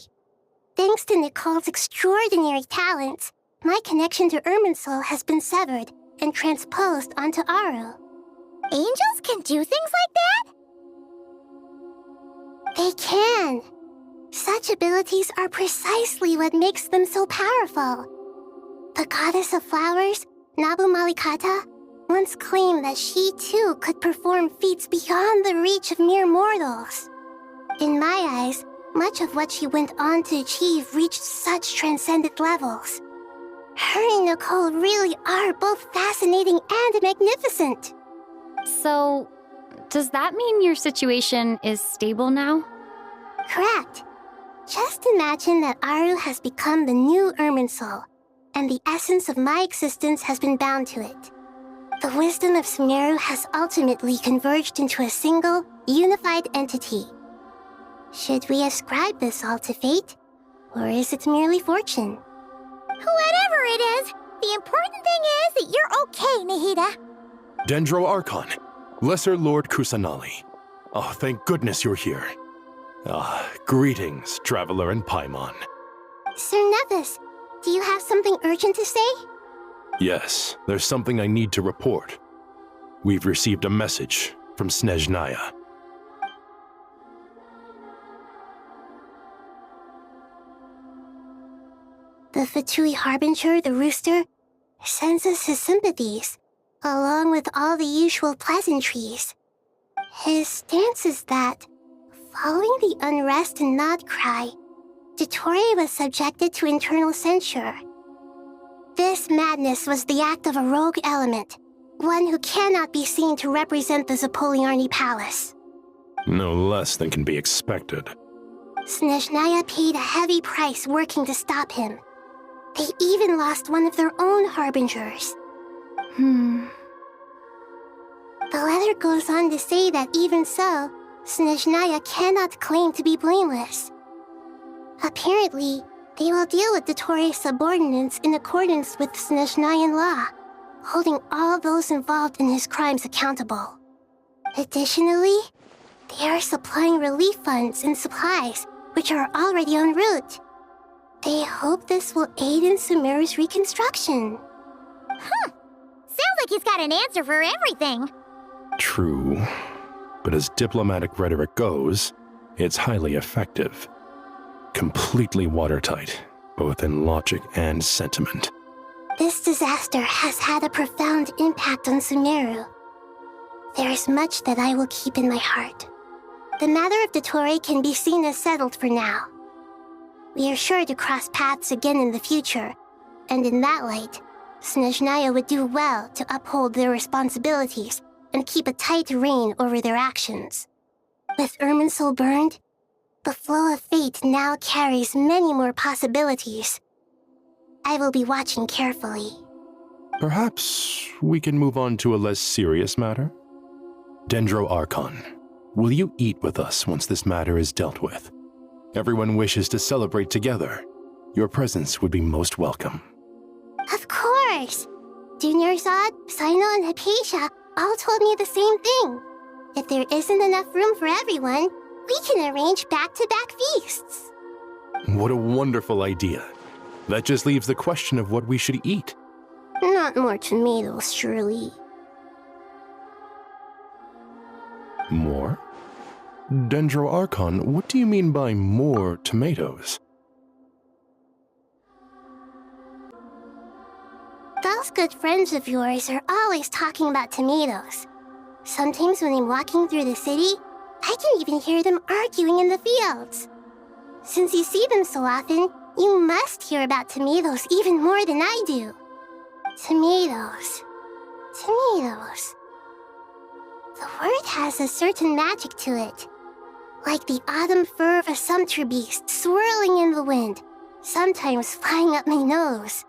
[SPEAKER 17] Thanks to Nicole's extraordinary talents, my connection to Irminsul has been severed and transposed onto Aru. Angels can do things like that? They can. Such abilities are precisely what makes them so powerful. The goddess of flowers, Nabu Malikata, once claimed that she too could perform feats beyond the reach of mere mortals. In my eyes, much of what she went on to achieve reached such transcendent levels. Her and Nicole really are both fascinating and magnificent.
[SPEAKER 18] So, does that mean your situation is stable now?
[SPEAKER 17] Correct. Just imagine that Aru has become the new Irminsul, and the essence of my existence has been bound to it. The wisdom of Sumeru has ultimately converged into a single, unified entity. Should we ascribe this all to fate, or is it merely fortune? Whatever it is, the important thing is that you're okay, Nahida.
[SPEAKER 6] Dendro Archon, Lesser Lord Kusanali. Oh, thank goodness you're here. Greetings, Traveler and Paimon.
[SPEAKER 17] Sir Nevis, do you have something urgent to say?
[SPEAKER 6] Yes, there's something I need to report. We've received a message from Snezhnaya.
[SPEAKER 17] The Fatui Harbinger, the Rooster, sends us his sympathies, along with all the usual pleasantries. His stance is that, following the unrest and Nod Cry, Dottore was subjected to internal censure. This madness was the act of a rogue element, one who cannot be seen to represent the Zapoliarni Palace.
[SPEAKER 6] No less than can be expected.
[SPEAKER 17] Snezhnaya paid a heavy price working to stop him. They even lost one of their own harbingers. The letter goes on to say that even so, Snezhnaya cannot claim to be blameless. Apparently, they will deal with Dottore's subordinates in accordance with Snezhnayan law, holding all those involved in his crimes accountable. Additionally, they are supplying relief funds and supplies, which are already en route. They hope this will aid in Sumeru's reconstruction. Sounds like he's got an answer for everything.
[SPEAKER 6] True, but as diplomatic rhetoric goes, it's highly effective. Completely watertight, both in logic and sentiment.
[SPEAKER 17] This disaster has had a profound impact on Sumeru. There is much that I will keep in my heart. The matter of Dottore can be seen as settled for now. We are sure to cross paths again in the future, and in that light, Snezhnaya would do well to uphold their responsibilities and keep a tight rein over their actions. With Irminsul burned, the flow of fate now carries many more possibilities. I will be watching carefully.
[SPEAKER 6] Perhaps we can move on to a less serious matter? Dendro Archon, will you eat with us once this matter is dealt with? Everyone wishes to celebrate together. Your presence would be most welcome.
[SPEAKER 17] Of course! Junior Zod, Sino, and Hypatia all told me the same thing. If there isn't enough room for everyone, we can arrange back-to-back feasts.
[SPEAKER 6] What a wonderful idea. That just leaves the question of what we should eat.
[SPEAKER 17] Not more tomatoes, surely.
[SPEAKER 6] More? Dendro Archon, what do you mean by more tomatoes?
[SPEAKER 17] Those good friends of yours are always talking about tomatoes. Sometimes when I'm walking through the city, I can even hear them arguing in the fields. Since you see them so often, you must hear about tomatoes even more than I do. Tomatoes. Tomatoes. The word has a certain magic to it. Like the autumn fur of a sumpter beast swirling in the wind, sometimes flying up my nose.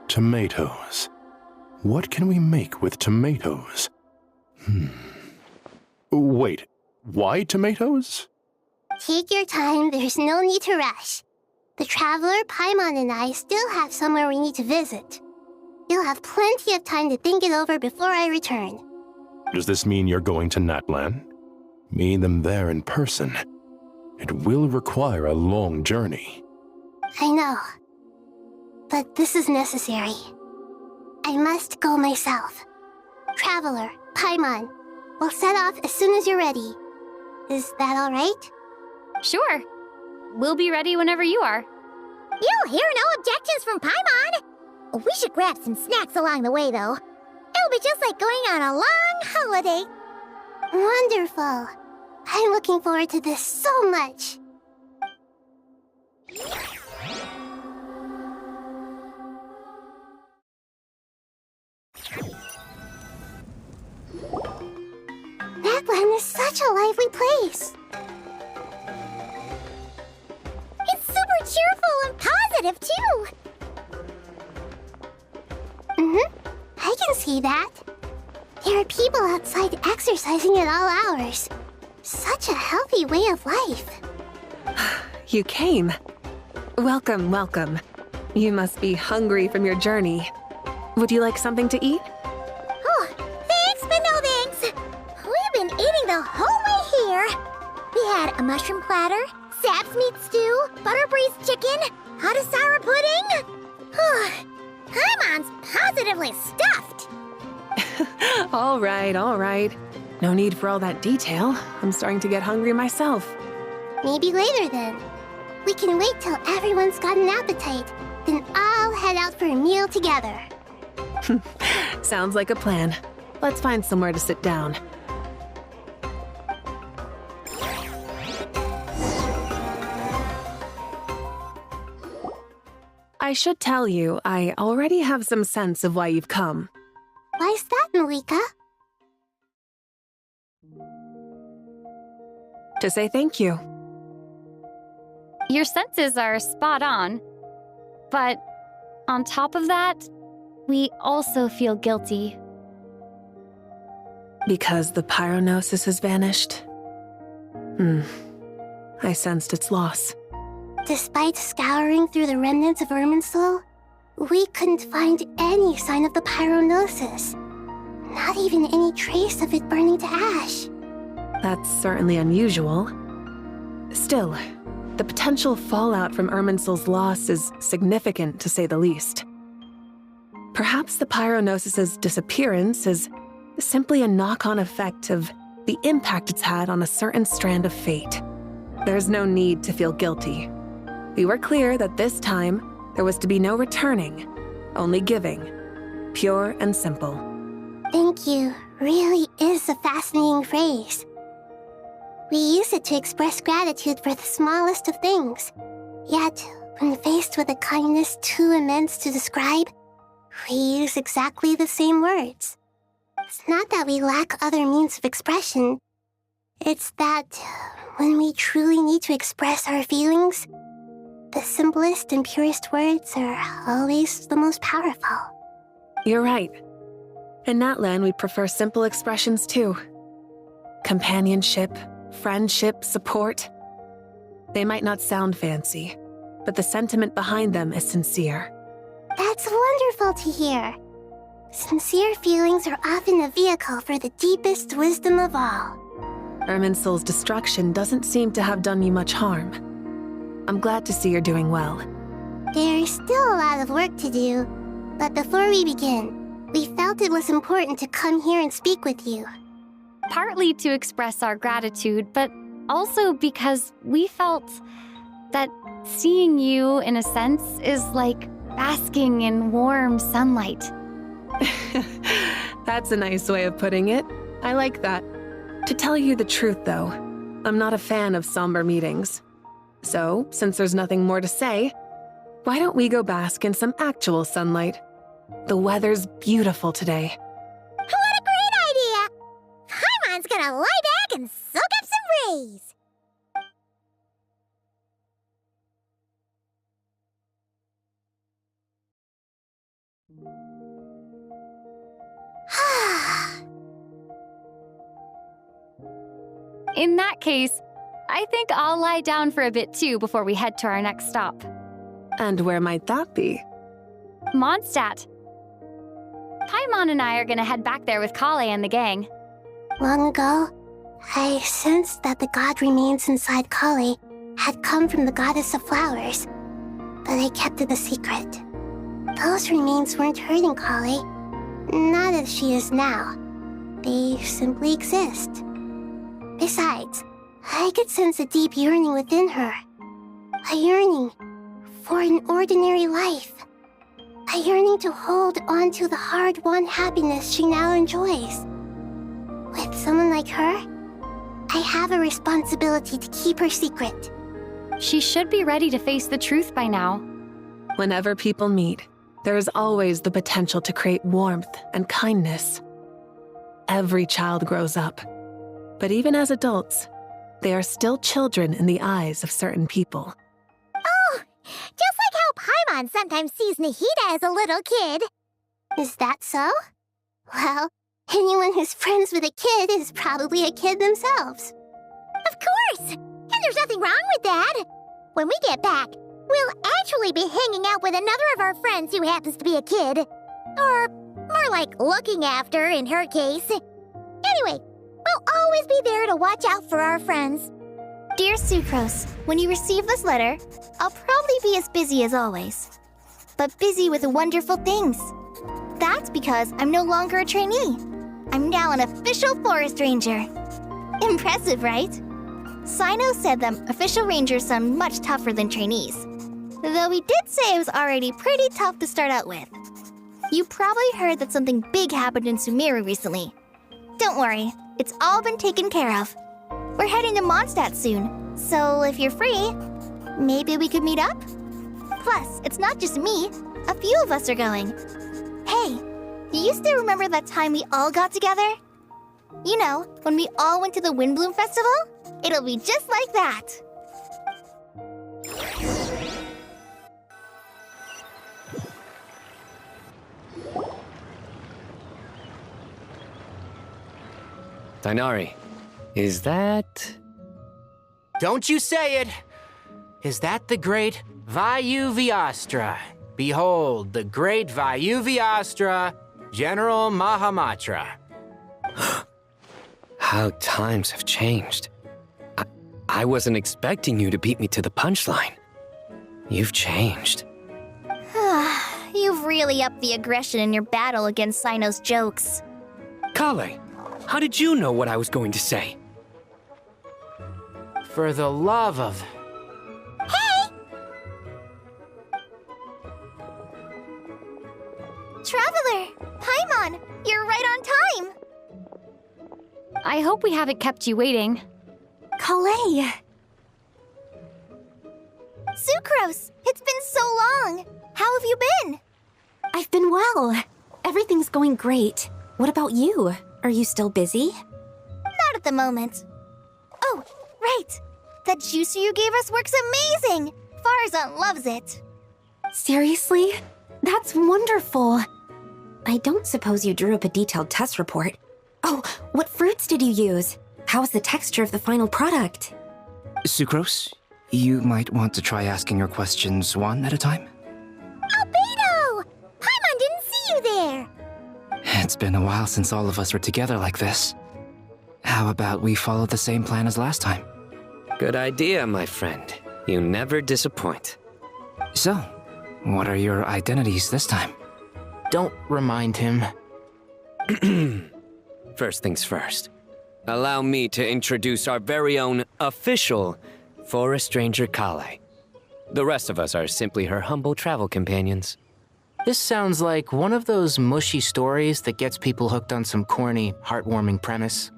[SPEAKER 6] Tomatoes. What can we make with tomatoes? Wait, why tomatoes?
[SPEAKER 17] Take your time, there's no need to rush. The traveler, Paimon, and I still have somewhere we need to visit. You'll have plenty of time to think it over before I return.
[SPEAKER 6] Does this mean you're going to Natlan? Meeting them there in person. It will require a long journey.
[SPEAKER 17] I know. But this is necessary. I must go myself. Traveler, Paimon, we'll set off as soon as you're ready. Is that all right?
[SPEAKER 18] Sure. We'll be ready whenever you are.
[SPEAKER 17] You'll hear no objections from Paimon. We should grab some snacks along the way, though. It'll be just like going on a long holiday. Wonderful. I'm looking forward to this so much. Natlan is such a lively place. It's super cheerful and positive, too. I can see that. There are people outside exercising at all hours. Such a healthy way of life.
[SPEAKER 10] You came. Welcome, welcome. You must be hungry from your journey. Would you like something to eat?
[SPEAKER 17] Oh, thanks, but no thanks. We've been eating the whole way here. We had a mushroom platter, sap's meat stew, butter braised chicken, hot sour pudding. Paimon's positively stuffed.
[SPEAKER 10] All right, all right. No need for all that detail. I'm starting to get hungry myself.
[SPEAKER 17] Maybe later then. We can wait till everyone's got an appetite, then I'll head out for a meal together.
[SPEAKER 10] Sounds like a plan. Let's find somewhere to sit down. I should tell you, I already have some sense of why you've come.
[SPEAKER 17] Why's that, Malika?
[SPEAKER 10] To say thank you.
[SPEAKER 18] Your senses are spot on. But on top of that, we also feel guilty.
[SPEAKER 10] Because the pyronosis has vanished? I sensed its loss.
[SPEAKER 17] Despite scouring through the remnants of Irminsul, we couldn't find any sign of the pyronosis. Not even any trace of it burning to ash.
[SPEAKER 10] That's certainly unusual. Still, the potential fallout from Irminsul's loss is significant, to say the least. Perhaps the pyronosis's disappearance is simply a knock-on effect of the impact it's had on a certain strand of fate. There's no need to feel guilty. We were clear that this time, there was to be no returning, only giving. Pure and simple.
[SPEAKER 17] Thank you really is a fascinating phrase. We use it to express gratitude for the smallest of things. Yet, when faced with a kindness too immense to describe, we use exactly the same words. It's not that we lack other means of expression. It's that when we truly need to express our feelings, the simplest and purest words are always the most powerful.
[SPEAKER 10] You're right. In Natlan, we prefer simple expressions too. Companionship, friendship, support. They might not sound fancy, but the sentiment behind them is sincere.
[SPEAKER 17] That's wonderful to hear. Sincere feelings are often a vehicle for the deepest wisdom of all.
[SPEAKER 10] Irminsul's destruction doesn't seem to have done you much harm. I'm glad to see you're doing well.
[SPEAKER 17] There's still a lot of work to do, but before we begin, we felt it was important to come here and speak with you.
[SPEAKER 18] Partly to express our gratitude, but also because we felt that seeing you, in a sense, is like basking in warm sunlight.
[SPEAKER 10] That's a nice way of putting it. I like that. To tell you the truth, though, I'm not a fan of somber meetings. So, since there's nothing more to say, why don't we go bask in some actual sunlight? The weather's beautiful today.
[SPEAKER 17] What a great idea! Paimon's gonna lie back and soak up some rays.
[SPEAKER 18] In that case, I think I'll lie down for a bit too before we head to our next stop.
[SPEAKER 10] And where might that be?
[SPEAKER 18] Mondstadt. Paimon and I are gonna head back there with Kale and the gang.
[SPEAKER 17] Long ago, I sensed that the god remains inside Kali had come from the goddess of flowers, but I kept it a secret. Those remains weren't hurting Kali, not as she is now. They simply exist. Besides, I could sense a deep yearning within her. A yearning for an ordinary life. A yearning to hold on to the hard-won happiness she now enjoys. With someone like her, I have a responsibility to keep her secret.
[SPEAKER 18] She should be ready to face the truth by now.
[SPEAKER 10] Whenever people meet, there is always the potential to create warmth and kindness. Every child grows up, but even as adults, they are still children in the eyes of certain people.
[SPEAKER 17] Oh, just like how Paimon sometimes sees Nahida as a little kid. Is that so? Well, anyone who's friends with a kid is probably a kid themselves. Of course! And there's nothing wrong with that. When we get back, we'll actually be hanging out with another of our friends who happens to be a kid. Or more like looking after, in her case. Anyway, we'll always be there to watch out for our friends.
[SPEAKER 13] Dear Sucrose, when you receive this letter, I'll probably be as busy as always. But busy with wonderful things. That's because I'm no longer a trainee. I'm now an official forest ranger. Impressive, right? Sino said that official rangers sound much tougher than trainees. Though he did say it was already pretty tough to start out with. You probably heard that something big happened in Sumeru recently. Don't worry, it's all been taken care of. We're heading to Mondstadt soon, so if you're free, maybe we could meet up? Plus, it's not just me, a few of us are going. Hey, you still remember that time we all got together? You know, when we all went to the Windbloom Festival? It'll be just like that.
[SPEAKER 8] Dainari, is that...
[SPEAKER 9] Don't you say it! Is that the great Vayu-Vyastra? Behold, the great Vayu-Vyastra, General Mahamatra.
[SPEAKER 8] How times have changed. I wasn't expecting you to beat me to the punchline. You've changed.
[SPEAKER 13] You've really upped the aggression in your battle against Sino's jokes.
[SPEAKER 8] Kale, how did you know what I was going to say?
[SPEAKER 9] For the love of...
[SPEAKER 17] Hey!
[SPEAKER 13] Traveler! Paimon, you're right on time!
[SPEAKER 18] I hope we haven't kept you waiting.
[SPEAKER 13] Kale! Sucrose! It's been so long! How have you been?
[SPEAKER 22] I've been well. Everything's going great. What about you? Are you still busy?
[SPEAKER 13] Not at the moment. Oh, right! That juicer you gave us works amazing! Farzan loves it.
[SPEAKER 22] Seriously? That's wonderful. I don't suppose you drew up a detailed test report. Oh, what fruits did you use? How's the texture of the final product?
[SPEAKER 23] Sucrose, you might want to try asking your questions one at a time.
[SPEAKER 17] Albedo! Paimon didn't see you there!
[SPEAKER 23] It's been a while since all of us were together like this. How about we follow the same plan as last time?
[SPEAKER 8] Good idea, my friend. You never disappoint.
[SPEAKER 23] So, what are your identities this time?
[SPEAKER 9] Don't remind him.
[SPEAKER 8] First things first. Allow me to introduce our very own official Forest Ranger Kale. The rest of us are simply her humble travel companions.
[SPEAKER 9] This sounds like one of those mushy stories that gets people hooked on some corny, heartwarming premise.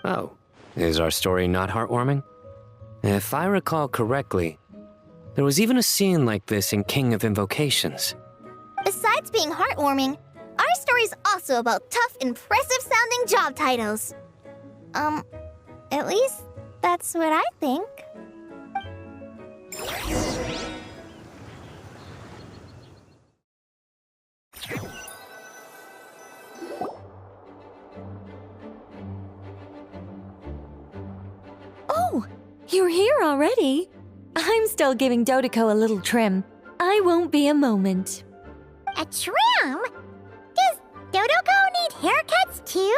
[SPEAKER 8] Oh, is our story not heartwarming? If I recall correctly, there was even a scene like this in King of Invocations.
[SPEAKER 13] Besides being heartwarming, our story's also about tough, impressive-sounding job titles. At least that's what I think.
[SPEAKER 4] Oh, you're here already? I'm still giving Dodeko a little trim. I won't be a moment.
[SPEAKER 17] A trim? Does Dodoko need haircuts too?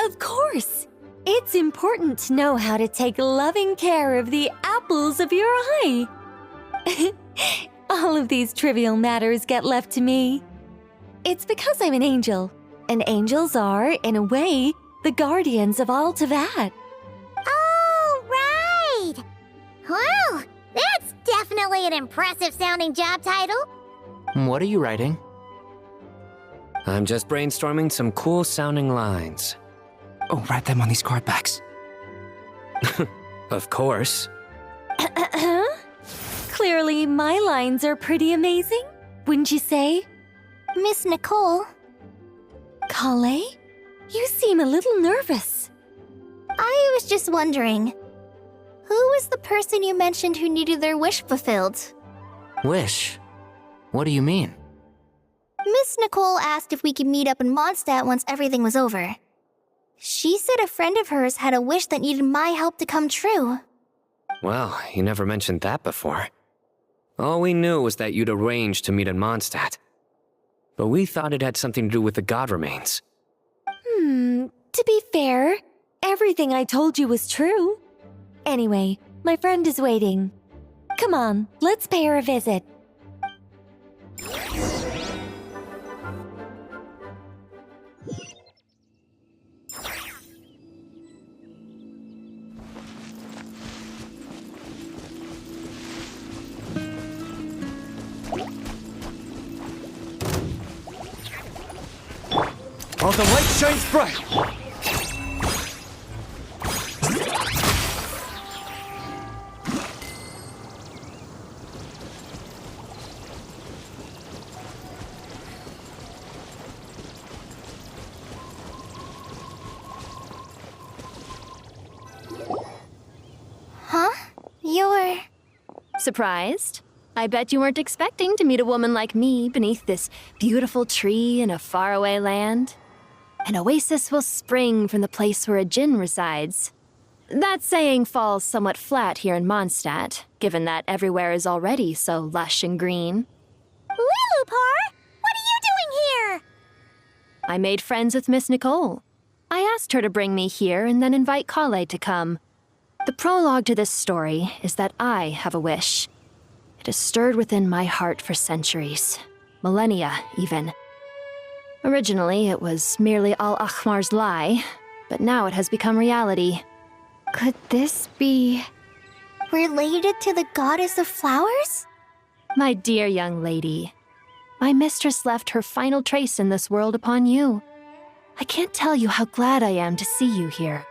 [SPEAKER 4] Of course. It's important to know how to take loving care of the apples of your eye. All of these trivial matters get left to me. It's because I'm an angel, and angels are, in a way, the guardians of all Teyvat.
[SPEAKER 17] Oh, right! Well, that's definitely an impressive-sounding job title.
[SPEAKER 9] What are you writing?
[SPEAKER 8] I'm just brainstorming some cool-sounding lines.
[SPEAKER 23] Oh, write them on these card backs.
[SPEAKER 8] Of course.
[SPEAKER 4] Clearly, my lines are pretty amazing, wouldn't you say?
[SPEAKER 13] Miss Nicole.
[SPEAKER 4] Kale? You seem a little nervous.
[SPEAKER 13] I was just wondering, who was the person you mentioned who needed their wish fulfilled?
[SPEAKER 9] Wish? What do you mean?
[SPEAKER 13] Miss Nicole asked if we could meet up in Mondstadt once everything was over. She said a friend of hers had a wish that needed my help to come true.
[SPEAKER 8] Well, you never mentioned that before. All we knew was that you'd arranged to meet in Mondstadt. But we thought it had something to do with the god remains.
[SPEAKER 4] To be fair, everything I told you was true. Anyway, my friend is waiting. Come on, let's pay her a visit.
[SPEAKER 7] Oh, the light shines bright!
[SPEAKER 13] Huh? You're...
[SPEAKER 2] Surprised? I bet you weren't expecting to meet a woman like me beneath this beautiful tree in a faraway land. An oasis will spring from the place where a djinn resides. That saying falls somewhat flat here in Mondstadt, given that everywhere is already so lush and green.
[SPEAKER 17] Lilupar, what are you doing here?
[SPEAKER 2] I made friends with Miss Nicole. I asked her to bring me here and then invite Kale to come. The prologue to this story is that I have a wish. It has stirred within my heart for centuries, millennia even. Originally, it was merely Al-Akhmar's lie, but now it has become reality.
[SPEAKER 13] Could this be... related to the goddess of flowers?
[SPEAKER 2] My dear young lady, my mistress left her final trace in this world upon you. I can't tell you how glad I am to see you here.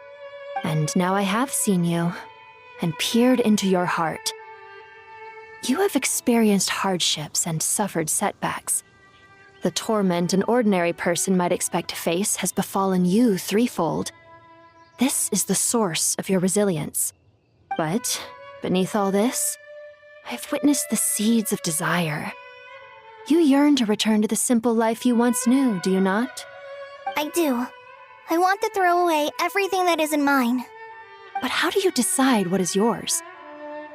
[SPEAKER 2] And now I have seen you, and peered into your heart. You have experienced hardships and suffered setbacks. The torment an ordinary person might expect to face has befallen you threefold. This is the source of your resilience. But beneath all this, I've witnessed the seeds of desire. You yearn to return to the simple life you once knew, do you not?
[SPEAKER 13] I do. I want to throw away everything that isn't mine.
[SPEAKER 2] But how do you decide what is yours?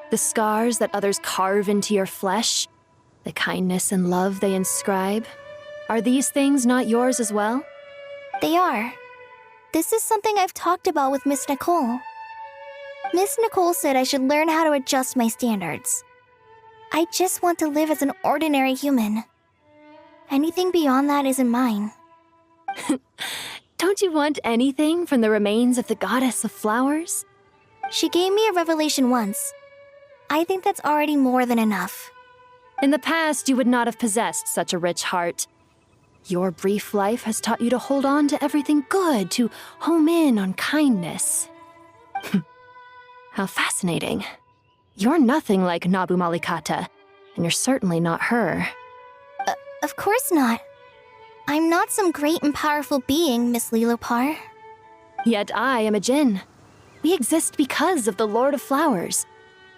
[SPEAKER 2] The scars that others carve into your flesh? The kindness and love they inscribe? Are these things not yours as well?
[SPEAKER 13] They are. This is something I've talked about with Miss Nicole. Miss Nicole said I should learn how to adjust my standards. I just want to live as an ordinary human. Anything beyond that isn't mine.
[SPEAKER 2] Don't you want anything from the remains of the goddess of flowers?
[SPEAKER 13] She gave me a revelation once. I think that's already more than enough.
[SPEAKER 2] In the past, you would not have possessed such a rich heart. Your brief life has taught you to hold on to everything good, to home in on kindness. How fascinating. You're nothing like Nabu Malikata, and you're certainly not her.
[SPEAKER 13] Of course not. I'm not some great and powerful being, Miss Lilopar.
[SPEAKER 2] Yet I am a Jinn. We exist because of the Lord of Flowers.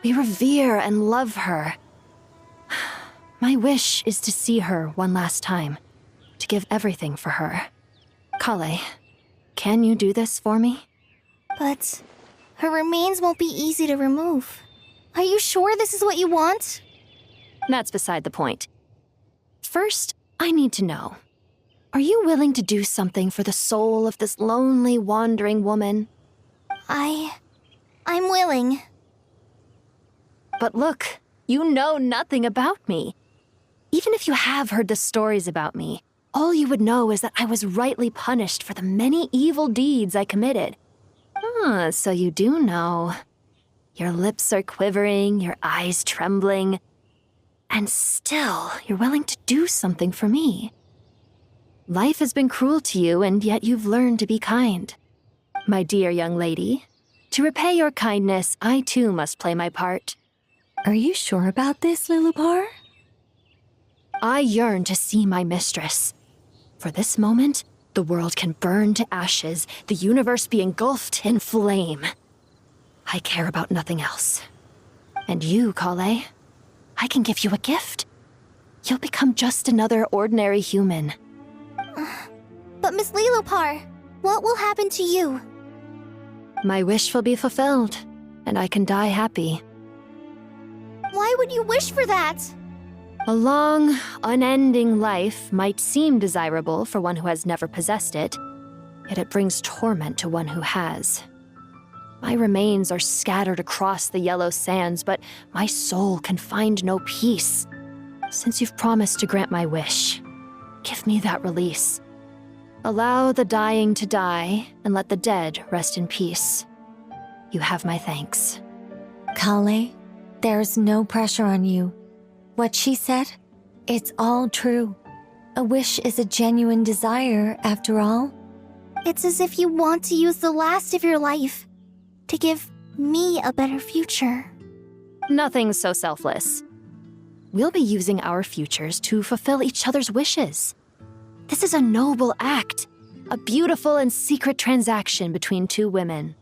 [SPEAKER 2] We revere and love her. My wish is to see her one last time, to give everything for her. Kale, can you do this for me?
[SPEAKER 13] But her remains won't be easy to remove. Are you sure this is what you want?
[SPEAKER 2] That's beside the point. First, I need to know, are you willing to do something for the soul of this lonely, wandering woman?
[SPEAKER 13] I'm willing.
[SPEAKER 2] But look, you know nothing about me. Even if you have heard the stories about me, all you would know is that I was rightly punished for the many evil deeds I committed. So you do know. Your lips are quivering, your eyes trembling, and still you're willing to do something for me. Life has been cruel to you, and yet you've learned to be kind. My dear young lady, to repay your kindness, I too must play my part.
[SPEAKER 4] Are you sure about this, Lilopar?
[SPEAKER 2] I yearn to see my mistress. For this moment, the world can burn to ashes, the universe be engulfed in flame. I care about nothing else. And you, Kale, I can give you a gift. You'll become just another ordinary human.
[SPEAKER 13] But Miss Lilopar, what will happen to you?
[SPEAKER 2] My wish will be fulfilled, and I can die happy.
[SPEAKER 13] Why would you wish for that?
[SPEAKER 2] A long, unending life might seem desirable for one who has never possessed it, yet it brings torment to one who has. My remains are scattered across the yellow sands, but my soul can find no peace. Since you've promised to grant my wish, give me that release. Allow the dying to die, and let the dead rest in peace. You have my thanks.
[SPEAKER 4] Kale, there's no pressure on you. What she said, it's all true. A wish is a genuine desire, after all.
[SPEAKER 13] It's as if you want to use the last of your life to give me a better future.
[SPEAKER 2] Nothing so selfless. We'll be using our futures to fulfill each other's wishes. This is a noble act, a beautiful and secret transaction between two women.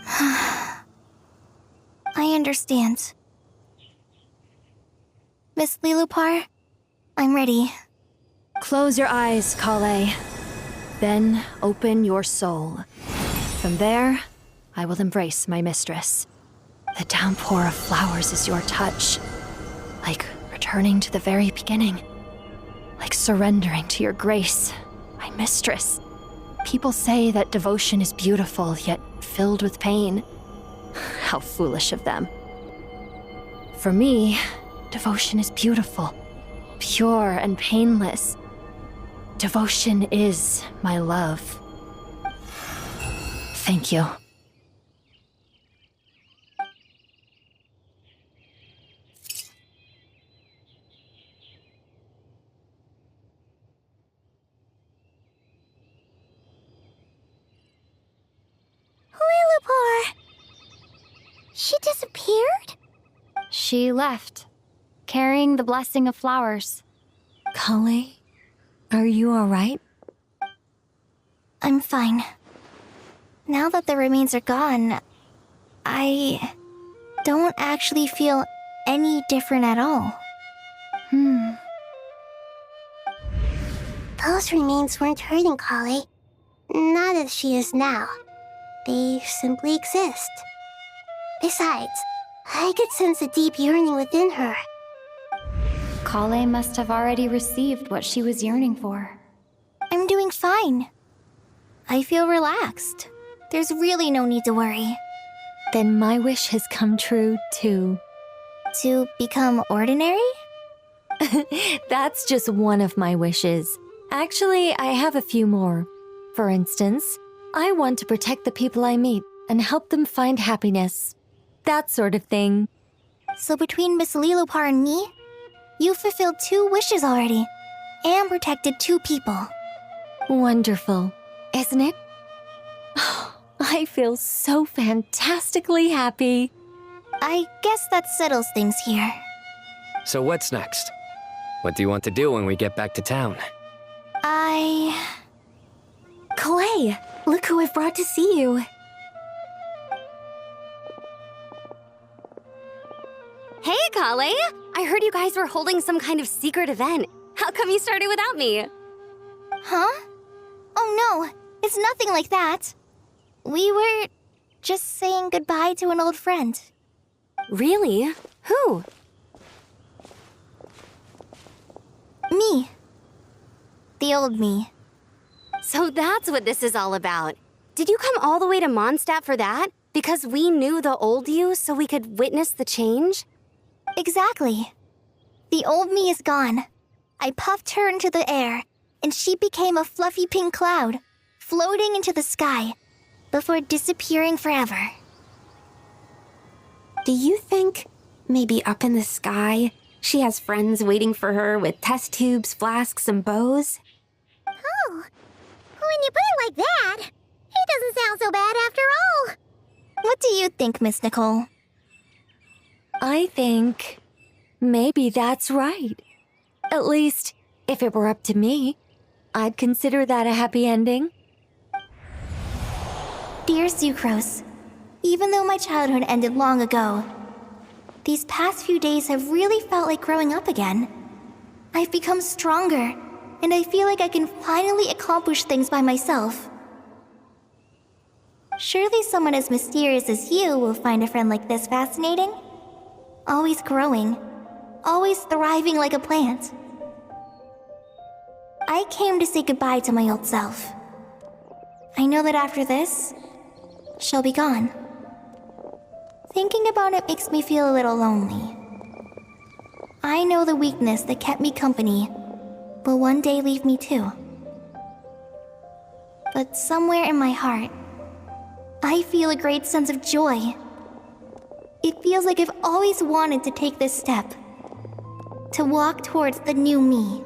[SPEAKER 13] I understand. Miss Lilopar, I'm ready.
[SPEAKER 2] Close your eyes, Kale. Then open your soul. From there, I will embrace my mistress. The downpour of flowers is your touch. Like returning to the very beginning. Like surrendering to your grace, my mistress. People say that devotion is beautiful, yet filled with pain. How foolish of them. For me, devotion is beautiful, pure and painless. Devotion is my love. Thank you.
[SPEAKER 17] Lilopar! She disappeared?
[SPEAKER 18] She left, carrying the blessing of flowers.
[SPEAKER 4] Kale, are you alright?
[SPEAKER 13] I'm fine. Now that the remains are gone, I don't actually feel any different at all.
[SPEAKER 17] Those remains weren't hurting Kale. Not as she is now. They simply exist. Besides, I could sense a deep yearning within her.
[SPEAKER 18] Kale must have already received what she was yearning for.
[SPEAKER 13] I'm doing fine. I feel relaxed. There's really no need to worry.
[SPEAKER 4] Then my wish has come true, too.
[SPEAKER 13] To become ordinary?
[SPEAKER 4] That's just one of my wishes. Actually, I have a few more. For instance, I want to protect the people I meet and help them find happiness. That sort of thing.
[SPEAKER 13] So between Miss Lilopar and me, You fulfilled 2 wishes already, and protected 2 people.
[SPEAKER 4] Wonderful, isn't it? I feel so fantastically happy.
[SPEAKER 13] I guess that settles things here.
[SPEAKER 8] So what's next? What do you want to do when we get back to town?
[SPEAKER 22] Clay, look who I've brought to see you.
[SPEAKER 5] Hey, Kale! I heard you guys were holding some kind of secret event. How come you started without me?
[SPEAKER 13] Huh? Oh no, it's nothing like that. We were just saying goodbye to an old friend.
[SPEAKER 5] Really? Who?
[SPEAKER 13] Me. The old me.
[SPEAKER 5] So that's what this is all about. Did you come all the way to Mondstadt for that? Because we knew the old you so we could witness the change?
[SPEAKER 13] Exactly. The old me is gone. I puffed her into the air, and she became a fluffy pink cloud, floating into the sky, before disappearing forever.
[SPEAKER 22] Do you think, maybe up in the sky, she has friends waiting for her with test tubes, flasks, and bows?
[SPEAKER 17] Oh, when you put it like that, it doesn't sound so bad after all.
[SPEAKER 13] What do you think, Miss Nicole?
[SPEAKER 4] I think maybe that's right. At least, if it were up to me, I'd consider that a happy ending.
[SPEAKER 13] Dear Sucrose, even though my childhood ended long ago, these past few days have really felt like growing up again. I've become stronger, and I feel like I can finally accomplish things by myself. Surely someone as mysterious as you will find a friend like this fascinating? Always growing, always thriving like a plant. I came to say goodbye to my old self. I know that after this, she'll be gone. Thinking about it makes me feel a little lonely. I know the weakness that kept me company will one day leave me too. But somewhere in my heart, I feel a great sense of joy. It feels like I've always wanted to take this step, to walk towards the new me.